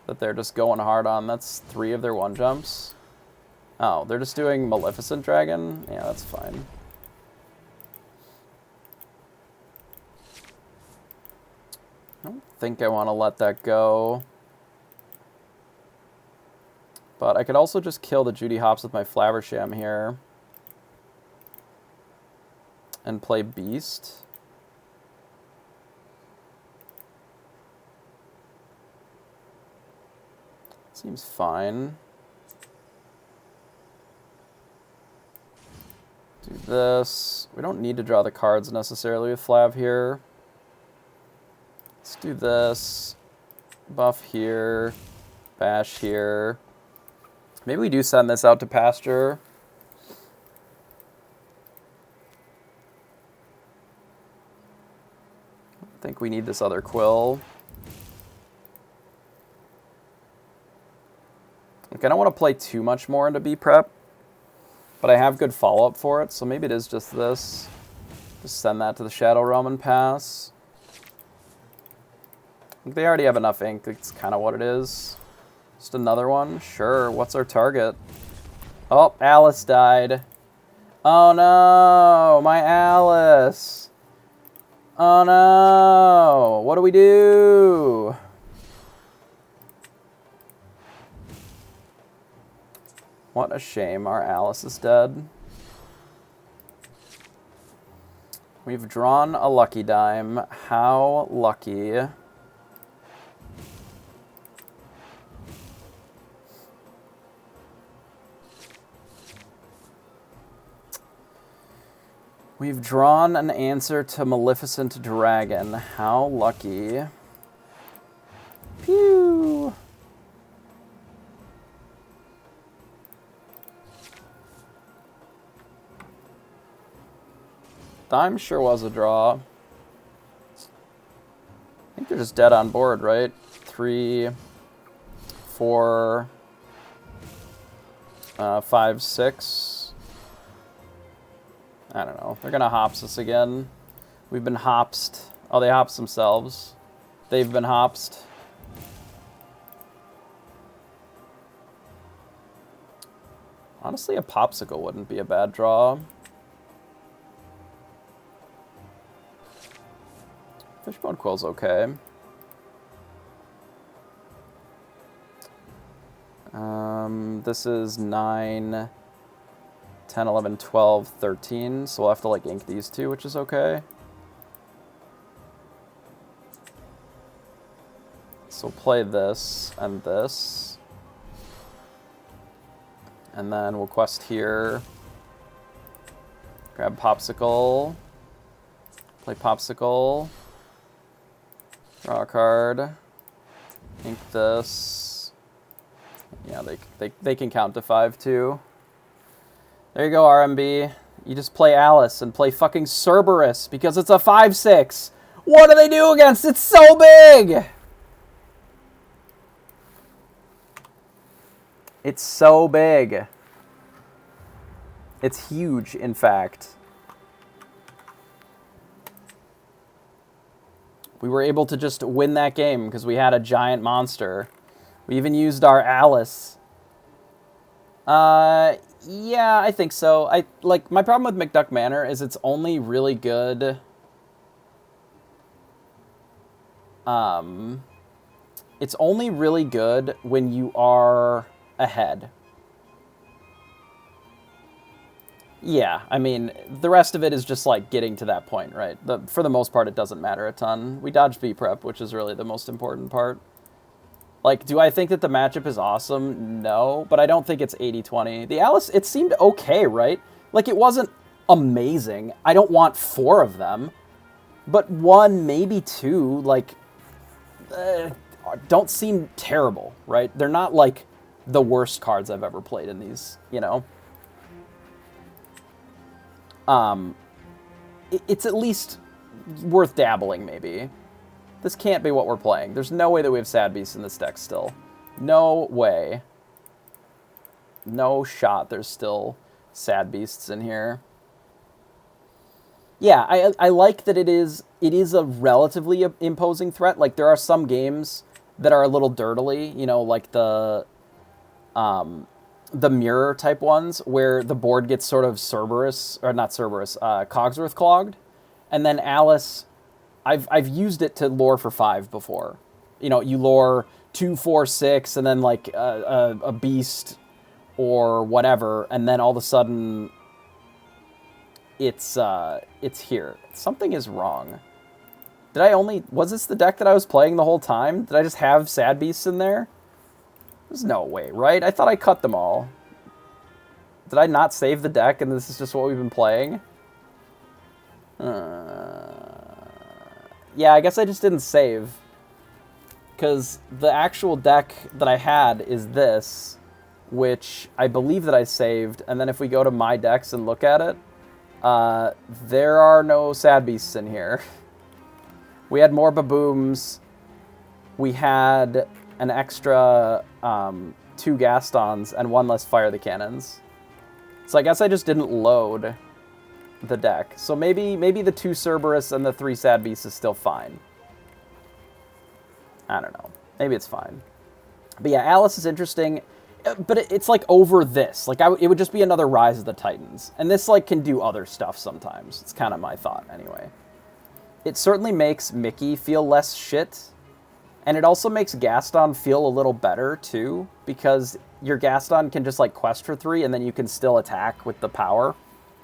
that they're just going hard on. That's 3 of their 1 jumps. Oh, they're just doing Maleficent Dragon? Yeah, that's fine. I don't think I want to let that go. But I could also just kill the Judy Hops with my Flaversham here. And play Beast. Seems fine. Do this. We don't need to draw the cards necessarily with Flav here. Let's do this. Buff here. Bash here. Maybe we do send this out to pasture. I think we need this other Quill. Like, I don't want to play too much more into B prep, but I have good follow-up for it, so maybe it is just this. Just send that to the Shadow Realm and pass. They already have enough ink, it's kind of what it is. Just another one? Sure, what's our target? Oh, Alice died. Oh no, my Alice. Oh no, what do we do? What a shame, our Alice is dead. We've drawn a lucky dime. How lucky. We've drawn an answer to Maleficent Dragon. How lucky. Pew! Dime sure was a draw. I think they're just dead on board, right? 3, 4, 5, 6. I don't know. They're gonna hops us again. We've been hopsed. Oh, they hops themselves. They've been hopsed. Honestly, a popsicle wouldn't be a bad draw. Fishbone Quill's okay. This is 9, 10, 11, 12, 13, so we'll have to, like, ink these two, which is okay. So play this and this. And then we'll quest here. Grab Popsicle. Play Popsicle. Draw a card. Ink this. Yeah, they can count to 5, too. There you go, RMB. You just play Alice and play fucking Cerberus because it's a 5/6. What do they do against? It's so big! It's so big. It's huge, in fact. We were able to just win that game because we had a giant monster. We even used our Alice. Yeah, I think so. My problem with McDuck Manor is it's only really good. It's only really good when you are ahead. Yeah, I mean, the rest of it is just, like, getting to that point, right? For the most part, it doesn't matter a ton. We dodged V-Prep, which is really the most important part. Like, do I think that the matchup is awesome? No, but I don't think it's 80-20. The Alice, it seemed okay, right? Like, it wasn't amazing. I don't want 4 of them. But 1, maybe 2, like, don't seem terrible, right? They're not, like, the worst cards I've ever played in these, you know? It's at least worth dabbling, maybe. This can't be what we're playing. There's no way that we have Sad Beasts in this deck still. No way. No shot there's still Sad Beasts in here. Yeah, I like that it is a relatively imposing threat. Like, there are some games that are a little dirtily, you know, like the mirror type ones where the board gets sort of Cerberus, or not Cerberus, Cogsworth clogged. And then Alice, I've used it to lure for 5 before. You know, you lure 2, 4, 6, and then like a beast or whatever, and then all of a sudden it's here. Something is wrong. Was this the deck that I was playing the whole time? Did I just have Sad Beasts in there? There's no way, right? I thought I cut them all. Did I not save the deck and this is just what we've been playing? Yeah, I guess I just didn't save. Because the actual deck that I had is this, which I believe that I saved. And then if we go to my decks and look at it, there are no Sad Beasts in here. We had more Babooms. We had an extra 2 Gastons and 1 less Fire the Cannons. So I guess I just didn't load the deck. So maybe the 2 Cerberus and the 3 Sad Beasts is still fine. I don't know. Maybe it's fine. But yeah, Alice is interesting. But it's like over this. Like, it would just be another Rise of the Titans. And this, like, can do other stuff sometimes. It's kind of my thought, anyway. It certainly makes Mickey feel less shit. And it also makes Gaston feel a little better, too. Because your Gaston can just, like, quest for 3, and then you can still attack with the power.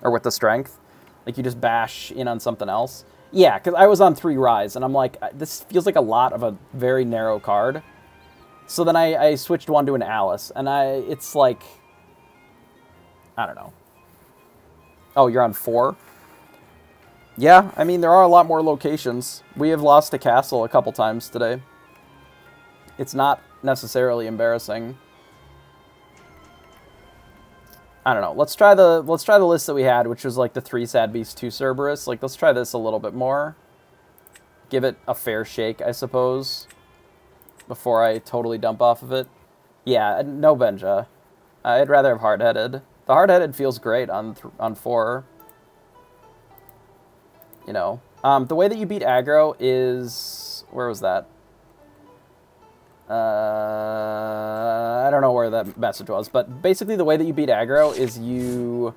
Or with the strength. Like, you just bash in on something else. Yeah, because I was on 3 Rise, and I'm like, this feels like a lot of a very narrow card. So then I switched 1 to an Alice, and it's like, I don't know. Oh, you're on 4? Yeah, I mean, there are a lot more locations. We have lost a castle a couple times today. It's not necessarily embarrassing. I don't know. Let's try the list that we had, which was like the 3 Sad Beasts, 2 Cerberus. Like, let's try this a little bit more. Give it a fair shake, I suppose, before I totally dump off of it. Yeah, no Benja. I'd rather have Hard-Headed. The Hard-Headed feels great on 4. You know, the way that you beat aggro is... Where was that? I don't know where that message was, but basically the way that you beat aggro is you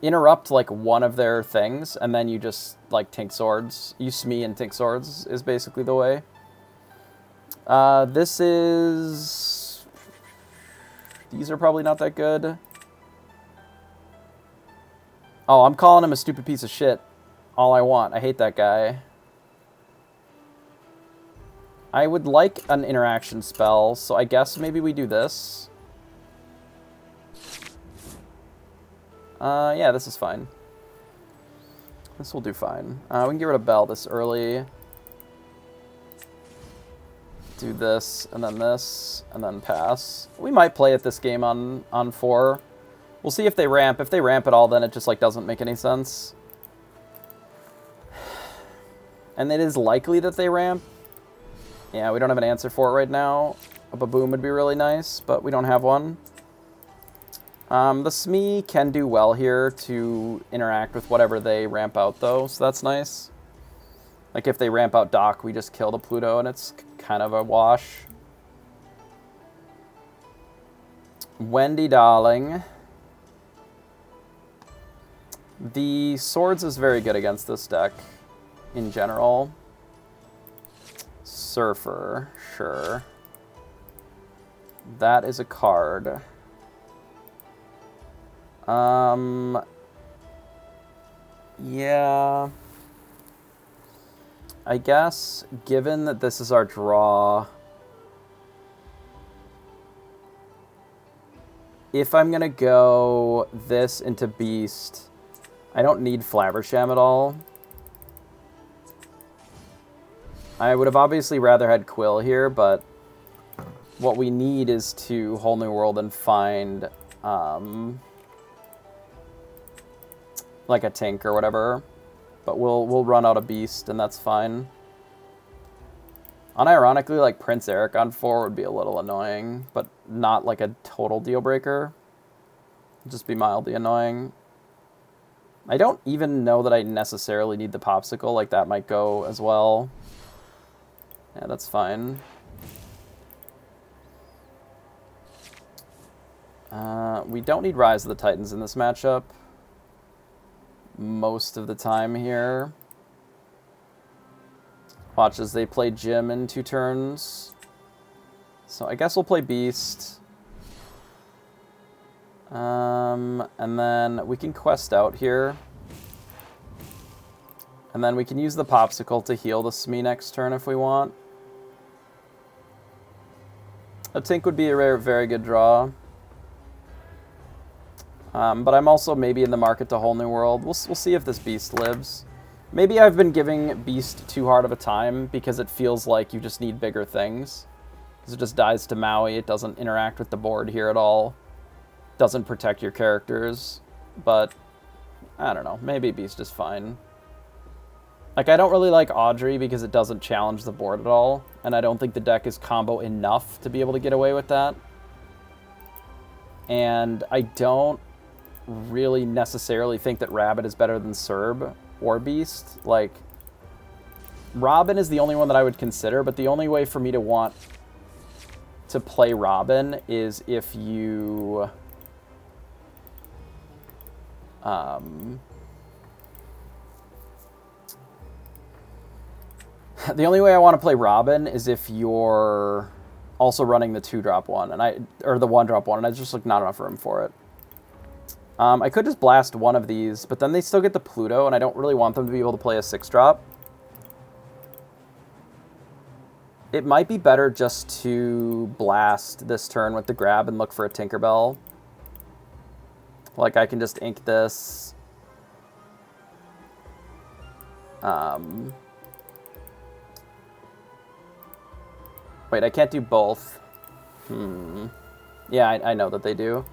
interrupt, like, one of their things, and then you just, like, Tink Swords. You Smee and Tink Swords is basically the way. This is... These are probably not that good. Oh, I'm calling him a stupid piece of shit. All I want. I hate that guy. I would like an interaction spell, so I guess maybe we do this. Yeah, this is fine. This will do fine. We can get rid of Bell this early. Do this, and then pass. We might play it this game on 4. We'll see if they ramp. If they ramp at all, then it just, like, doesn't make any sense. And it is likely that they ramp. Yeah, we don't have an answer for it right now. A Baboom would be really nice, but we don't have one. The Smee can do well here to interact with whatever they ramp out, though, so that's nice. Like, if they ramp out Doc, we just kill the Pluto, and it's kind of a wash. Wendy Darling. The Swords is very good against this deck in general. Surfer, sure. That is a card. Yeah. I guess, given that this is our draw, if I'm gonna go this into Beast, I don't need Flabbersham at all. I would have obviously rather had Quill here, but what we need is to Whole New World and find, like a Tink or whatever. But we'll run out of Beast, and that's fine. Unironically, like, Prince Eric on 4 would be a little annoying, but not like a total deal breaker. Just be mildly annoying. I don't even know that I necessarily need the Popsicle. Like, that might go as well. Yeah, that's fine. We don't need Rise of the Titans in this matchup most of the time here. Watch as they play Jim in 2 turns. So I guess we'll play Beast. And then we can quest out here. And then we can use the Popsicle to heal the Smee next turn if we want. A Tink would be a very, very good draw. But I'm also maybe in the market to Whole New World. We'll see if this Beast lives. Maybe I've been giving Beast too hard of a time because it feels like you just need bigger things. Because it just dies to Maui. It doesn't interact with the board here at all. Doesn't protect your characters. But, I don't know. Maybe Beast is fine. Like, I don't really like Audrey because it doesn't challenge the board at all. And I don't think the deck is combo enough to be able to get away with that. And I don't really necessarily think that Rabbit is better than Serb or Beast. Like, Robin is the only one that I would consider, but the only way for me to want to play Robin is if you... the only way I want to play Robin is if you're also running the 2-drop one, or the 1-drop one, and I just, like, not enough room for it. I could just blast one of these, but then they still get the Pluto, and I don't really want them to be able to play a 6-drop. It might be better just to blast this turn with the grab and look for a Tinkerbell. Like, I can just ink this. Wait, I can't do both. Yeah, I know that they do.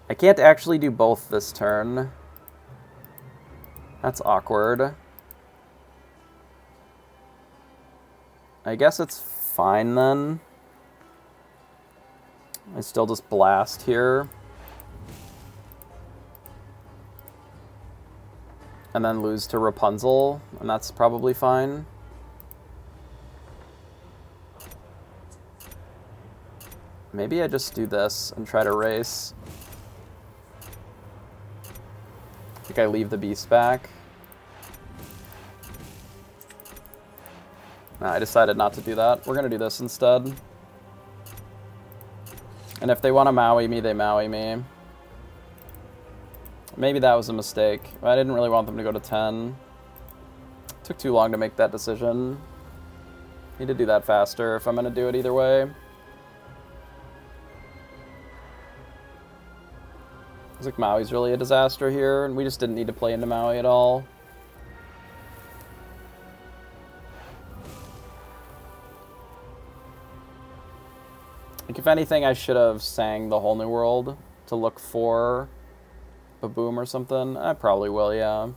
I can't actually do both this turn. That's awkward. I guess it's fine then. I still just blast here. And then lose to Rapunzel, and that's probably fine. Maybe I just do this and try to race. I think I leave the beast back. Nah, I decided not to do that. We're gonna do this instead. And if they want to Maui me, they Maui me. Maybe that was a mistake. I didn't really want them to go to 10. Took too long to make that decision. Need to do that faster if I'm going to do it either way. Looks like Maui's really a disaster here, and we just didn't need to play into Maui at all. Like, if anything, I should have sang The Whole New World to look for a boom or something. I probably will, yeah.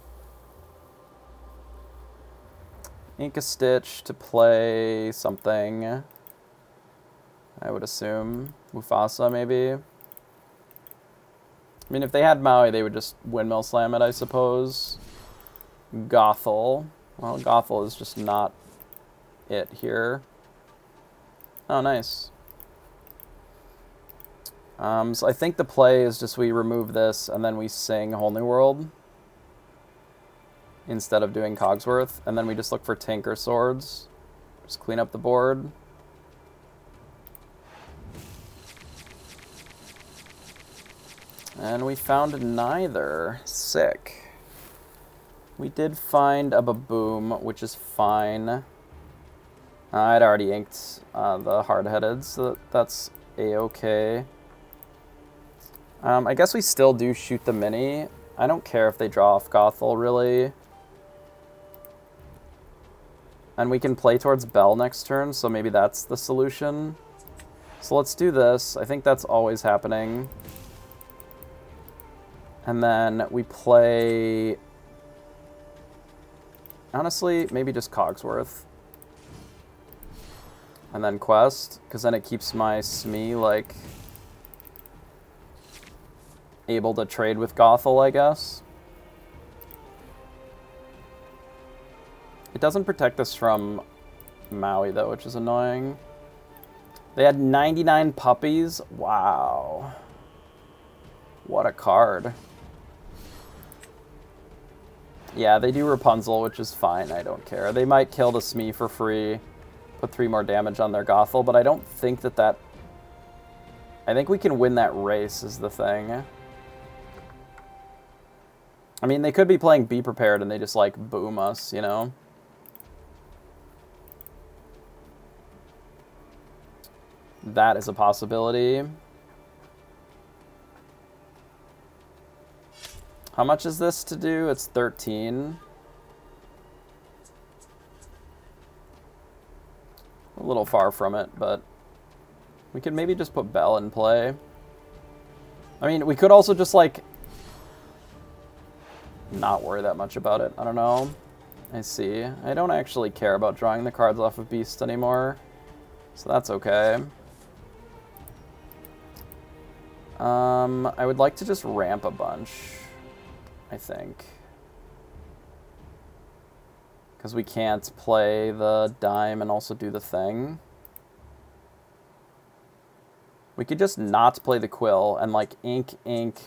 Ink a Stitch to play something. I would assume. Mufasa, maybe. I mean, if they had Maui, they would just Windmill Slam it, I suppose. Gothel. Well, Gothel is just not it here. Oh, nice. So I think the play is just we remove this and then we sing Whole New World instead of doing Cogsworth, and then we just look for Tinker Swords. Just clean up the board. And we found neither. Sick. We did find a Baboom, which is fine. I'd already inked the hard-headed, so that's a-okay. I guess we still do shoot the mini. I don't care if they draw off Gothel, really. And we can play towards Bell next turn, so maybe that's the solution. So let's do this. I think that's always happening. And then we play... Honestly, maybe just Cogsworth. And then Quest, because then it keeps my Smee, like... able to trade with Gothel, I guess. It doesn't protect us from Maui, though, which is annoying. They had 99 puppies. Wow. What a card. Yeah, they do Rapunzel, which is fine. I don't care. They might kill the Smee for free, put 3 more damage on their Gothel, but I don't think that... I think we can win that race, is the thing. I mean, they could be playing Be Prepared and they just, like, boom us, you know? That is a possibility. How much is this to do? It's 13. A little far from it, but we could maybe just put Bell in play. I mean, we could also just, like, not worry that much about it. I don't know. I see. I don't actually care about drawing the cards off of Beast anymore, so that's okay. I would like to just ramp a bunch, I think. Because we can't play the dime and also do the thing. We could just not play the Quill and, like, ink,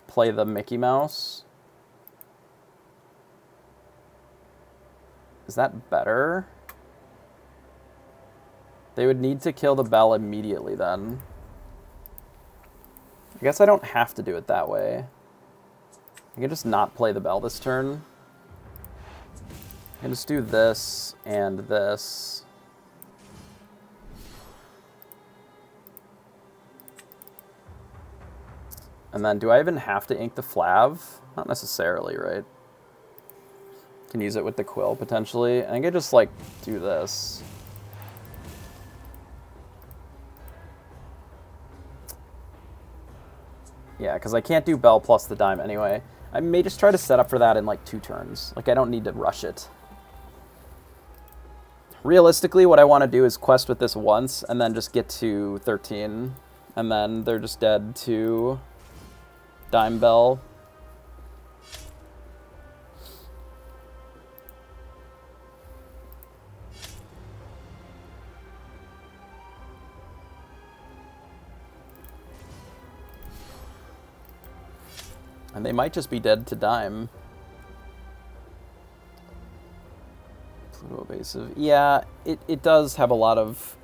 play the Mickey Mouse. Is that better? They would need to kill the Bell immediately then. I guess I don't have to do it that way. I can just not play the Bell this turn. I can just do this and this. And then do I even have to ink the Flav? Not necessarily, right? Can use it with the quill, potentially. I think I just, like, do this. Yeah, because I can't do Bell plus the dime anyway. I may just try to set up for that in, like, 2 turns. Like, I don't need to rush it. Realistically, what I want to do is quest with this once, and then just get to 13. And then they're just dead to Dime Bell. And they might just be dead to Dime. Pluto Evasive. Yeah, it does have a lot of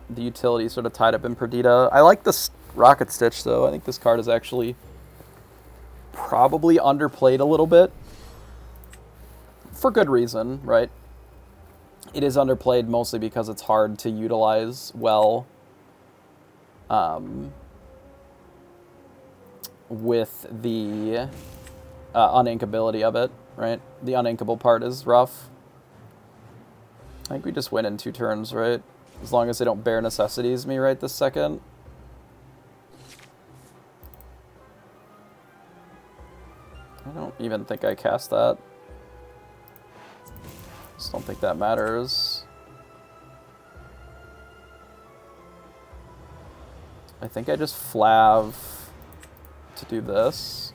the utility sort of tied up in Perdita. I like this Rocket Stitch, though. I think this card is actually probably underplayed a little bit. For good reason, right? It is underplayed mostly because it's hard to utilize well with the uninkability of it, right? The uninkable part is rough. I think we just win in 2 turns, right? As long as they don't Bare Necessities me right this second. I don't even think I cast that. Just don't think that matters. I think I just Flav to do this.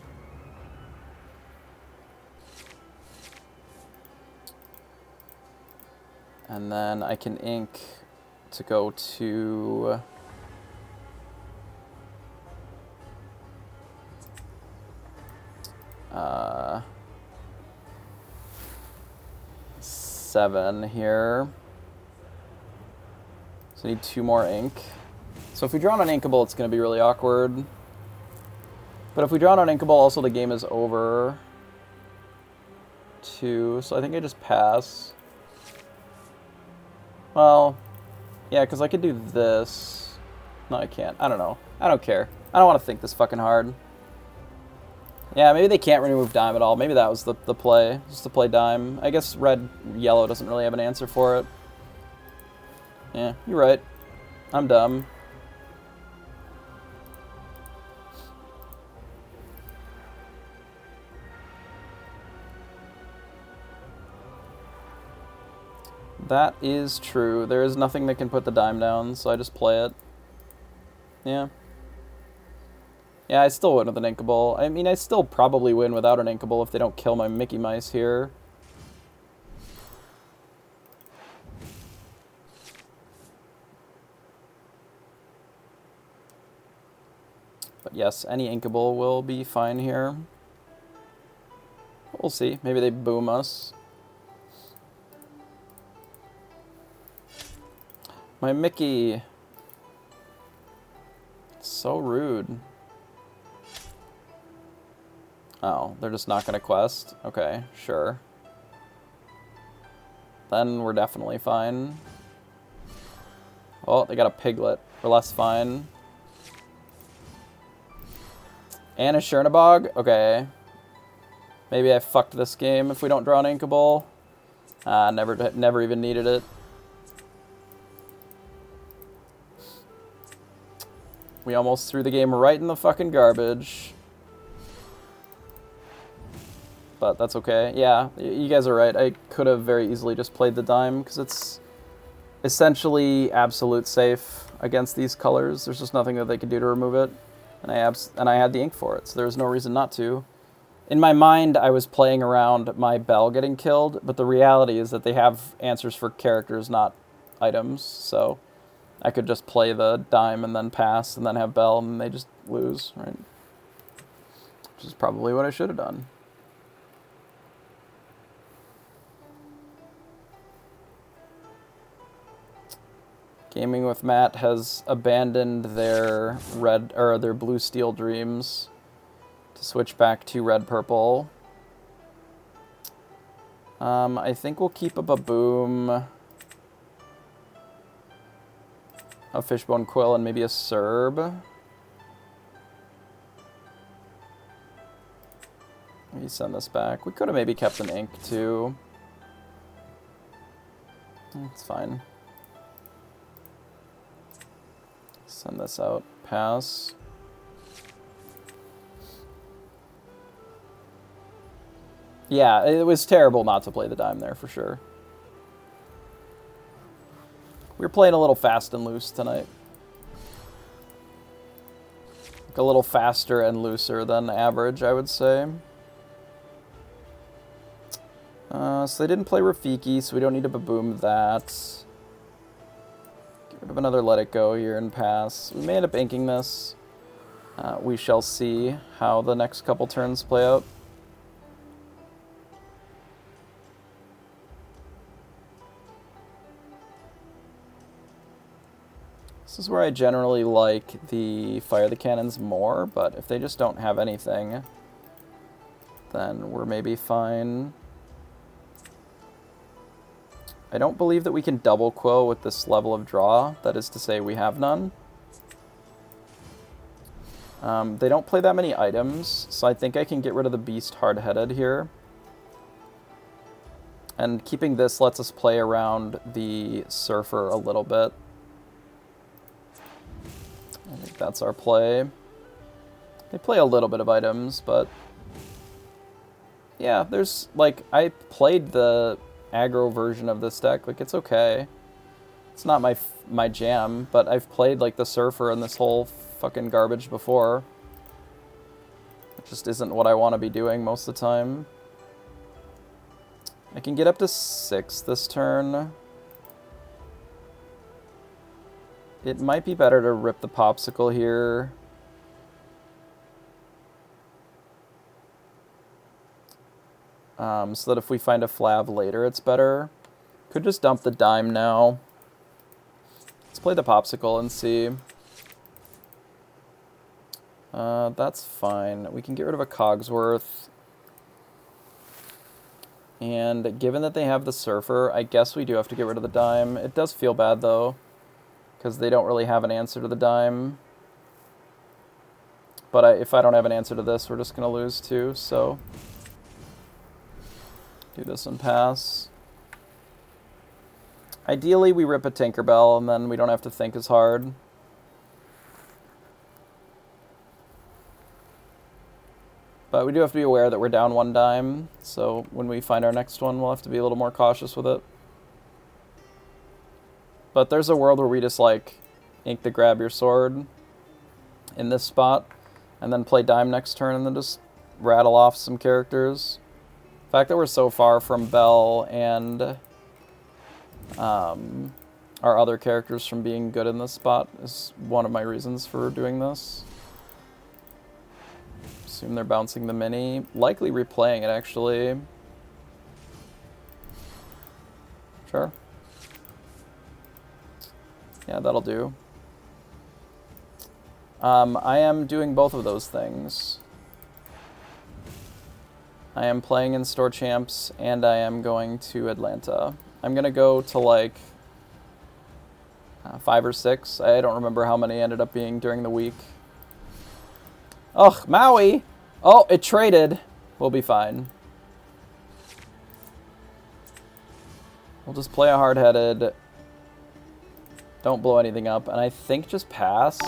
And then I can ink to go to... seven here. So I need 2 more ink. So if we draw an uninkable, it's going to be really awkward. But if we draw an uninkable, also the game is over. 2, so I think I just pass. Well, yeah, because I could do this. No, I can't. I don't know. I don't care. I don't want to think this fucking hard. Yeah, maybe they can't remove Dime at all. Maybe that was the play, just to play Dime. I guess red-yellow doesn't really have an answer for it. Yeah, you're right. I'm dumb. That is true. There is nothing that can put the dime down, so I just play it. Yeah. Yeah, I still win with an inkable. I mean, I still probably win without an inkable if they don't kill my Mickey Mice here. But yes, any inkable will be fine here. We'll see. Maybe they boom us. My Mickey. So rude. Oh, they're just not going to quest? Okay, sure. Then we're definitely fine. Oh, they got a Piglet. We're less fine. And a Chernabog? Okay. Maybe I fucked this game if we don't draw an Inkable. Never even needed it. We almost threw the game right in the fucking garbage. But that's okay. Yeah, you guys are right. I could have very easily just played the dime because it's essentially absolute safe against these colors. There's just nothing that they could do to remove it. And I had the ink for it, so there's no reason not to. In my mind, I was playing around my Bell getting killed, but the reality is that they have answers for characters, not items, so I could just play the dime and then pass and then have Bell and they just lose, right? Which is probably what I should have done. Gaming with Matt has abandoned their their blue steel dreams to switch back to red purple. I think we'll keep up a boom, a Fishbone Quill, and maybe a Serb. Maybe send this back. We could have maybe kept an ink too. It's fine. Send this out. Pass. Yeah, it was terrible not to play the dime there for sure. We were playing a little fast and loose tonight. Like a little faster and looser than average, I would say. So they didn't play Rafiki, so we don't need to baboom that. Get rid of another Let It Go here and pass. We may end up inking this. We shall see how the next couple turns play out. This is where I generally like the Fire the Cannons more, but if they just don't have anything, then we're maybe fine. I don't believe that we can double Quill with this level of draw. That is to say, we have none. They don't play that many items, so I think I can get rid of the Beast Hard-Headed here. And keeping this lets us play around the Surfer a little bit. I think that's our play. They play a little bit of items, but... yeah, there's, like, I played the aggro version of this deck. Like, it's okay. It's not my jam, but I've played, like, the Surfer and this whole fucking garbage before. It just isn't what I want to be doing most of the time. I can get up to 6 this turn. It might be better to rip the Popsicle here. So that if we find a Flav later, it's better. Could just dump the dime now. Let's play the Popsicle and see. That's fine. We can get rid of a Cogsworth. And given that they have the Surfer, I guess we do have to get rid of the dime. It does feel bad, though, because they don't really have an answer to the dime. But if I don't have an answer to this, we're just going to lose too, so... do this and pass. Ideally, we rip a Tinkerbell, and then we don't have to think as hard. But we do have to be aware that we're down 1 dime, so when we find our next one, we'll have to be a little more cautious with it. But there's a world where we just, like, ink the Grab Your Sword in this spot, and then play dime next turn, and then just rattle off some characters. The fact that we're so far from Belle and our other characters from being good in this spot is one of my reasons for doing this. Assume they're bouncing the mini. Likely replaying it, actually. Sure. Yeah, that'll do. I am doing both of those things. I am playing in Store Champs, and I am going to Atlanta. I'm going to go to, like, 5 or 6. I don't remember how many ended up being during the week. Ugh, Maui! Oh, it traded. We'll be fine. We'll just play a hard-headed. Don't blow anything up, and I think just pass.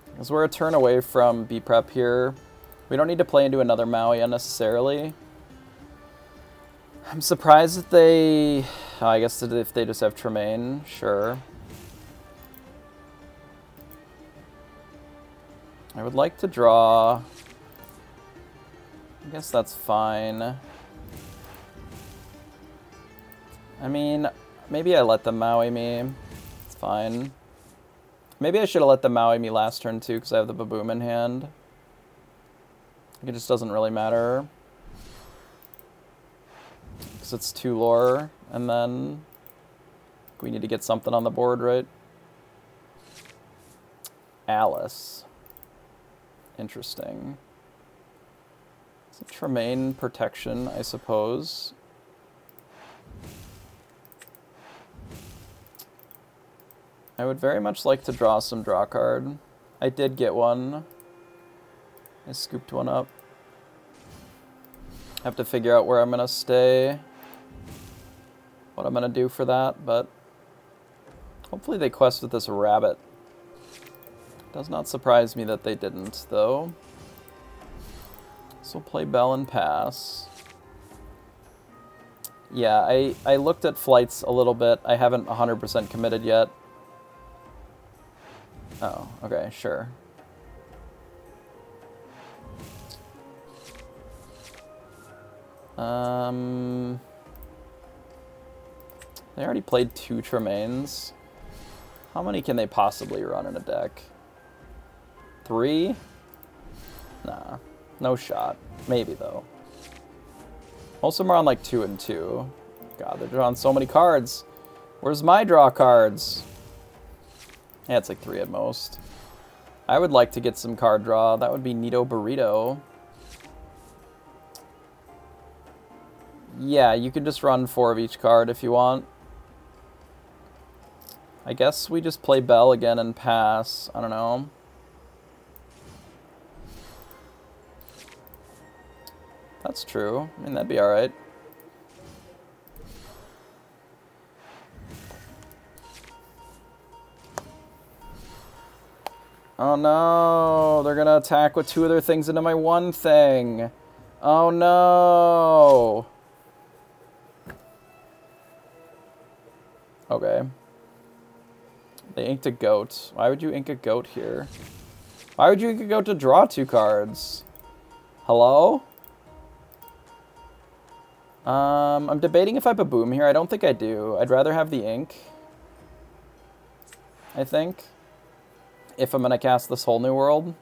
Because we're a turn away from B-Prep here. We don't need to play into another Maui unnecessarily. I'm surprised that they... oh, I guess if they just have Tremaine, sure. I would like to draw... I guess that's fine. I mean, maybe I let them Maui me. It's fine. Maybe I should have let them Maui me last turn too, because I have the Baboom in hand. It just doesn't really matter. Because it's 2 lore, and then we need to get something on the board, right? Alice. Interesting. It's a Tremaine protection, I suppose. I would very much like to draw some draw card. I did get one. I scooped one up. I have to figure out where I'm going to stay. what I'm going to do for that, but hopefully they quest with this rabbit. Does not surprise me that they didn't, though. So we'll play Bell and pass. Yeah, I looked at flights a little bit. I haven't 100% committed yet. Oh, okay, sure. They already played 2 Tremaines. How many can they possibly run in a deck? 3? Nah, no shot. Maybe, though. Most of them are on like 2 and 2. God, they're drawing so many cards. Where's my draw cards? Yeah, it's like 3 at most. I would like to get some card draw. That would be Neato Burrito. Yeah, you can just run 4 of each card if you want. I guess we just play Bell again and pass. I don't know. That's true. I mean, that'd be alright. Oh no! They're gonna attack with 2 other things into my 1 thing! Oh no! Okay. They inked a goat. Why would you ink a goat here? Why would you ink a goat to draw 2 cards? Hello? I'm debating if I Baboom here. I don't think I do. I'd rather have the ink. I think. If I'm gonna cast this Whole New World.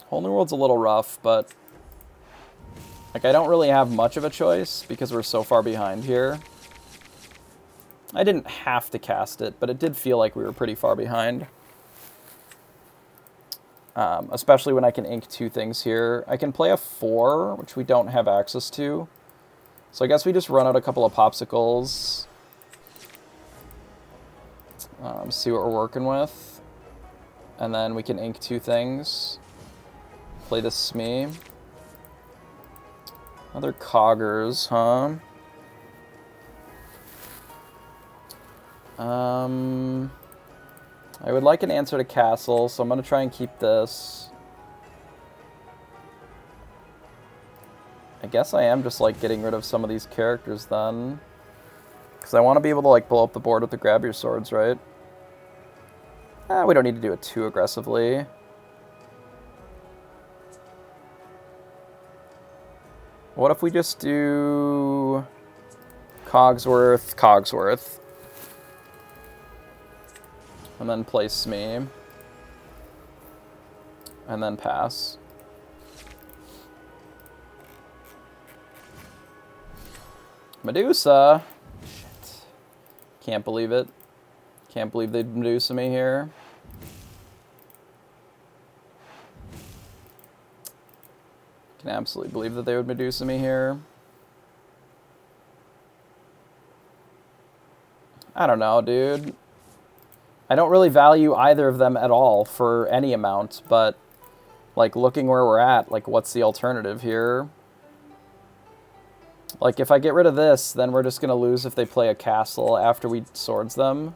Whole New World's a little rough, but like I don't really have much of a choice because we're so far behind here. I didn't have to cast it, but it did feel like we were pretty far behind. Especially when I can ink 2 things here. I can play a 4, which we don't have access to. So I guess we just run out a couple of popsicles. See what we're working with. And then we can ink 2 things. Play the Smee. Other Coggers, huh? I would like an answer to Castle, so I'm going to try and keep this. I guess I am just, like, getting rid of some of these characters, then. Because I want to be able to, like, blow up the board with the Grab Your Swords, right? We don't need to do it too aggressively. What if we just do Cogsworth, and then play Smee, and then pass. Medusa! Shit. Can't believe it. Can't believe they'd Medusa me here. Can absolutely believe that they would Medusa me here. I don't know, dude. I don't really value either of them at all for any amount, but like looking where we're at, like what's the alternative here? Like if I get rid of this, then we're just gonna lose if they play a castle after we swords them.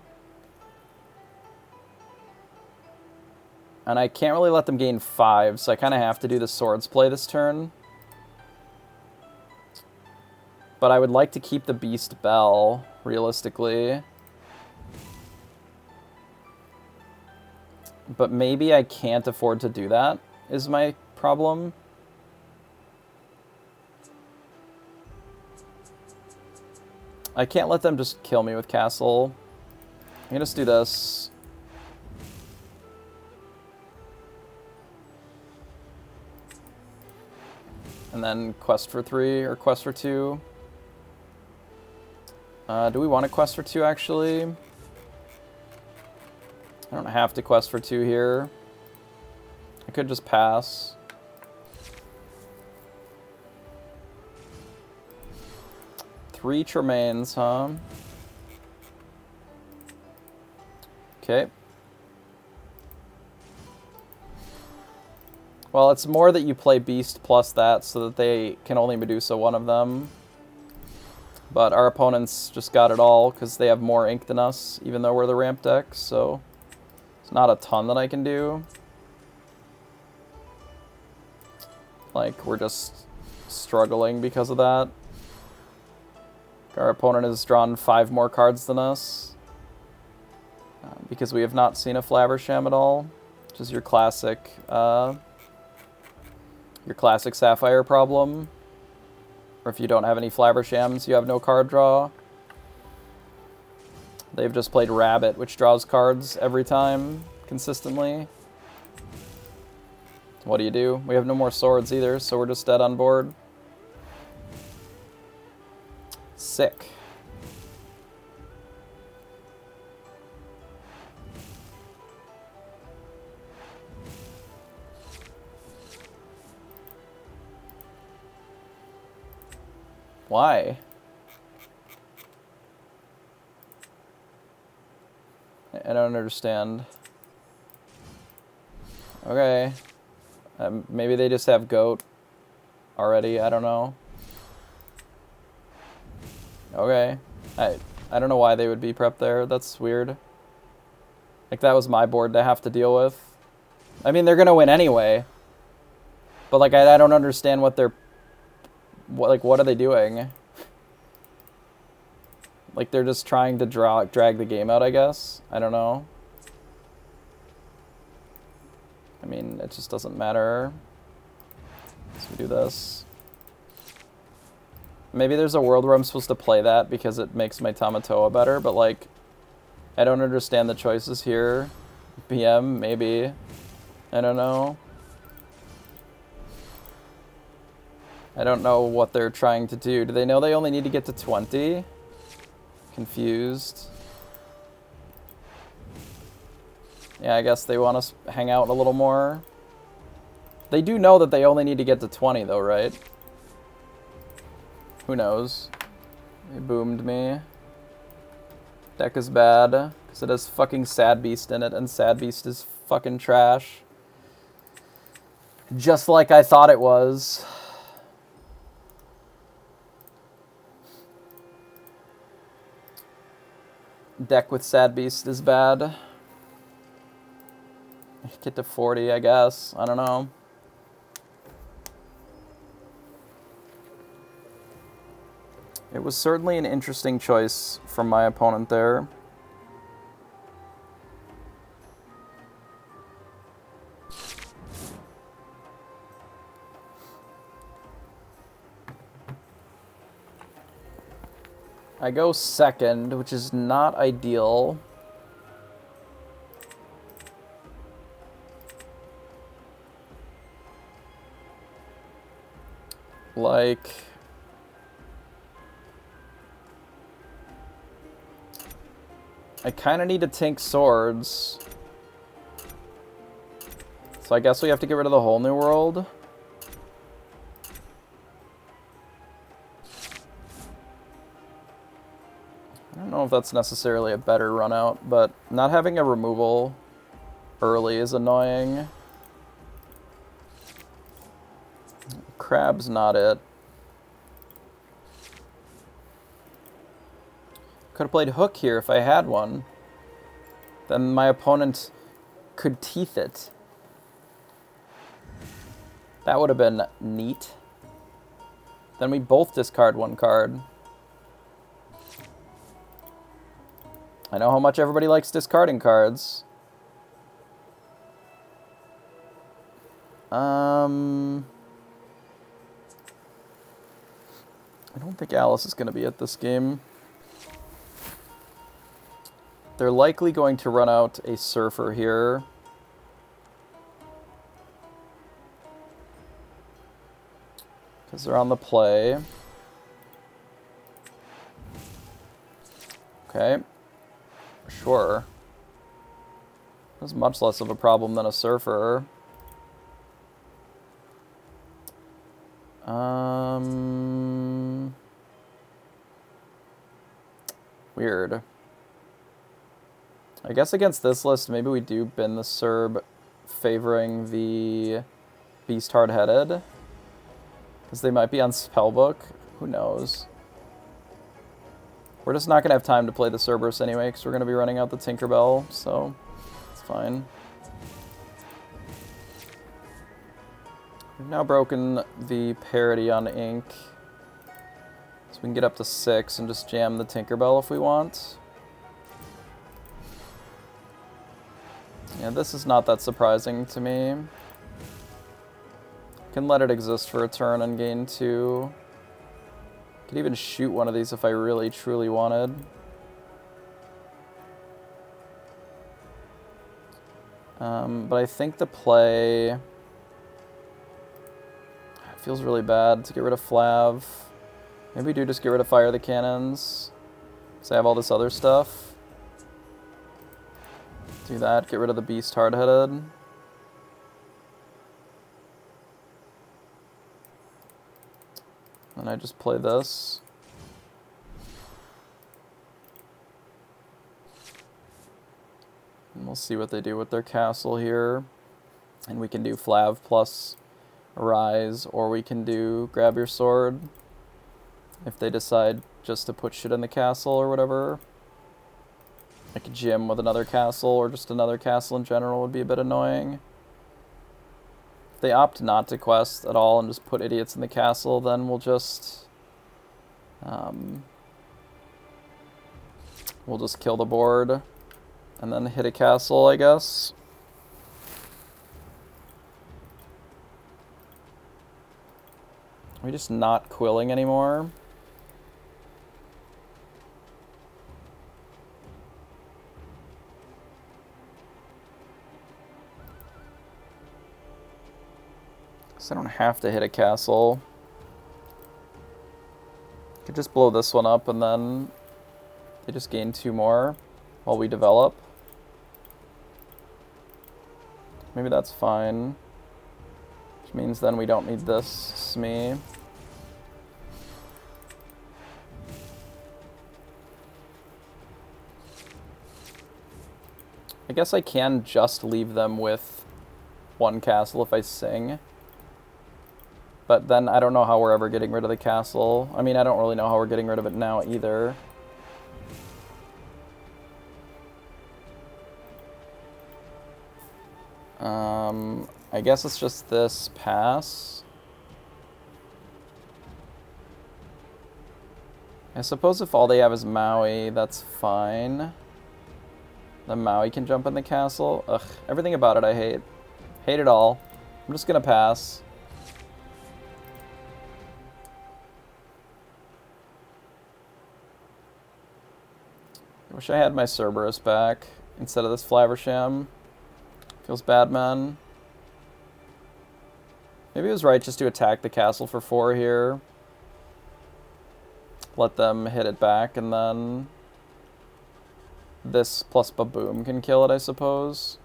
And I can't really let them gain 5, so I kind of have to do the swords play this turn. But I would like to keep the Beast Bell, realistically. But maybe I can't afford to do that, is my problem. I can't let them just kill me with Castle. I'm gonna just do this. And then quest for 3, or quest for 2. Do we want to quest for 2, actually? I don't have to quest for 2 here. I could just pass. Three Tremaines, huh? Okay. Well, it's more that you play Beast plus that so that they can only Medusa one of them. But our opponents just got it all because they have more ink than us, even though we're the ramp deck, so it's not a ton that I can do. Like, we're just struggling because of that. Our opponent has drawn 5 more cards than us because we have not seen a Flaversham at all, which is your classic Sapphire problem. Or if you don't have any Flavershams, you have no card draw. They've just played Rabbit, which draws cards every time, consistently. What do? We have no more swords either, so we're just dead on board. Sick. Why? I don't understand. Okay. Maybe they just have goat already, I don't know. Okay. I don't know why they would be prepped there, that's weird. Like, that was my board to have to deal with. I mean, they're gonna win anyway. But, like, I don't understand what they're... what are they doing? Like, they're just trying to drag the game out, I guess. I don't know. I mean, it just doesn't matter. So we do this. Maybe there's a world where I'm supposed to play that because it makes my Tamatoa better, but, like, I don't understand the choices here. BM, maybe. I don't know. I don't know what they're trying to do. Do they know they only need to get to 20? Confused. Yeah, I guess they want us to hang out a little more. They do know that they only need to get to 20, though, right? Who knows? They boomed me. Deck is bad, because it has fucking Sad Beast in it, and Sad Beast is fucking trash. Just like I thought it was. Deck with Sad Beast is bad. Get to 40, I guess. I don't know. It was certainly an interesting choice from my opponent there. I go second, which is not ideal. Like... I kind of need to tank swords. So I guess we have to get rid of the whole new world. I don't know if that's necessarily a better run out, but not having a removal early is annoying. Crab's not it. Could have played Hook here if I had one. Then my opponent could teeth it. That would have been neat. Then we both discard one card. I know how much everybody likes discarding cards. I don't think Alice is going to be at this game. They're likely going to run out a Surfer here. Because they're on the play. Okay. Sure. That's much less of a problem than a Surfer. Weird. I guess against this list, maybe we do bin the Serb favoring the Beast Hard-Headed. Because they might be on Spellbook. Who knows? We're just not going to have time to play the Cerberus anyway, because we're going to be running out the Tinkerbell, so it's fine. We've now broken the parity on ink, so we can get up to 6 and just jam the Tinkerbell if we want. Yeah, this is not that surprising to me. Can let it exist for a turn and gain 2. Could even shoot one of these if I really, truly wanted. But I think the play... It feels really bad to get rid of Flav. Maybe we do just get rid of Fire the Cannons, because I have all this other stuff. Do that, get rid of the Beast Hard-Headed. And I just play this. And we'll see what they do with their castle here. And we can do Flav plus Rise, or we can do Grab Your Sword if they decide just to put shit in the castle or whatever. Like a gym with another castle, or just another castle in general would be a bit annoying. If they opt not to quest at all and just put idiots in the castle, then we'll just kill the board and then hit a castle, I guess. Are we just not quilling anymore? I don't have to hit a castle. Could just blow this one up and then they just gain 2 more while we develop. Maybe that's fine. Which means then we don't need this Smee. I guess I can just leave them with 1 castle if I sing. But then I don't know how we're ever getting rid of the castle. I mean, I don't really know how we're getting rid of it now either. I guess it's just this pass. I suppose if all they have is Maui, that's fine. Then Maui can jump in the castle. Ugh, everything about it I hate. Hate it all. I'm just gonna pass. I wish I had my Cerberus back instead of this Flaversham. Feels bad, man. Maybe it was right just to attack the castle for 4 here. Let them hit it back, and then this plus Baboom can kill it, I suppose.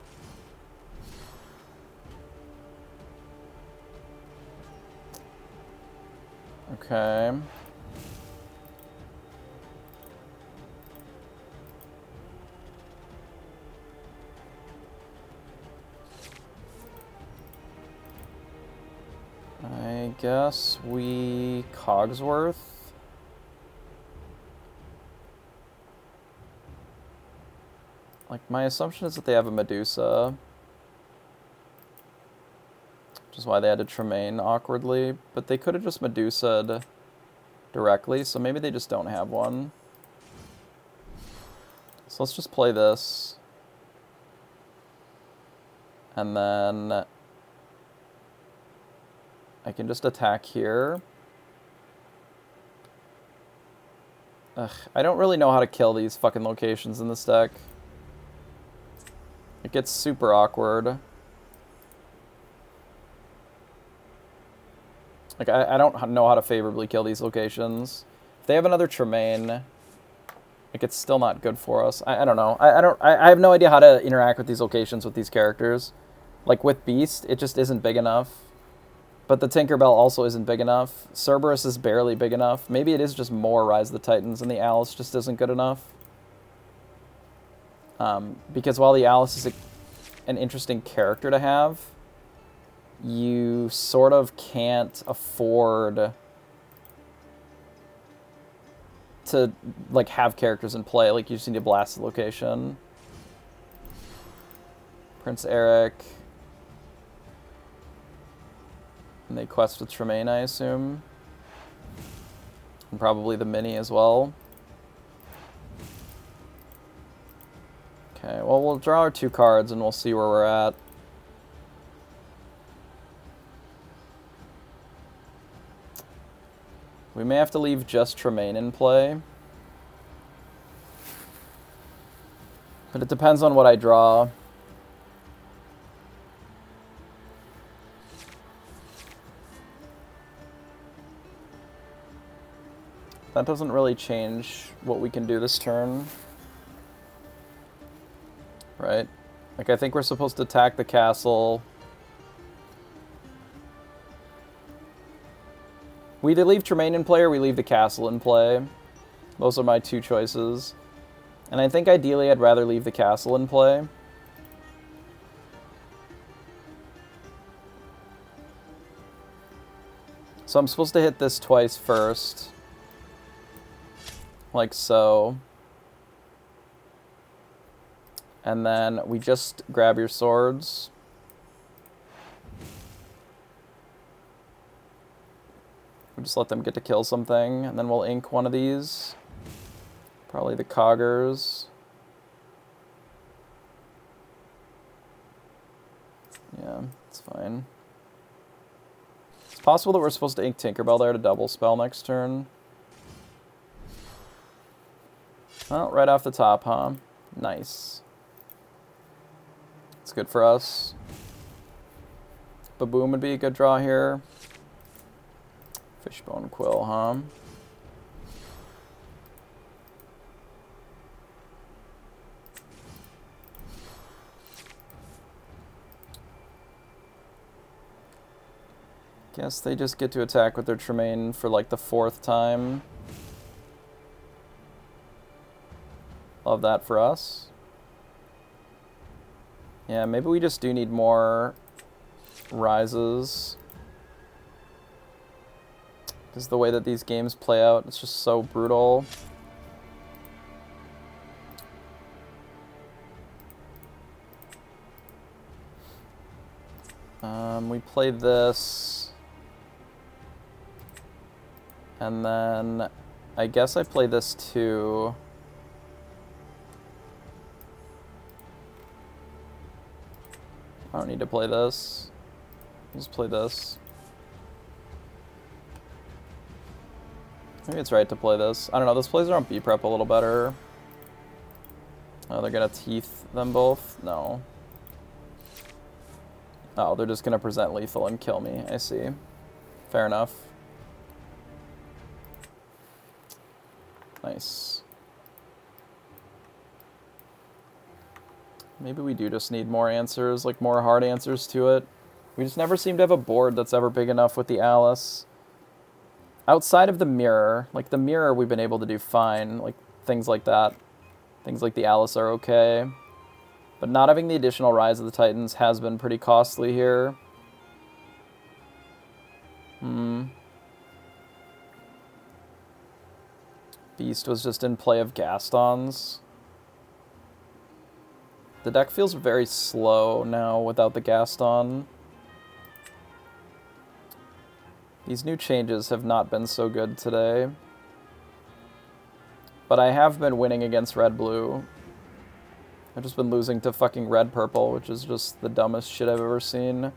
Okay. I guess we Cogsworth. Like, my assumption is that they have a Medusa, which is why they had to Tremaine awkwardly, but they could have just Medusa'd directly, so maybe they just don't have one. So let's just play this. And then I can just attack here. Ugh, I don't really know how to kill these fucking locations in this deck. It gets super awkward. Like, I don't know how to favorably kill these locations. If they have another Tremaine, like, it's still not good for us. I don't know. I have no idea how to interact with these locations with these characters. Like, with Beast, it just isn't big enough. But the Tinkerbell also isn't big enough. Cerberus is barely big enough. Maybe it is just more Rise of the Titans and the Alice just isn't good enough. Because while the Alice is an interesting character to have, you sort of can't afford to like have characters in play. Like you just need to blast the location. Prince Eric. And they quest with Tremaine, I assume. And probably the mini as well. Okay, well, we'll draw our 2 cards and we'll see where we're at. We may have to leave just Tremaine in play. But it depends on what I draw. That doesn't really change what we can do this turn. Right? Like, I think we're supposed to attack the castle. We either leave Tremaine in play or we leave the castle in play. Those are my 2 choices. And I think ideally I'd rather leave the castle in play. So I'm supposed to hit this twice first. Like so. And then we just grab your swords. We just let them get to kill something, and then we'll ink one of these. Probably the Coggers. Yeah, it's fine. It's possible that we're supposed to ink Tinkerbell there to double spell next turn. Oh, right off the top, huh? Nice. It's good for us. Baboom would be a good draw here. Fishbone Quill, huh? Guess they just get to attack with their Tremaine for like the 4th time. Love that for us. Yeah, maybe we just do need more rises. Because the way that these games play out, it's just so brutal. We play this. And then I guess I play this too. I don't need to play this. I'll just play this. Maybe it's right to play this. I don't know, this plays around B-Prep a little better. Oh, they're gonna teeth them both? No. Oh, they're just gonna present lethal and kill me. I see. Fair enough. Nice. Maybe we do just need more answers, like more hard answers to it. We just never seem to have a board that's ever big enough with the Alice. Outside of the mirror, like the mirror we've been able to do fine, like things like that. Things like the Alice are okay. But not having the additional Rise of the Titans has been pretty costly here. Beast was just in play of Gastons. The deck feels very slow now without the Gaston. These new changes have not been so good today. But I have been winning against red-blue. I've just been losing to fucking red-purple, which is just the dumbest shit I've ever seen.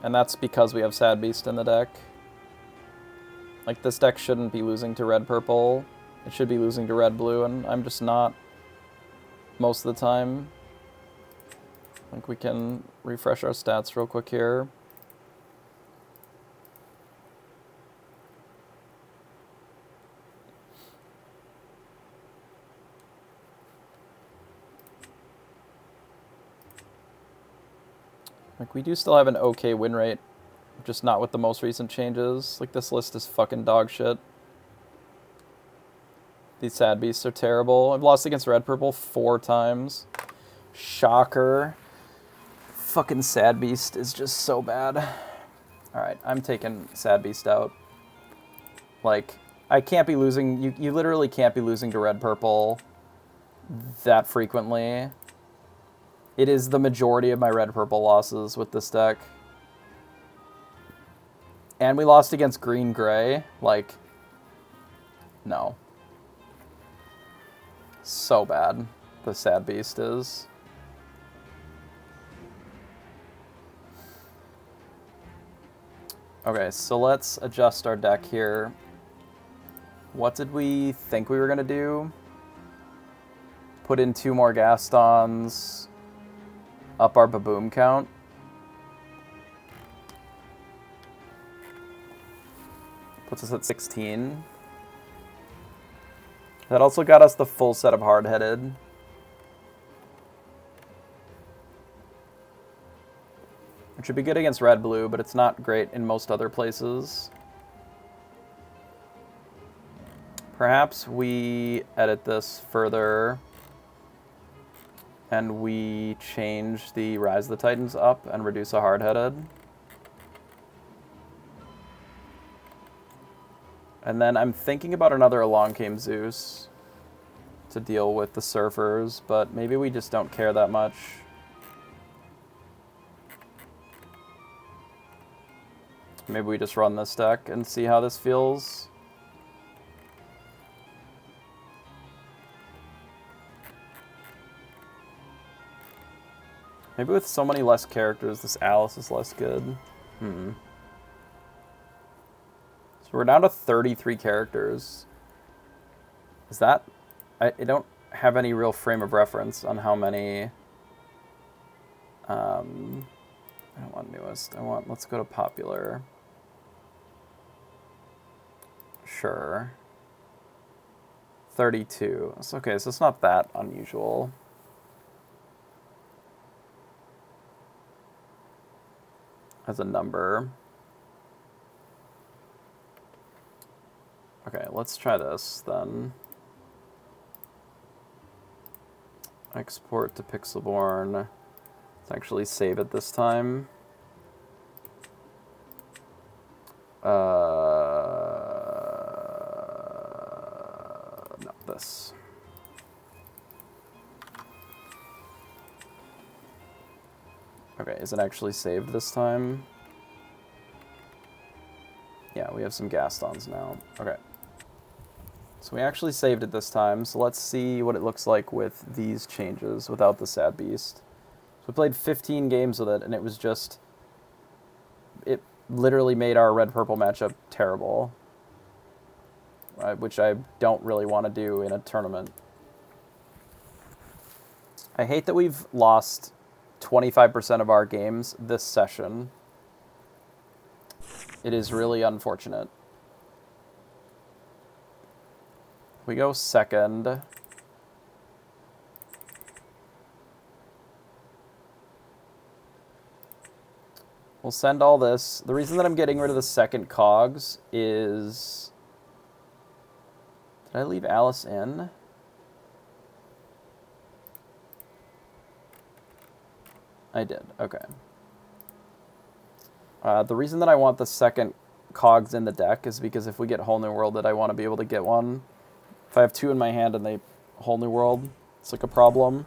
And that's because we have Sad Beast in the deck. Like, this deck shouldn't be losing to red-purple. It should be losing to red-blue, and I'm just not most of the time. Like, we can refresh our stats real quick here. Like, we do still have an okay win rate, just not with the most recent changes. Like, this list is fucking dog shit. These Sad Beasts are terrible. I've lost against red-purple 4 times. Shocker. Fucking Sad Beast is just so bad. Alright, I'm taking Sad Beast out. Like, I can't be losing... You literally can't be losing to red-purple that frequently. It is the majority of my red-purple losses with this deck. And we lost against green-gray. Like, no. So bad, the Sad Beast is. Okay, so let's adjust our deck here. What did we think we were going to do? Put in 2 more Gastons. Up our Baboom count. Puts us at 16. That also got us the full set of hard-headed. Which would be good against red-blue, but it's not great in most other places. Perhaps we edit this further and we change the Rise of the Titans up and reduce a hard-headed. And then I'm thinking about another Along Came Zeus to deal with the Surfers, but maybe we just don't care that much. Maybe we just run this deck and see how this feels. Maybe with so many less characters, this Alice is less good. So we're down to 33 characters. Is that... I don't have any real frame of reference on how many... I don't want newest. Let's go to popular. Sure. 32. It's okay, so it's not that unusual. As a number. Okay, let's try this then. Export to Pixelborn. Let's actually save it this time. No, this. Okay, is it actually saved this time? Yeah, we have some Gastons now. Okay. So we actually saved it this time, so let's see what it looks like with these changes without the Sad Beast. So we played 15 games with it, and it was just... It literally made our red-purple matchup terrible. Which I don't really want to do in a tournament. I hate that we've lost 25% of our games this session. It is really unfortunate. We go second. We'll send all this. The reason that I'm getting rid of the second cogs is... Did I leave Alice in? I did, okay. The reason that I want the second cogs in the deck is because if we get Whole New World, I want to be able to get one. If I have 2 in my hand and they Whole New World, it's like a problem.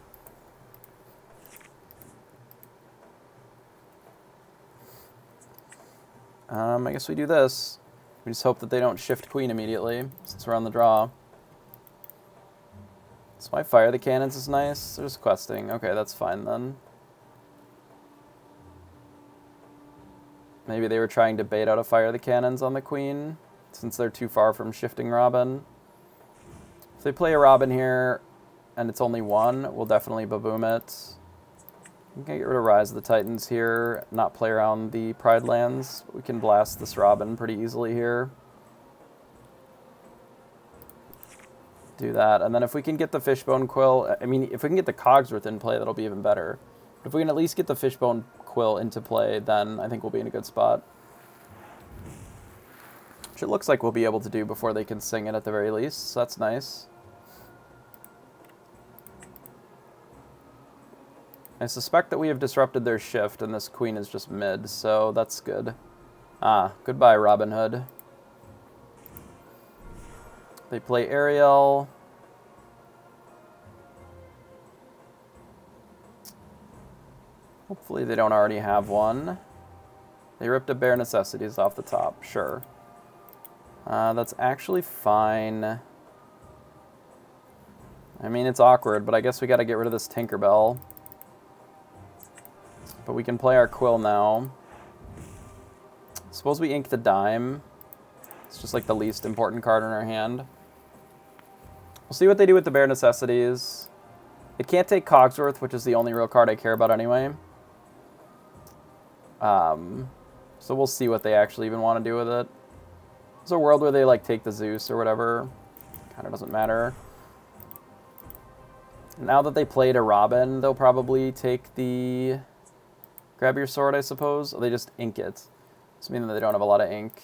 I guess we do this. We just hope that they don't shift Queen immediately, since we're on the draw. So why Fire the Cannons is nice. They're just questing. Okay, that's fine then. Maybe they were trying to bait out a Fire the Cannons on the Queen, since they're too far from shifting Robin. If they play a Robin here, and it's only 1, we'll definitely Baboom it. We can get rid of Rise of the Titans here, not play around the Pride lands. We can blast this Robin pretty easily here. Do that, and then if we can get the Fishbone Quill, I mean, if we can get the Cogsworth in play, that'll be even better. If we can at least get the Fishbone Quill into play, then I think we'll be in a good spot. Which it looks like we'll be able to do before they can sing it at the very least, so that's nice. I suspect that we have disrupted their shift, and this queen is just mid, so that's good. Ah, goodbye, Robin Hood. They play Ariel. Hopefully they don't already have one. They ripped a Bare Necessities off the top, sure. That's actually fine. I mean, it's awkward, but I guess we gotta get rid of this Tinkerbell. But we can play our Quill now. Suppose we ink the Dime. It's just like the least important card in our hand. We'll see what they do with the Bare Necessities. It can't take Cogsworth, which is the only real card I care about anyway. So we'll see what they actually even want to do with it. There's a world where they like take the Zeus or whatever. Kind of doesn't matter. Now that they played a Robin, they'll probably take the Grab Your Sword, I suppose. Or they just ink it. So meaning that they don't have a lot of ink.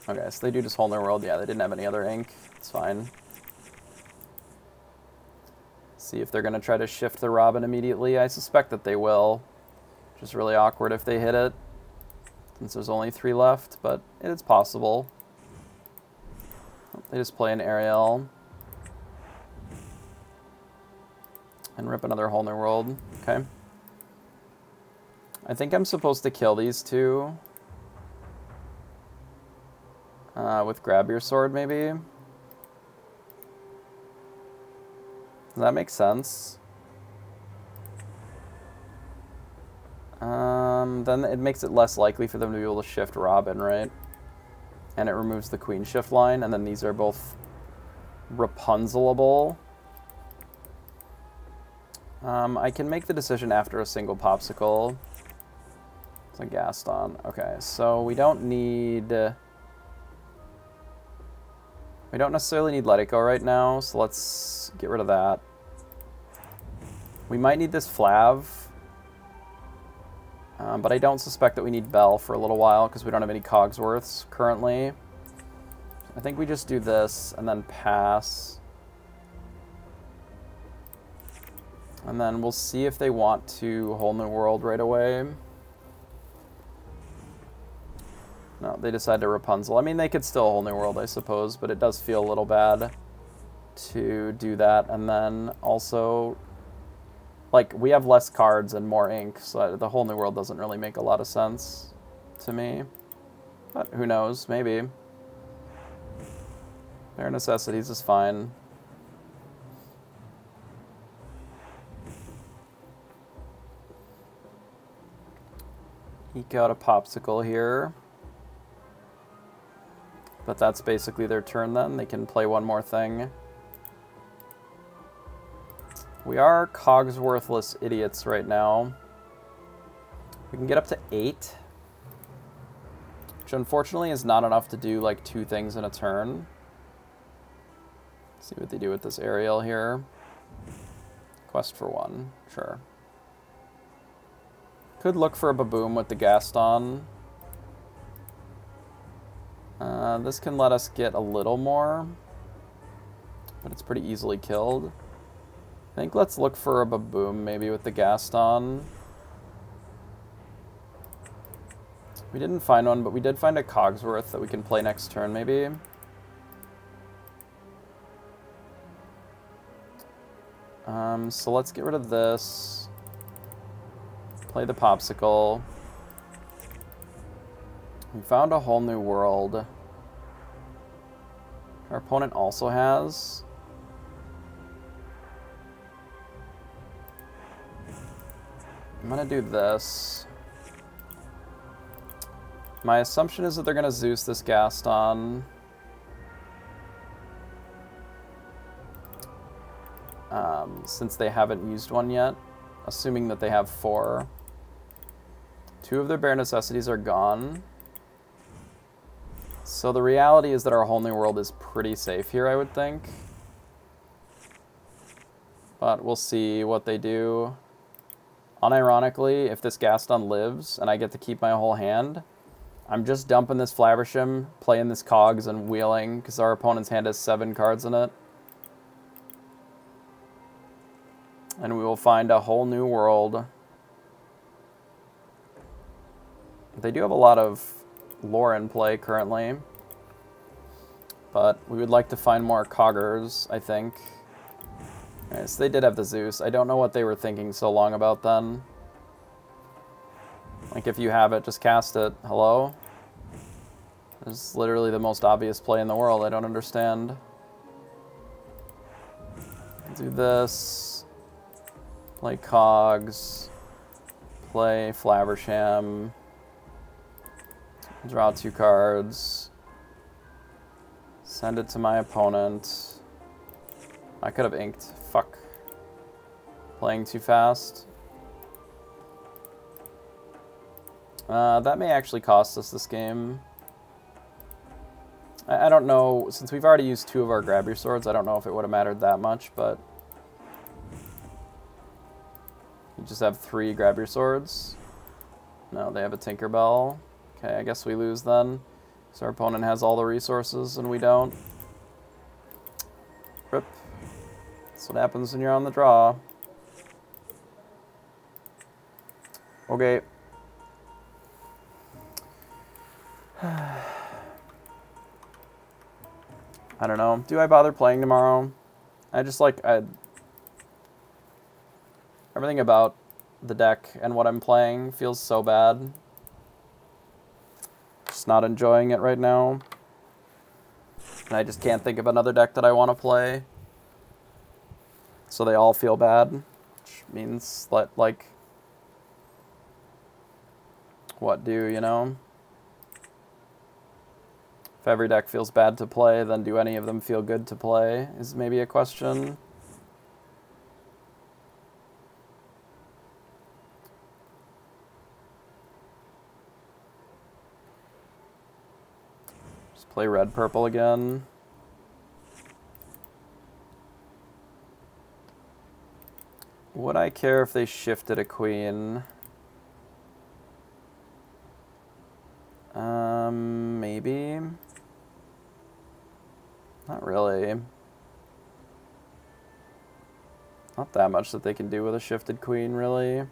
Okay, so they do just Whole New World. Yeah, they didn't have any other ink. It's fine. See if they're going to try to shift the Robin immediately. I suspect that they will. Which is really awkward if they hit it, since there's only 3 left, but it is possible. They just play an Ariel. And rip another Whole New World. Okay. I think I'm supposed to kill these two. With Grab Your Sword, maybe? Does that make sense? Then it makes it less likely for them to be able to shift Robin, right? And it removes the Queen shift line, and then these are both Rapunzelable. I can make the decision after a single Popsicle. It's a Gaston. Okay, so we don't need... we don't necessarily need Let It Go right now, so let's get rid of that. We might need this Flav. But I don't suspect that we need Belle for a little while because we don't have any Cogsworths currently. I think we just do this and then pass. And then we'll see if they want to Whole New World right away. No, they decide to Rapunzel. I mean, they could still Whole New World, I suppose, but it does feel a little bad to do that. And then also... like, we have less cards and more ink, so the Whole New World doesn't really make a lot of sense to me. But who knows, maybe. Bare Necessities is fine. Eke out a Popsicle here. But that's basically their turn then. They can play one more thing. We are Cogsworthless idiots right now. We can get up to 8. Which unfortunately is not enough to do like 2 things in a turn. Let's see what they do with this Ariel here. Quest for 1, sure. Could look for a Baboom with the Gaston. This can let us get a little more. But it's pretty easily killed. I think let's look for a Baboom maybe with the Gaston. We didn't find one, but we did find a Cogsworth that we can play next turn maybe. So let's get rid of this. Play the Popsicle. We found a Whole New World. Our opponent also has. I'm going to do this. My assumption is that they're going to Zeus this Gaston. Since they haven't used one yet. Assuming that they have 4. 2 of their Bare Necessities are gone. So the reality is that our Whole New World is pretty safe here, I would think. But we'll see what they do. Unironically, if this Gaston lives and I get to keep my whole hand, I'm just dumping this Flaversham, playing this Cogs, and wheeling, because our opponent's hand has 7 cards in it. And we will find a whole new world. They do have a lot of lore in play currently. But we would like to find more coggers, I think. Okay, so they did have the Zeus. I don't know what they were thinking so long about then. Like, if you have it, just cast it. Hello? This is literally the most obvious play in the world. I don't understand. Do this. Play Cogs. Play Flaversham. Draw 2 cards. Send it to my opponent. I could have inked. Fuck. Playing too fast. That may actually cost us this game. I don't know. Since we've already used 2 of our Grab Your Swords, I don't know if it would have mattered that much, but... You just have 3 Grab Your Swords. No, they have a Tinkerbell. Okay, I guess we lose then. So our opponent has all the resources and we don't. Rip. That's what happens when you're on the draw. Okay. I don't know. Do I bother playing tomorrow? I just like... Everything about the deck and what I'm playing feels so bad. Just not enjoying it right now. And I just can't think of another deck that I want to play. So they all feel bad. Which means, like... What do, you know? If every deck feels bad to play, then do any of them feel good to play? Is maybe a question. Play red-purple again. Would I care if they shifted a queen? Maybe. Not really. Not that much that they can do with a shifted queen, really.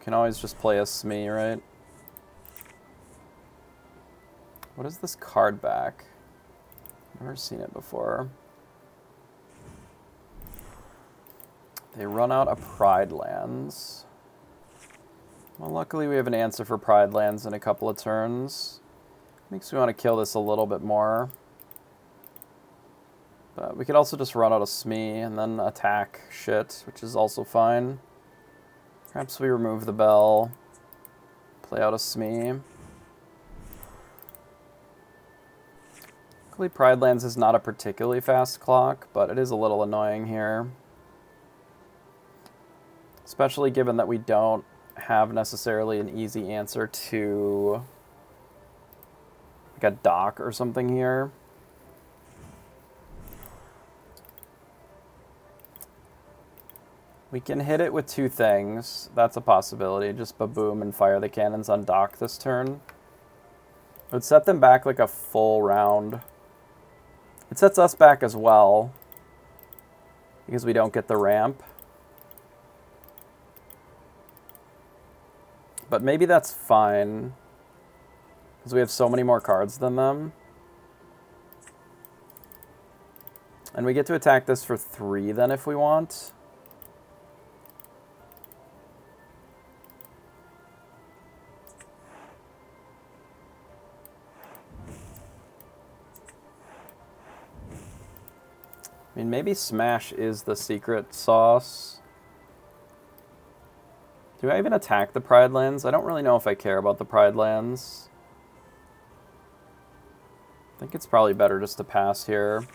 Can always just play a Smee, right? What is this card back? Never seen it before. They run out of Pride lands. Well, luckily we have an answer for Pride lands in a couple of turns. Makes me want to kill this a little bit more. But we could also just run out of Smee and then attack shit, which is also fine. Perhaps we remove the bell, play out a Smee. Luckily, Pride Lands is not a particularly fast clock, but it is a little annoying here. Especially given that we don't have necessarily an easy answer to like a dock or something here. We can hit it with 2 things. That's a possibility. Just ba-boom and fire the cannons on dock this turn. It would set them back like a full round. It sets us back as well, because we don't get the ramp. But maybe that's fine, because we have so many more cards than them. And we get to attack this for 3 then if we want. I mean, maybe Smash is the secret sauce. Do I even attack the Pride lands? I don't really know if I care about the Pride lands. I think it's probably better just to pass here.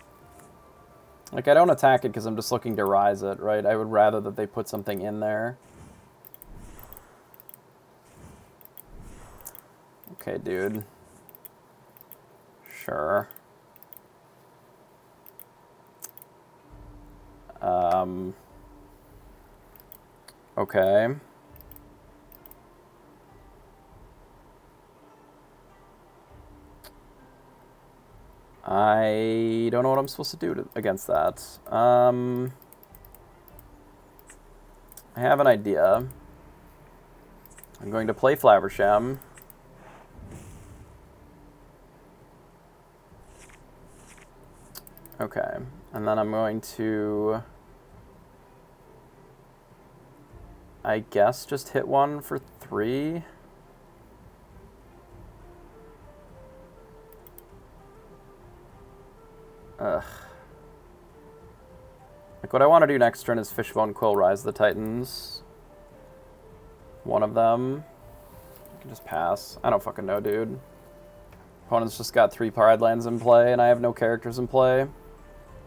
Like, I don't attack it because I'm just looking to rise it, right? I would rather that they put something in there. Okay, dude. Sure. Okay. I don't know what I'm supposed to do against that. I have an idea. I'm going to play Flaversham. Okay, and then I'm going to, I guess, just hit one for 3. Ugh. Like, what I want to do next turn is Fishbone Quill, Rise of the Titans. One of them. I can just pass. I don't fucking know, dude. Opponent's just got 3 Pride Lands in play, and I have no characters in play.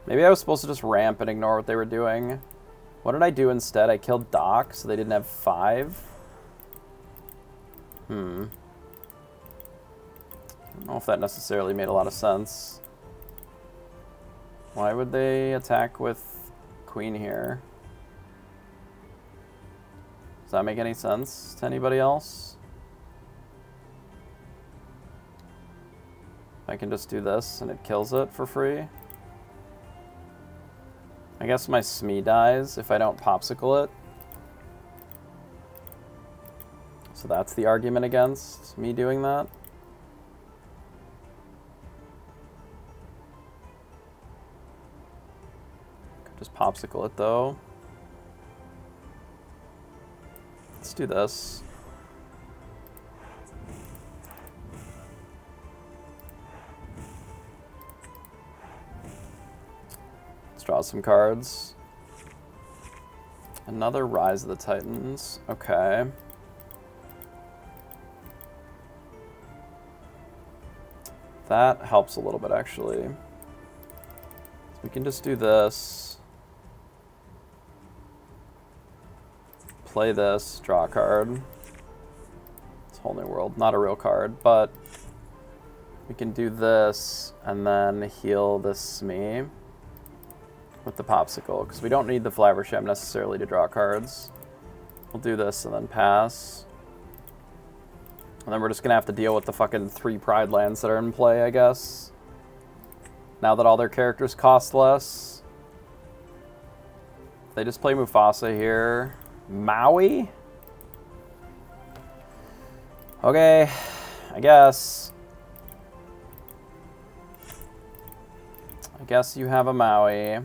Maybe I was supposed to just ramp and ignore what they were doing. What did I do instead? I killed Doc, so they didn't have 5. I don't know if that necessarily made a lot of sense. Why would they attack with Queen here? Does that make any sense to anybody else? I can just do this and it kills it for free. I guess my Smee dies if I don't popsicle it. So that's the argument against me doing that. Could just popsicle it though. Let's do this. Let's draw some cards. Another Rise of the Titans. Okay. That helps a little bit, actually. So we can just do this. Play this, draw a card. It's a whole new world. Not a real card, but we can do this and then heal this Smee with the popsicle, because we don't need the Flaversham necessarily to draw cards. We'll do this and then pass. And then we're just going to have to deal with the fucking 3 Pride Lands that are in play, I guess. Now that all their characters cost less. They just play Mufasa here. Maui? Okay, I guess. I guess you have a Maui.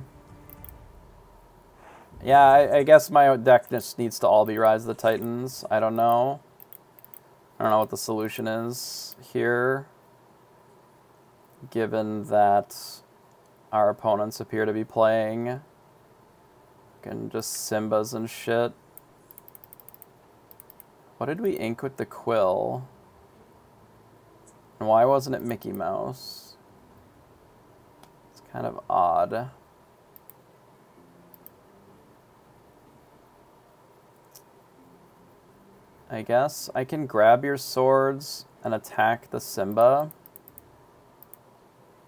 Yeah, I guess my deck just needs to all be Rise of the Titans. I don't know. I don't know what the solution is here, given that our opponents appear to be playing and just Simbas and shit. What did we ink with the quill? And why wasn't it Mickey Mouse? It's kind of odd. I guess I can grab your swords and attack the Simba.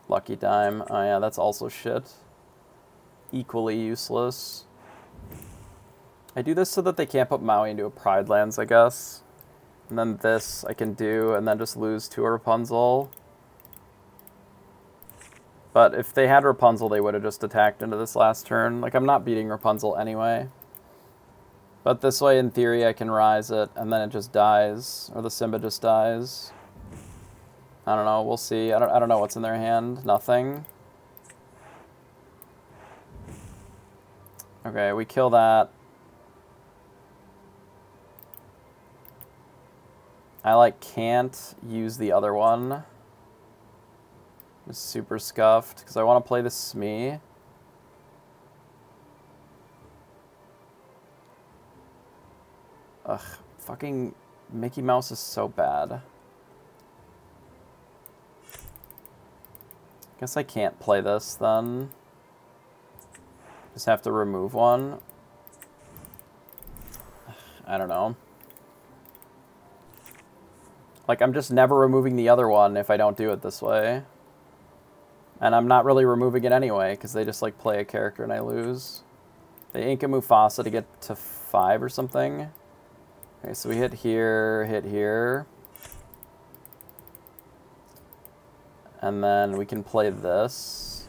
Lucky Dime. Oh yeah, that's also shit. Equally useless. I do this so that they can't put Maui into a Pride Lands, I guess. And then this I can do, and then just lose to a Rapunzel. But if they had Rapunzel, they would have just attacked into this last turn. Like, I'm not beating Rapunzel anyway. But this way, in theory, I can rise it, and then it just dies. Or the Simba just dies. I don't know, we'll see. I don't know what's in their hand. Nothing. Okay, we kill that. I, like, can't use the other one. It's super scuffed, because I want to play the Smee. Ugh, fucking Mickey Mouse is so bad. Guess I can't play this, then. Just have to remove one. I don't know. Like, I'm just never removing the other one if I don't do it this way. And I'm not really removing it anyway, because they just, like, play a character and I lose. They ink a Mufasa to get to 5 or something. Okay, so we hit here, And then we can play this.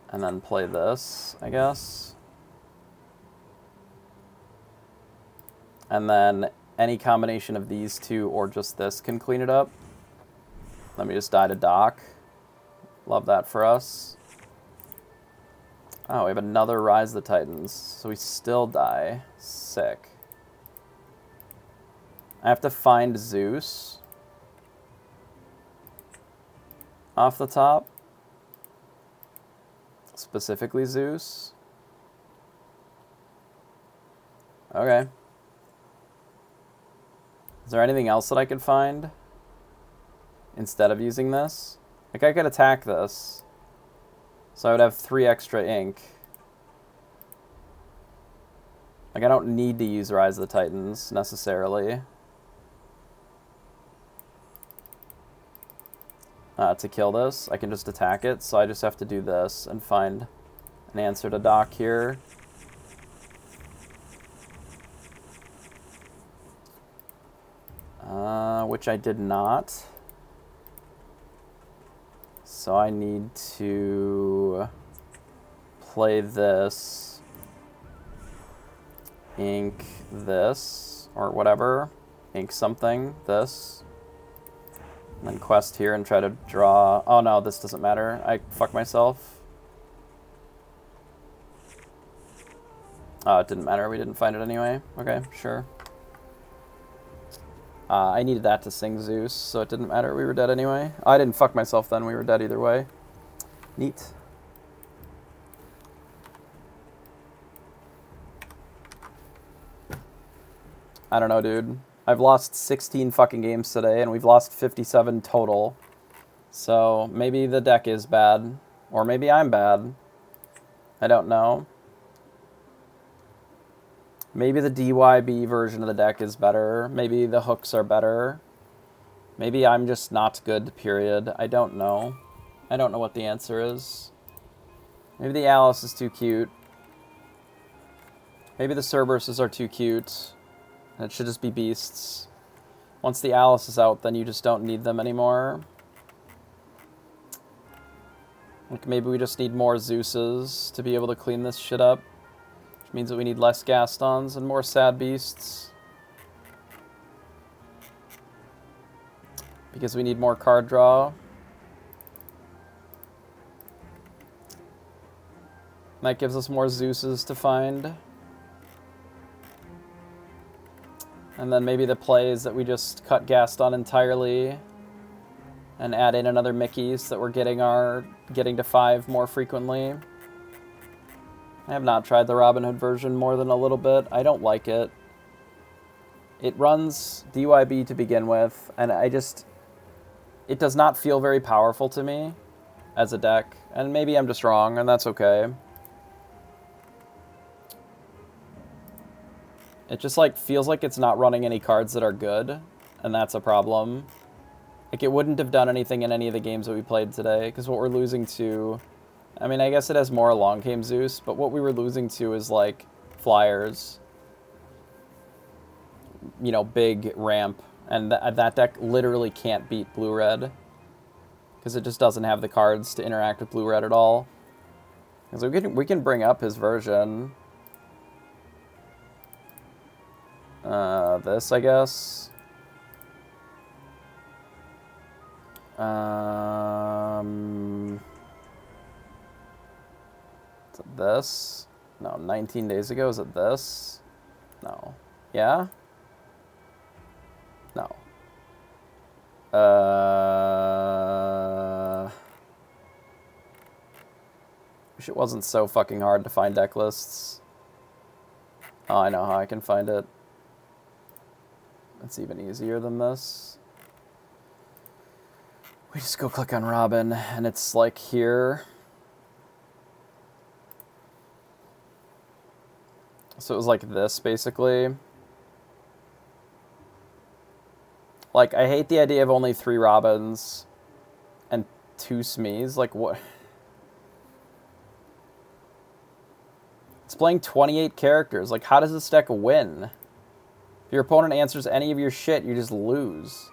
And then play this, I guess. And then any combination of these two or just this can clean it up. Let me just die to Doc. Love that for us. Oh, we have another Rise of the Titans. So we still die. Sick. I have to find Zeus. Off the top. Specifically Zeus. Okay. Is there anything else that I could find instead of using this? Like, I could attack this. So I would have 3 extra ink. Like, I don't need to use Rise of the Titans, necessarily. To kill this, I can just attack it, so I just have to do this and find an answer to Doc here. Which I did not. So I need to play this, ink this, or whatever, ink something, this, and then quest here and try to draw. Oh no, this doesn't matter. I fuck myself. Oh, it didn't matter. We didn't find it anyway. Okay, sure. I needed that to sing Zeus, so it didn't matter. We were dead anyway. I didn't fuck myself then. We were dead either way. Neat. I don't know, dude. I've lost 16 fucking games today, and we've lost 57 total. So maybe the deck is bad, or maybe I'm bad. I don't know. Maybe the DYB version of the deck is better. Maybe the hooks are better. Maybe I'm just not good, period. I don't know. I don't know what the answer is. Maybe the Alice is too cute. Maybe the Cerberuses are too cute. And it should just be beasts. Once the Alice is out, then you just don't need them anymore. Like, maybe we just need more Zeuses to be able to clean this shit up. Which means that we need less Gastons and more sad beasts. Because we need more card draw. That gives us more Zeuses to find. And then maybe the play is that we just cut Gaston entirely and add in another Mickey so that we're getting to 5 more frequently. I have not tried the Robin Hood version more than a little bit. I don't like it. It runs DYB to begin with, and it does not feel very powerful to me as a deck. And maybe I'm just wrong, and that's okay. It just like feels like it's not running any cards that are good, and that's a problem. Like, it wouldn't have done anything in any of the games that we played today, because what we're losing to, I mean, I guess it has more long game Zeus, but what we were losing to is like flyers, you know, big ramp, and that deck literally can't beat blue-red, because it just doesn't have the cards to interact with blue-red at all. And so we can bring up his version. This, I guess. Is it this? No, 19 days ago. Is it this? No. Yeah? No. Wish it wasn't so fucking hard to find deck lists. Oh, I know how I can find it. It's even easier than this. We just go click on Robin, and it's like here. So it was like this, basically. Like, I hate the idea of only 3 Robins and 2 Smees. Like, what? It's playing 28 characters. Like, how does this deck win? If your opponent answers any of your shit, you just lose.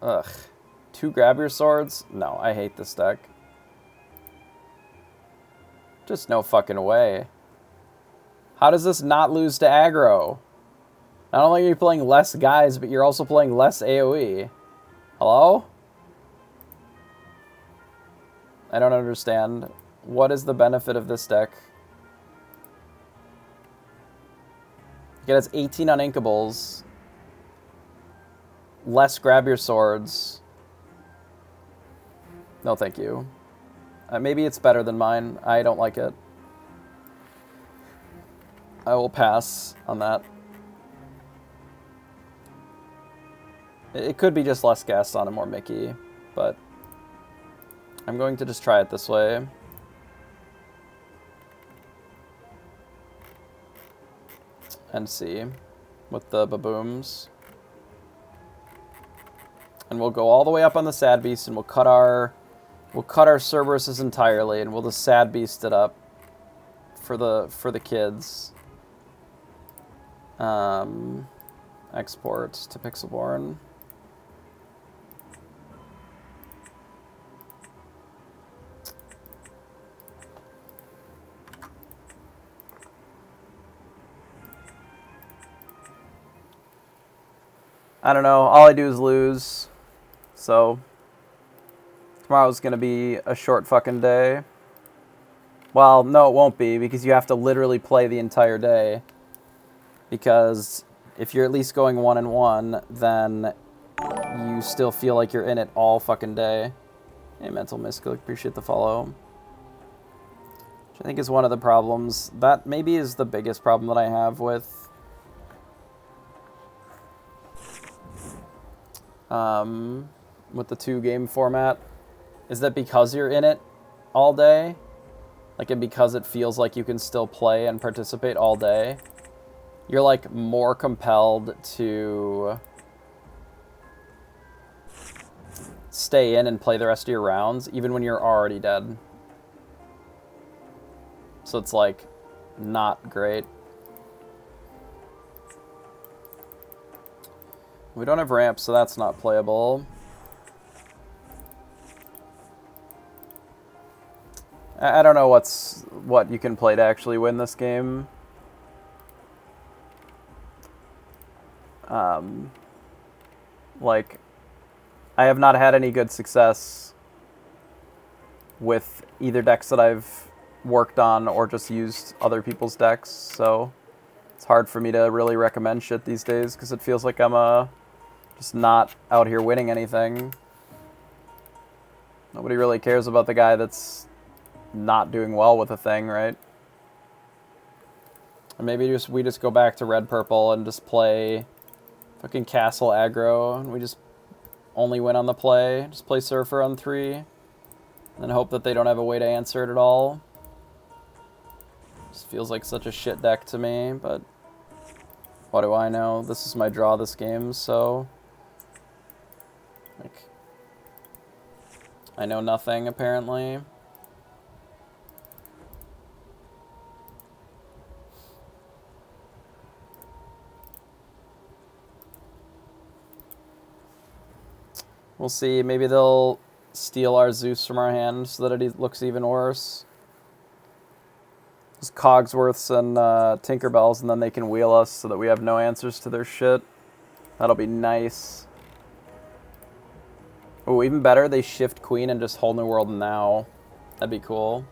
Ugh. 2 grab your swords? No, I hate this deck. Just no fucking way. How does this not lose to aggro? Not only are you playing less guys, but you're also playing less AoE. Hello? I don't understand. What is the benefit of this deck? It has 18 uninkables. Less grab your swords. No, thank you. Maybe it's better than mine. I don't like it. I will pass on that. It could be just less Gaston and more Mickey, but I'm going to just try it this way. And see with the babooms. And we'll go all the way up on the Sad Beast, and we'll cut our Cerberuses entirely, and we'll just Sad Beast it up for the kids. Export to Pixelborn. I don't know. All I do is lose. So tomorrow's going to be a short fucking day. Well, no, it won't be, because you have to literally play the entire day. Because if you're at least going 1-1, then you still feel like you're in it all fucking day. Hey, Mental Mystical, appreciate the follow. Which I think is one of the problems. That maybe is the biggest problem that I have with the 2-game format, is that because you're in it all day, like, and because it feels like you can still play and participate all day, you're like more compelled to stay in and play the rest of your rounds, even when you're already dead. So it's like not great. We don't have ramps, so that's not playable. I don't know what you can play to actually win this game. Like, I have not had any good success with either decks that I've worked on or just used other people's decks, so it's hard for me to really recommend shit these days because it feels like I'm just not out here winning anything. Nobody really cares about the guy that's not doing well with a thing, right? Or maybe we just go back to red purple and just play fucking castle aggro, and we just only win on the play. Just play Surfer on 3, and then hope that they don't have a way to answer it at all. Just feels like such a shit deck to me, but what do I know? This is my draw this game, so like, I know nothing apparently. We'll see. Maybe they'll steal our Zeus from our hand so that it looks even worse. Just Cogsworths and Tinkerbells, and then they can wheel us so that we have no answers to their shit. That'll be nice. Oh, even better, they shift Queen and just Whole New World now. That'd be cool.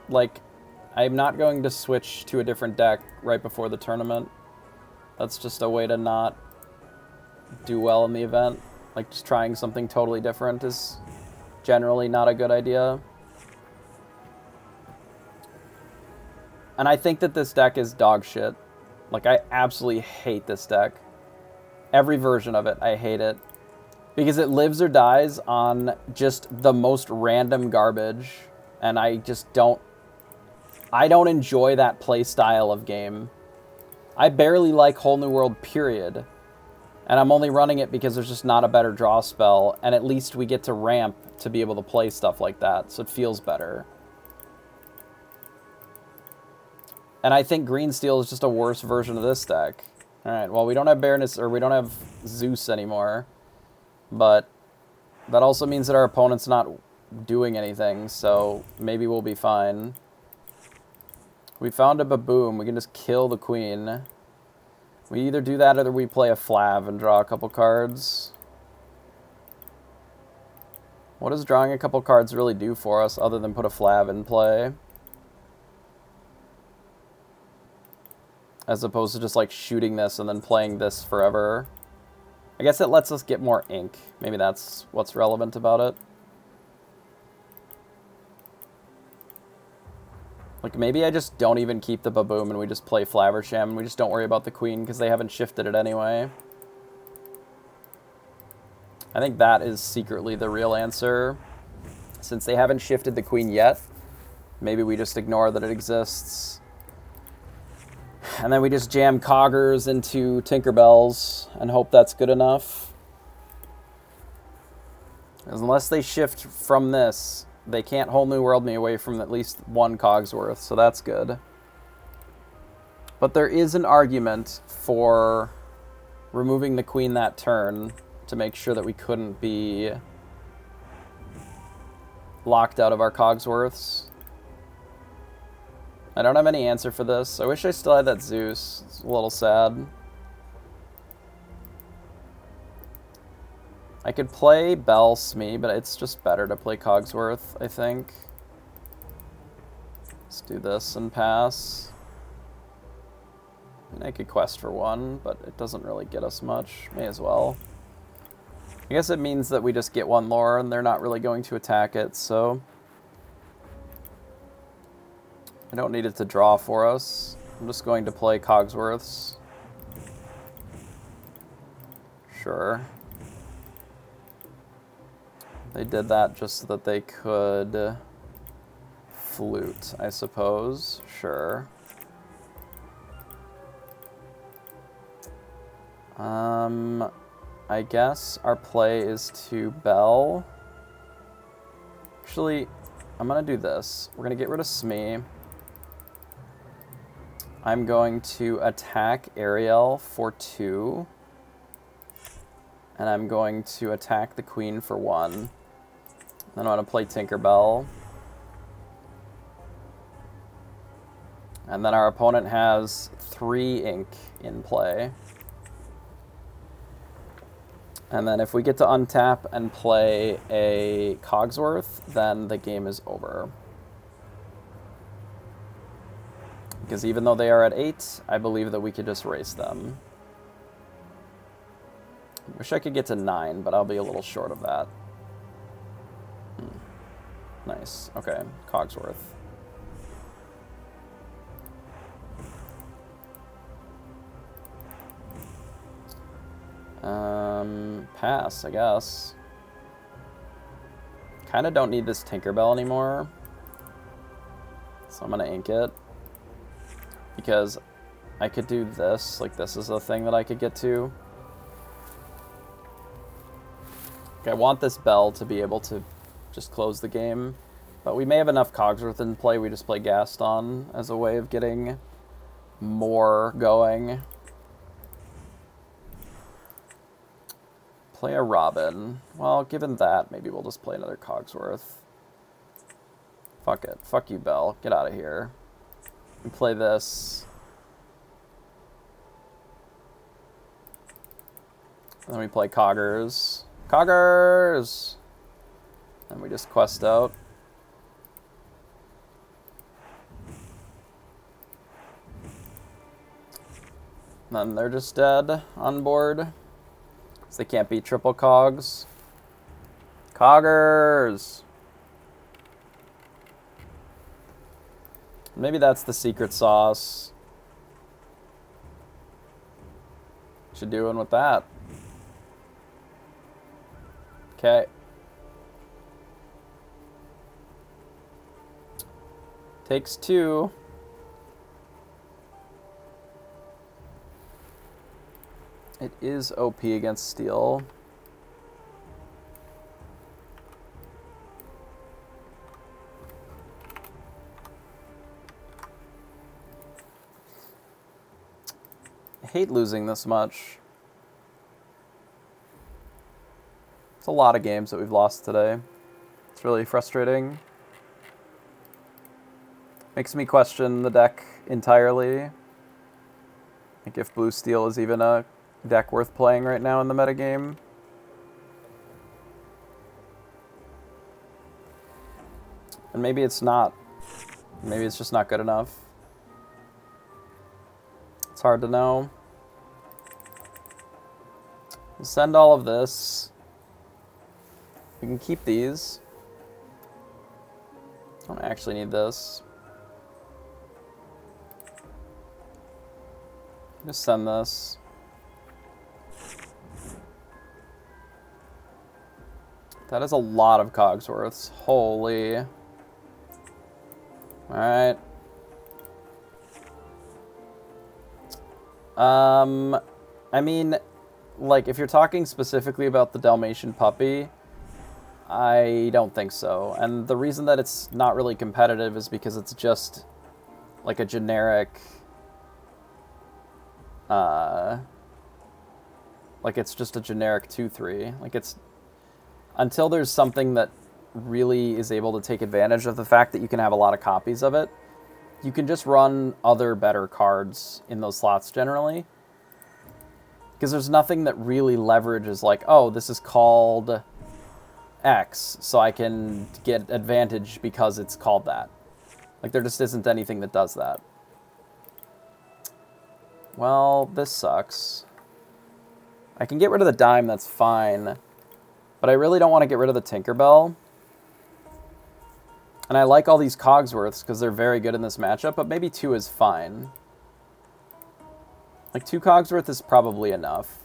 Like, I'm not going to switch to a different deck right before the tournament. That's just a way to not do well in the event. Like, just trying something totally different is generally not a good idea. And I think that this deck is dog shit. Like, I absolutely hate this deck. Every version of it, I hate it. Because it lives or dies on just the most random garbage. And I just don't enjoy that play style of game. I barely like Whole New World, period. And I'm only running it because there's just not a better draw spell, and at least we get to ramp to be able to play stuff like that, so it feels better. And I think Green Steel is just a worse version of this deck. Alright, well, we don't have Baroness, or we don't have Zeus anymore. But that also means that our opponent's not doing anything, so maybe we'll be fine. We found a Baboom. We can just kill the queen. We either do that or we play a Flav and draw a couple cards. What does drawing a couple cards really do for us other than put a Flav in play? As opposed to just like shooting this and then playing this forever. I guess it lets us get more ink. Maybe that's what's relevant about it. Like maybe I just don't even keep the Baboom and we just play Flaversham and we just don't worry about the queen because they haven't shifted it anyway. I think that is secretly the real answer. Since they haven't shifted the queen yet, maybe we just ignore that it exists. And then we just jam Coggers into Tinkerbells and hope that's good enough. Because unless they shift from this, they can't Whole New World me away from at least one Cogsworth, so that's good. But there is an argument for removing the queen that turn to make sure that we couldn't be locked out of our Cogsworths. I don't have any answer for this. I wish I still had that Zeus. It's a little sad. I could play Bell Smee, but it's just better to play Cogsworth, I think. Let's do this and pass. I mean, I could quest for one, but it doesn't really get us much. May as well. I guess it means that we just get one lore and they're not really going to attack it, so I don't need it to draw for us. I'm just going to play Cogsworths. Sure. They did that just so that they could flute, I suppose. Sure. I guess our play is to Bell. Actually, I'm going to do this. We're going to get rid of Smee. I'm going to attack Ariel for 2. And I'm going to attack the queen for 1. Then I'm going to play Tinkerbell. And then our opponent has 3 ink in play. And then if we get to untap and play a Cogsworth, then the game is over. Because even though they are at 8, I believe that we could just race them. Wish I could get to 9, but I'll be a little short of that. Nice. Okay, Cogsworth. Pass, I guess. Kind of don't need this Tinkerbell anymore. So I'm going to ink it. Because I could do this. Like, this is a thing that I could get to. Okay, I want this Bell to be able to just close the game. But we may have enough Cogsworth in play. We just play Gaston as a way of getting more going. Play a Robin. Well, given that, maybe we'll just play another Cogsworth. Fuck it. Fuck you, Bell. Get out of here. We play this. And then we play Coggers. Coggers! And we just quest out. And then they're just dead on board. They can't beat triple Cogs. Coggers! Maybe that's the secret sauce. What you doing with that? Okay. Takes 2. It is OP against steel. I hate losing this much. It's a lot of games that we've lost today. It's really frustrating. Makes me question the deck entirely. Like if blue steel is even a deck worth playing right now in the metagame. And maybe it's not. Maybe it's just not good enough. It's hard to know. We'll send all of this. We can keep these. I don't actually need this. Just send this. That is a lot of Cogsworths. Holy. Alright. I mean, like, if you're talking specifically about the Dalmatian puppy, I don't think so. And the reason that it's not really competitive is because it's just, like, a generic... like, it's just a generic 2-3. Like, it's... Until there's something that really is able to take advantage of the fact that you can have a lot of copies of it, you can just run other better cards in those slots generally. Because there's nothing that really leverages, like, oh, this is called X, so I can get advantage because it's called that. Like, there just isn't anything that does that. Well, this sucks. I can get rid of the dime, that's fine. But I really don't want to get rid of the Tinkerbell. And I like all these Cogsworths because they're very good in this matchup, but maybe 2 is fine. Like, 2 Cogsworth is probably enough.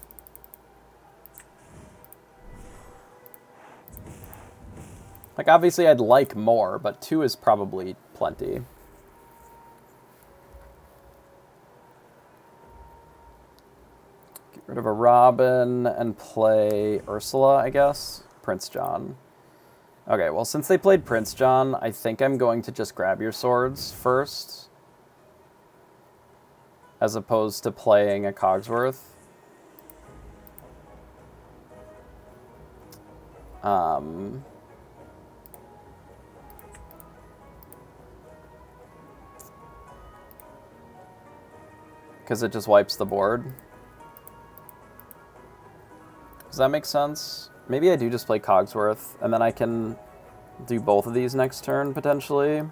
Like, obviously I'd like more, but 2 is probably plenty. Get rid of a Robin and play Ursula, I guess. Prince John. Okay, well, since they played Prince John, I think I'm going to just grab your swords first. As opposed to playing a Cogsworth. Because it just wipes the board. Does that make sense? Maybe I do just play Cogsworth, and then I can do both of these next turn, potentially.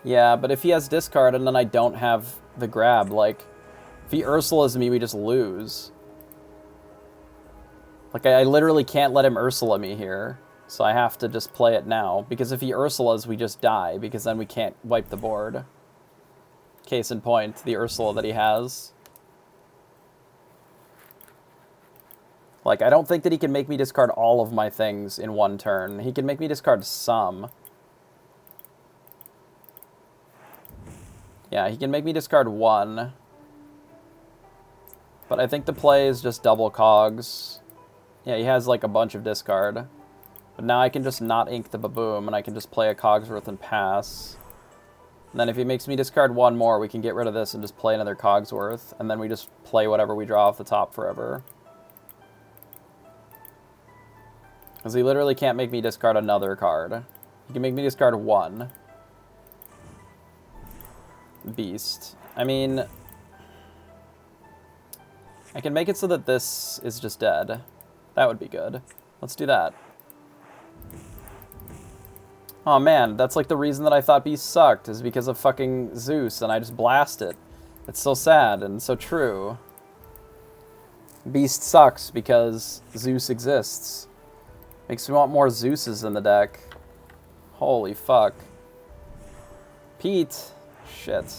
Yeah, but if he has discard and then I don't have the grab, like, if he Ursulas me, we just lose. Like, I literally can't let him Ursula me here, so I have to just play it now. Because if he Ursulas, we just die, because then we can't wipe the board. Case in point, the Ursula that he has. Like, I don't think that he can make me discard all of my things in one turn. He can make me discard some. Yeah, he can make me discard 1. But I think the play is just double Cogs. Yeah, he has like a bunch of discard. But now I can just not ink the Baboom, and I can just play a Cogsworth and pass. And then if he makes me discard 1 more, we can get rid of this and just play another Cogsworth. And then we just play whatever we draw off the top forever. Because he literally can't make me discard another card. He can make me discard 1. Beast. I mean, I can make it so that this is just dead. That would be good. Let's do that. Oh man, that's like the reason that I thought Beast sucked, is because of fucking Zeus, and I just blast it. It's so sad and so true. Beast sucks because Zeus exists. Makes me want more Zeuses in the deck. Holy fuck. Pete. Shit.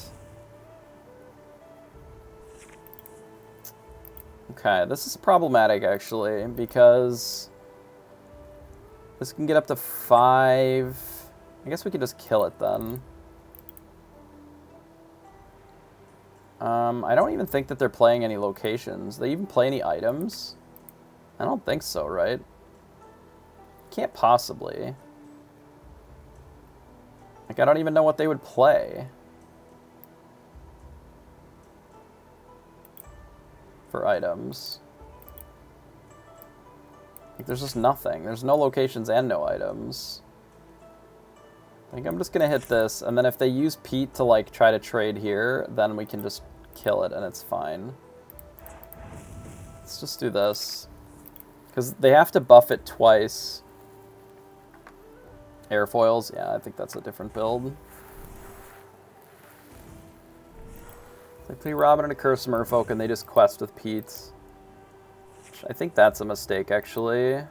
Okay, this is problematic, actually, because this can get up to 5 I guess we could just kill it then. I don't even think that they're playing any locations. They even play any items? I don't think so, right? Can't possibly. Like, I don't even know what they would play. For items. Like, there's just nothing. There's no locations and no items. I think I'm just gonna hit this, and then if they use Pete to, like, try to trade here, then we can just kill it, and it's fine. Let's just do this. Because they have to buff it twice. Airfoils? Yeah, I think that's a different build. It's like play Robin and a Curse Merfolk, and they just quest with Pete. I think that's a mistake, actually.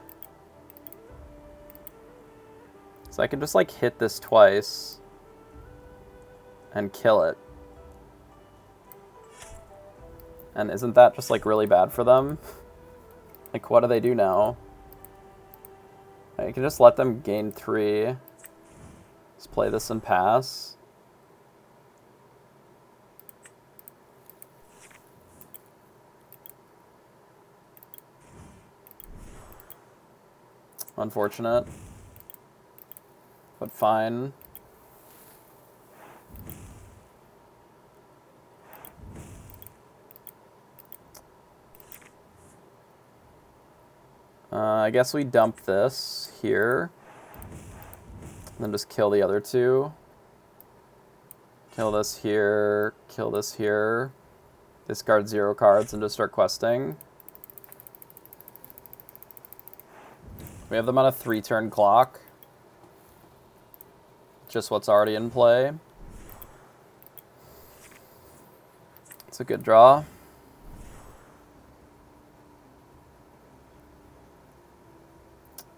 So I can just, like, hit this twice and kill it. And isn't that just, like, really bad for them? Like, what do they do now? I can just let them gain 3. Just play this and pass. Unfortunate. But fine. I guess we dump this here. And then just kill the other 2. Kill this here. Kill this here. Discard 0 cards and just start questing. We have them on a 3-turn clock. Just what's already in play. It's a good draw.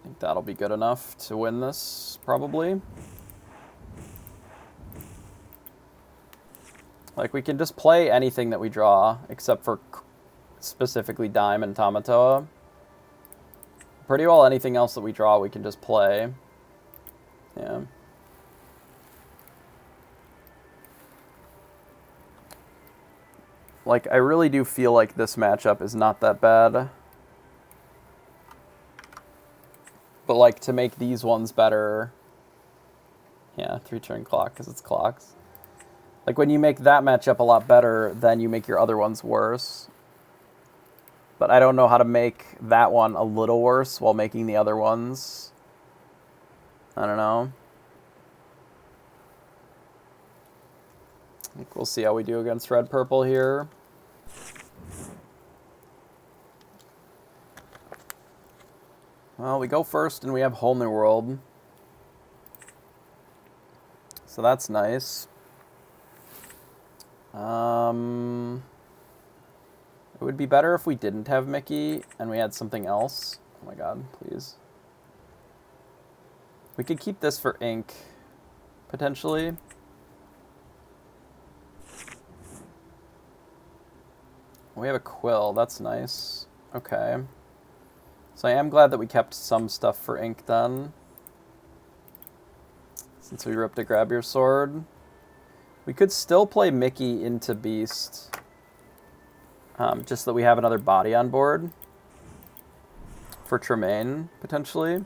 I think that'll be good enough to win this, probably. Like, we can just play anything that we draw, except for specifically Dime and Tamatoa. Pretty well anything else that we draw, we can just play. Yeah. Like, I really do feel like this matchup is not that bad. But, like, to make these ones better... Yeah, 3-turn clock, because it's clocks. Like, when you make that matchup a lot better, then you make your other ones worse. But I don't know how to make that one a little worse while making the other ones. I don't know. I think we'll see how we do against red-purple here. Well, we go first and we have Whole New World. So that's nice. It would be better if we didn't have Mickey and we had something else. Oh my god, please. We could keep this for ink, potentially. We have a quill, that's nice. Okay. So I am glad that we kept some stuff for ink then. Since we ripped a Grab Your Sword. We could still play Mickey into Beast. Just that we have another body on board. For Tremaine, potentially.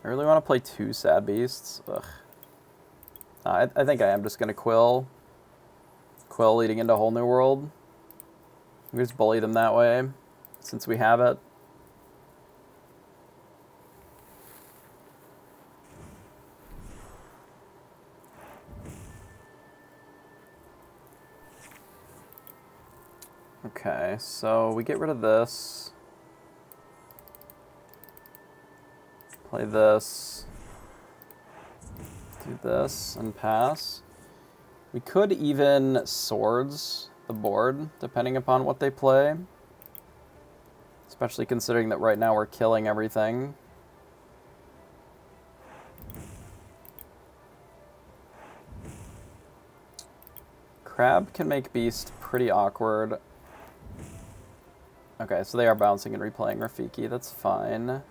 I really want to play 2 Sad Beasts. Ugh. I think I am just going to Quill. Quill leading into Whole New World. We just bully them that way, since we have it. Okay, so we get rid of this. Play this. Do this and pass. We could even Swords the board, depending upon what they play. Especially considering that right now we're killing everything. Crab can make Beast pretty awkward. Okay, so they are bouncing and replaying Rafiki. That's fine.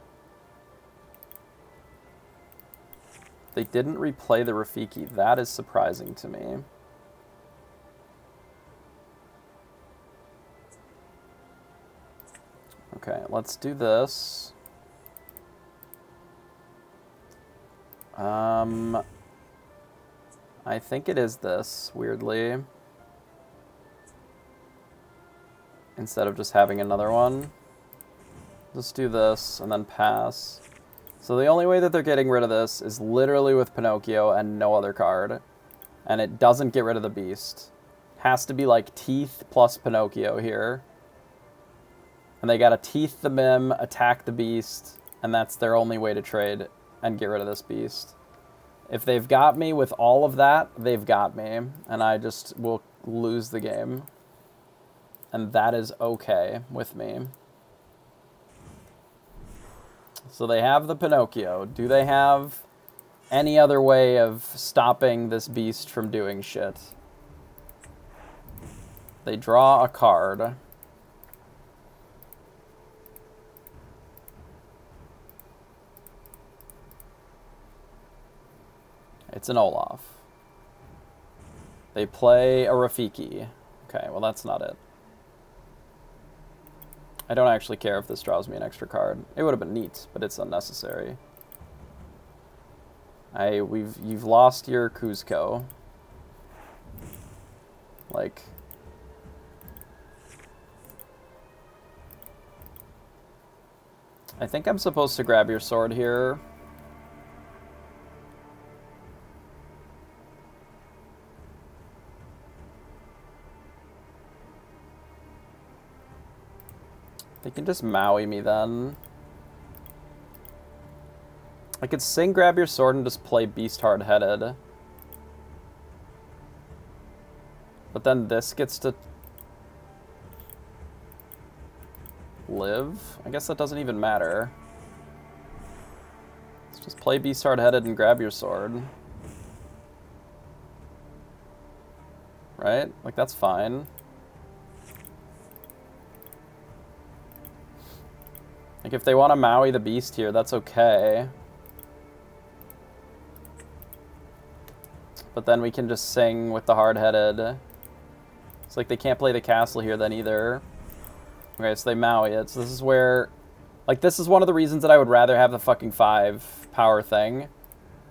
They didn't replay the Rafiki. That is surprising to me. Okay, let's do this. I think it is this, weirdly. Instead of just having another one. Let's do this and then pass. So the only way that they're getting rid of this is literally with Pinocchio and no other card. And it doesn't get rid of the beast. Has to be like Teeth plus Pinocchio here. And they gotta Teeth the Mim, attack the beast, and that's their only way to trade and get rid of this beast. If they've got me with all of that, they've got me. And I just will lose the game. And that is okay with me. So they have the Pinocchio. Do they have any other way of stopping this beast from doing shit? They draw a card. It's an Olaf. They play a Rafiki. Okay, well that's not it. I don't actually care if this draws me an extra card. It would have been neat, but it's unnecessary. You've lost your Cuzco. Like, I think I'm supposed to grab your sword here. They can just Maui me then. I could sing Grab Your Sword and just play Beast Hard-Headed. But then this gets to live? I guess that doesn't even matter. Let's just play Beast Hard-Headed and Grab Your Sword. Right? Like, that's fine. Like, if they want to Maui the beast here, that's okay. But then we can just sing with the hard-headed. It's like they can't play the castle here then either. Okay, so they Maui it. So this is where... Like, this is one of the reasons that I would rather have the fucking 5 power thing.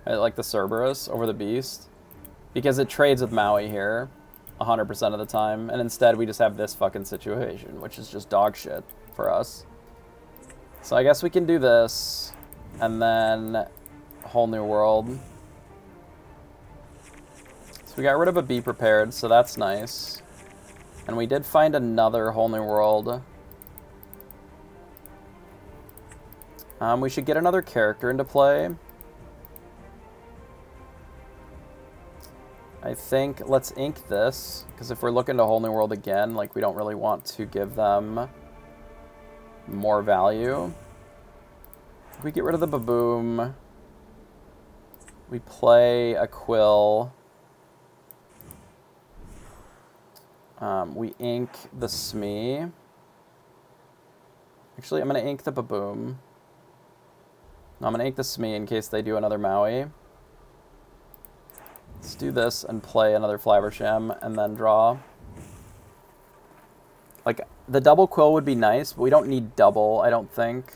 Like the Cerberus over the beast. Because it trades with Maui here 100% of the time. And instead we just have this fucking situation, which is just dog shit for us. So I guess we can do this, and then Whole New World. So we got rid of a Be Prepared, so that's nice. And we did find another Whole New World. We should get another character into play. I think let's ink this, because if we're looking to Whole New World again, like, we don't really want to give them more value. If we get rid of the Baboom, we play a Quill. We ink the Smee. Actually, I'm going to ink the Baboom. No, I'm going to ink the Smee in case they do another Maui. Let's do this and play another Flabbersham and then draw. Like, the double Quill would be nice, but we don't need double, I don't think.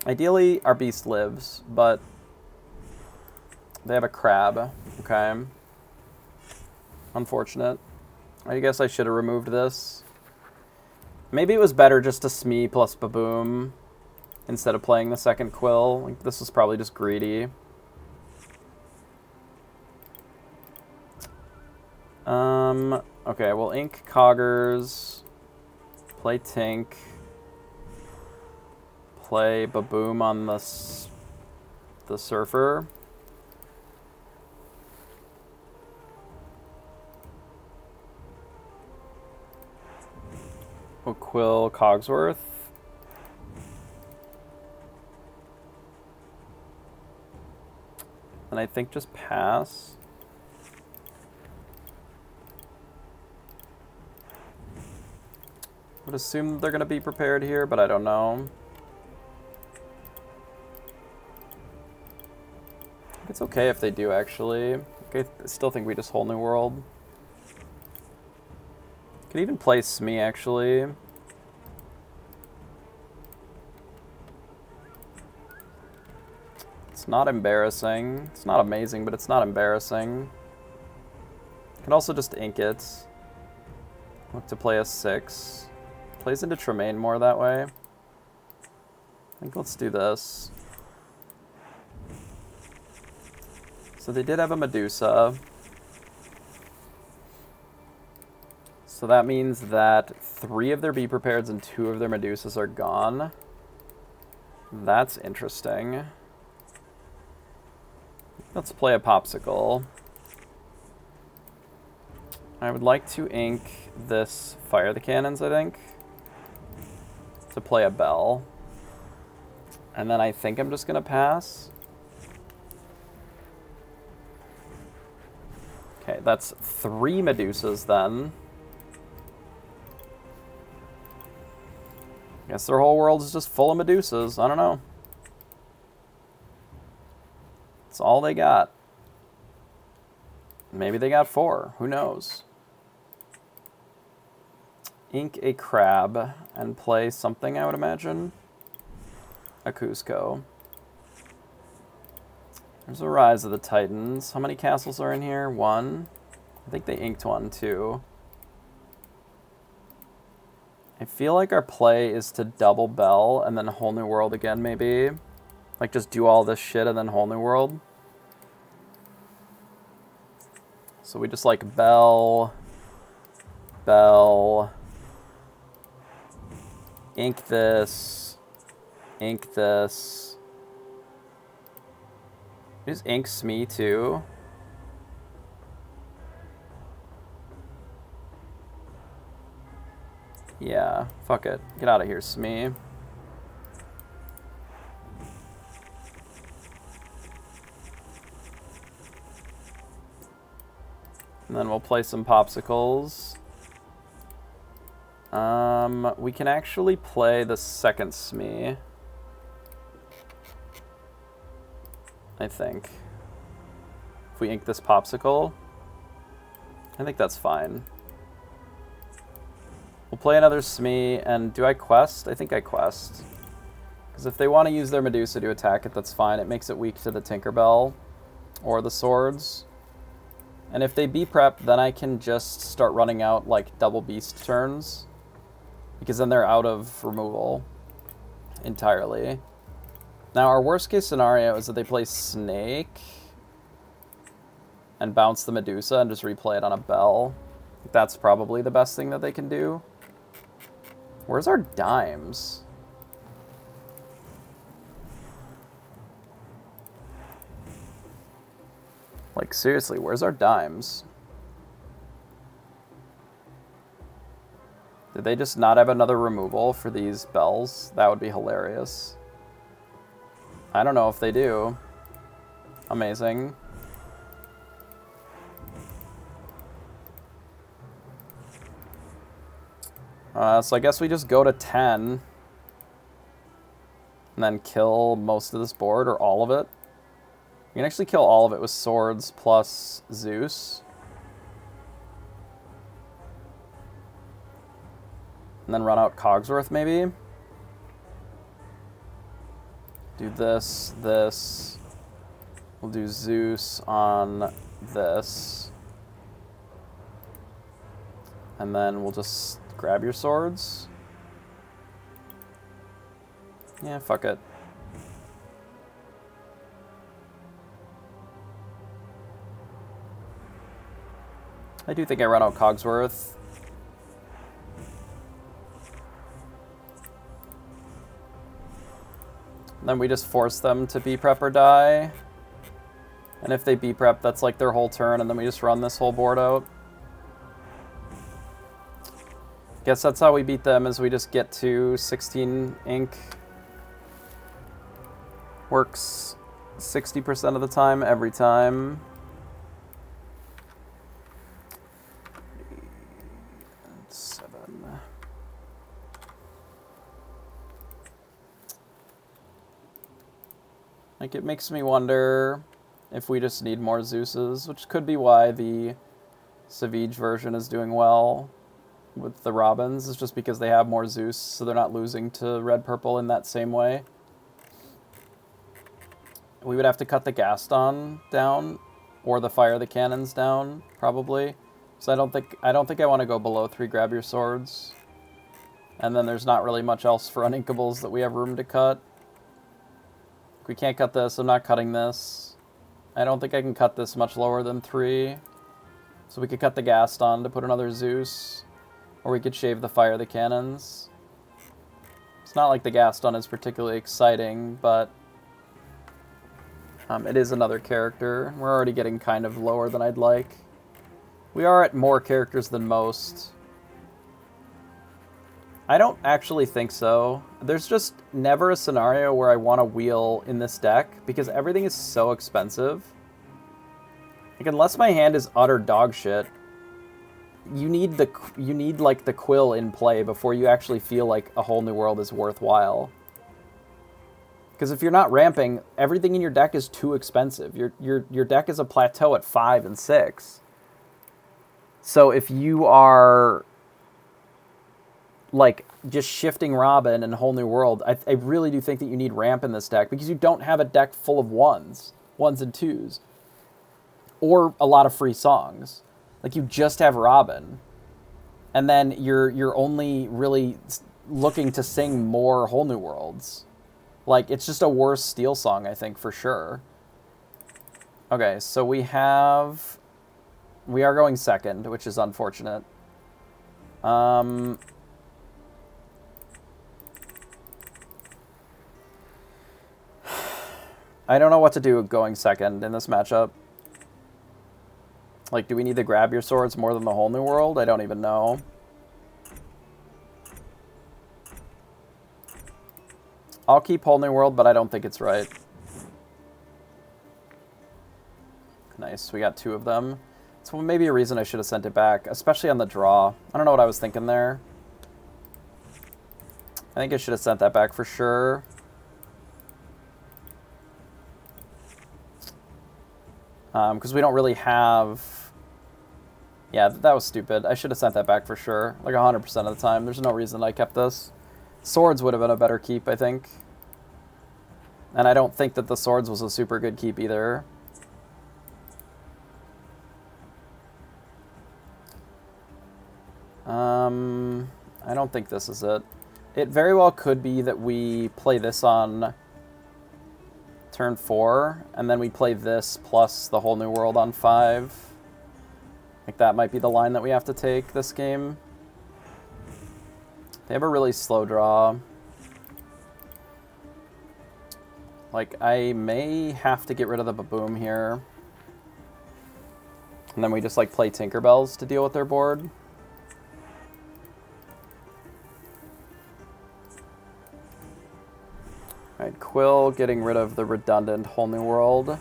Ideally, our beast lives, but they have a crab, okay? Unfortunate. I guess I should have removed this. Maybe it was better just to Smee plus Baboom instead of playing the second Quill. Like, this was probably just greedy. Okay, we'll ink Coggers, play Tink, play Baboom on the Surfer. We'll Quill Cogsworth. And I think just pass. Would assume they're going to be prepared here, but I don't know. It's okay if they do, actually. Okay, I still think we just whole new world. Could even play Smee, actually. It's not embarrassing. It's not amazing, but it's not embarrassing. Could also just ink it. Look to play a 6. Plays into Tremaine more that way. I think let's do this. So they did have a Medusa. So that means that 3 of their Be Prepareds and 2 of their Medusas are gone. That's interesting. Let's play a Popsicle. I would like to ink this Fire the Cannons, I think, to play a Bell. And then I think I'm just going to pass. Okay, that's 3 Medusas then. Guess their whole world is just full of Medusas. I don't know. That's all they got. Maybe they got 4. Who knows? Ink a Crab and play something, I would imagine. A Cusco. There's a Rise of the Titans. How many castles are in here? 1. I think they inked 1 too. I feel like our play is to double Bell and then Whole New World again, maybe. Like, just do all this shit and then Whole New World. So we just like Bell, Bell, ink this, ink this. Just ink Smee too. Yeah, fuck it. Get out of here, Smee. And then we'll play some Popsicles. We can actually play the second Smee. I think. If we ink this Popsicle, I think that's fine. We'll play another Smee, and do I quest? I think I quest. Because if they want to use their Medusa to attack it, that's fine. It makes it weak to the Tinkerbell or the swords. And if they B-prep, then I can just start running out, like, double beast turns. Because then they're out of removal entirely. Now, our worst-case scenario is that they play Snake and bounce the Medusa and just replay it on a Bell. That's probably the best thing that they can do. Where's our dimes? Like, seriously, where's our dimes? Did they just not have another removal for these bells? That would be hilarious. I don't know if they do. Amazing. So I guess we just go to 10. And then kill most of this board, or all of it. We can actually kill all of it with swords plus Zeus. And then run out Cogsworth, maybe. Do this, this. We'll do Zeus on this. And then we'll just grab your swords. Yeah, fuck it. I do think I run out Cogsworth. Then we just force them to B-prep or die. And if they B-prep, that's like their whole turn, and then we just run this whole board out. Guess that's how we beat them, is we just get to 16 ink. Works 60% of the time, every time. Like, it makes me wonder if we just need more Zeuses, which could be why the Savage version is doing well with the Robins, is just because they have more Zeus, so they're not losing to red-purple in that same way. We would have to cut the Gaston down, or the Fire the Cannons down, probably. So I don't think I want to go below 3 Grab Your Swords. And then there's not really much else for Uninkables that we have room to cut. If we can't cut this, I'm not cutting this. I don't think I can cut this much lower than 3. So we could cut the Gaston to put another Zeus. Or we could shave the Fire the Cannons. It's not like the Gaston is particularly exciting, but it is another character. We're already getting kind of lower than I'd like. We are at more characters than most. I don't actually think so. There's just never a scenario where I want to wheel in this deck because everything is so expensive. Like, unless my hand is utter dog shit, you need like the Quill in play before you actually feel like a Whole New World is worthwhile. Because if you're not ramping, everything in your deck is too expensive. Your deck is a plateau at 5 and 6. So if you are like just shifting Robin and Whole New World, I really do think that you need ramp in this deck because you don't have a deck full of ones and twos, or a lot of free songs. Like, you just have Robin, and then you're only really looking to sing more Whole New Worlds. Like, it's just a worse Steel song, I think, for sure. Okay, so we are going second, which is unfortunate. I don't know what to do going second in this matchup. Like, do we need to grab your swords more than the Whole New World? I don't even know. I'll keep Whole New World, but I don't think it's right. Nice, we got 2 of them. So maybe a reason I should have sent it back, especially on the draw. I don't know what I was thinking there. I think I should have sent that back for sure. Because we don't really have... Yeah, that was stupid. I should have sent that back for sure. Like 100% of the time. There's no reason I kept this. Swords would have been a better keep, I think. And I don't think that the Swords was a super good keep either. I don't think this is it. It very well could be that we play this on turn 4, and then we play this plus the Whole New World on 5. Like, that might be the line that we have to take this game. They have a really slow draw. Like, I may have to get rid of the Baboom here. And then we just, like, play Tinkerbells to deal with their board. Alright, Quill getting rid of the redundant Whole New World.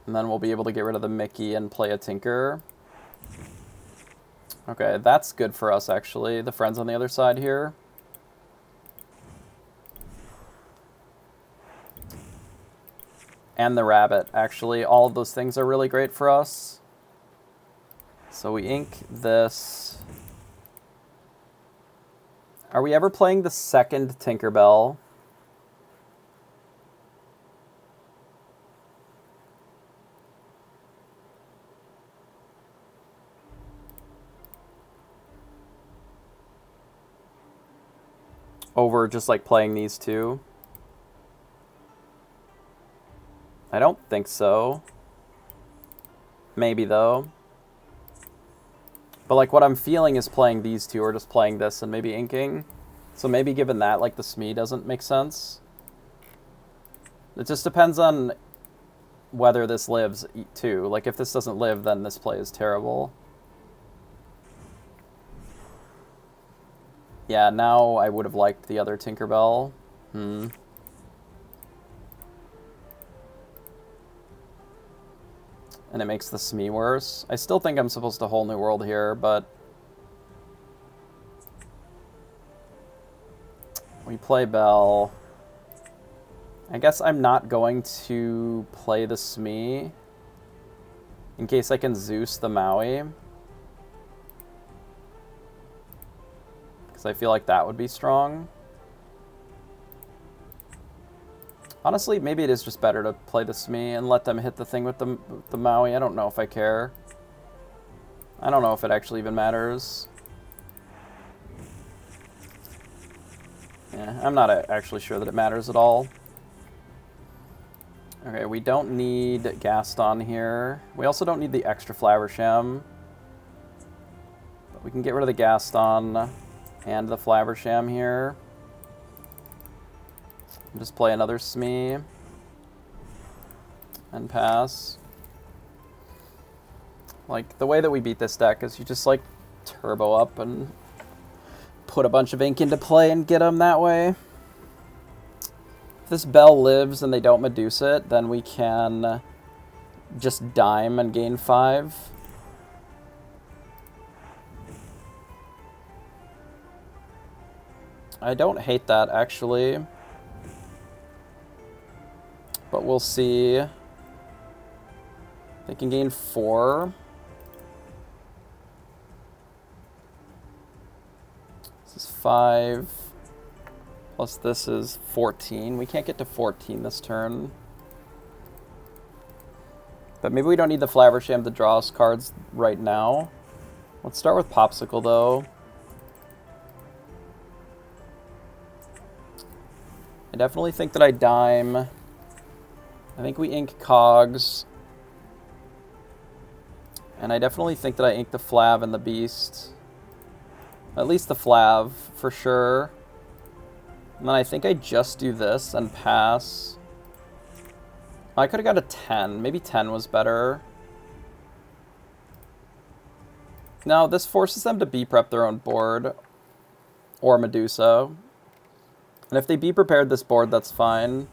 And then we'll be able to get rid of the Mickey and play a Tinker. Okay, that's good for us, actually. The friends on the other side here. And the rabbit, actually. All of those things are really great for us. So we ink this. Are we ever playing the second Tinkerbell? Over just like playing these two? I don't think so. Maybe though. But like what I'm feeling is playing these two or just playing this and maybe inking. So maybe given that, like the Smee doesn't make sense. It just depends on whether this lives too. Like if this doesn't live, then this play is terrible. Yeah, now I would have liked the other Tinkerbell. And it makes the Smee worse. I still think I'm supposed to Whole New World here, but we play Belle. I guess I'm not going to play the Smee in case I can Zeus the Maui. Because I feel like that would be strong. Honestly, maybe it is just better to play the Smee and let them hit the thing with the Maui. I don't know if I care. I don't know if it actually even matters. Yeah, I'm not actually sure that it matters at all. Okay, we don't need Gaston here. We also don't need the extra Flaversham. But we can get rid of the Gaston and the Flaversham here. Just play another Smee. And pass. Like, the way that we beat this deck is you just, like, turbo up and put a bunch of ink into play and get them that way. If this Bell lives and they don't Medusa it, then we can just dime and gain 5. I don't hate that, actually. But we'll see. They can gain 4. This is 5. Plus this is 14. We can't get to 14 this turn. But maybe we don't need the Flaversham to draw us cards right now. Let's start with Popsicle, though. I definitely think that I dime. I think we ink Cogs. And I definitely think that I ink the Flav and the Beast. At least the Flav, for sure. And then I think I just do this and pass. I could have got a 10. Maybe 10 was better. No, this forces them to B-prep their own board. Or Medusa. And if they B-prepared this board, that's fine.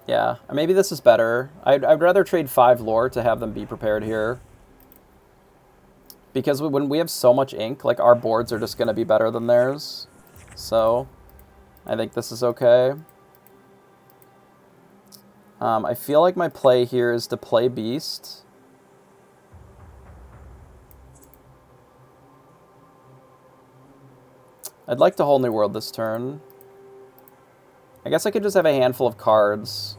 Yeah, maybe this is better. I'd rather trade 5 lore to have them be prepared here. Because when we have so much ink, like, our boards are just going to be better than theirs. So, I think this is okay. I feel like my play here is to play Beast. I'd like to Whole New World this turn. I guess I could just have a handful of cards.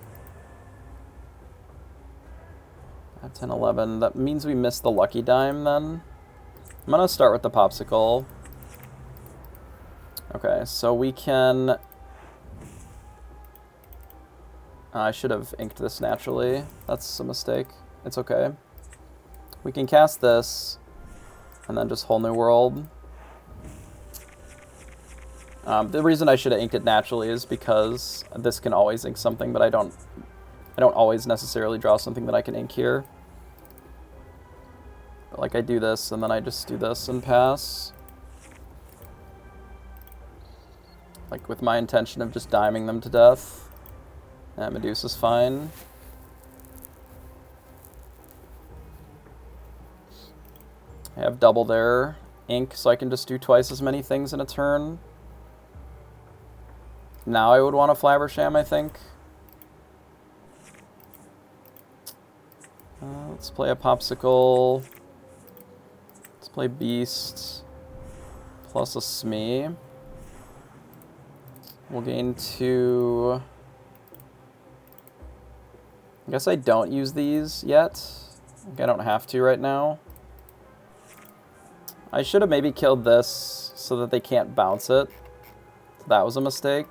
5, 10, 11. That means we missed the Lucky Dime, then. I'm going to start with the Popsicle. Okay, so we can... I should have inked this naturally. That's a mistake. It's okay. We can cast this, and then just Whole New World. The reason I should have inked it naturally is because this can always ink something, but I don't always necessarily draw something that I can ink here. But, like, I do this, and then I just do this and pass. Like, with my intention of just diming them to death. And Medusa's fine. I have double their ink, so I can just do twice as many things in a turn. Now I would want a Flaversham, I think. Let's play a Popsicle. Let's play Beast. Plus a Smee. We'll gain 2. I guess I don't use these yet. I don't have to right now. I should have maybe killed this so that they can't bounce it. That was a mistake.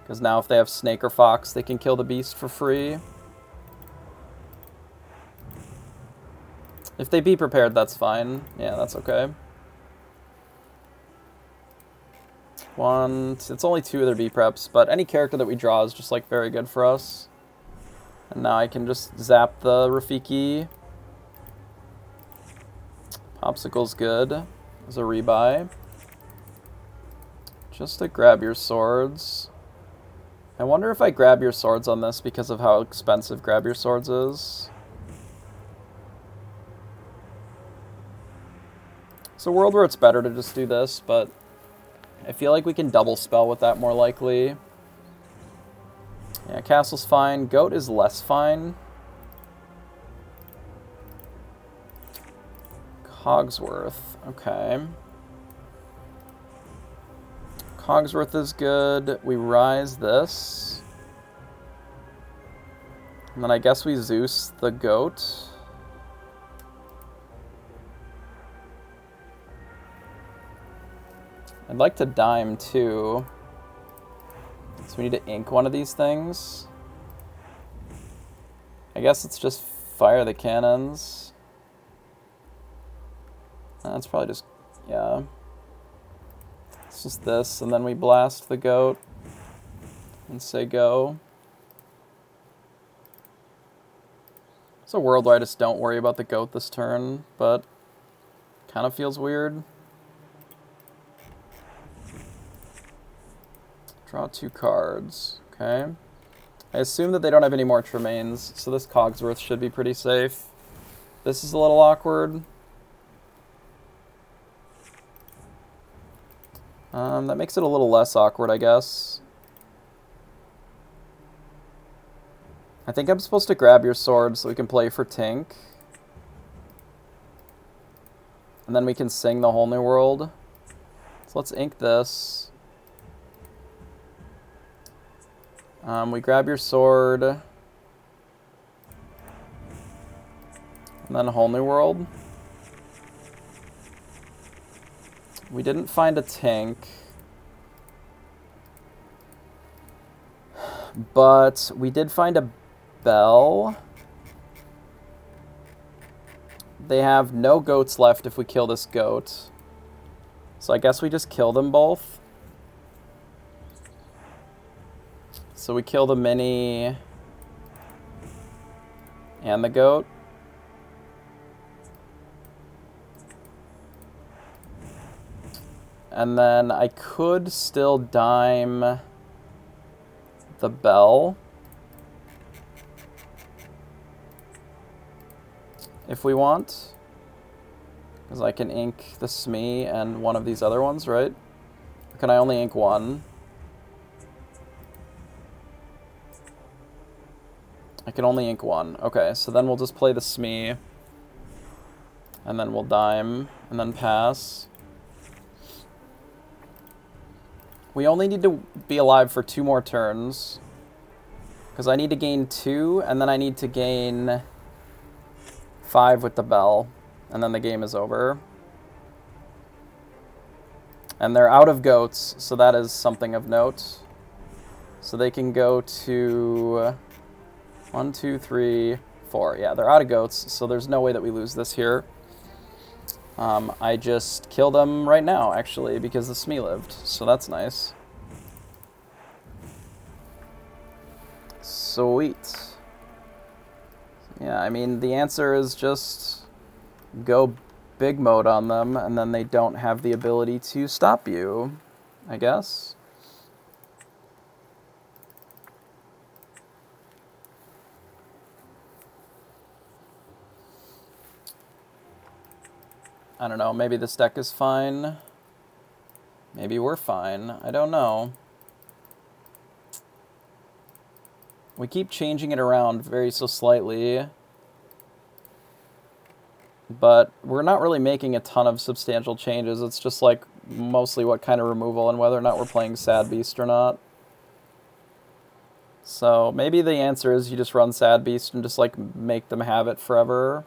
Because now if they have Snake or Fox, they can kill the Beast for free. If they be prepared, that's fine. Yeah, that's okay. It's only 2 of their B-preps, but any character that we draw is just, like, very good for us. And now I can just zap the Rafiki. Popsicle's good as a rebuy. Just to grab your swords. I wonder if I grab your swords on this because of how expensive grab your swords is. It's a world where it's better to just do this, but I feel like we can double spell with that more likely. Yeah, castle's fine. Goat is less fine. Cogsworth, okay. Cogsworth is good. We rise this. And then I guess we Zeus the goat. I'd like to dime too. So we need to ink one of these things. I guess it's just fire the cannons. That's probably just, yeah. It's just this, and then we blast the goat and say go. It's a world where I just don't worry about the goat this turn, but kind of feels weird. Draw 2 cards, okay. I assume that they don't have any more Tremaines, so this Cogsworth should be pretty safe. This is a little awkward. That makes it a little less awkward, I guess. I think I'm supposed to grab your sword so we can play for Tink. And then we can sing the whole new world. So let's ink this. We grab your sword. And then whole new world. We didn't find a Tink. But we did find a bell. They have no goats left if we kill this goat. So I guess we just kill them both. So we kill the mini and the goat. And then I could still dime the bell if we want, because I can ink the Smee and one of these other ones, right? Or can I only ink one? I can only ink one. Okay, so then we'll just play the Smee, and then we'll dime, and then pass. We only need to be alive for 2 more turns, because I need to gain 2, and then I need to gain 5 with the bell, and then the game is over. And they're out of goats, so that is something of note. So they can go to 1, 2, 3, 4. Yeah, they're out of goats, so there's no way that we lose this here. I just killed them right now, actually, because the Smee lived, so that's nice. Sweet. Yeah, I mean, the answer is just go big mode on them, and then they don't have the ability to stop you, I guess. I don't know, maybe this deck is fine. Maybe we're fine. I don't know. We keep changing it around very so slightly. But we're not really making a ton of substantial changes. It's just like mostly what kind of removal and whether or not we're playing Sad Beast or not. So maybe the answer is you just run Sad Beast and just like make them have it forever.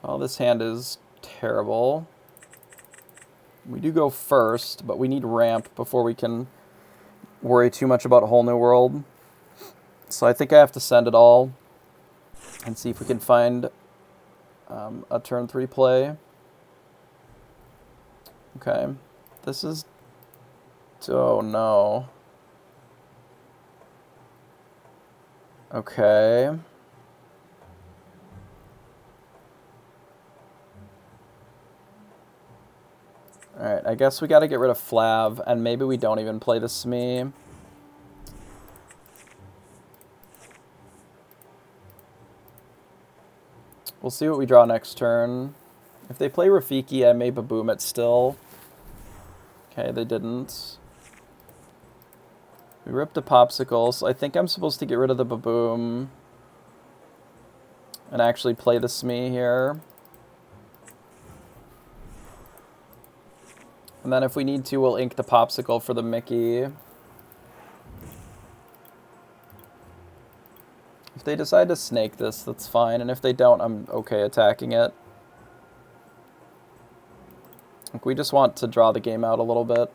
Well, this hand is terrible. We do go first, but we need ramp before we can worry too much about Whole New World. So I think I have to send it all and see if we can find a turn 3 play. Okay. This is... Oh, no. Okay. Alright, I guess we gotta get rid of Flav, and maybe we don't even play the Smee. We'll see what we draw next turn. If they play Rafiki, I may Baboom it still. Okay, they didn't. We ripped a Popsicle, so I think I'm supposed to get rid of the Baboom and actually play the Smee here. And then if we need to, we'll ink the Popsicle for the Mickey. If they decide to snake this, that's fine. And if they don't, I'm okay attacking it. Like, we just want to draw the game out a little bit.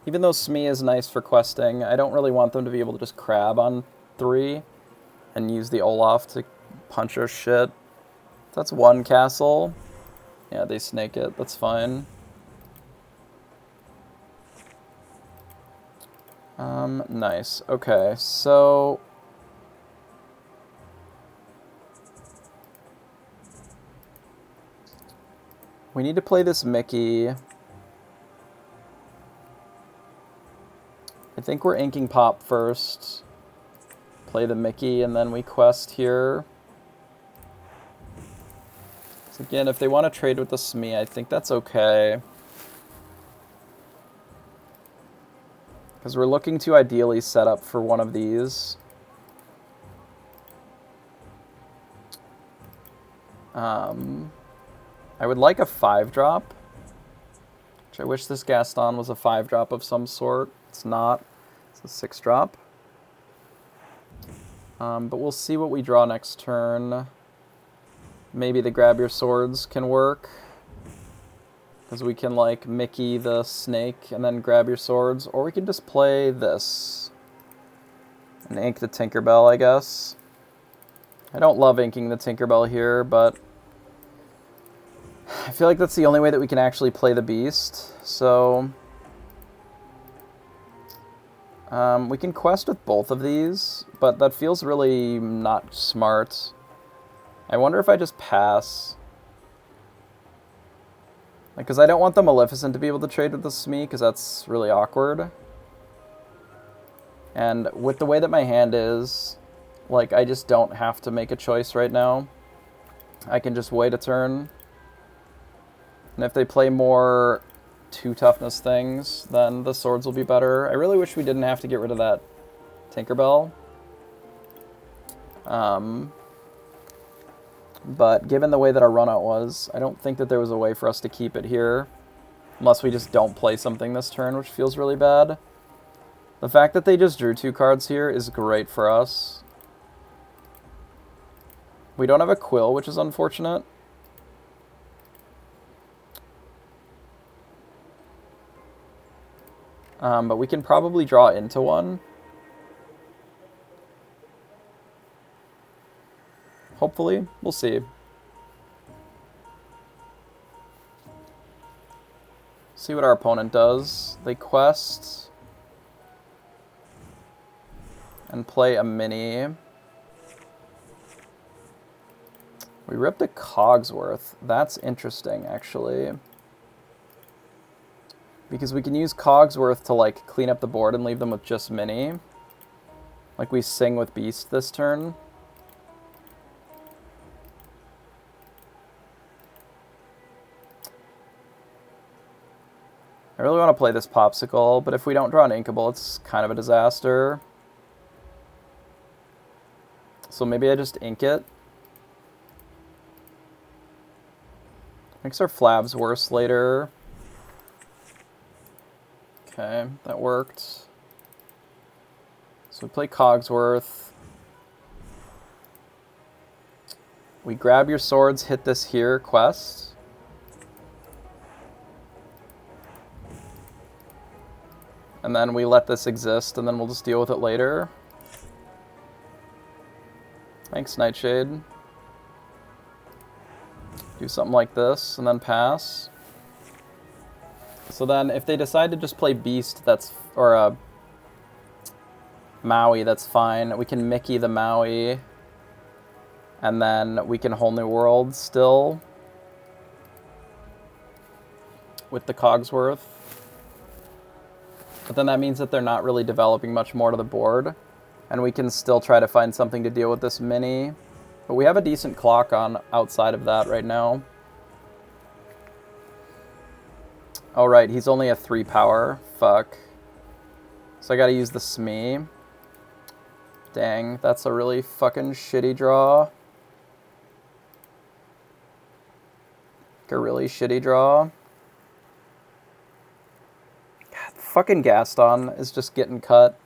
Even though Smee is nice for questing, I don't really want them to be able to just crab on 3 and use the Olaf to punch our shit. That's one castle. Yeah, they snake it. That's fine. Nice. Okay, so... we need to play this Mickey. I think we're inking Pop first. Play the Mickey, and then we quest here. So again, if they want to trade with the Smee, I think that's okay. Because we're looking to ideally set up for one of these. I would like a 5-drop. Which I wish this Gaston was a 5-drop of some sort. It's not. It's a 6-drop. But we'll see what we draw next turn. Maybe the Grab Your Swords can work. Because we can, like, Mickey the snake and then grab your swords. Or we can just play this. And ink the Tinkerbell, I guess. I don't love inking the Tinkerbell here, but... I feel like that's the only way that we can actually play the Beast. So... we can quest with both of these, but that feels really not smart. I wonder if I just pass. Because I don't want the Maleficent to be able to trade with the Smee, because that's really awkward. And with the way that my hand is, like, I just don't have to make a choice right now. I can just wait a turn. And if they play more 2 toughness things, then the swords will be better. I really wish we didn't have to get rid of that Tinkerbell. But given the way that our run-out was, I don't think that there was a way for us to keep it here. Unless we just don't play something this turn, which feels really bad. The fact that they just drew 2 cards here is great for us. We don't have a Quill, which is unfortunate. But we can probably draw into one. Hopefully. We'll see. See what our opponent does. They quest. And play a mini. We ripped a Cogsworth. That's interesting, actually. Because we can use Cogsworth to, like, clean up the board and leave them with just mini. Like we sing with Beast this turn. I really want to play this Popsicle, but if we don't draw an Inkable, it's kind of a disaster. So maybe I just ink it. Makes our Flabs worse later. Okay, that worked. So we play Cogsworth. We grab your swords, hit this here quest. And then we let this exist, and then we'll just deal with it later. Thanks, Nightshade. Do something like this, and then pass. So then, if they decide to just play Beast, or Maui, that's fine. We can Mickey the Maui, and then we can Whole New World still with the Cogsworth. But then that means that they're not really developing much more to the board, and we can still try to find something to deal with this mini. But we have a decent clock on outside of that right now. Oh, right, he's only a 3 power. Fuck. So I gotta use the Smee. Dang, that's a really fucking shitty draw. A really shitty draw. God, fucking Gaston is just getting cut.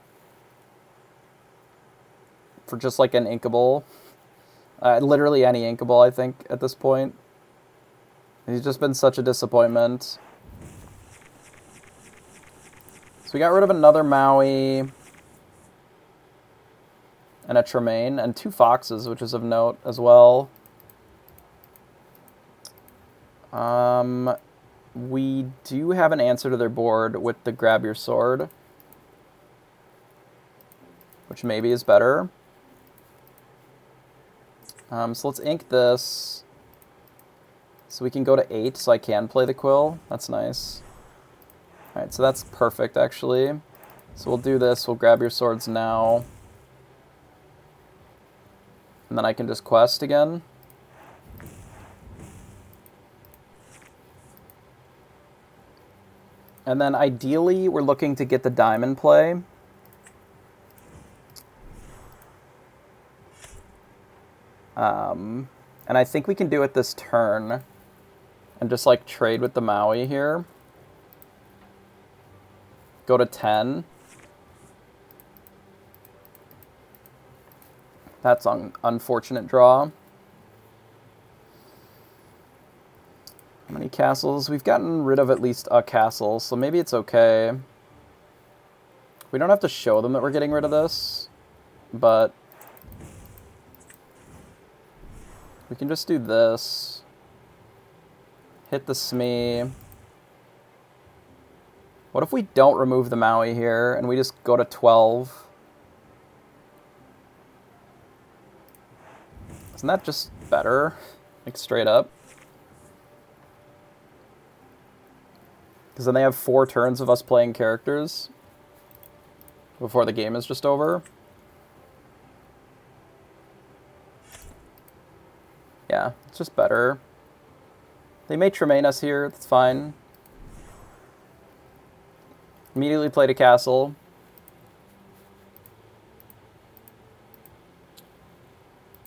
For just like an inkable. Literally any inkable, I think, at this point. He's just been such a disappointment. So we got rid of another Maui. And a Tremaine. And 2 Foxes, which is of note as well. We do have an answer to their board with the Grab Your Sword. Which maybe is better. So let's ink this. So we can go to 8, so I can play the Quill. That's nice. Alright, so that's perfect, actually. So we'll do this. We'll Grab Your Swords now. And then I can just quest again. And then ideally, we're looking to get the diamond play. And I think we can do it this turn. And just like trade with the Maui here. Go to 10. That's an unfortunate draw. How many castles? We've gotten rid of at least a castle, so maybe it's okay. We don't have to show them that we're getting rid of this, but we can just do this. Hit the Smee. What if we don't remove the Maui here and we just go to 12? Isn't that just better? Like, straight up. Because then they have 4 turns of us playing characters before the game is just over. Yeah, it's just better. They may Tremaine us here, that's fine. Immediately played a castle.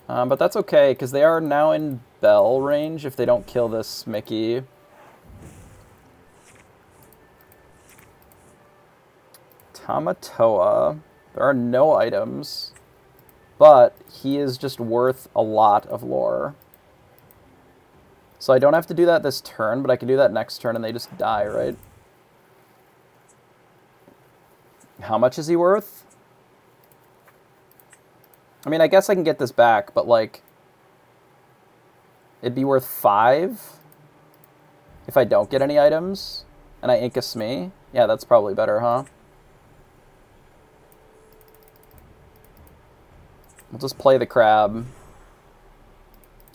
But that's okay, because they are now in Bell range if they don't kill this Mickey. Tamatoa. There are no items, but he is just worth a lot of lore. So I don't have to do that this turn, but I can do that next turn and they just die, right? How much is he worth? I mean, I guess I can get this back, but like, it'd be worth 5 if I don't get any items and I ink a Smee. Yeah, that's probably better, huh? We'll just play the crab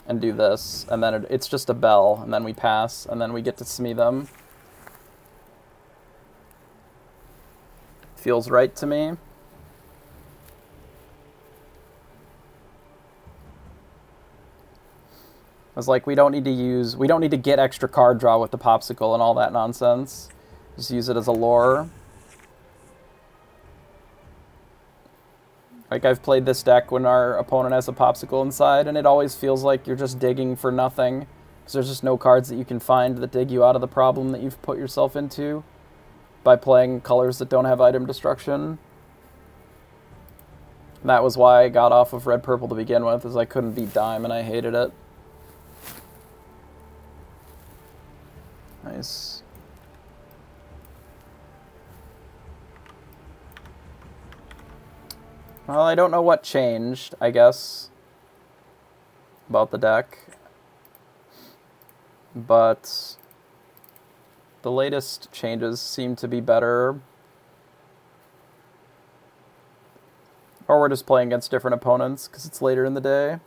and do this, and then it's just a bell, and then we pass, and then we get to Smee them. Feels right to me. I was like, we don't need to get extra card draw with the popsicle and all that nonsense. Just use it as a lure. Like, I've played this deck when our opponent has a popsicle inside, and it always feels like you're just digging for nothing. Because there's just no cards that you can find that dig you out of the problem that you've put yourself into by playing colors that don't have item destruction. And that was why I got off of red-purple to begin with, is I couldn't beat Dime, and I hated it. Nice. Well, I don't know what changed, I guess, about the deck. But the latest changes seem to be better. Or we're just playing against different opponents because it's later in the day.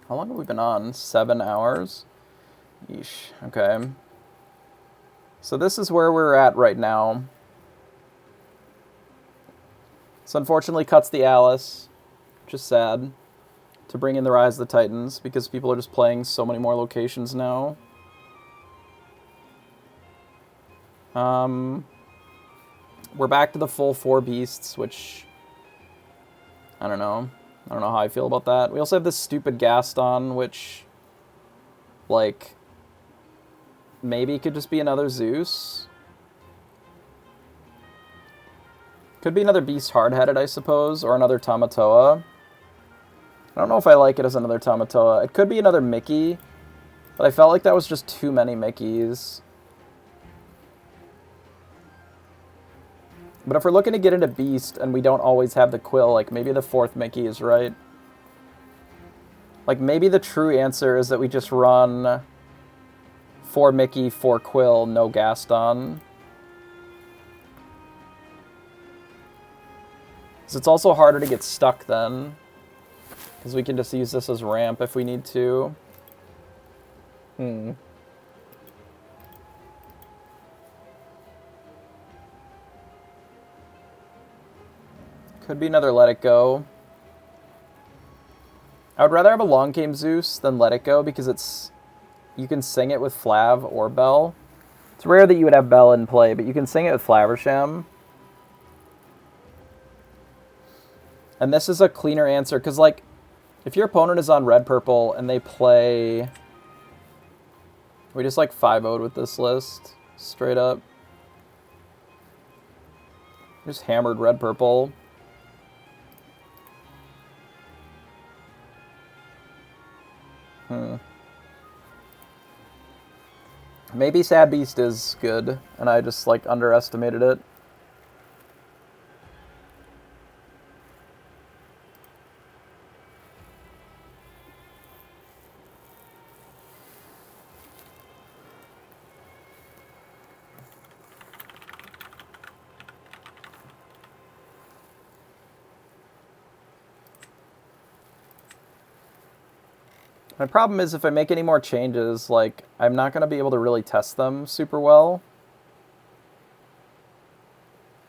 How long have we been on? 7 hours? Yeesh, okay. So this is where we're at right now. This unfortunately cuts the Alice, which is sad. to bring in the Rise of the Titans, because people are just playing so many more locations now. We're back to the full 4 beasts, which I don't know. I don't know how I feel about that. We also have this stupid Gaston, which, like, maybe could just be another Zeus. Could be another Beast Hard-Headed, I suppose, or another Tamatoa. I don't know if I like it as another Tamatoa. It could be another Mickey, but I felt like that was just too many Mickeys. But if we're looking to get into Beast and we don't always have the Quill, like, maybe the 4th Mickey is right. Like, maybe the true answer is that we just run 4 Mickey, 4 Quill, no Gaston. Because it's also harder to get stuck then. Because we can just use this as ramp if we need to. Could be another Let It Go. I would rather have a Long Game Zeus than Let It Go because it's... You can sing it with Flav or Bell. It's rare that you would have Bell in play, but you can sing it with Flaversham. And this is a cleaner answer, because, like, if your opponent is on red-purple and they play... We just, like, 5-0'd with this list, straight up. Just hammered red-purple. Maybe Sad Beast is good, and I just, like, underestimated it. My problem is if I make any more changes, like, I'm not going to be able to really test them super well.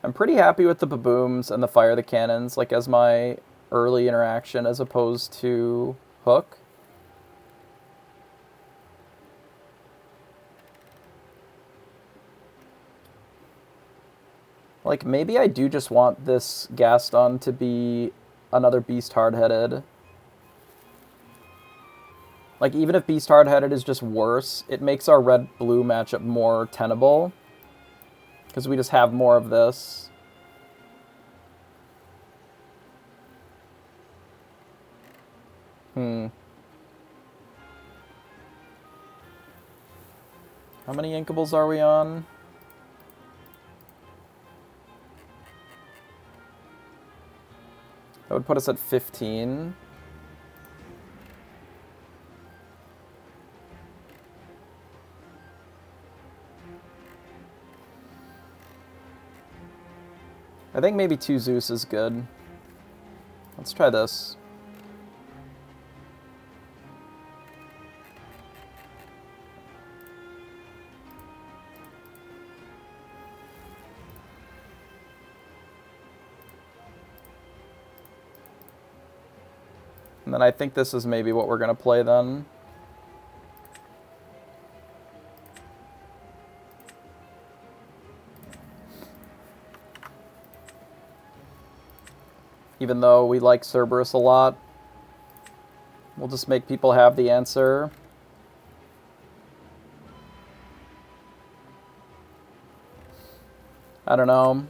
I'm pretty happy with the Babooms and the Fire the Cannons, like, as my early interaction as opposed to Hook. Like, maybe I do just want this Gaston to be another Beast Hard-Headed. Like, even if Beast Hard-Headed is just worse, it makes our red-blue matchup more tenable. Because we just have more of this. How many Inkables are we on? That would put us at 15. I think maybe 2 Zeus is good. Let's try this. And then I think this is maybe what we're going to play then. Even though we like Cerberus a lot, we'll just make people have the answer. I don't know.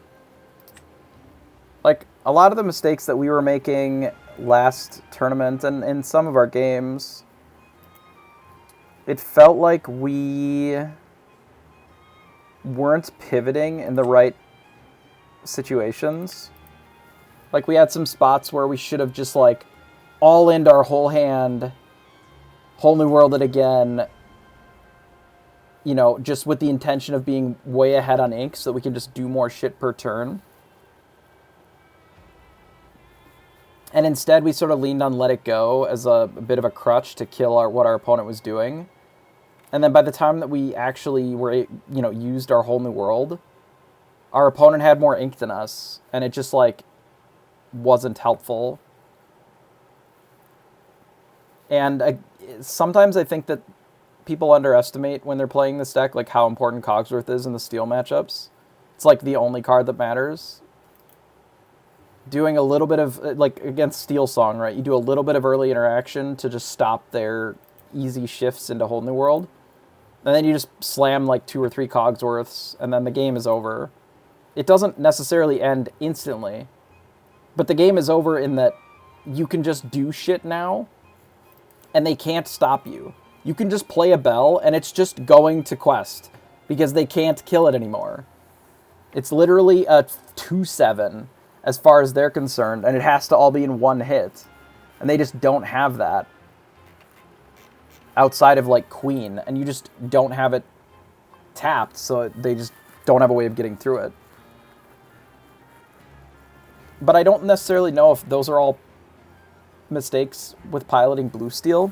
Like, a lot of the mistakes that we were making last tournament and in some of our games, it felt like we weren't pivoting in the right situations. Like, we had some spots where we should have just, like, all-ined our whole hand, whole new world it again, you know, just with the intention of being way ahead on ink so that we can just do more shit per turn. And instead, we sort of leaned on Let It Go as a bit of a crutch to kill what our opponent was doing. And then by the time that we actually were, you know, used our whole new world, our opponent had more ink than us, and it just, like, wasn't helpful. And sometimes I think that people underestimate when they're playing this deck, like how important Cogsworth is in the steel matchups. It's like the only card that matters. Doing a little bit of, like against Steel Song, right? You do a little bit of early interaction to just stop their easy shifts into Whole New World. And then you just slam like 2 or 3 Cogsworths, and then the game is over. It doesn't necessarily end instantly, but the game is over in that you can just do shit now, and they can't stop you. You can just play a bell, and it's just going to quest, because they can't kill it anymore. It's literally a 2/7 as far as they're concerned, and it has to all be in one hit. And they just don't have that outside of, like, Queen, and you just don't have it tapped, so they just don't have a way of getting through it. But I don't necessarily know if those are all mistakes with piloting Blue Steel,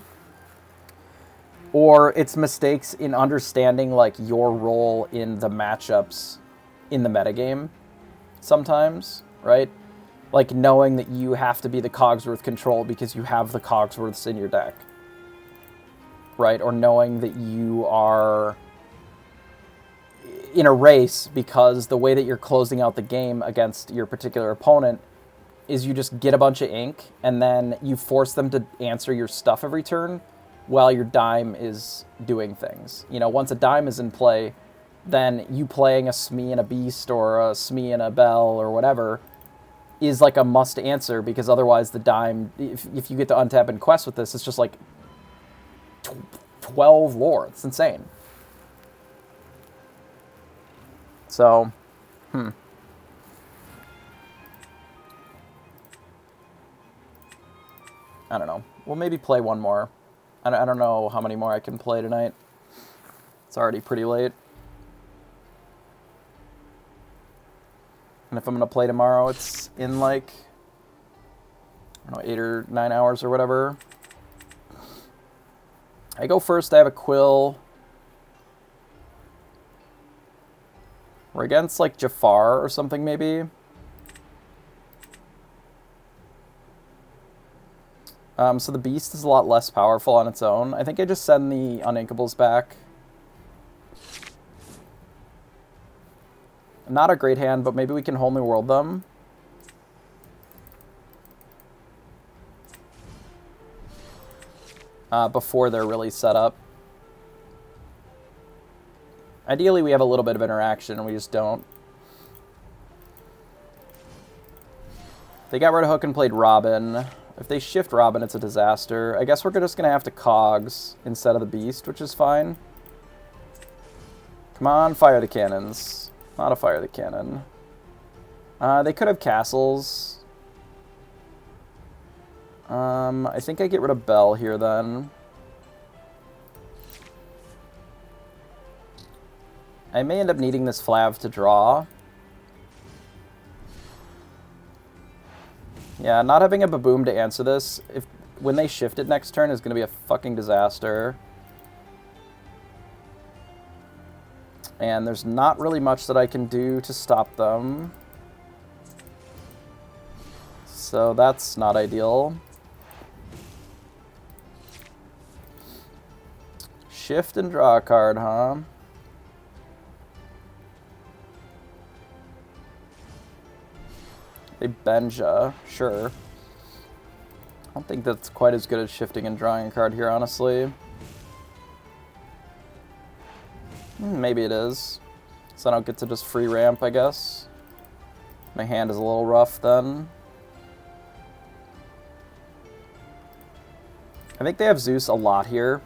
or it's mistakes in understanding, like, your role in the matchups in the metagame sometimes, right? Like, knowing that you have to be the Cogsworth control because you have the Cogsworths in your deck, right? Or knowing that you are in a race because the way that you're closing out the game against your particular opponent is you just get a bunch of ink and then you force them to answer your stuff every turn while your dime is doing things. You know, once a dime is in play, then you playing a Smee and a Beast or a Smee and a Bell or whatever is like a must answer, because otherwise the dime, if you get to untap and quest with this, it's just like 12 lore. It's insane. So, I don't know. We'll maybe play one more. I don't know how many more I can play tonight. It's already pretty late. And if I'm going to play tomorrow, it's in like, I don't know, 8 or 9 hours or whatever. I go first. I have a Quill. We're against like Jafar or something maybe. So the Beast is a lot less powerful on its own. I think I just send the Uninkables back. Not a great hand, but maybe we can Whole New World them. Before they're really set up. Ideally, we have a little bit of interaction, and we just don't. They got rid of Hook and played Robin. If they shift Robin, it's a disaster. I guess we're just going to have to Cogs instead of the Beast, which is fine. Come on, fire the cannons. Not a fire the cannon. They could have castles. I think I get rid of Bell here then. I may end up needing this Flav to draw. Yeah, not having a Baboom to answer this, when they shift it next turn, is going to be a fucking disaster. And there's not really much that I can do to stop them. So that's not ideal. Shift and draw a card, huh? They Benja, sure. I don't think that's quite as good as shifting and drawing a card here, honestly. Maybe it is. So I don't get to just free ramp, I guess. My hand is a little rough then. I think they have Zeus a lot here.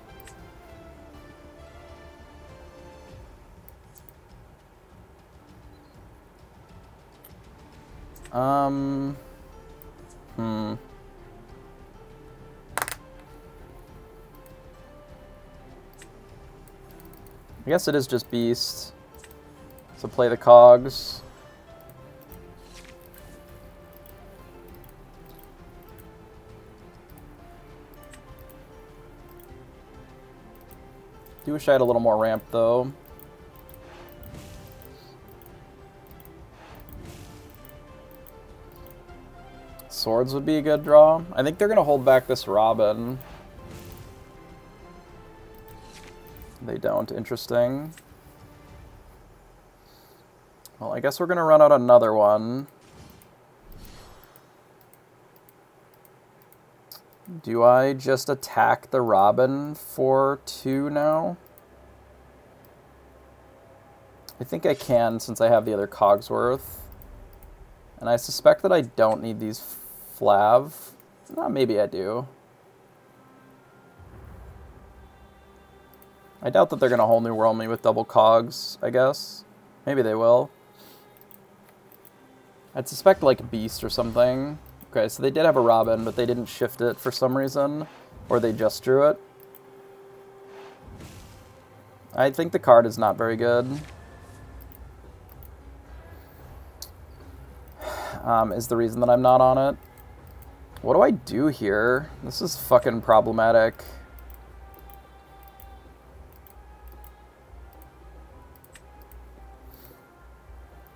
I guess it is just Beast. So play the Cogs. Do wish I had a little more ramp though. Swords would be a good draw. I think they're going to hold back this Robin. They don't. Interesting. Well, I guess we're going to run out another one. Do I just attack the Robin for 2 now? I think I can since I have the other Cogsworth. And I suspect that I don't need these Flav. Maybe I do. I doubt that they're going to whole new world me with double Cogs, I guess. Maybe they will. I'd suspect like Beast or something. Okay, so they did have a Robin, but they didn't shift it for some reason. Or they just drew it. I think the card is not very good. Is the reason that I'm not on it. What do I do here? This is fucking problematic.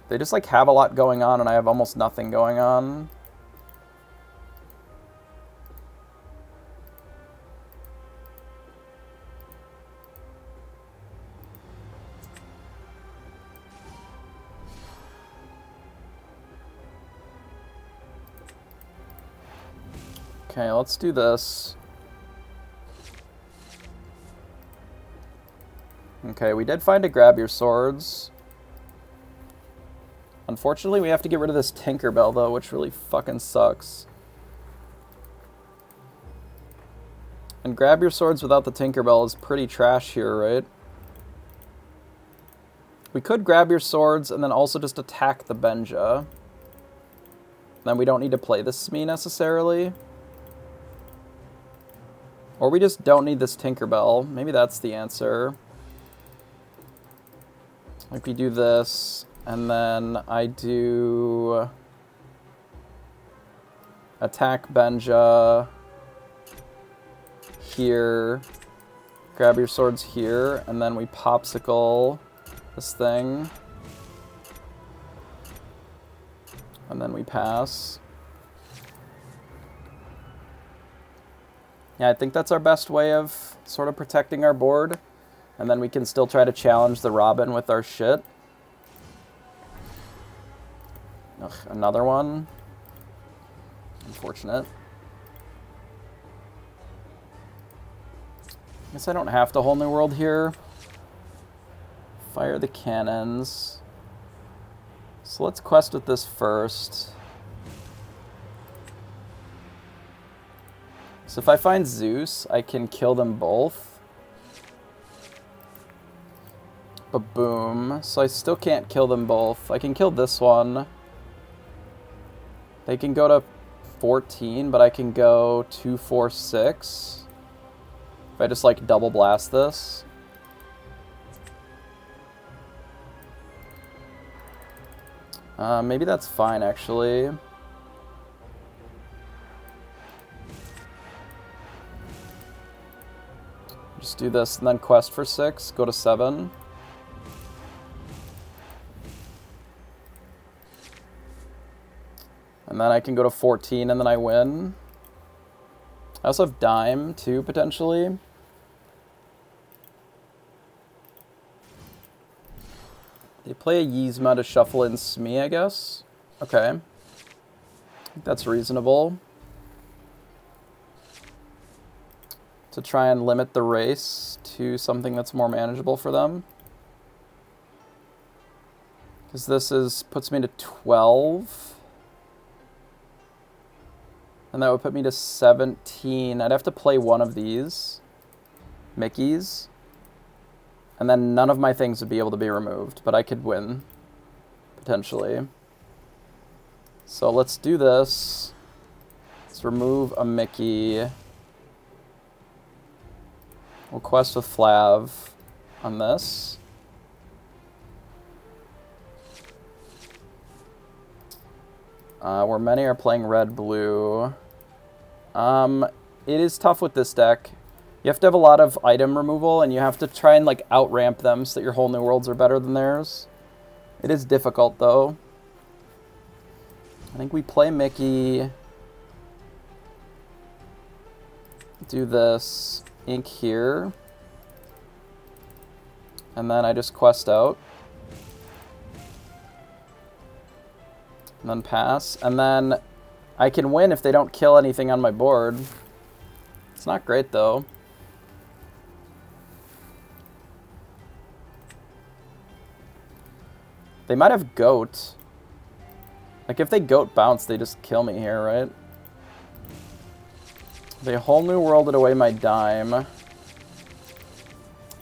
They just like have a lot going on and I have almost nothing going on. Okay, let's do this. Okay, we did find a grab your swords. Unfortunately, we have to get rid of this Tinkerbell, though, which really fucking sucks. And grab your swords without the Tinkerbell is pretty trash here, right? We could grab your swords and then also just attack the Benja. Then we don't need to play this Smee necessarily. Or we just don't need this Tinkerbell. Maybe that's the answer. Like we do this, and then I do attack Benja here, grab your swords here, and then we popsicle this thing. And then we pass. Yeah, I think that's our best way of sort of protecting our board. And then we can still try to challenge the Robin with our shit. Ugh, another one. Unfortunate. Guess I don't have to whole new world here. Fire the cannons. So let's quest with this first. So if I find Zeus, I can kill them both. But boom. So I still can't kill them both. I can kill this one. They can go to 14, but I can go 2, 4, 6. If I just like double blast this. Maybe that's fine actually. Just do this and then quest for 6, go to 7. And then I can go to 14 and then I win. I also have Dime too, potentially. They play a Yzma to shuffle in Smee, I guess. Okay. I think that's reasonable. To try and limit the race to something that's more manageable for them. Because this puts me to 12. And that would put me to 17. I'd have to play one of these. Mickey's. And then none of my things would be able to be removed. But I could win. Potentially. So let's do this. Let's remove a Mickey. We'll quest with Flav on this. Where many are playing red-blue. It is tough with this deck. You have to have a lot of item removal, and you have to try and like out-ramp them so that your whole new worlds are better than theirs. It is difficult, though. I think we play Mickey. Do this. Ink here. And then I just quest out. And then pass. And then I can win if they don't kill anything on my board. It's not great, though. They might have goat. Like, if they goat bounce, they just kill me here, right? They whole new worlded away my dime.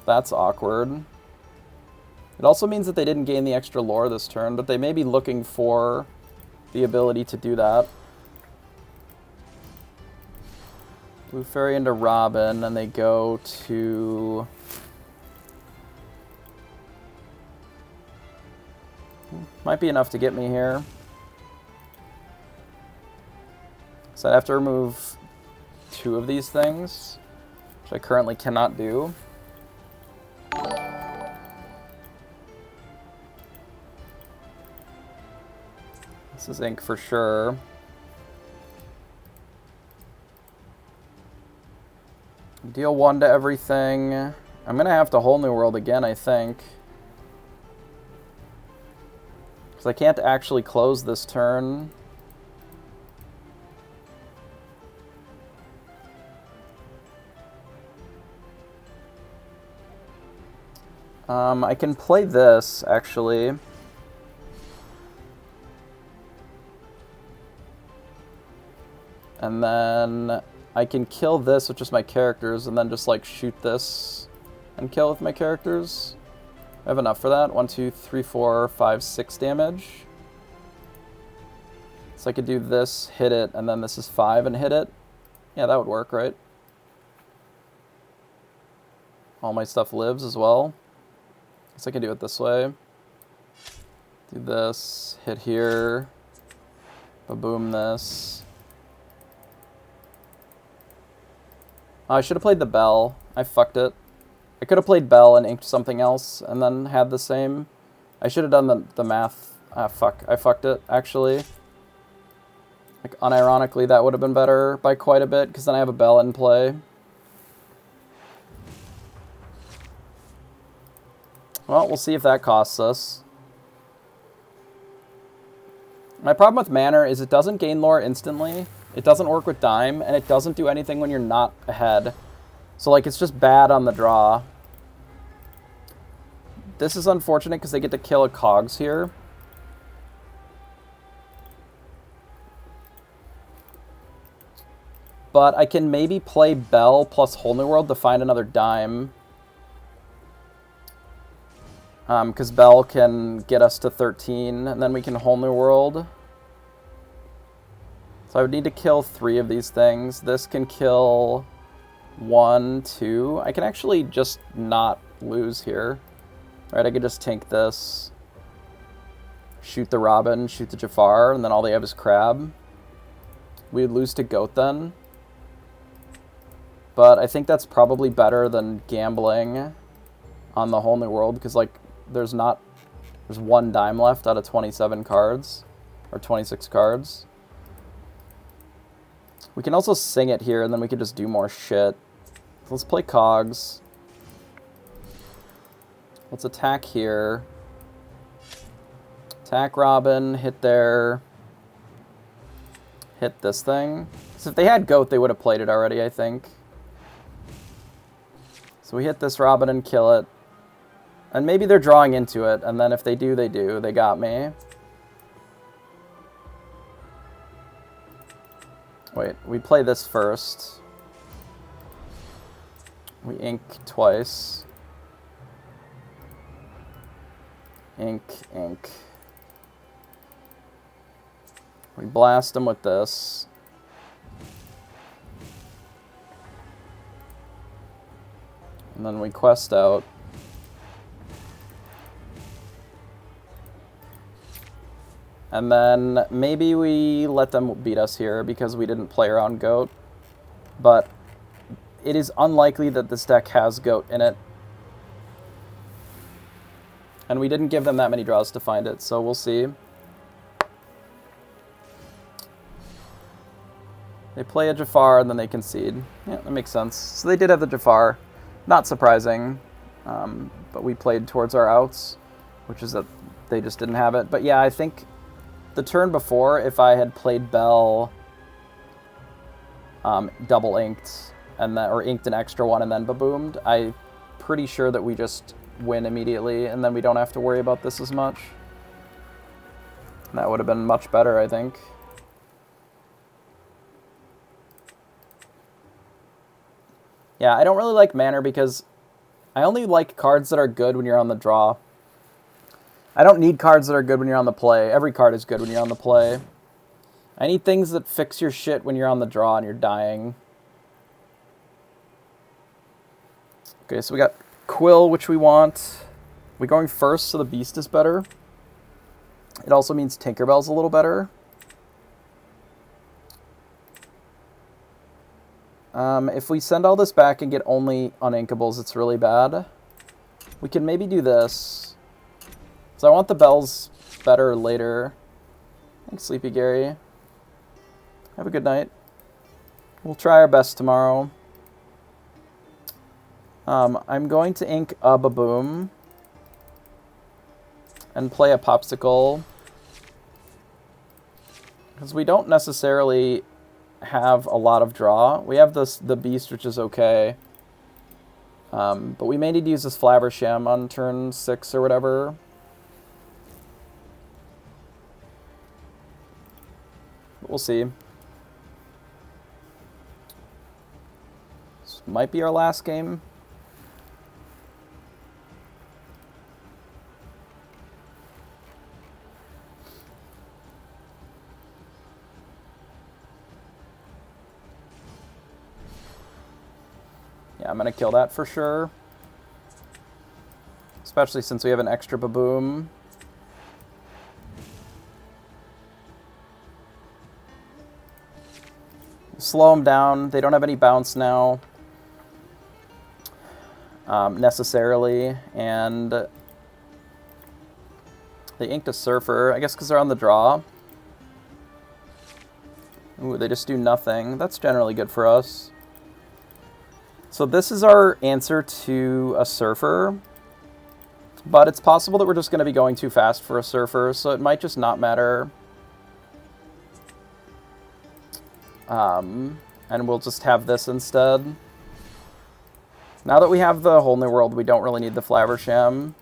That's awkward. It also means that they didn't gain the extra lore this turn, but they may be looking for the ability to do that. Blue Fairy into Robin, and they go to... Might be enough to get me here. So I'd have to remove 2 of these things, which I currently cannot do. This is ink for sure. Deal 1 to everything. I'm going to have to whole new world again, I think. Because I can't actually close this turn. I can play this, actually. And then I can kill this with just my characters, and then just, like, shoot this and kill with my characters. I have enough for that. 1, 2, 3, 4, 5, 6 damage. So I could do this, hit it, and then this is 5 and hit it. Yeah, that would work, right? All my stuff lives as well. Guess I can do it this way. Do this, hit here, ba-boom this. Oh, I should have played the bell. I fucked it. I could have played bell and inked something else and then had the same. I should have done the math. Ah, fuck. I fucked it, actually. Like, unironically, that would have been better by quite a bit, because then I have a bell in play. Well, we'll see if that costs us. My problem with Manor is it doesn't gain lore instantly, it doesn't work with Dime, and it doesn't do anything when you're not ahead. So, like, it's just bad on the draw. This is unfortunate because they get to kill a Cogs here. But I can maybe play Bell plus Whole New World to find another Dime. Because Bell can get us to 13, and then we can Whole New World. So I would need to kill 3 of these things. This can kill 1, 2. I can actually just not lose here. Right, I could just tank this. Shoot the Robin, shoot the Jafar, and then all they have is Crab. We would lose to Goat then. But I think that's probably better than gambling on the Whole New World, because, like, there's 1 dime left out of 27 cards, or 26 cards. We can also sing it here, and then we can just do more shit. So let's play Cogs. Let's attack here. Attack Robin, hit there. Hit this thing. So if they had Goat, they would have played it already, I think. So we hit this Robin and kill it. And maybe they're drawing into it, and then if they do, they do. They got me. Wait, we play this first. We ink twice. Ink, ink. We blast them with this. And then we quest out. And then maybe we let them beat us here because we didn't play around Goat. But it is unlikely that this deck has Goat in it. And we didn't give them that many draws to find it, so we'll see. They play a Jafar and then they concede. Yeah, that makes sense. So they did have the Jafar. Not surprising. but we played towards our outs, which is that they just didn't have it. But yeah, I think the turn before, if I had played Bell, double inked, and then, or inked an extra one and then baboomed, I'm pretty sure that we just win immediately, and then we don't have to worry about this as much. That would have been much better, I think. Yeah, I don't really like Manor because I only like cards that are good when you're on the draw. I don't need cards that are good when you're on the play. Every card is good when you're on the play. I need things that fix your shit when you're on the draw and you're dying. Okay, so we got Quill, which we want. We're going first, so the Beast is better. It also means Tinkerbell's a little better. If we send all this back and get only uninkables, it's really bad. We can maybe do this. So I want the Bells better later. Thanks, Sleepy Gary. Have a good night. We'll try our best tomorrow. I'm going to ink a Baboom and play a Popsicle, because we don't necessarily have a lot of draw. We have the Beast, which is okay. But we may need to use this Flaversham on turn 6 or whatever. But we'll see. This might be our last game. Yeah, I'm going to kill that for sure. Especially since we have an extra Baboom. Slow them down. They don't have any bounce now. Necessarily. And they inked a Surfer. I guess because they're on the draw. Ooh, they just do nothing. That's generally good for us. So this is our answer to a Surfer, but it's possible that we're just going to be going too fast for a Surfer, so it might just not matter. And we'll just have this instead. Now that we have the Whole New World, we don't really need the Flaversham,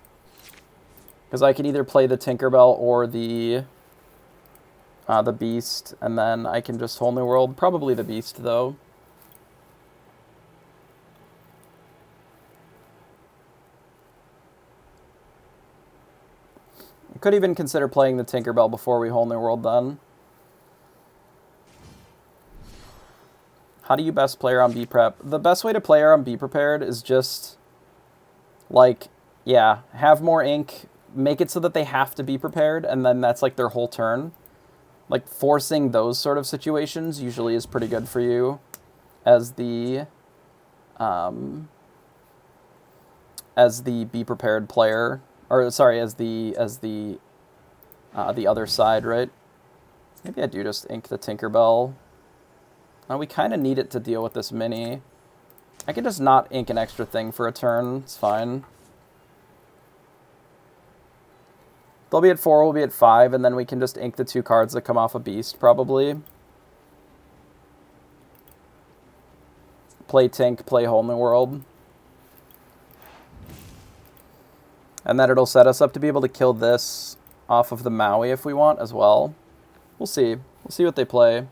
because I can either play the Tinkerbell or the Beast, and then I can just Whole New World. Probably the Beast, though. Could even consider playing the Tinkerbell before we Whole New World then. How do you best play her on Be Prep? The best way to play her on Be Prepared is just, like, yeah, have more ink, make it so that they have to be prepared, and then that's like their whole turn. Like, forcing those sort of situations usually is pretty good for you as the Be Prepared player. Or, sorry, as the other side, right? Maybe I do just ink the Tinkerbell. Now, we kind of need it to deal with this mini. I can just not ink an extra thing for a turn. It's fine. They'll be at 4, we'll be at 5, and then we can just ink the 2 cards that come off a Beast, probably. Play Tink, play Whole New World. And then it'll set us up to be able to kill this off of the Maui if we want as well. We'll see. We'll see what they play.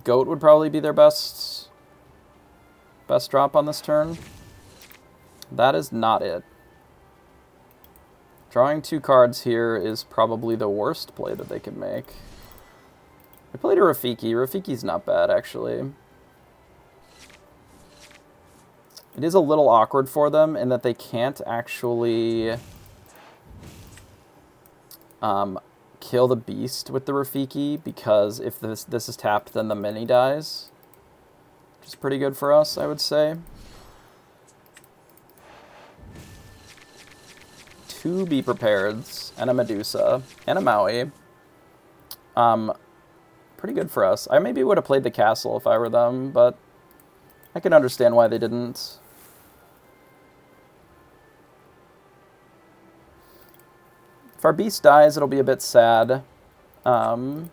Goat would probably be their best drop on this turn. That is not it. Drawing 2 cards here is probably the worst play that they can make. I played a Rafiki. Rafiki's not bad, actually. It is a little awkward for them in that they can't actually kill the Beast with the Rafiki, because if this is tapped, then the mini dies. Which is pretty good for us, I would say. 2 Be Prepareds, and a Medusa, and a Maui. Pretty good for us. I maybe would have played the Castle if I were them, but I can understand why they didn't. If our beast dies, it'll be a bit sad, given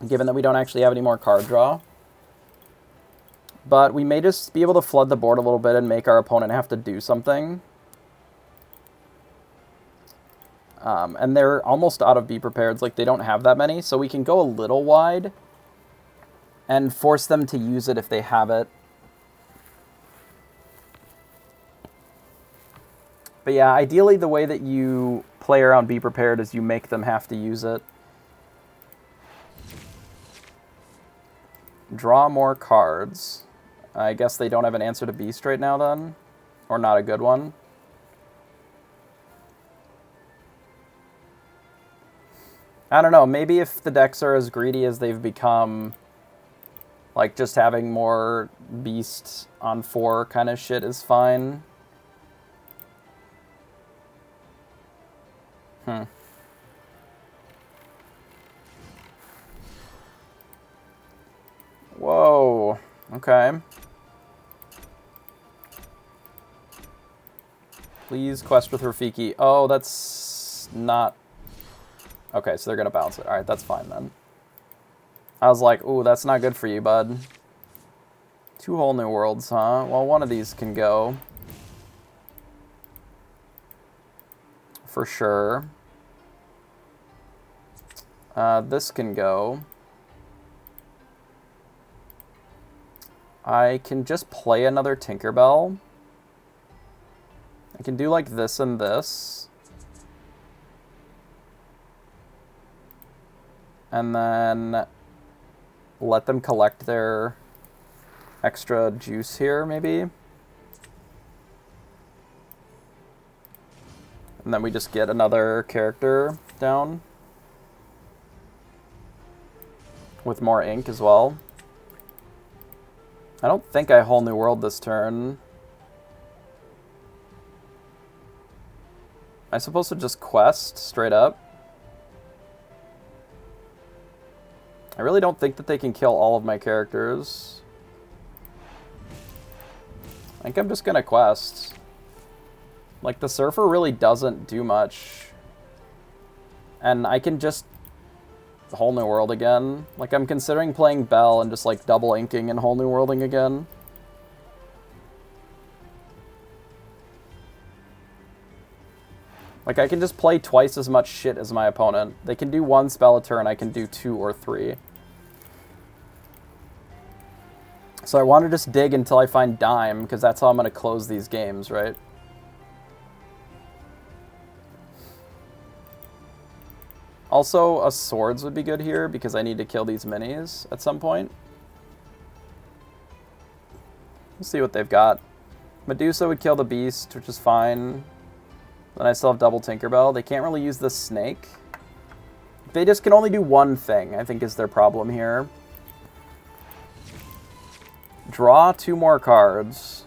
that we don't actually have any more card draw. But we may just be able to flood the board a little bit and make our opponent have to do something. And they're almost out of Be Prepareds, like they don't have that many, so we can go a little wide and force them to use it if they have it. But yeah, ideally the way that you play around Be Prepared is you make them have to use it. Draw more cards. I guess they don't have an answer to Beast right now then, or not a good one. I don't know, maybe if the decks are as greedy as they've become, like just having more Beast on 4 kind of shit is fine. Whoa, okay. Please quest with Rafiki. Oh, that's not... Okay, so they're going to bounce it. Alright, that's fine then. I was like, ooh, that's not good for you, bud. 2 whole new worlds, huh? Well, one of these can go. For sure. This can go. I can just play another Tinkerbell. I can do like this and this. And then let them collect their extra juice here, maybe. And then we just get another character down. With more ink as well. I don't think I Whole New World this turn. Am I supposed to just quest straight up? I really don't think that they can kill all of my characters. I think I'm just gonna quest. Like, the Surfer really doesn't do much. And I can just Whole New World again. Like, I'm considering playing Bell and just, like, double inking and Whole New Worlding again. Like, I can just play twice as much shit as my opponent. They can do 1 spell a turn, I can do 2 or 3. So I want to just dig until I find Dime, because that's how I'm going to close these games, right? Also, a Swords would be good here, because I need to kill these minis at some point. We'll see what they've got. Medusa would kill the Beast, which is fine. Then I still have double Tinkerbell. They can't really use the Snake. They just can only do one thing, I think is their problem here. Draw 2 more cards.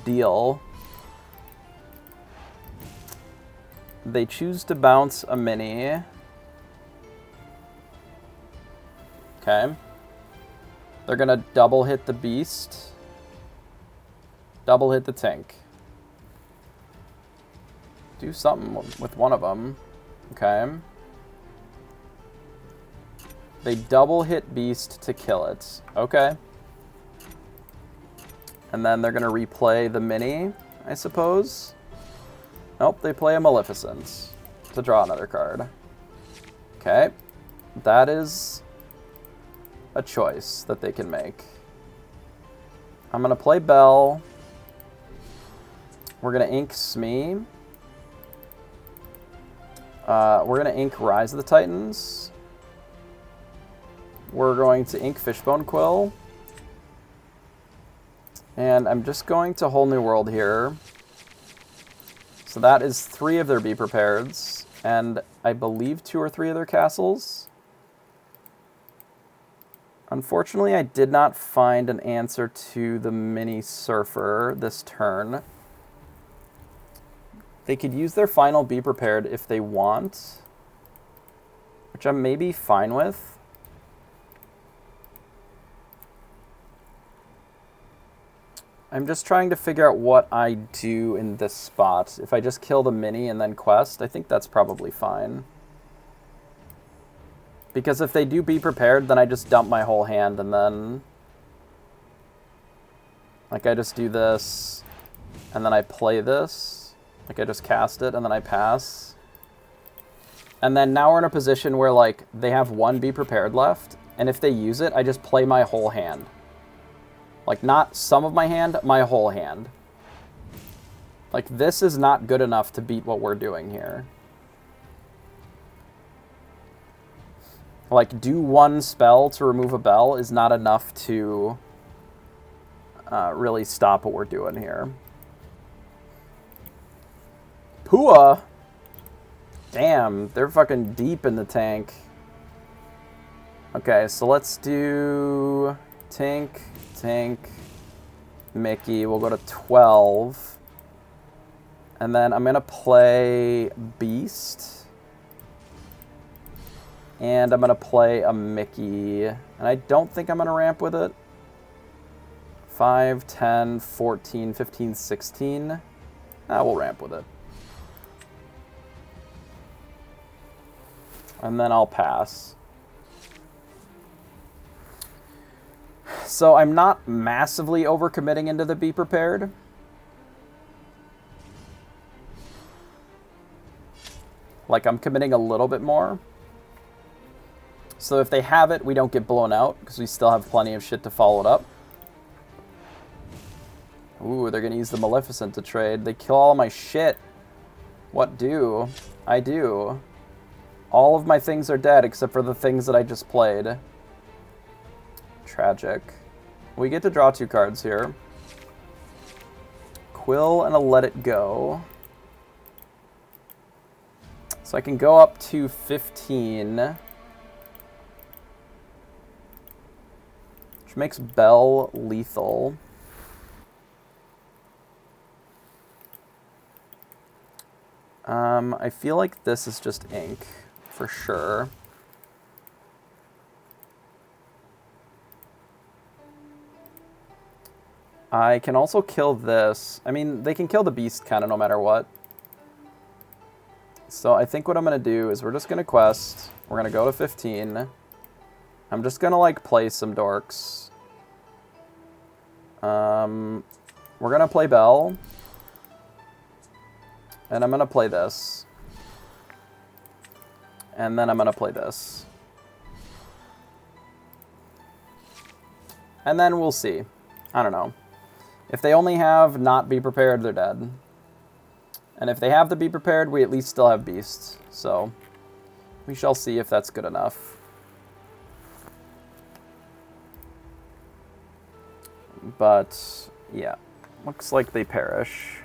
Deal. They choose to bounce a mini. Okay. They're gonna double hit the Beast. Double hit the Tink. Do something with one of them. Okay. They double hit Beast to kill it. Okay. And then they're going to replay the mini, I suppose. Nope, they play a Maleficent to draw another card. Okay. That is a choice that they can make. I'm going to play Belle. We're going to ink Smee. We're going to ink Rise of the Titans. We're going to ink Fishbone Quill. And I'm just going to Whole New World here. So that is 3 of their Be Prepareds, and I believe 2 or 3 of their castles. Unfortunately, I did not find an answer to the Mini Surfer this turn. They could use their final Be Prepared if they want, which I'm maybe fine with. I'm just trying to figure out what I do in this spot. If I just kill the mini and then quest, I think that's probably fine. Because if they do be prepared, then I just dump my whole hand and then... Like, I just do this, and then I play this. Like, I just cast it, and then I pass. And then now we're in a position where, like, they have one be prepared left, and if they use it, I just play my whole hand. Like, not some of my hand, my whole hand. Like, this is not good enough to beat what we're doing here. Like, do one spell to remove a bell is not enough to really stop what we're doing here. Pua! Damn, they're fucking deep in the tank. Okay, so let's do Tink, Mickey. We'll go to 12. And then I'm going to play Beast. And I'm going to play a Mickey. And I don't think I'm going to ramp with it. 5, 10, 14, 15, 16. We'll ramp with it. And then I'll pass. So I'm not massively overcommitting into the be prepared. Like, I'm committing a little bit more. So if they have it, we don't get blown out, because we still have plenty of shit to follow it up. Ooh, they're going to use the Maleficent to trade. They kill all my shit. What do? I do. All of my things are dead, except for the things that I just played. Tragic. We get to draw 2 cards here. Quill and a Let It Go. So I can go up to 15. Which makes Bell lethal. I feel like this is just ink, for sure. I can also kill this. I mean, they can kill the beast kind of no matter what. So I think what I'm going to do is we're just going to quest. We're going to go to 15. I'm just going to, like, play some dorks. We're going to play Bell. And I'm going to play this. And then I'm going to play this. And then we'll see. I don't know. If they only have not be prepared, they're dead. And if they have the be prepared, we at least still have beasts. So we shall see if that's good enough. But yeah, looks like they perish.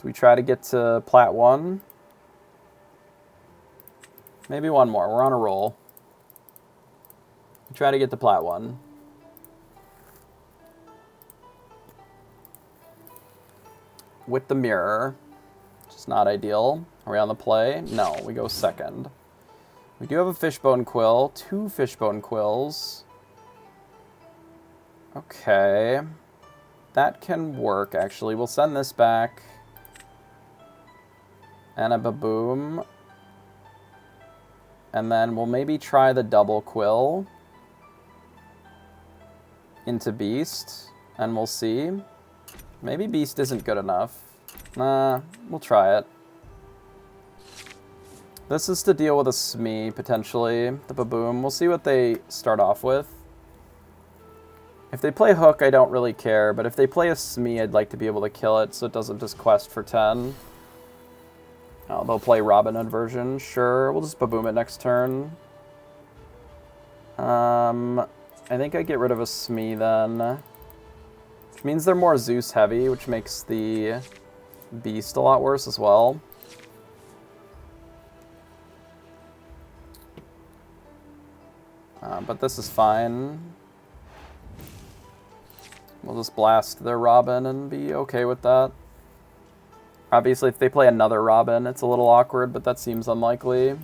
Do we try to get to Plat 1? Maybe one more. We're on a roll. We try to get to Plat 1. With the mirror, which is not ideal. Are we on the play? No, we go second. We do have a Fishbone Quill. 2 Fishbone Quills. Okay. That can work, actually. We'll send this back. And a Baboom. And then we'll maybe try the double Quill into Beast. And we'll see. Maybe Beast isn't good enough. Nah, we'll try it. This is to deal with a Smee, potentially. The Baboom. We'll see what they start off with. If they play Hook, I don't really care. But if they play a Smee, I'd like to be able to kill it so it doesn't just quest for 10. Oh, they'll play Robin Hood version. Sure, we'll just Baboom it next turn. I think I get rid of a Smee then. Which means they're more Zeus heavy, which makes the Beast a lot worse as well. But this is fine. We'll just blast their Robin and be okay with that. Obviously, if they play another Robin, it's a little awkward, but that seems unlikely.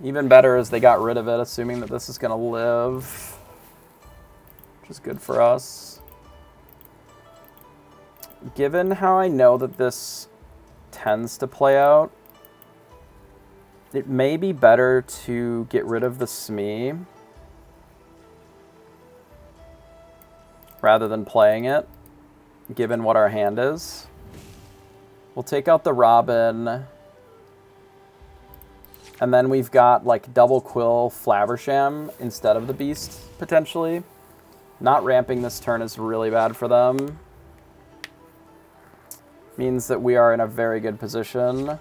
Even better is they got rid of it, assuming that this is going to live, which is good for us. Given how I know that this tends to play out, it may be better to get rid of the Smee rather than playing it, given what our hand is. We'll take out the Robin, and then we've got like double Quill Flaversham instead of the Beast, potentially. Not ramping this turn is really bad for them. Means that we are in a very good position.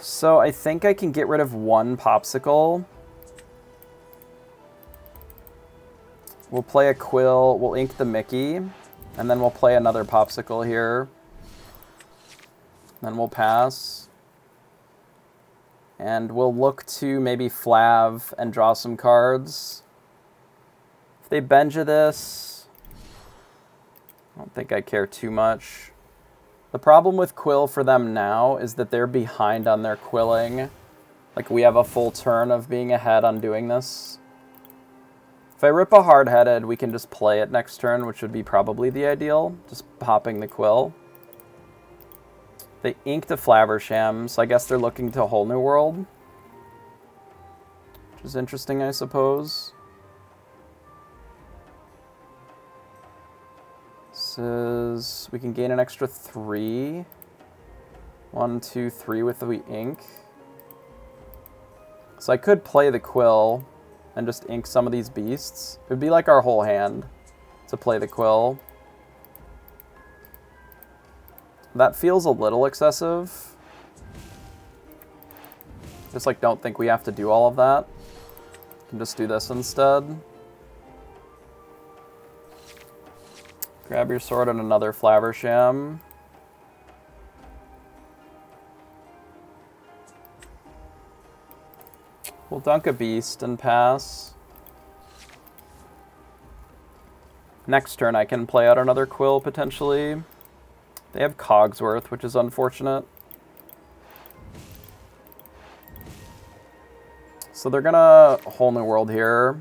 So I think I can get rid of one Popsicle. We'll play a Quill, we'll ink the Mickey, and then we'll play another Popsicle here. Then we'll pass. And we'll look to maybe Flav and draw some cards. If they Benja this, I don't think I care too much. The problem with Quill for them now is that they're behind on their quilling. Like, we have a full turn of being ahead on doing this. If I rip a hard-headed, we can just play it next turn, which would be probably the ideal. Just popping the Quill. They inked a Flaversham, so I guess they're looking to a whole new world. Which is interesting, I suppose. This is... we can gain an extra 3. 1, 2, 3 with the ink. So I could play the Quill and just ink some of these beasts. It would be like our whole hand to play the Quill. That feels a little excessive. Just like don't think we have to do all of that. Can just do this instead. Grab your sword and another Flaversham. We'll dunk a beast and pass. Next turn I can play out another Quill potentially. They have Cogsworth, which is unfortunate. So they're gonna whole new world here,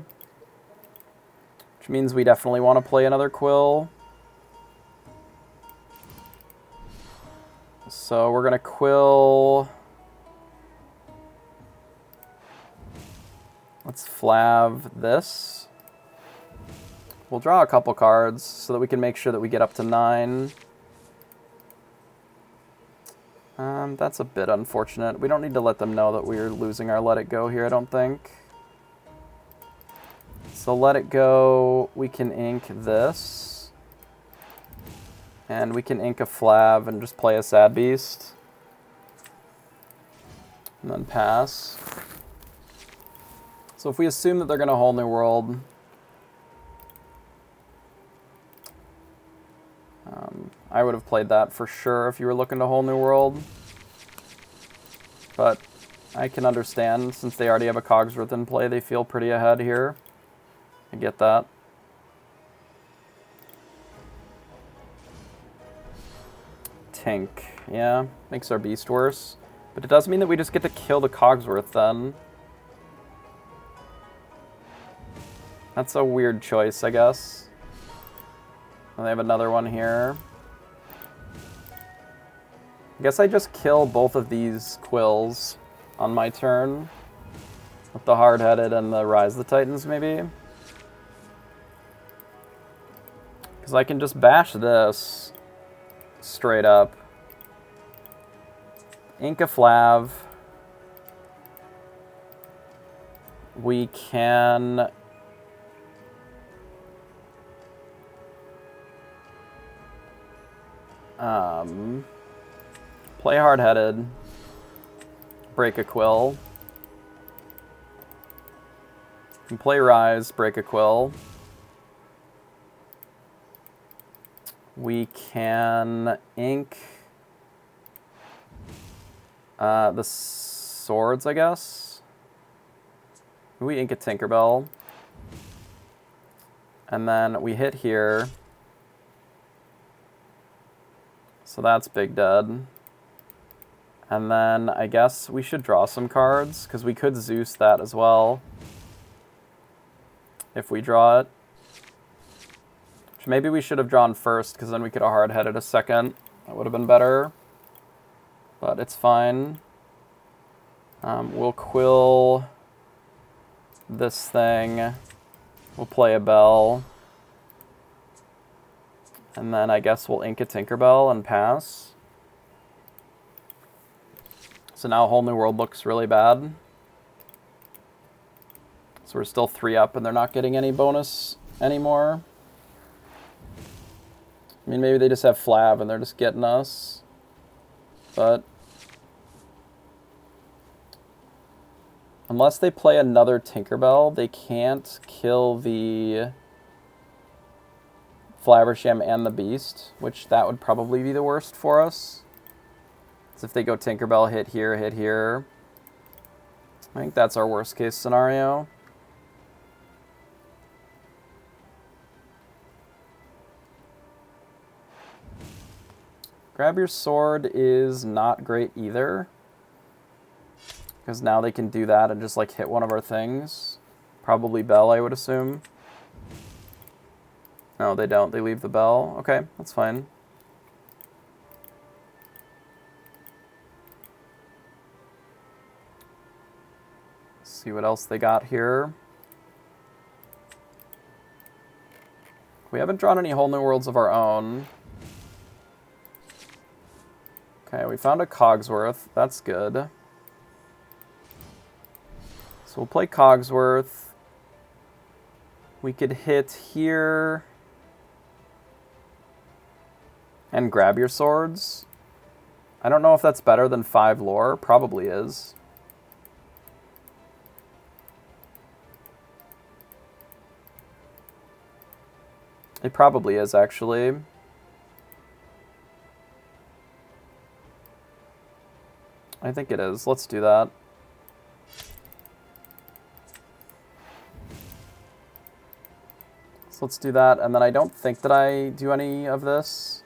which means we definitely want to play another Quill. So we're gonna Quill. Let's Flav this. We'll draw a couple cards so that we can make sure that we get up to 9. That's a bit unfortunate. We don't need to let them know that we're losing our Let It Go here, I don't think. So Let It Go, we can ink this. And we can ink a Flav and just play a Sad Beast. And then pass. So if we assume that they're going to whole new world, I would have played that for sure if you were looking to whole new world. But I can understand, since they already have a Cogsworth in play, they feel pretty ahead here. I get that. Tink, yeah, makes our beast worse. But it does mean that we just get to kill the Cogsworth then. That's a weird choice, I guess. And they have another one here. I guess I just kill both of these Quills on my turn. With the Hard-Headed and the Rise of the Titans, maybe. Because I can just bash this straight up. Ink a Flav. We can... play Hard-Headed, break a Quill, and play Rise, break a Quill. We can ink the swords, I guess. We ink a Tinkerbell. And then we hit here. So that's big dead. And then I guess we should draw some cards, because we could Zeus that as well. If we draw it. Which maybe we should have drawn first, because then we could have hard-headed a second. That would have been better. But it's fine. We'll quill this thing. We'll play a bell. And then I guess we'll ink a Tinkerbell and pass. So now Whole New World looks really bad. So we're still 3 up and they're not getting any bonus anymore. I mean, maybe they just have Flab and they're just getting us. But unless they play another Tinkerbell, they can't kill the Flabbersham and the Beast, which that would probably be the worst for us. So if they go Tinkerbell, hit here, hit here. I think that's our worst case scenario. Grab Your Sword is not great either. Because now they can do that and just like hit one of our things. Probably Bell, I would assume. No, they don't. They leave the Bell. Okay, that's fine. Let's see what else they got here. We haven't drawn any Whole New Worlds of our own. Okay, we found a Cogsworth. That's good. So we'll play Cogsworth. We could hit here and grab your swords. I don't know if that's better than 5 lore. Probably is. It probably is, actually. I think it is. Let's do that. So let's do that, and then I don't think that I do any of this.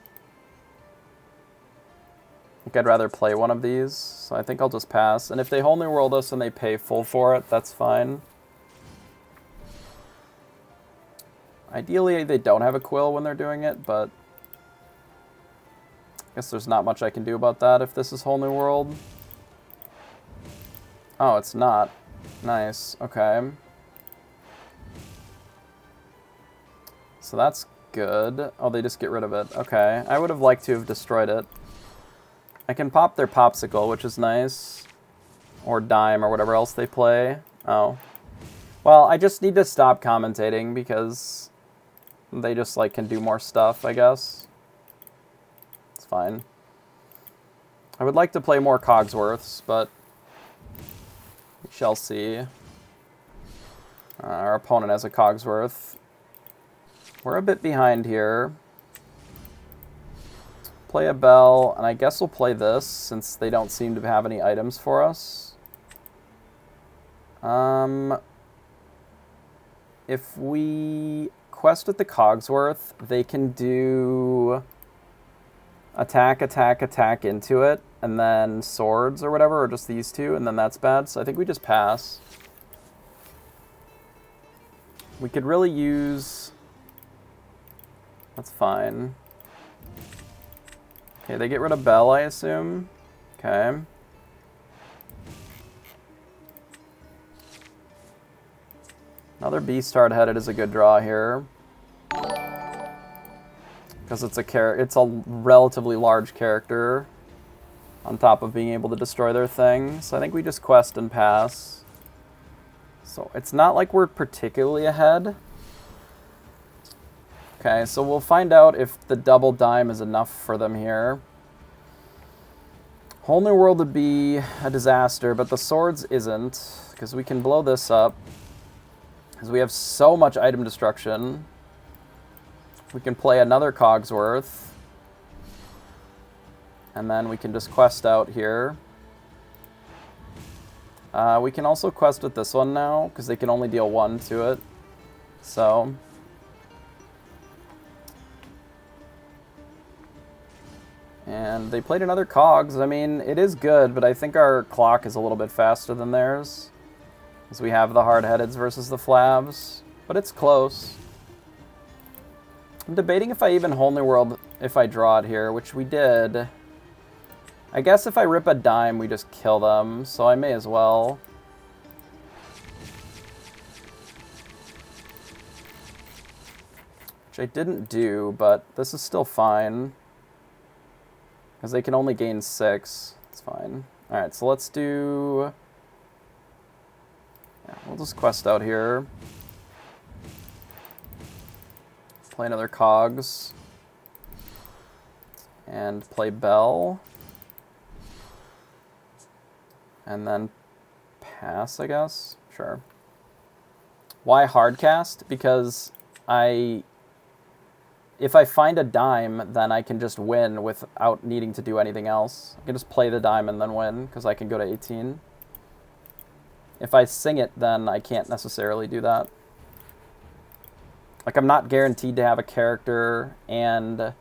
I think I'd rather play one of these, so I think I'll just pass. And if they Whole New World us and they pay full for it, that's fine. Ideally, they don't have a Quill when they're doing it, but I guess there's not much I can do about that if this is Whole New World. Oh, it's not. Nice. Okay. So that's good. Oh, they just get rid of it. Okay. I would have liked to have destroyed it. I can pop their Popsicle, which is nice. Or Dime, or whatever else they play. Oh. Well, I just need to stop commentating because they just, like, can do more stuff, I guess. It's fine. I would like to play more Cogsworths, but we shall see. Our opponent has a Cogsworth. We're a bit behind here. Play a Bell, and I guess we'll play this since they don't seem to have any items for us. If we quest with the Cogsworth, they can do attack, attack, attack into it, and then swords or whatever, or just these two, and then that's bad. So I think we just pass. We could really use... That's fine. Okay, they get rid of Bell, I assume. Okay. Another Beast hard-headed is a good draw here. Because it's a relatively large character on top of being able to destroy their thing. So I think we just quest and pass. So it's not like we're particularly ahead. Okay, so we'll find out if the double Dime is enough for them here. Whole New World would be a disaster, but the swords isn't, because we can blow this up. Because we have so much item destruction. We can play another Cogsworth. And then we can just quest out here. We can also quest with this one now, because they can only deal 1 to it. So And they played another Cogs. I mean, it is good, but I think our clock is a little bit faster than theirs. Because we have the hard-headeds versus the Flavs. But it's close. I'm debating if I even Whole New World if I draw it here, which we did. I guess if I rip a dime, we just kill them, so I may as well. Which I didn't do, but this is still fine. Because they can only gain 6. It's fine. Alright, so let's do... Yeah, we'll just quest out here. Play another Cogs. And play Bell. And then pass, I guess? Sure. Why hardcast? Because if I find a dime, then I can just win without needing to do anything else. I can just play the dime and then win, because I can go to 18. If I sing it, then I can't necessarily do that. Like, I'm not guaranteed to have a character and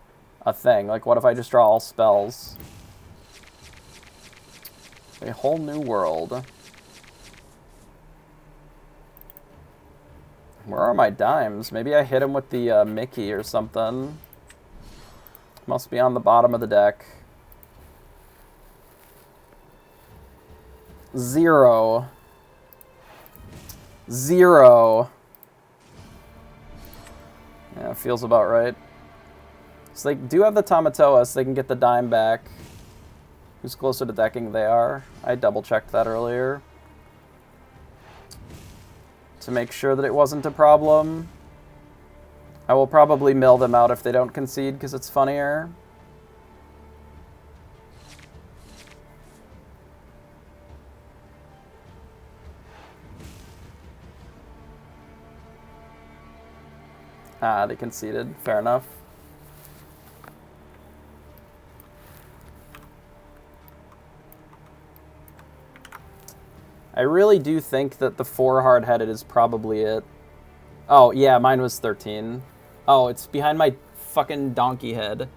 a thing. Like, what if I just draw all spells? A Whole New World. Where are my dimes? Maybe I hit him with the Mickey or something. Must be on the bottom of the deck. 0. 0. Yeah, feels about right. So they do have the Tamatoa, so they can get the dime back. Who's closer to decking? They are. I double-checked that earlier. To make sure that it wasn't a problem. I will probably mill them out if they don't concede, because it's funnier. Ah, they conceded. Fair enough. I really do think that the 4 hard-headed is probably it. Oh, yeah, mine was 13. Oh, it's behind my fucking donkey head.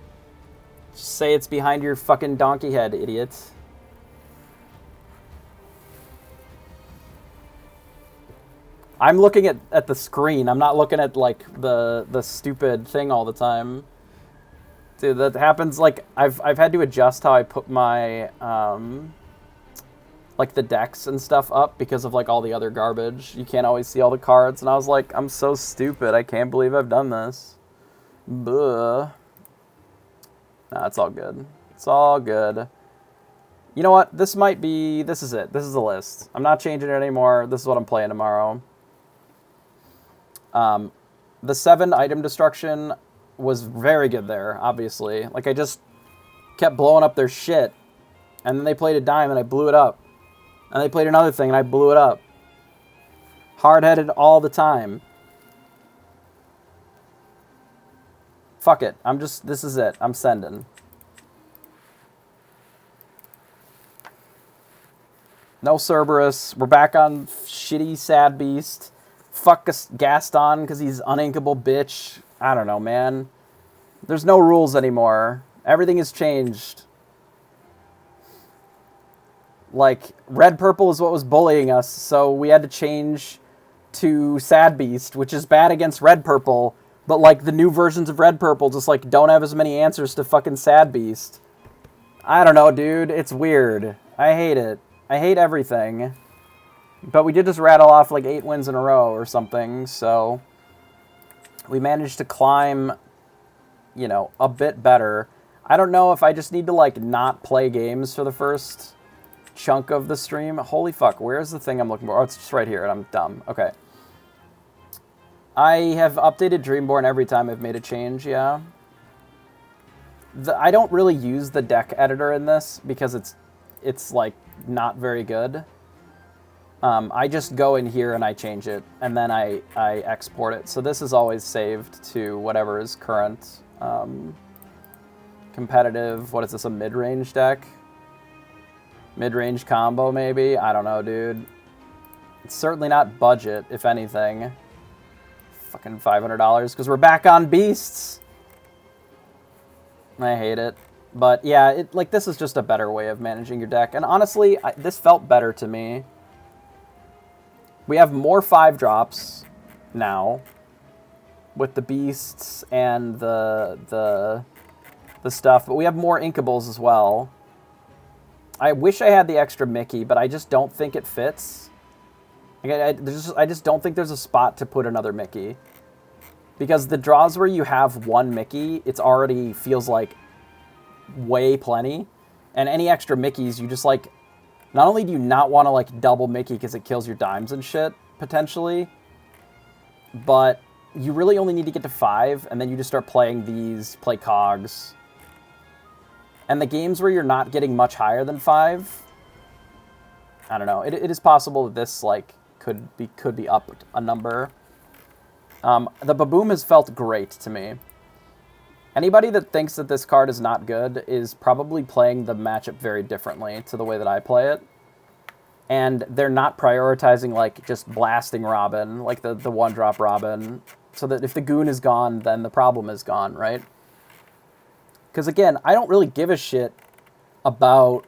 Just say it's behind your fucking donkey head, idiot. I'm looking at the screen. I'm not looking at, like, the stupid thing all the time. Dude, that happens, like, I've had to adjust how I put my, like, the decks and stuff up because of, like, all the other garbage. You can't always see all the cards, and I was like, I'm so stupid. I can't believe I've done this. Buh. Nah, it's all good. It's all good. You know what? This might be... This is it. This is the list. I'm not changing it anymore. This is what I'm playing tomorrow. The 7 item destruction was very good there, obviously. Like, I just kept blowing up their shit. And then they played a dime, and I blew it up. And they played another thing, and I blew it up. Hard-headed all the time. Fuck it. This is it. I'm sending. No Cerberus. We're back on shitty Sad Beast. Fuck Gaston, because he's uninkable bitch. I don't know, man. There's no rules anymore. Everything has changed. Like, red-purple is what was bullying us, so we had to change to Sad Beast, which is bad against red-purple, but, like, the new versions of red-purple just, like, don't have as many answers to fucking Sad Beast. I don't know, dude. It's weird. I hate it. I hate everything. But we did just rattle off, like, 8 wins in a row or something, so we managed to climb, you know, a bit better. I don't know if I just need to, like, not play games for the first chunk of the stream. Holy fuck, where's the thing I'm looking for? Oh, it's just right here, and I'm dumb. Okay. I have updated Dreamborn every time I've made a change, yeah. I don't really use the deck editor in this because it's like, not very good. I just go in here and I change it, and then I export it. So this is always saved to whatever is current. Competitive, what is this, a mid-range deck? Mid-range combo, maybe? I don't know, dude. It's certainly not budget, if anything. Fucking $500, because we're back on beasts. I hate it. But yeah, like this is just a better way of managing your deck. And honestly, this felt better to me. We have more 5-drops now with the beasts and the stuff, but we have more inkables as well. I wish I had the extra Mickey, but I just don't think it fits. I just don't think there's a spot to put another Mickey. Because the draws where you have one Mickey, it's already feels like way plenty. And any extra Mickeys, you just like, not only do you not want to like double Mickey because it kills your dimes and shit, potentially, but you really only need to get to 5, and then you just start playing these, play cogs. And the games where you're not getting much higher than 5, I don't know. It is possible that this like could be up a number. The Baboom has felt great to me. Anybody that thinks that this card is not good is probably playing the matchup very differently to the way that I play it. And they're not prioritizing like just blasting Robin, like the 1-drop Robin, so that if the goon is gone, then the problem is gone, right? Because again, I don't really give a shit about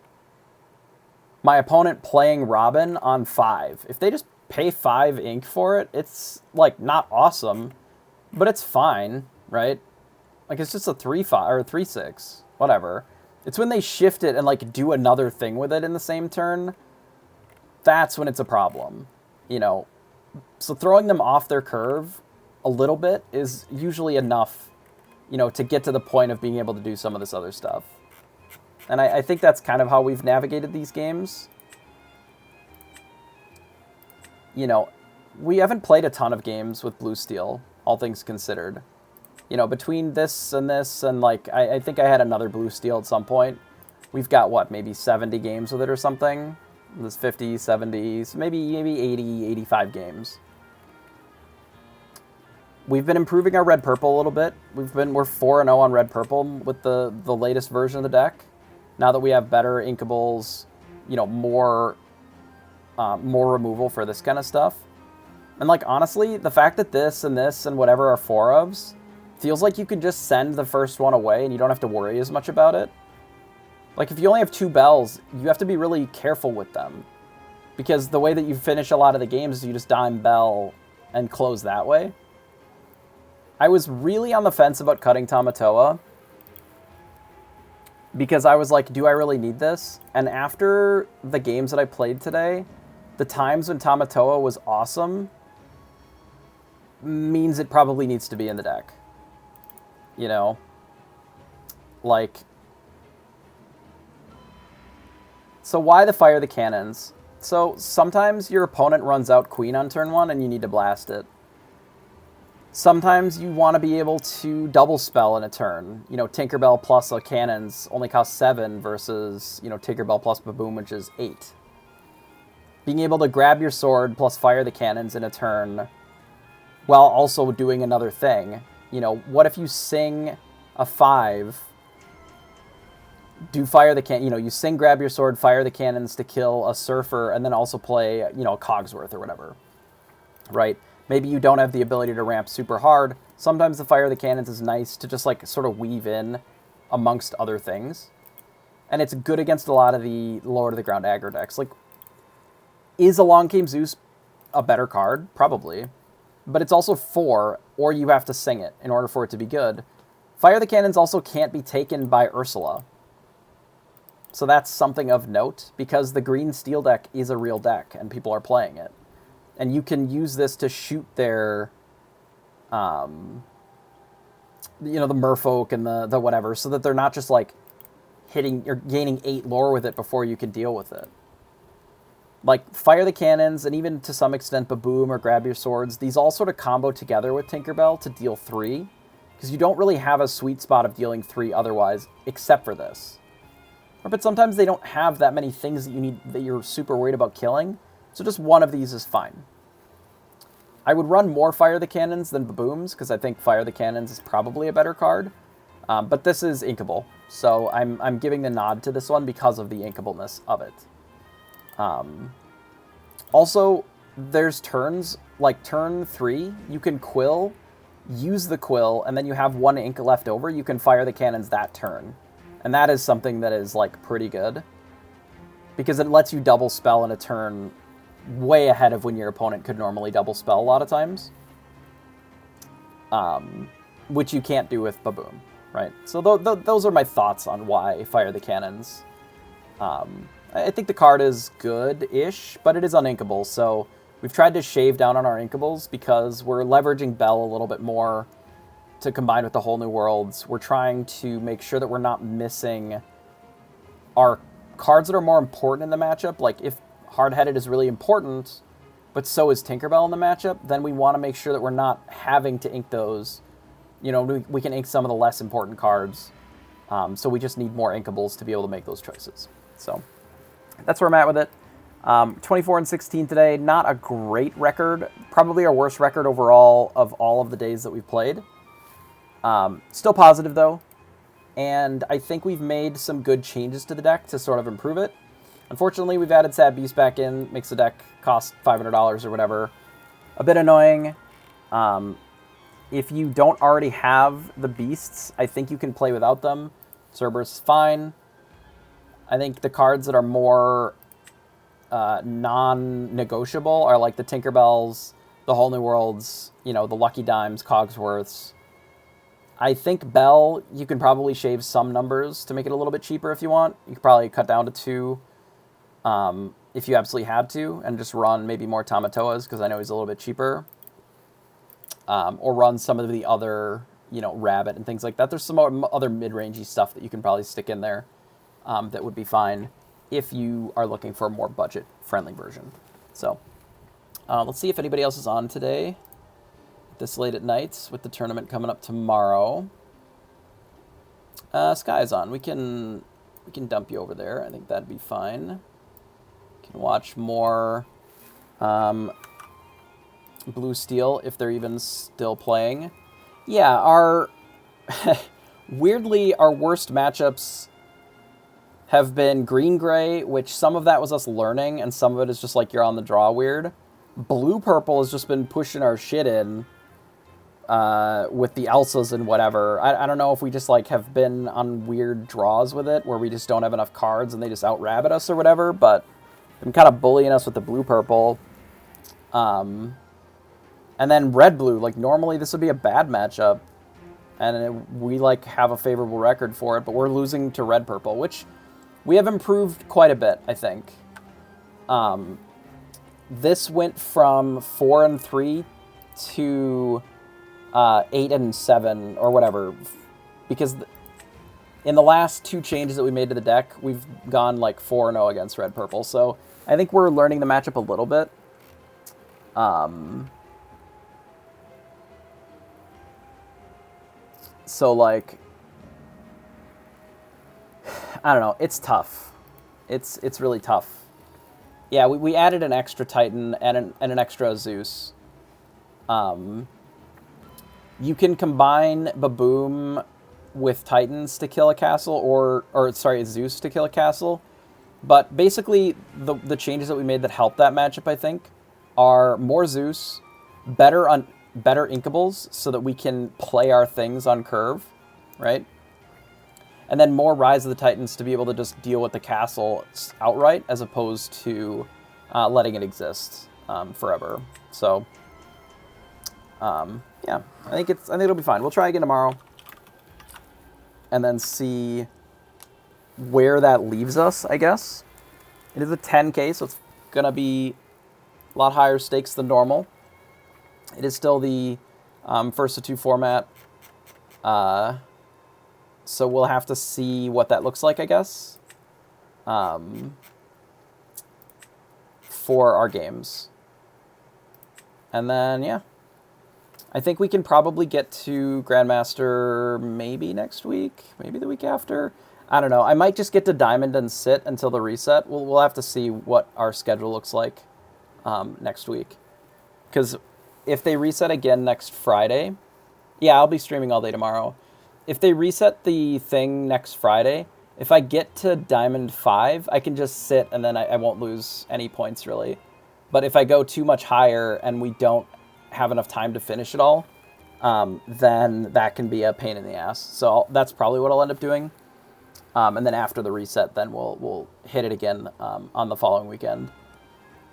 my opponent playing Robin on 5. If they just pay 5 ink for it, it's like not awesome, but it's fine, right? Like it's just a 3-5 or a 3-6, whatever. It's when they shift it and like do another thing with it in the same turn, that's when it's a problem, you know. So throwing them off their curve a little bit is usually enough, you know, to get to the point of being able to do some of this other stuff. And I think that's kind of how we've navigated these games. You know, we haven't played a ton of games with Blue Steel, all things considered. You know, between this and like, I think I had another Blue Steel at some point. We've got, what, maybe 70 games with it or something? There's 50, 70, maybe 80, 85 games. We've been improving our red-purple a little bit. We're 4-0 on red-purple with the latest version of the deck. Now that we have better inkables, you know, more removal for this kind of stuff. And like, honestly, the fact that this and whatever are 4-ofs feels like you can just send the first one away and you don't have to worry as much about it. Like, if you only have 2 bells, you have to be really careful with them. Because the way that you finish a lot of the games is you just dime bell and close that way. I was really on the fence about cutting Tamatoa. Because I was like, do I really need this? And after the games that I played today, the times when Tamatoa was awesome means it probably needs to be in the deck. You know? Like... So why the Fire the Cannons? So sometimes your opponent runs out Queen on turn 1 and you need to blast it. Sometimes you want to be able to double spell in a turn. You know, Tinkerbell plus a Cannons only costs 7 versus, you know, Tinkerbell plus Baboom, which is 8. Being able to grab your sword plus Fire the Cannons in a turn while also doing another thing. You know, what if you sing a 5... do Fire the Can, you know, you sing Grab Your Sword, Fire the Cannons to kill a Surfer, and then also play, you know, a Cogsworth or whatever, right? Maybe you don't have the ability to ramp super hard. Sometimes the Fire the Cannons is nice to just, like, sort of weave in amongst other things. And it's good against a lot of the Lord of the Ground aggro decks. Like, is a Long Game Zeus a better card? Probably. But it's also 4, or you have to sing it in order for it to be good. Fire the Cannons also can't be taken by Ursula. So that's something of note, because the green steel deck is a real deck, and people are playing it. And you can use this to shoot their, you know, the merfolk and the whatever, so that they're not just, like, hitting or gaining 8 lore with it before you can deal with it. Like, Fire the Cannons, and even to some extent Baboom or Grab Your Swords, these all sort of combo together with Tinkerbell to deal 3, because you don't really have a sweet spot of dealing 3 otherwise, except for this. But sometimes they don't have that many things that you need, that you're super worried about killing, so just one of these is fine. I would run more Fire the Cannons than Babooms, because I think Fire the Cannons is probably a better card, but this is inkable, so I'm giving the nod to this one because of the inkableness of it. Also, there's turns, like turn 3, you can use the quill, and then you have 1 ink left over, you can Fire the Cannons that turn. And that is something that is, like, pretty good. Because it lets you double spell in a turn way ahead of when your opponent could normally double spell a lot of times. Which you can't do with Baboom, right? So those are my thoughts on why Fire the Cannons. I think the card is good-ish, but it is uninkable, so we've tried to shave down on our inkables because we're leveraging Bell a little bit more to combine with the Whole New Worlds. We're trying to make sure that we're not missing our cards that are more important in the matchup. Like, if Hard-Headed is really important, but so is Tinkerbell in the matchup, then we want to make sure that we're not having to ink those. You know, we can ink some of the less important cards, so we just need more inkables to be able to make those choices. So that's where I'm at with it. 24 and 16 today, not a great record. Probably our worst record overall of all of the days that we've played. Still positive, though. And I think we've made some good changes to the deck to sort of improve it. Unfortunately, we've added Sad Beast back in. Makes the deck cost $500 or whatever. A bit annoying. If you don't already have the Beasts, I think you can play without them. Cerberus is fine. I think the cards that are more non-negotiable are like the Tinkerbells, the Whole New Worlds, you know, the Lucky Dimes, Cogsworths. I think Bell, you can probably shave some numbers to make it a little bit cheaper if you want. You could probably cut down to 2 if you absolutely had to, and just run maybe more Tamatoas, because I know he's a little bit cheaper. Or run some of the other, you know, Rabbit and things like that. There's some other mid-rangey stuff that you can probably stick in there that would be fine if you are looking for a more budget-friendly version. So, let's see if anybody else is on today. This late at night with the tournament coming up tomorrow. Sky is on. We can dump you over there. I think that'd be fine. Can watch more Blue Steel if they're even still playing. Yeah, our weirdly our worst matchups have been Green-Gray, which some of that was us learning, and some of it is just like you're on the draw weird. Blue-Purple has just been pushing our shit in. With the Elsas and whatever. I don't know if we just, like, have been on weird draws with it, where we just don't have enough cards and they just out-rabbit us or whatever, but they're kind of bullying us with the blue-purple. And then red-blue, like, normally this would be a bad matchup, and we, like, have a favorable record for it, but we're losing to red-purple, which we have improved quite a bit, I think. This went from 4 and 3 to 8 and 7 or whatever, because in the last 2 changes that we made to the deck, we've gone like 4-0 against red purple. So I think we're learning the matchup a little bit. So like, I don't know, it's tough. It's really tough. Yeah, we added an extra Titan and an extra Zeus. You can combine Baboom with Titans to kill a castle, or sorry, Zeus to kill a castle. But basically, the changes that we made that help that matchup, I think, are more Zeus, better inkables, so that we can play our things on curve, right? And then more Rise of the Titans to be able to just deal with the castle outright, as opposed to letting it exist forever. So. Yeah, I think it'll be fine. We'll try again tomorrow, and then see where that leaves us, I guess. It is a 10K, so it's gonna be a lot higher stakes than normal. It is still the first to 2 format, so we'll have to see what that looks like, I guess, for our games. And then, yeah. I think we can probably get to Grandmaster maybe next week, maybe the week after. I don't know. I might just get to Diamond and sit until the reset. We'll have to see what our schedule looks like next week. Because if they reset again next Friday, yeah, I'll be streaming all day tomorrow. If they reset the thing next Friday, if I get to Diamond 5, I can just sit and then I won't lose any points really. But if I go too much higher and we don't have enough time to finish it all, then that can be a pain in the ass. So that's probably what I'll end up doing. And then after the reset, then we'll hit it again on the following weekend.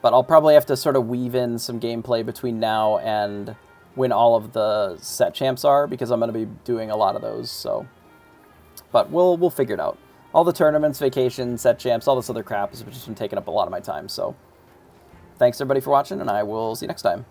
But I'll probably have to sort of weave in some gameplay between now and when all of the set champs are, because I'm going to be doing a lot of those. So, but we'll figure it out. All the tournaments, vacations, set champs, all this other crap has just been taking up a lot of my time. So, thanks everybody for watching, and I will see you next time.